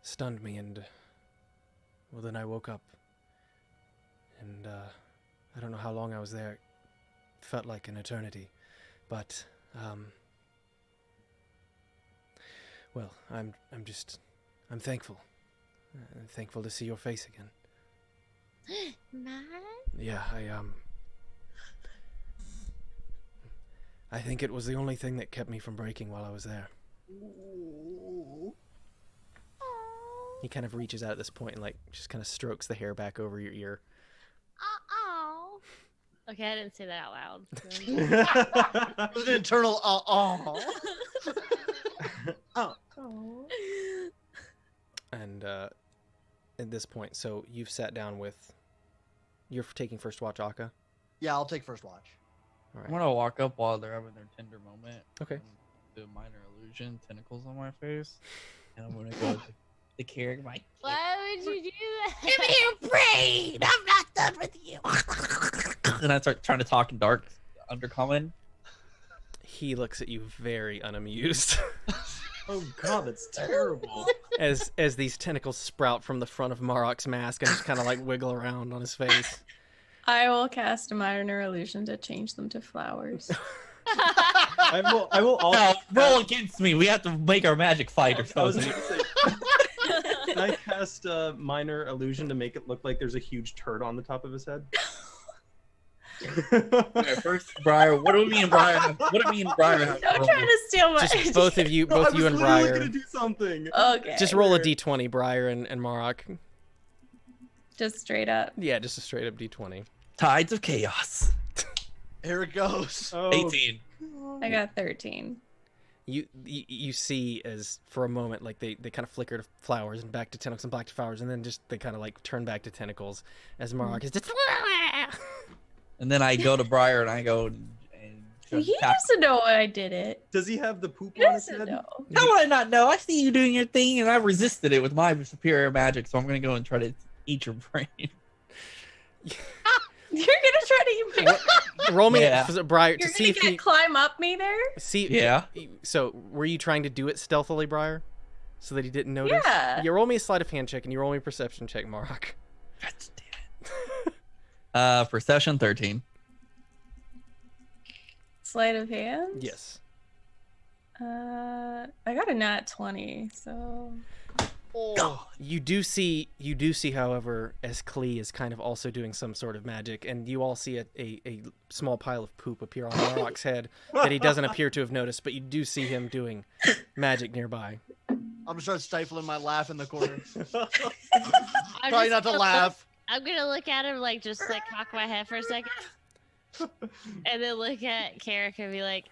Speaker 3: stunned me, and well, then I woke up, and I don't know how long I was there. It felt like an eternity, but well, I'm thankful. I'm thankful to see your face again.
Speaker 2: Mine?
Speaker 3: Yeah, I think it was the only thing that kept me from breaking while I was there. He kind of reaches out at this point and like just kind of strokes the hair back over your ear.
Speaker 2: Oh. Okay, I didn't say that out loud.
Speaker 5: It was an internal
Speaker 3: And at this point, so you've sat down with. You're taking first watch, Akka.
Speaker 5: Yeah, I'll take first watch.
Speaker 3: All right.
Speaker 9: I'm gonna walk up while they're having their tender moment.
Speaker 3: Okay.
Speaker 9: Do a minor illusion, tentacles on my face, and I'm gonna go to the Carrick mic.
Speaker 2: Why would you do that?
Speaker 6: Give me your brain! I'm not done with you!
Speaker 9: And I start trying to talk in dark undercommon.
Speaker 3: He looks at you very unamused.
Speaker 14: Oh god, that's terrible.
Speaker 3: as these tentacles sprout from the front of Marok's mask and just kind of like wiggle around on his face.
Speaker 10: I will cast a minor illusion to change them to flowers.
Speaker 14: I will also
Speaker 9: No, roll against me. We have to make our magic fight or
Speaker 14: I was
Speaker 9: something.
Speaker 14: gonna say, can I cast a minor illusion to make it look like there's a huge turd on the top of his head?
Speaker 9: Okay, first, Briar. What do me and Briar? What do me and Briar have?
Speaker 10: Don't try to steal my
Speaker 3: Just both of you,
Speaker 14: No,
Speaker 3: both
Speaker 14: I
Speaker 3: you
Speaker 14: was
Speaker 3: and
Speaker 14: literally
Speaker 3: Briar.
Speaker 14: gonna do something.
Speaker 10: Okay.
Speaker 3: Just roll a d20, Briar and Marok.
Speaker 10: Just straight up.
Speaker 3: Yeah, just a straight up d20.
Speaker 9: Tides of chaos.
Speaker 5: Here it goes.
Speaker 14: Oh,
Speaker 9: 18.
Speaker 10: I got 13.
Speaker 3: You see as for a moment like they kind of flicker to flowers and back to tentacles and back to flowers and then just they kind of like turn back to tentacles as Marok is just.
Speaker 9: And then I go to Briar and I go. And
Speaker 10: He doesn't know I did it.
Speaker 14: Does he have the poop
Speaker 10: He
Speaker 14: on his
Speaker 10: doesn't
Speaker 14: head?
Speaker 10: know.
Speaker 9: How would I not know? I see you doing your thing, and I resisted it with my superior magic. So I'm gonna go and try to eat your brain.
Speaker 10: You're gonna try to eat my
Speaker 3: Roll me,
Speaker 9: Yeah.
Speaker 3: Briar,
Speaker 10: You're
Speaker 3: to see
Speaker 10: gonna
Speaker 3: if
Speaker 10: get
Speaker 3: you
Speaker 10: climb up me there?
Speaker 3: see.
Speaker 9: Yeah.
Speaker 3: So were you trying to do it stealthily, Briar, so that he didn't notice?
Speaker 10: Yeah.
Speaker 3: You roll me a sleight of hand check and you roll me a perception check, Marok.
Speaker 9: Perception 13.
Speaker 10: Sleight of hand?
Speaker 3: Yes.
Speaker 10: I got a nat 20, so
Speaker 3: You do see, however, as Klee is kind of also doing some sort of magic, and you all see a small pile of poop appear on Marok's head that he doesn't appear to have noticed, but you do see him doing magic nearby.
Speaker 5: I'm gonna start stifling my laugh in the corner.
Speaker 2: I'm
Speaker 5: Try
Speaker 2: just
Speaker 5: not to
Speaker 2: gonna
Speaker 5: laugh.
Speaker 2: I'm gonna look at him like just like cock my head for a second, and then look at Carrick and be like,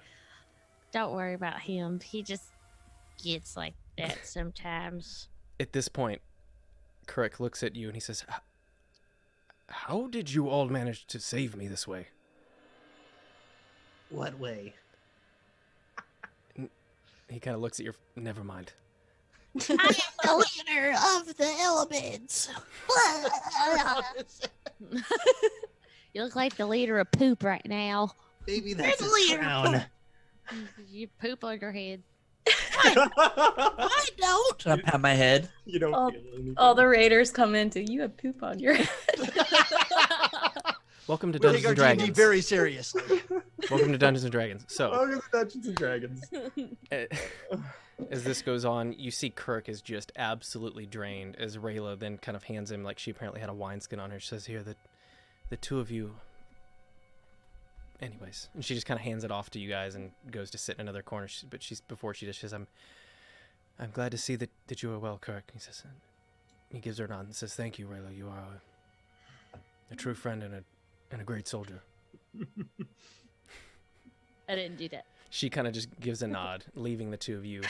Speaker 2: "Don't worry about him. He just gets like that sometimes."
Speaker 3: At this point, Kuruk looks at you and he says, "How did you all manage to save me this way?"
Speaker 7: What way?
Speaker 3: He kind of looks at your. Never mind.
Speaker 6: I am the leader of the Illithids.
Speaker 2: You look like the leader of poop right now.
Speaker 7: Maybe
Speaker 6: that's
Speaker 7: that's
Speaker 6: the
Speaker 7: his
Speaker 6: leader.
Speaker 7: crown.
Speaker 2: You poop on your head.
Speaker 6: I don't.
Speaker 9: I pat my head.
Speaker 14: You don't
Speaker 10: all,
Speaker 14: feel anything.
Speaker 10: all the raiders come into you have poop on your head.
Speaker 3: Welcome to
Speaker 5: We
Speaker 3: Dungeons
Speaker 5: take our
Speaker 3: and
Speaker 5: D&D
Speaker 3: Dragons.
Speaker 5: very seriously.
Speaker 3: Welcome to Dungeons and Dragons. So,
Speaker 14: Welcome to Dungeons and Dragons.
Speaker 3: as this goes on, you see Kirk is just absolutely drained. As Rayla then kind of hands him, like she apparently had a wineskin on her. She says, "Here, the two of you." Anyways, and she just kind of hands it off to you guys and goes to sit in another corner. Before she does, she says, "I'm glad to see that you are well, Kirk." He says, he gives her a nod and says, "Thank you, Rayla. You are a true friend and a great soldier."
Speaker 2: I didn't do that.
Speaker 3: She kind of just gives a nod, leaving the two of you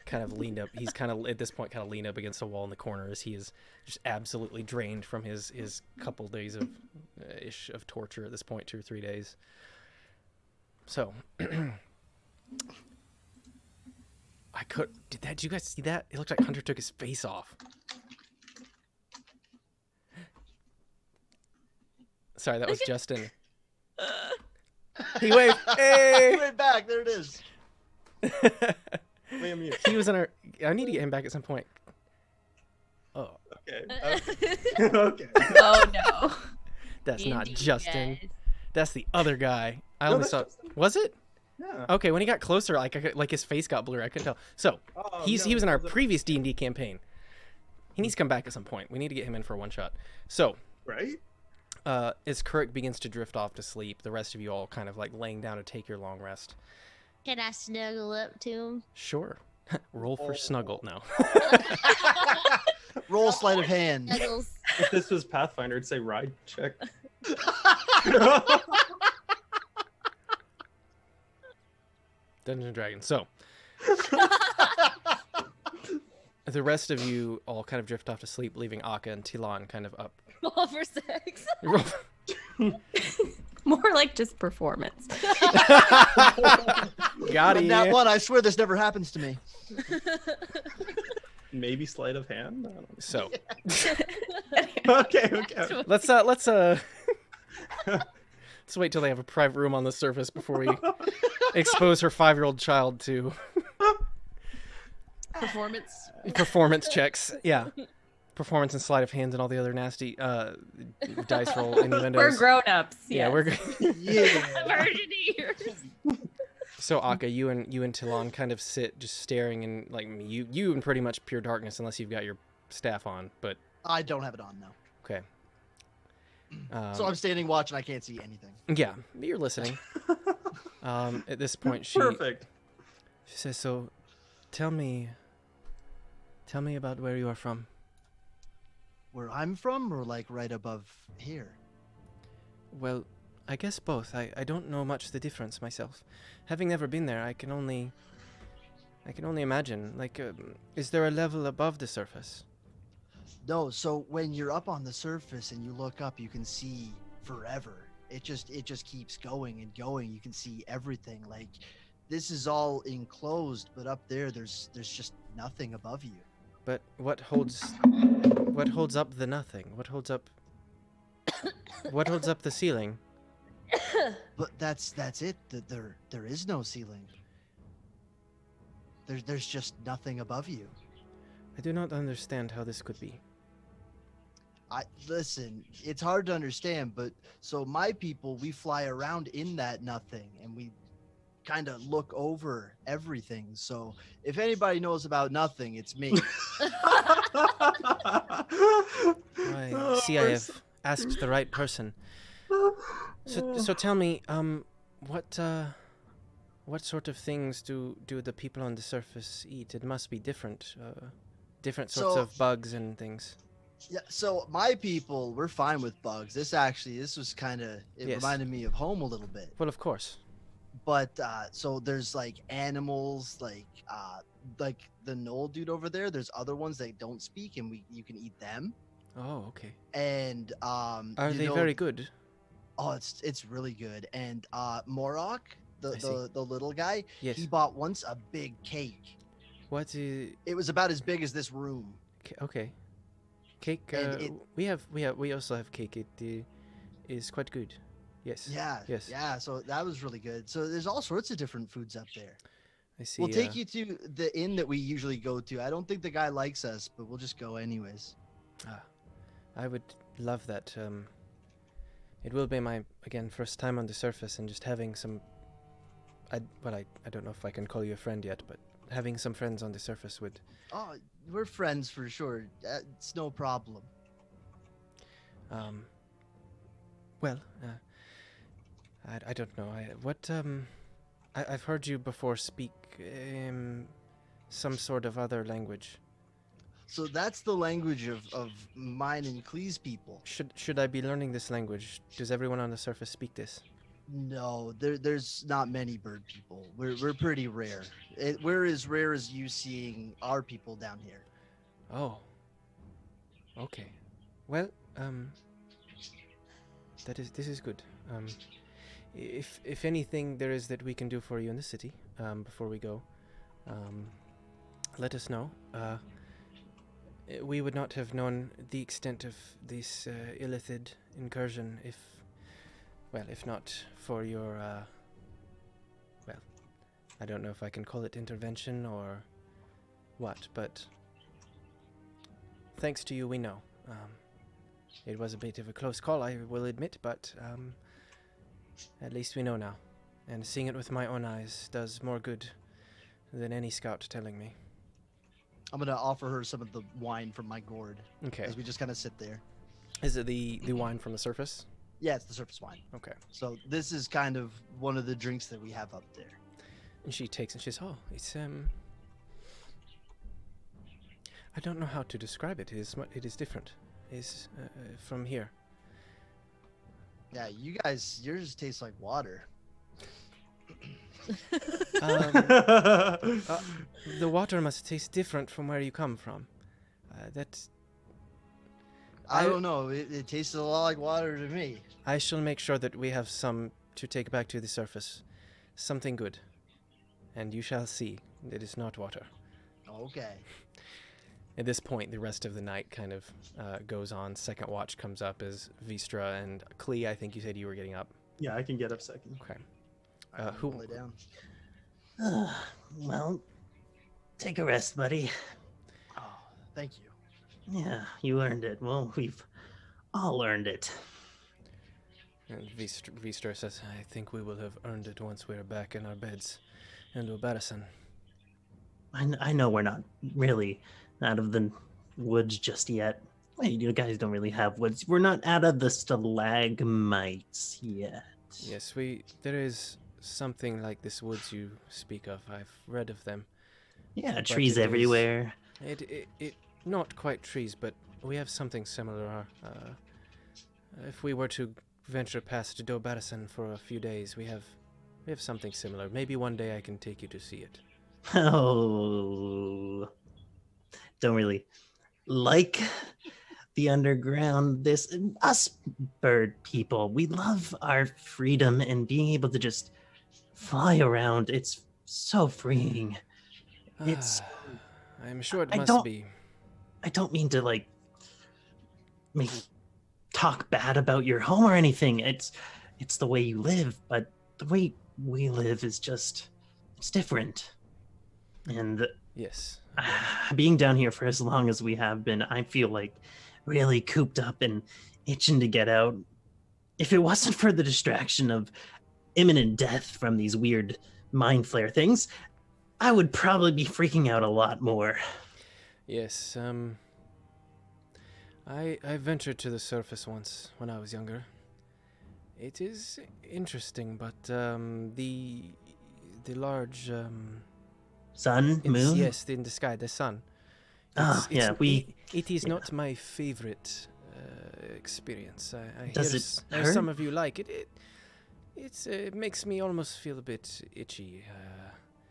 Speaker 3: kind of leaned up. He's kind of, at this point, kind of leaned up against a wall in the corner as he is just absolutely drained from his couple days of of torture at this point, 2 or 3 days. So, did you guys see that? It looked like Hunter took his face off. Sorry, that was Justin. He waved. Hey!
Speaker 5: Way back. There it is.
Speaker 3: He was in our. I need to get him back at some point. Oh.
Speaker 14: Okay. Okay.
Speaker 10: Oh no.
Speaker 3: That's not
Speaker 10: Indeed,
Speaker 3: Justin.
Speaker 10: guys.
Speaker 3: That's the other guy. I
Speaker 14: No,
Speaker 3: only
Speaker 14: that's
Speaker 3: saw.
Speaker 14: Justin.
Speaker 3: Was it?
Speaker 14: Yeah.
Speaker 3: Okay, when he got closer, like his face got blurry. I couldn't tell. So
Speaker 14: Oh,
Speaker 3: he
Speaker 14: no,
Speaker 3: was in our
Speaker 14: that was a-
Speaker 3: previous D&D campaign. He needs to come back at some point. We need to get him in for a one shot. So.
Speaker 14: Right.
Speaker 3: As Kirk begins to drift off to sleep, the rest of you all kind of like laying down to take your long rest.
Speaker 2: Can I snuggle up to him?
Speaker 3: Sure. Roll for snuggle now.
Speaker 5: Roll sleight of hand.
Speaker 2: Snuggles.
Speaker 14: If this was Pathfinder, it'd say ride check.
Speaker 3: Dungeons and Dragons. So the rest of you all kind of drift off to sleep, leaving Akka and Tilan kind of up.
Speaker 2: Roll for sex.
Speaker 10: More like just performance.
Speaker 3: Got
Speaker 5: And
Speaker 3: it.
Speaker 5: that one, I swear this never happens to me.
Speaker 14: Maybe sleight of hand. I don't know.
Speaker 3: So
Speaker 14: Okay.
Speaker 3: let's wait till they have a private room on the surface before we expose her 5-year-old child to performance checks. Yeah. Performance and sleight of hands and all the other nasty dice roll innuendos.
Speaker 10: We're grown-ups.
Speaker 3: Yeah,
Speaker 10: yes.
Speaker 3: we're
Speaker 5: Yeah.
Speaker 2: Virgin ears.
Speaker 3: So Akka, you and Talon kind of sit just staring in like you in pretty much pure darkness unless you've got your staff on, but
Speaker 5: I don't have it on now.
Speaker 3: okay.
Speaker 5: So I'm standing watch and I can't see anything.
Speaker 3: Yeah, you're listening. At this point, she says, "So, tell me about where you are from."
Speaker 5: Where I'm from, or like right above here?
Speaker 3: Well, I guess both. I don't know much the difference myself. Having never been there, I can only imagine. Like, is there a level above the surface?
Speaker 5: No, so when you're up on the surface and you look up, you can see forever. It just keeps going and going. You can see everything. Like, this is all enclosed, but up there's just nothing above you.
Speaker 3: But what holds up the nothing? What holds up the ceiling?
Speaker 5: But that's it. There is no ceiling. There's just nothing above you.
Speaker 3: I do not understand how this could be.
Speaker 5: Listen, it's hard to understand, but so my people, we fly around in that nothing and we kind of look over everything. So if anybody knows about nothing, it's me.
Speaker 3: I see I have asked the right person. So tell me, what sort of things do the people on the surface eat? It must be different sorts of bugs and things.
Speaker 5: Yeah, so my people, we're fine with bugs. This was kind of, it reminded me of home a little bit.
Speaker 3: Well, of course.
Speaker 5: But so there's like animals, like the Knoll dude over there. There's other ones that don't speak, and you can eat them.
Speaker 3: Oh, okay.
Speaker 5: And
Speaker 3: are they very good?
Speaker 5: Oh, it's really good. And Morok, the little guy,
Speaker 3: yes,
Speaker 5: he bought once a big cake.
Speaker 3: What is?
Speaker 5: It was about as big as this room.
Speaker 3: Okay. Cake. We also have cake. It is quite good. Yes.
Speaker 5: Yeah.
Speaker 3: Yes.
Speaker 5: Yeah. So that was really good. So there's all sorts of different foods up there.
Speaker 3: I see.
Speaker 5: We'll take you to the inn that we usually go to. I don't think the guy likes us, but we'll just go anyways.
Speaker 3: I would love that. It will be my, again, first time on the surface, and just having some... I don't know if I can call you a friend yet, but having some friends on the surface would...
Speaker 5: Oh, we're friends for sure. It's no problem.
Speaker 3: Well, I don't know. I've heard you before speak some sort of other language.
Speaker 5: So that's the language of mine and Klee's people.
Speaker 3: Should I be learning this language? Does everyone on the surface speak this?
Speaker 5: No, there's not many bird people. We're pretty rare. We're as rare as you seeing our people down here.
Speaker 3: Oh. Okay. Well, this is good. If anything there is that we can do for you in the city, before we go, let us know. We would not have known the extent of this Illithid incursion if not for your, I don't know if I can call it intervention or what, but thanks to you, we know. It was a bit of a close call, I will admit, but at least we know now. And seeing it with my own eyes does more good than any scout telling me.
Speaker 5: I'm gonna offer her some of the wine from my gourd.
Speaker 3: Okay.
Speaker 5: As we just kind of sit there.
Speaker 3: Is it the wine from the surface?
Speaker 5: Yeah, it's the surface wine.
Speaker 3: Okay.
Speaker 5: So this is kind of one of the drinks that we have up there.
Speaker 3: And she takes and she says, "Oh, it's I don't know how to describe it. It is different. It's from here."
Speaker 5: Yeah, you guys, yours tastes like water.
Speaker 3: The water must taste different from where you come from.
Speaker 5: I don't know. It tastes a lot like water to me.
Speaker 3: I shall make sure that we have some to take back to the surface. Something good. And you shall see. It is not water.
Speaker 5: Okay.
Speaker 3: At this point, the rest of the night kind of goes on. Second watch comes up as Vistra and Klee. I think you said you were getting up.
Speaker 14: Yeah, I can get up second.
Speaker 3: Okay.
Speaker 5: Who lay down?
Speaker 7: Well, take a rest, buddy.
Speaker 5: Oh, thank you.
Speaker 7: Yeah, you earned it. Well, we've all earned it.
Speaker 3: And Vistra says, "I think we will have earned it once we are back in our beds in Obarison."
Speaker 7: I know we're not really out of the woods just yet. Wait, you guys don't really have woods. We're not out of the stalagmites yet.
Speaker 3: Yes, there is something like this woods you speak of. I've read of them.
Speaker 7: Yeah,
Speaker 3: But
Speaker 7: trees
Speaker 3: it is-
Speaker 7: everywhere.
Speaker 3: It not quite trees, but we have something similar. If we were to venture past Dobarison for a few days, we have something similar. Maybe one day I can take you to see it.
Speaker 7: Oh, don't really like the underground. Us bird people, we love our freedom and being able to just fly around. It's so freeing. It's
Speaker 3: I'm sure it must be.
Speaker 7: I don't mean to talk bad about your home or anything. It's the way you live, but the way we live is just, it's different. And
Speaker 3: yes,
Speaker 7: being down here for as long as we have been, I feel like really cooped up and itching to get out. If it wasn't for the distraction of imminent death from these weird mind flare things, I would probably be freaking out a lot more.
Speaker 3: Yes, I ventured to the surface once when I was younger. It is interesting, but the large
Speaker 7: sun, moon.
Speaker 3: Yes, in the sky, the sun. It is not my favorite experience. I
Speaker 7: Does
Speaker 3: hear
Speaker 7: it
Speaker 3: hear
Speaker 7: hurt?
Speaker 3: some of you like it. It makes me almost feel a bit itchy.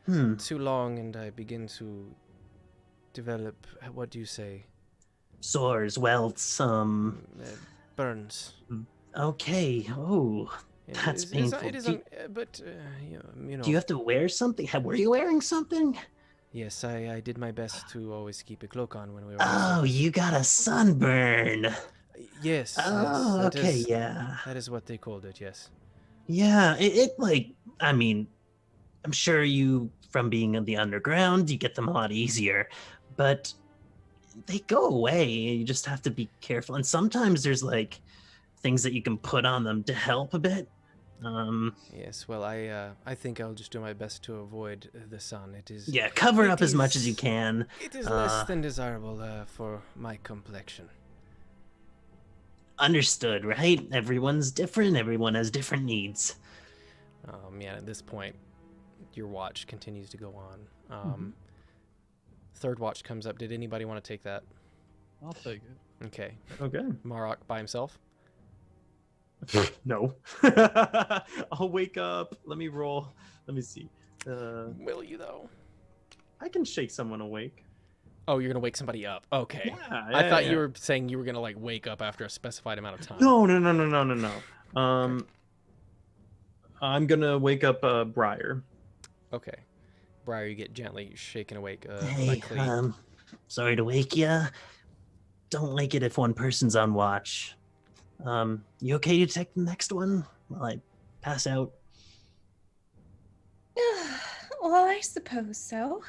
Speaker 3: Too long, and I begin to develop. What do you say?
Speaker 7: Sores, welts,
Speaker 3: burns.
Speaker 7: Okay. Oh, that's painful.
Speaker 3: It is, but you know.
Speaker 7: Do you have to wear something? Were you wearing something?
Speaker 3: Yes, I did my best to always keep a cloak on when we were.
Speaker 7: Oh, you got a sunburn.
Speaker 3: Yes.
Speaker 7: Oh,
Speaker 3: yes,
Speaker 7: okay, yeah.
Speaker 3: That is what they called it. Yes.
Speaker 7: Yeah, I mean, I'm sure you, from being in the underground, you get them a lot easier, but they go away. You just have to be careful. And sometimes there's things that you can put on them to help a bit.
Speaker 3: Yes, well, I think I'll just do my best to avoid the sun. It is.
Speaker 7: Yeah, cover
Speaker 3: it
Speaker 7: up as much as you
Speaker 3: is-
Speaker 7: can.
Speaker 3: It is less than desirable for my complexion.
Speaker 7: Understood, right? Everyone's different. Everyone has different needs.
Speaker 3: Yeah, at this point, your watch continues to go on. Third watch comes up. Did anybody want to take that?
Speaker 9: I'll take it.
Speaker 3: Okay.
Speaker 14: Okay.
Speaker 3: Marok by himself?
Speaker 14: No. I'll wake up. Let me roll. Let me see.
Speaker 3: Will you, though?
Speaker 14: I can shake someone awake.
Speaker 3: Oh, you're going to wake somebody up. Okay.
Speaker 14: Yeah,
Speaker 3: I thought
Speaker 14: yeah.
Speaker 3: you were saying you were going to, like, wake up after a specified amount of time.
Speaker 14: No. I'm gonna wake up Briar.
Speaker 3: Okay. Briar, you get gently shaken awake.
Speaker 7: Hey,
Speaker 3: by Clee.
Speaker 7: sorry to wake ya. Don't like it if one person's on watch. You okay to take the next one while I pass out?
Speaker 1: Well, I suppose so.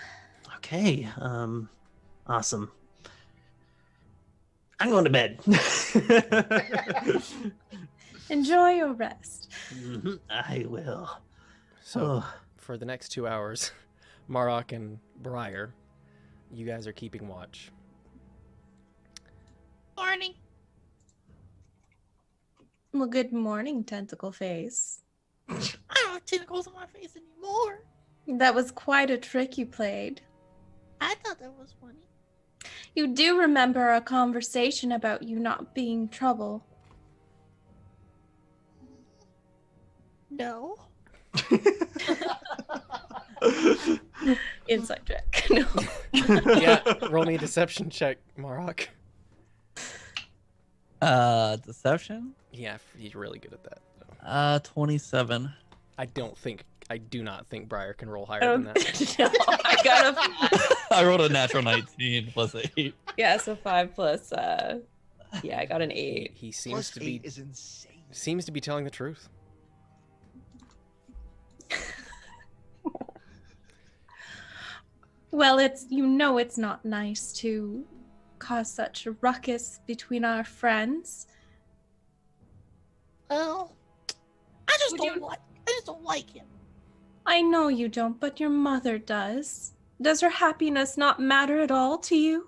Speaker 7: Okay, awesome. I'm going to bed.
Speaker 1: Enjoy your rest.
Speaker 7: I will.
Speaker 3: So, for the next 2 hours, Marok and Briar, you guys are keeping watch.
Speaker 2: Morning.
Speaker 1: Well, good morning, Tentacle Face.
Speaker 2: I don't have tentacles on my face anymore.
Speaker 1: That was quite a trick you played.
Speaker 2: I thought that was funny.
Speaker 1: You do remember a conversation about you not being trouble.
Speaker 2: No.
Speaker 1: Inside check. No.
Speaker 3: Yeah, roll me a deception check, Marok.
Speaker 9: Deception?
Speaker 3: Yeah, you're really good at that.
Speaker 9: 27.
Speaker 3: I do not think Briar can roll higher than that.
Speaker 10: No, I got a
Speaker 9: I rolled a natural 19 plus 8.
Speaker 10: yeah, so 5 plus yeah, I got an 8.
Speaker 3: He seems to be seems to be telling the truth.
Speaker 1: Well, it's not nice to cause such a ruckus between our friends.
Speaker 2: Well, I just don't like him.
Speaker 1: I know you don't, but your mother does. Does her happiness not matter at all to you?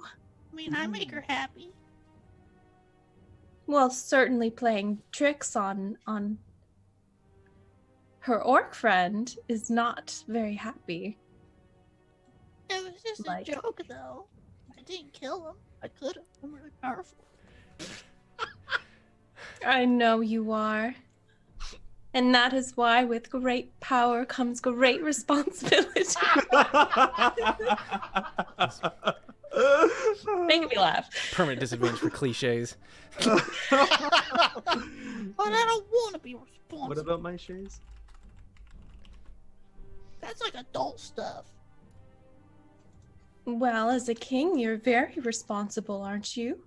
Speaker 2: I mean, I make her happy.
Speaker 1: Well, certainly playing tricks on her orc friend is not very happy.
Speaker 2: It was just a joke, though. I didn't kill him. I could have. I'm really powerful.
Speaker 1: I know you are. And that is why with great power comes great responsibility.
Speaker 10: Making me laugh.
Speaker 3: Permanent disadvantage for cliches.
Speaker 2: But I don't want to be responsible.
Speaker 14: What about my shays?
Speaker 2: That's like adult stuff.
Speaker 1: Well, as a king, you're very responsible, aren't you?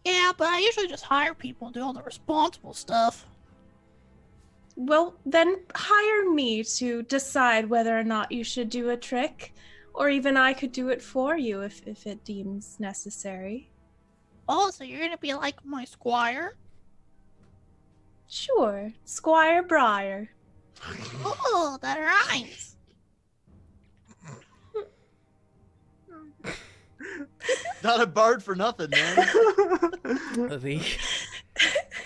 Speaker 2: Yeah, but I usually just hire people and do all the responsible stuff.
Speaker 1: Well, then hire me to decide whether or not you should do a trick, or even I could do it for you if it deems necessary.
Speaker 2: Oh, so you're gonna be like my squire?
Speaker 1: Sure, Squire Briar.
Speaker 2: Oh, that rhymes.
Speaker 5: Not a bard for nothing, man.
Speaker 3: The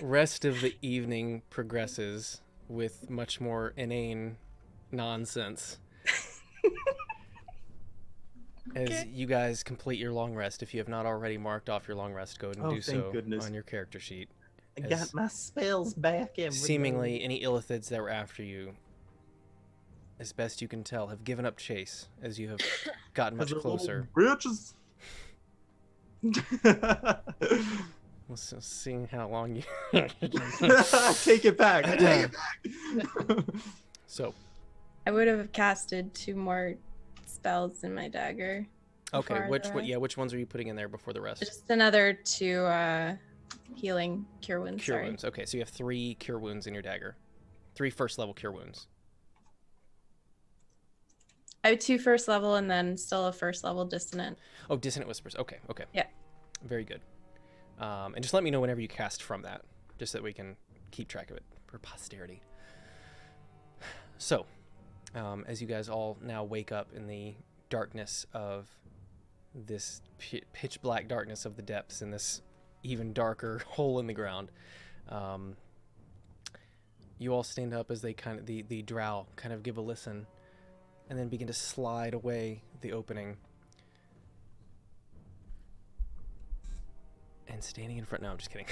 Speaker 3: rest of the evening progresses with much more inane nonsense. As you guys complete your long rest, if you have not already marked off your long rest, go ahead and do
Speaker 14: thank
Speaker 3: so
Speaker 14: goodness.
Speaker 3: on your character sheet.
Speaker 14: I
Speaker 3: As
Speaker 14: got my spells back.
Speaker 3: seemingly any Illithids that were after you, as best you can tell, have given up chase as you have gotten much closer.
Speaker 14: Bitches.
Speaker 3: We'll see how long you
Speaker 14: Take it back. I take it back.
Speaker 3: So,
Speaker 1: I would have casted 2 more spells in my dagger.
Speaker 3: okay,
Speaker 1: before the-
Speaker 3: which ones are you putting in there before the rest?
Speaker 1: Just another 2 healing cure wounds.
Speaker 3: Cure
Speaker 1: sorry.
Speaker 3: wounds. Okay, so you have 3 cure wounds in your dagger. 3 first level cure wounds.
Speaker 1: I have 2 first level and then still a first level dissonant.
Speaker 3: Oh, dissonant whispers. Okay, okay.
Speaker 1: Yeah.
Speaker 3: Very good. And just let me know whenever you cast from that. just so that we can keep track of it for posterity. So, as you guys all now wake up in the darkness of this pitch black darkness of the depths in this even darker hole in the ground, you all stand up as they the drow kind of give a listen and then begin to slide away the opening. And standing in front, no, I'm just kidding.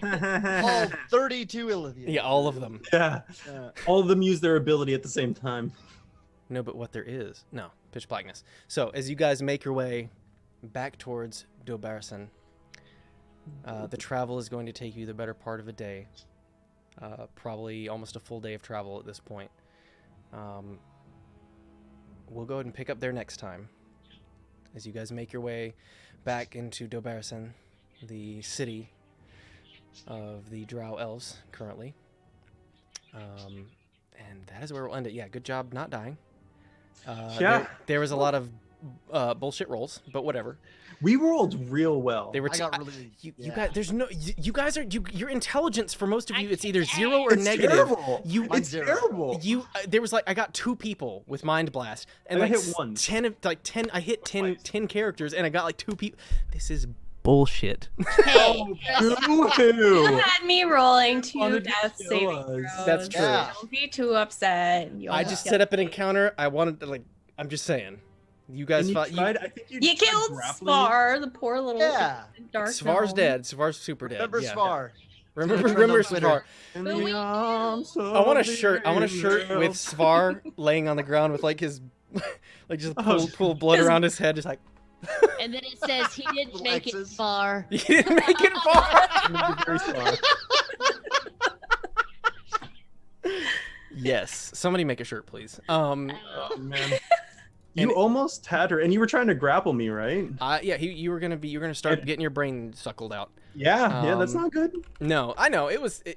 Speaker 5: All 32 Illithids.
Speaker 3: Yeah, all of them.
Speaker 14: Yeah. All of them use their ability at the same time.
Speaker 3: No, but what there is. No, pitch blackness. So, as you guys make your way back towards Dobarson, the travel is going to take you the better part of a day. Probably almost a full day of travel at this point. We'll go ahead and pick up there next time. As you guys make your way back into Dobarson, the city of the Drow Elves currently. And that is where we'll end it. Yeah, good job not dying.
Speaker 14: Yeah.
Speaker 3: There was a lot of bullshit rolls, but whatever.
Speaker 14: We rolled real well.
Speaker 3: They were
Speaker 5: I got really.
Speaker 3: you guys, there's no, you guys are, your intelligence for most of you, it's either 0 or
Speaker 14: It's
Speaker 3: negative.
Speaker 14: terrible. It's terrible.
Speaker 3: There was like, I got 2 people with Mind Blast, and
Speaker 14: I
Speaker 3: like
Speaker 14: hit 1.
Speaker 3: 10 I hit 10 characters, and I got like 2 people. This is bullshit.
Speaker 1: Hey,
Speaker 14: Boo-hoo.
Speaker 1: you had me rolling 2
Speaker 14: Wanted to
Speaker 1: death
Speaker 14: kill
Speaker 1: saving
Speaker 14: us.
Speaker 1: throws.
Speaker 3: That's true.
Speaker 5: Yeah.
Speaker 1: Don't be too upset. You'll
Speaker 3: I just
Speaker 1: get-
Speaker 3: set up an encounter. I wanted to, like, I'm just saying. You guys
Speaker 14: And you
Speaker 3: fought.
Speaker 14: tried, I think you
Speaker 1: You
Speaker 14: tried
Speaker 1: killed
Speaker 14: grappling.
Speaker 1: Spar, the poor little
Speaker 5: Yeah.
Speaker 1: dark
Speaker 3: Svar's
Speaker 1: gnome.
Speaker 3: dead. Svar's super dead.
Speaker 5: Remember
Speaker 3: yeah.
Speaker 5: Svar.
Speaker 3: Remember
Speaker 5: Twitter.
Speaker 3: Svar.
Speaker 14: In
Speaker 1: But
Speaker 14: the
Speaker 1: we-
Speaker 14: arms
Speaker 3: I want a
Speaker 14: of
Speaker 3: shirt. I want a shirt
Speaker 14: the
Speaker 3: with Svar laying on the ground with like his, like just
Speaker 14: Oh,
Speaker 3: pool blood around his head, just like.
Speaker 2: And then it says he didn't make it
Speaker 5: Alexis.
Speaker 2: far.
Speaker 3: He didn't make it far.
Speaker 14: Very Svar.
Speaker 3: Yes, somebody make a shirt, please.
Speaker 14: Oh, man. You almost had her, and you were trying to grapple me, right?
Speaker 3: Yeah, you were gonna start getting your brain suckled out.
Speaker 14: Yeah, that's not good.
Speaker 3: No, I know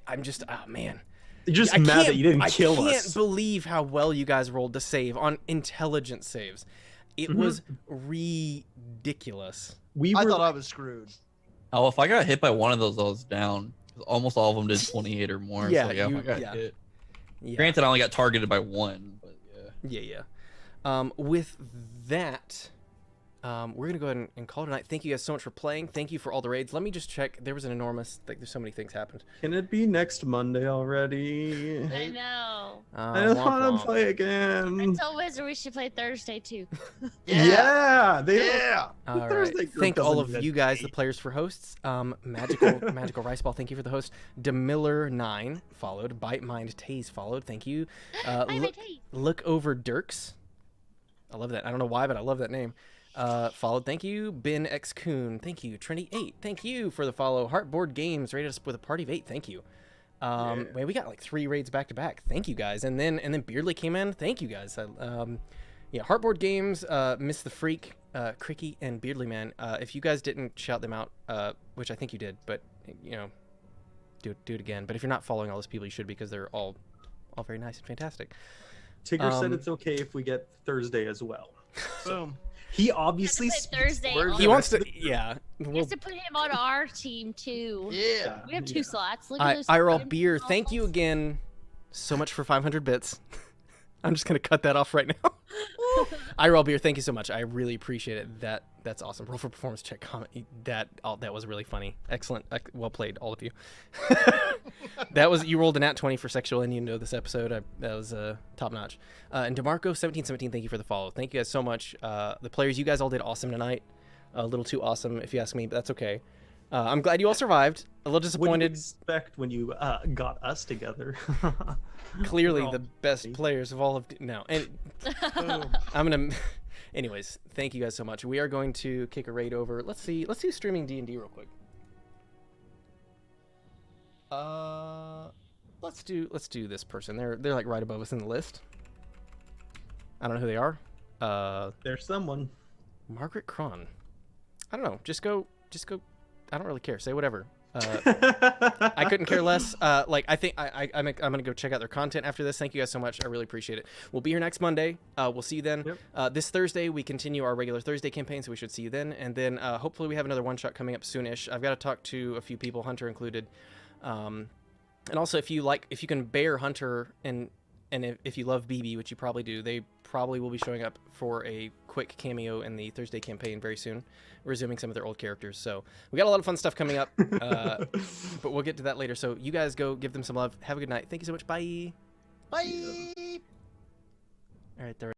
Speaker 3: I'm just, oh man.
Speaker 14: You're just
Speaker 3: I
Speaker 14: mad that
Speaker 3: can't-
Speaker 14: you didn't kill
Speaker 3: I can't
Speaker 14: us.
Speaker 3: believe how well you guys rolled to save on intelligence saves. It was ridiculous.
Speaker 5: I thought I was screwed.
Speaker 9: Oh, if I got hit by one of those, I was down. 'Cause almost all of them did 28 or more.
Speaker 3: Yeah,
Speaker 9: so yeah,
Speaker 3: you-
Speaker 9: if I got
Speaker 3: yeah.
Speaker 9: hit.
Speaker 3: Yeah.
Speaker 9: Granted, I only got targeted by 1, but yeah.
Speaker 3: Yeah. With that, we're gonna go ahead and call it a night. Thank you guys so much for playing. Thank you for all the raids. Let me just check. There was an enormous. Like, there's so many things happened.
Speaker 14: Can it be next Monday already?
Speaker 2: I know.
Speaker 14: I just
Speaker 3: Womp
Speaker 14: want
Speaker 3: womp.
Speaker 14: to play again.
Speaker 2: I told Wizard we should play Thursday too.
Speaker 14: Yeah,
Speaker 3: All right.
Speaker 14: Thursday group
Speaker 3: Thank all
Speaker 14: doesn't
Speaker 3: of
Speaker 14: even
Speaker 3: you guys, the players, for hosts. Magical Rice Ball, thank you for the host. DeMiller9 followed. Bite Mind Taze followed. Thank you. Look Over Dirks. I love that. I don't know why, but I love that name. Followed. Thank you. Ben X Coon. Thank you. Trinity8. Thank you for the follow. Heartboard Games rated us with a party of 8. Thank you. Man, we got like 3 raids back to back. Thank you guys. And then Beardley came in. Thank you guys. Yeah, Heartboard Games, Miss the Freak, Cricky, and Beardley Man. If you guys didn't shout them out, which I think you did, but you know, do it again. But if you're not following all those people, you should, because they're all very nice and fantastic.
Speaker 14: Tigger said it's okay if we get Thursday as well.
Speaker 5: Boom.
Speaker 14: He obviously
Speaker 2: Thursday.
Speaker 3: He wants to, yeah.
Speaker 2: We have to put him on our team too.
Speaker 5: Yeah.
Speaker 2: We have 2 slots. Look at this.
Speaker 3: IRL Beer, thank you again so much for 500 bits. I'm just gonna cut that off right now. IRL Beer, thank you so much. I really appreciate it. That's awesome. Roll for performance check comment. That was really funny. Excellent. Well played, all of you. You rolled a nat 20 for sexual innuendo this episode. That was top notch. And DeMarco1717, thank you for the follow. Thank you guys so much. The players, you guys all did awesome tonight. A little too awesome, if you ask me, but that's okay. I'm glad you all survived. A little
Speaker 14: What do you
Speaker 3: disappointed.
Speaker 14: expect when you got us together?
Speaker 3: Clearly
Speaker 14: We're all
Speaker 3: the best players of all of no. And I'm gonna. Anyways, thank you guys so much. We are going to kick a raid over. Let's do streaming D&D real quick. Let's do this person. They're like right above us in the list. I don't know who they are.
Speaker 14: There's someone.
Speaker 3: Margaret Cron. I don't know. Just go. I don't really care. Say whatever. I couldn't care less. Like I think I'm gonna go check out their content after this. Thank you guys so much. I really appreciate it. We'll be here next Monday. We'll see you then.
Speaker 14: Yep.
Speaker 3: This Thursday we continue our regular Thursday campaign, so we should see you then. And then hopefully we have another one shot coming up soonish. I've got to talk to a few people, Hunter included. And also if you can bear Hunter and if you love BB, which you probably do, they probably will be showing up for a quick cameo in the Thursday campaign very soon, resuming some of their old characters. So we got a lot of fun stuff coming up, but we'll get to that later. So you guys go give them some love. Have a good night. Thank you so much. Bye.
Speaker 5: Bye.
Speaker 3: All right, there.